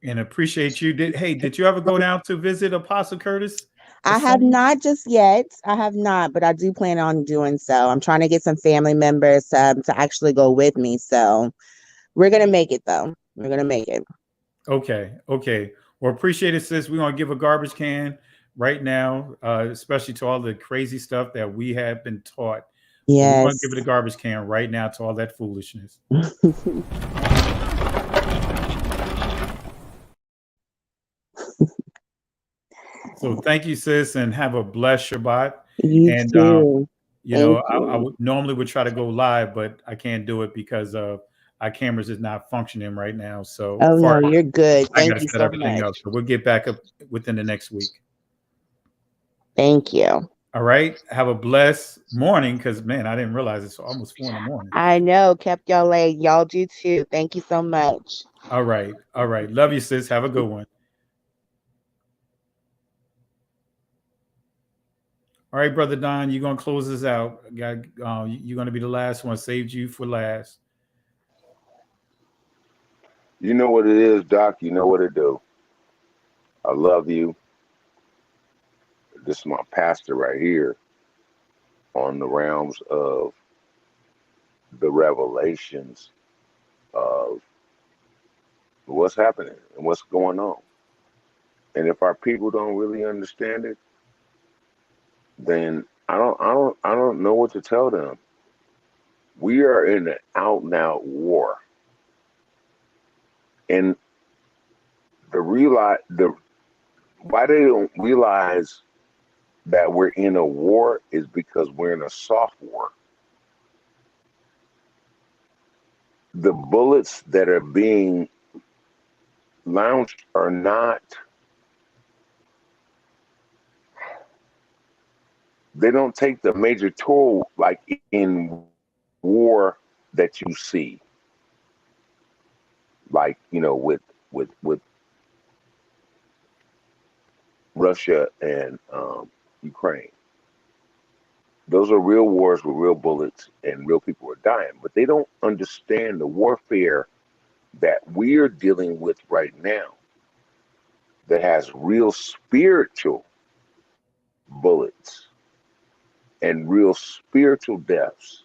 And appreciate you. Did you ever go down to visit Apostle Curtis? I have not just yet. I have not, but I do plan on doing so. I'm trying to get some family members to actually go with me. So we're going to make it, though. We're going to make it. Okay. Well, appreciate it, sis. We're going to give a garbage can right now, especially to all the crazy stuff that we have been taught. But we're going to Yes. give it a garbage can right now to all that foolishness. So thank you, sis, and have a blessed Shabbat. You And too. you know, Thank I you. would normally would try to go live, but I can't do it because our cameras is not functioning right now. So Oh far, no, you're good. I got Thank to you set so everything much. up. So we'll get back up within the next week. Thank you. All right. Have a blessed morning, because man, I didn't realize it's almost 4 in the morning. I know, kept y'all late. Y'all do too. Thank you so much. All right. All right. Love you, sis. Have a good one. All right, brother Don, you're gonna close this out. You're gonna be the last one. Saved you for last. You know what it is, Doc. You know what it do. I love you. This is my pastor right here on the realms of the revelations of what's happening and what's going on. And if our people don't really understand it, then I don't know what to tell them. We are in an out and out war. And the why they don't realize that we're in a war is because we're in a soft war. The bullets that are being launched are not, they don't take the major toll like in war that you see, like, with Russia and Ukraine. Those are real wars with real bullets and real people are dying, but they don't understand the warfare that we're dealing with right now that has real spiritual bullets and real spiritual deaths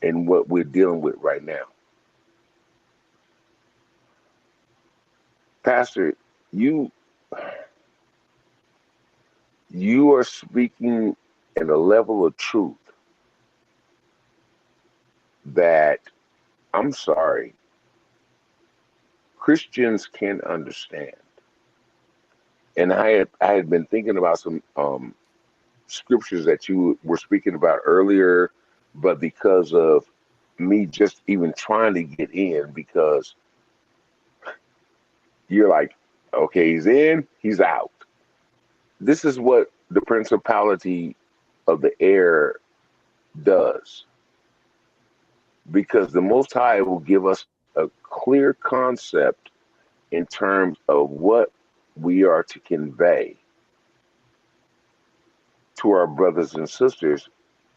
in what we're dealing with right now. Pastor, you are speaking at a level of truth that, I'm sorry, Christians can't understand. And I had been thinking about some scriptures that you were speaking about earlier, but because of me just even trying to get in, because you're like, okay, he's in, he's out. This is what the principality of the air does, because the Most High will give us a clear concept in terms of what we are to convey to our brothers and sisters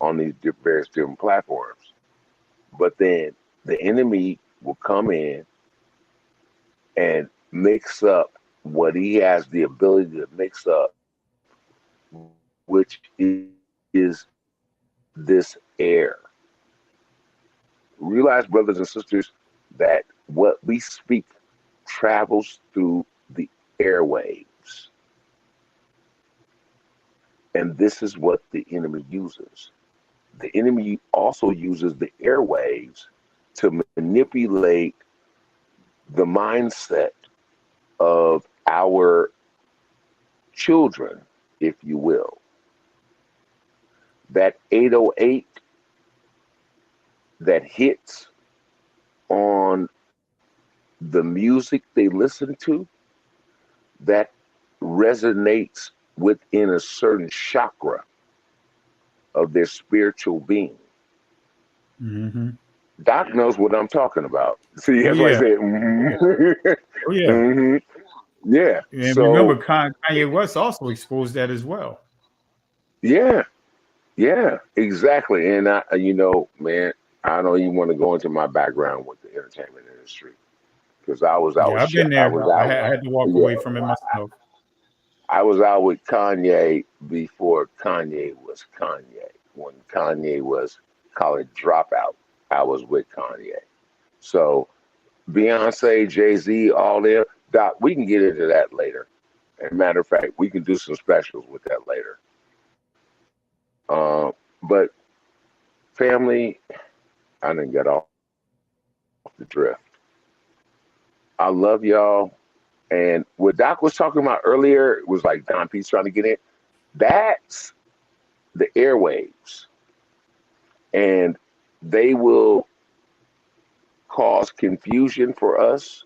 on these various different platforms. But then the enemy will come in and mix up what he has the ability to mix up, which is this air. Realize, brothers and sisters, that what we speak travels through the airwaves. And this is what the enemy uses. The enemy also uses the airwaves to manipulate the mindset of our children, if you will. That 808 that hits on the music they listen to, that resonates within a certain chakra of their spiritual being. Mm-hmm. Doc knows what I'm talking about. See, that's why I Yeah. said, mm-hmm. Oh yeah. Mm-hmm. Yeah. And So, remember, Kanye West also exposed that as well. yeah, exactly. And man, I don't even want to go into my background with the entertainment industry because I was Yeah, I've been there. I had to walk yeah, away from it myself. I was out with Kanye before Kanye was Kanye. When Kanye was college dropout, I was with Kanye. So Beyonce, Jay-Z, all them, Doc, we can get into that later. As a matter of fact, we can do some specials with that later. But family, I didn't get off the drift. I love y'all. And what Doc was talking about earlier was like Don P's trying to get in. That's the airwaves. And they will cause confusion for us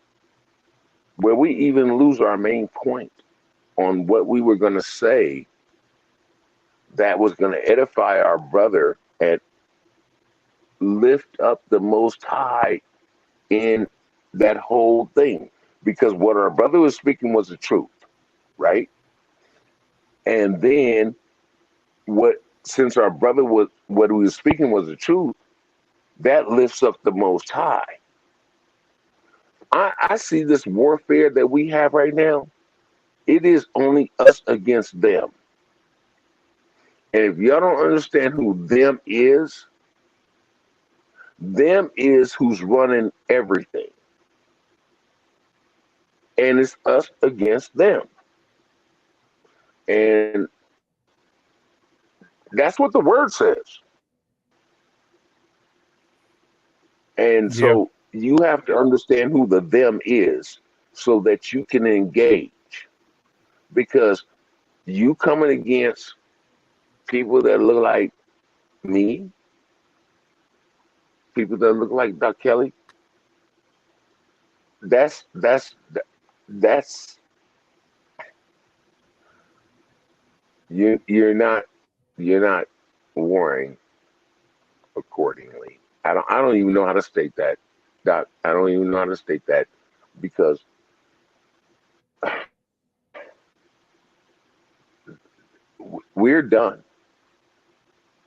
where we even lose our main point on what we were going to say that was going to edify our brother and lift up the Most High in that whole thing. Because what our brother was speaking was the truth, right? And then since our brother what he was speaking was the truth, that lifts up the Most High. I see this warfare that we have right now. It is only us against them. And if y'all don't understand who them is who's running everything. And it's us against them. And that's what the word says. And so you have to understand who the them is so that you can engage. Because you coming against people that look like me, people that look like Doc Kelly, that's you're not warring accordingly. I don't even know how to state that, Doc. I don't even know how to state that because we're done.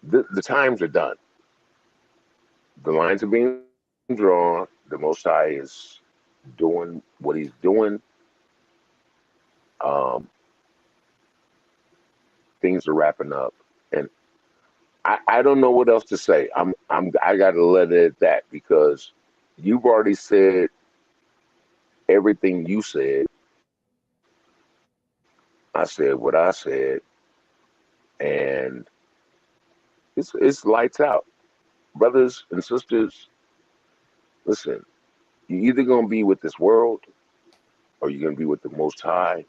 The times are done. The lines are being drawn. The Most High is doing what he's doing. Things are wrapping up, and I don't know what else to say. I got to let it at that because you've already said everything you said. I said what I said, and it's lights out, brothers and sisters. Listen, you're either gonna be with this world, or you're gonna be with the Most High.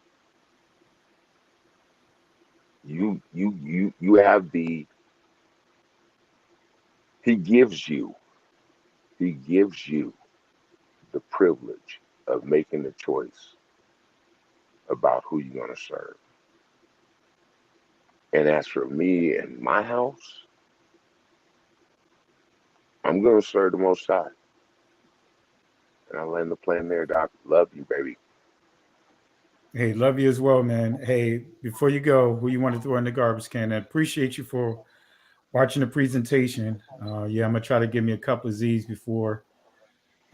You have the. He gives you the privilege of making the choice about who you're going to serve. And as for me and my house, I'm going to serve the Most High. And I'll land the plane there, Doc. Love you, baby. Hey, love you as well, man. Hey, before you go, who you want to throw in the garbage can? I appreciate you for watching the presentation. Yeah, I'm going to try to give me a couple of Z's before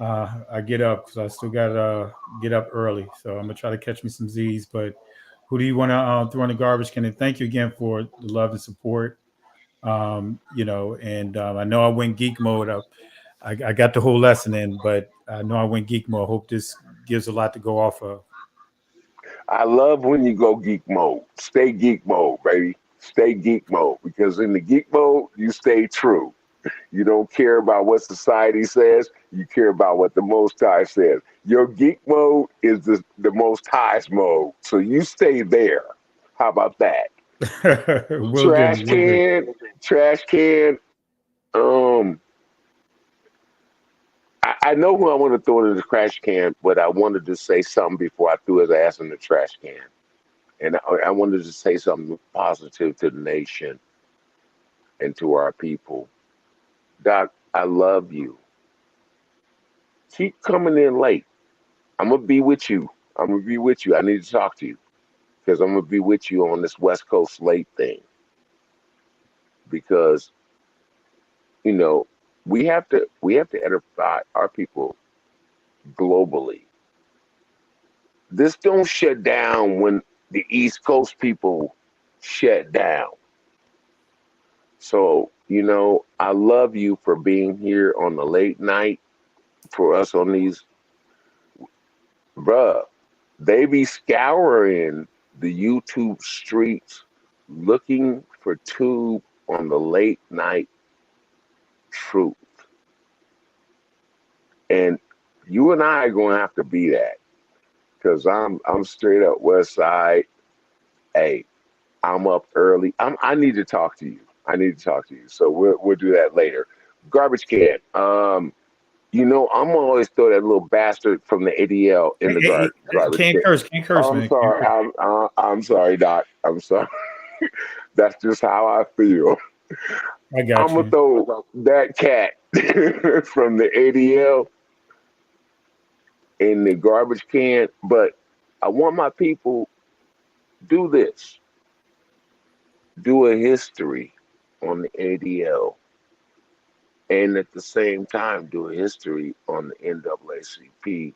I get up because I still got to get up early. So I'm going to try to catch me some Z's. But who do you want to throw in the garbage can? And thank you again for the love and support. And I know I went geek mode up. I got the whole lesson in, but I know I went geek mode. I hope this gives a lot to go off of. I love when you go geek mode. Stay geek mode, baby. Stay geek mode because in the geek mode, you stay true. You don't care about what society says. You care about what the Most High says. Your geek mode is the Most High's mode. So you stay there. How about that? Trash can. I know who I want to throw in the trash can, but I wanted to say something before I threw his ass in the trash can. And I wanted to say something positive to the nation and to our people. Doc, I love you. Keep coming in late. I'm going to be with you. I need to talk to you because I'm going to be with you on this West Coast late thing. Because, we have to edify our people globally. This don't shut down when the East Coast people shut down. So, I love you for being here on the late night for us on these, bruh. They be scouring the YouTube streets looking for Tube on the late night truth. And you and I are going to have to be that, because I'm straight up West Side. Hey, I'm up early. I need to talk to you. I need to talk to you. So we'll do that later. Garbage can. You know, I'm gonna always throw that little bastard from the ADL in the garbage Can't can. curse, can't curse, I'm man. Can't sorry. curse. I'm sorry, Doc. I'm sorry. That's just how I feel. I got I'm gonna you. throw that cat from the ADL in the garbage can. But I want my people do this. Do a history on the ADL, and at the same time do a history on the NAACP,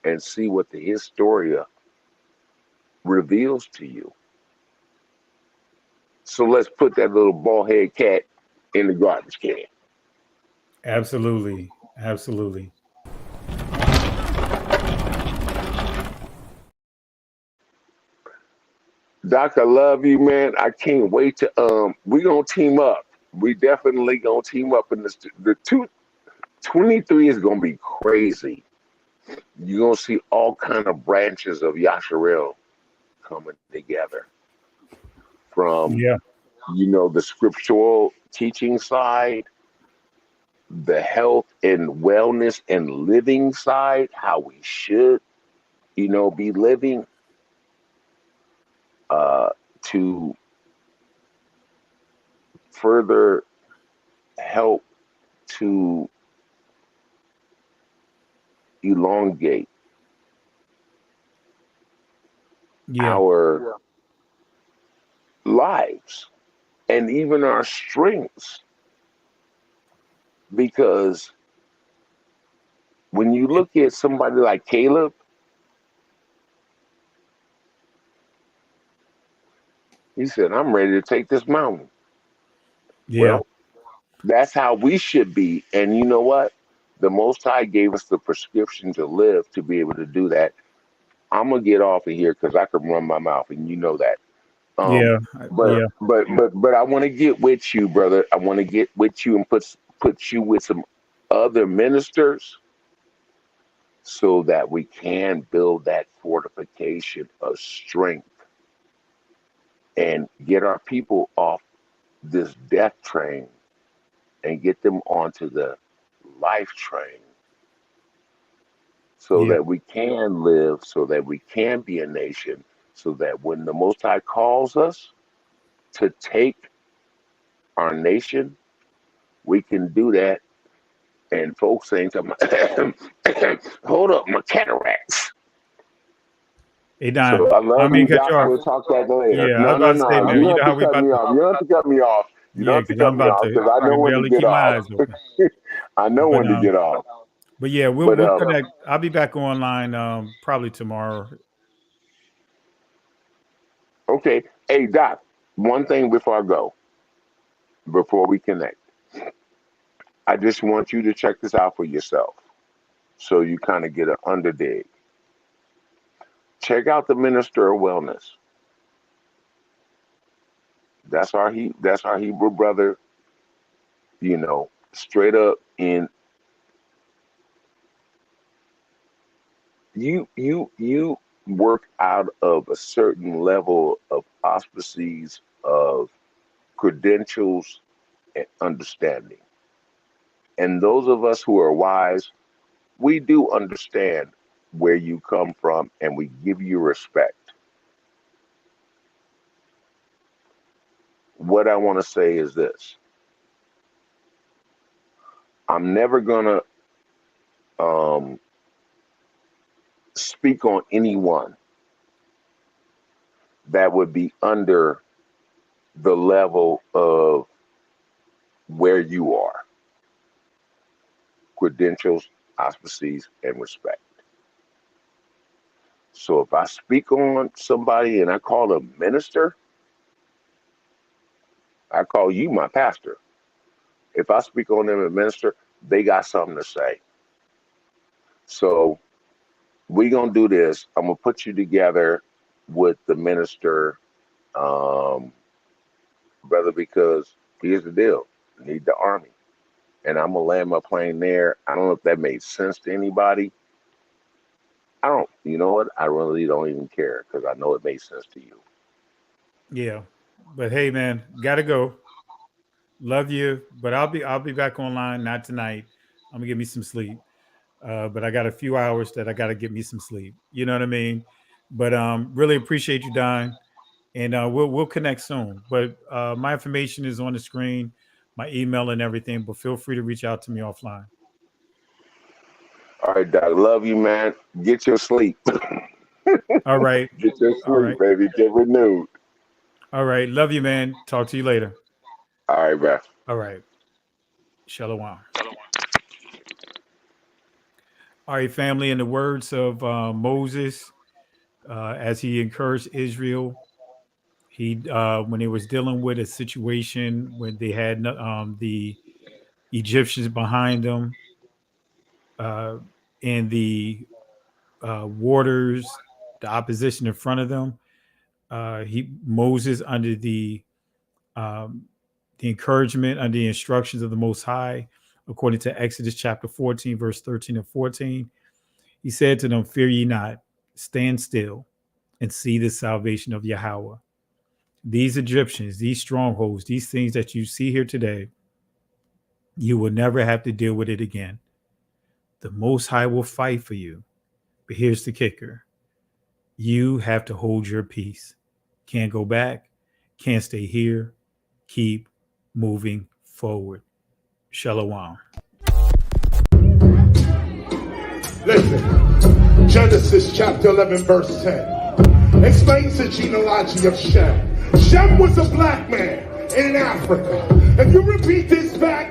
and see what the Historia reveals to you. So let's put that little bald head cat in the garbage can. Absolutely. Absolutely. Doc, I love you, man. I can't wait to we gonna team up. We definitely gonna team up in this. The 23 is gonna be crazy. You're gonna see all kind of branches of Yasharel coming together, from Yeah. the scriptural teaching side, the health and wellness and living side, how we should, be living, to further help to elongate Yeah. our lives and even our strengths. Because when you look at somebody like Caleb, he said, I'm ready to take this mountain. Yeah. Well, that's how we should be. And you know what? The Most High gave us the prescription to live to be able to do that. I'm gonna get off of here because I can run my mouth, and you know that. Yeah. But Yeah. I want to get with you, brother. I want to get with you and put you with some other ministers, so that we can build that fortification of strength and get our people off this death train and get them onto the life train, so Yeah. that we can live, so that we can be a nation, so that when the Most High calls us to take our nation, we can do that. And folks saying to me, hold up, my cataracts. Hey Don, So I I love mean you, cut you Doc. off. We'll talk that later. Yeah, I was No, no, about to say, no. man, You you don't know have how to we cut about me to. off. You don't have to cut me off. You don't Yeah, have to because I'm cut me about off, to. because I I know can when to barely get keep my off. eyes open. I know But when to get off. yeah, we'll But connect. I'll be back online probably tomorrow. okay. Hey, Doc, one thing before I go, before we connect, I just want you to check this out for yourself, so you kind of get an underdig. Check out the Minister of Wellness. That's our Hebrew brother, straight up. In you work out of a certain level of auspices, of credentials and understanding. And those of us who are wise, we do understand where you come from, and we give you respect. What I want to say is this: I'm never gonna um, speak on anyone that would be under the level of where you are, credentials, auspices, and respect. So if I speak on somebody and I call a minister, I call you my pastor. If I speak on them as minister, they got something to say. So we gonna do this. I'm gonna put you together with the minister, brother, because here's the deal: you need the army, and I'm gonna land my plane there. I don't know if that made sense to anybody. I don't. You know what? I really don't even care because I know it made sense to you. Yeah, but hey, man, gotta go. Love you, but I'll be back online. Not tonight. I'm gonna give me some sleep. But I got a few hours that I gotta get me some sleep. You know what I mean? But really appreciate you, Don, and we'll connect soon. But my information is on the screen, my email and everything. But feel free to reach out to me offline. All right, Doc. Love you, man. Get your sleep. All right. Get your All sleep, right. baby. Get renewed. All right. Love you, man. Talk to you later. All right, bro. All right. Shalom. All right, family. In the words of Moses, as he encouraged Israel, he when he was dealing with a situation when they had the Egyptians behind them, and the waters, the opposition in front of them. Moses, under the encouragement, under the instructions of the Most High, according to Exodus chapter 14, verse 13 and 14, he said to them, "Fear ye not, stand still and see the salvation of Yahweh." These Egyptians, these strongholds, these things that you see here today, you will never have to deal with it again. The Most High will fight for you. But here's the kicker: you have to hold your peace. Can't go back, can't stay here. Keep moving forward. Shalom. Listen, Genesis chapter 11, verse 10 explains the genealogy of Shem. Shem was a black man in Africa. If you repeat this back,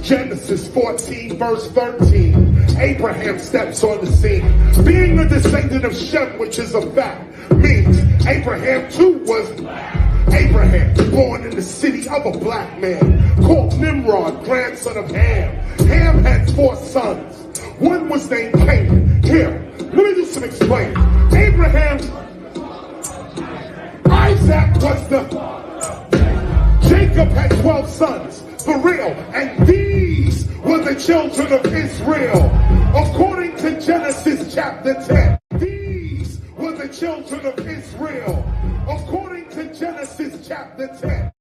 Genesis 14, verse 13, Abraham steps on the scene. Being a descendant of Shem, which is a fact, means Abraham too was black. Abraham, born in the city of a black man, called Nimrod, grandson of Ham. Ham had 4 sons. One was named Canaan. Here, let me do some explaining. Abraham, Isaac was the... Jacob had 12 sons, for real, and these were the children of Israel. According to Genesis chapter 10, these were the children of Israel. According to Genesis chapter 10.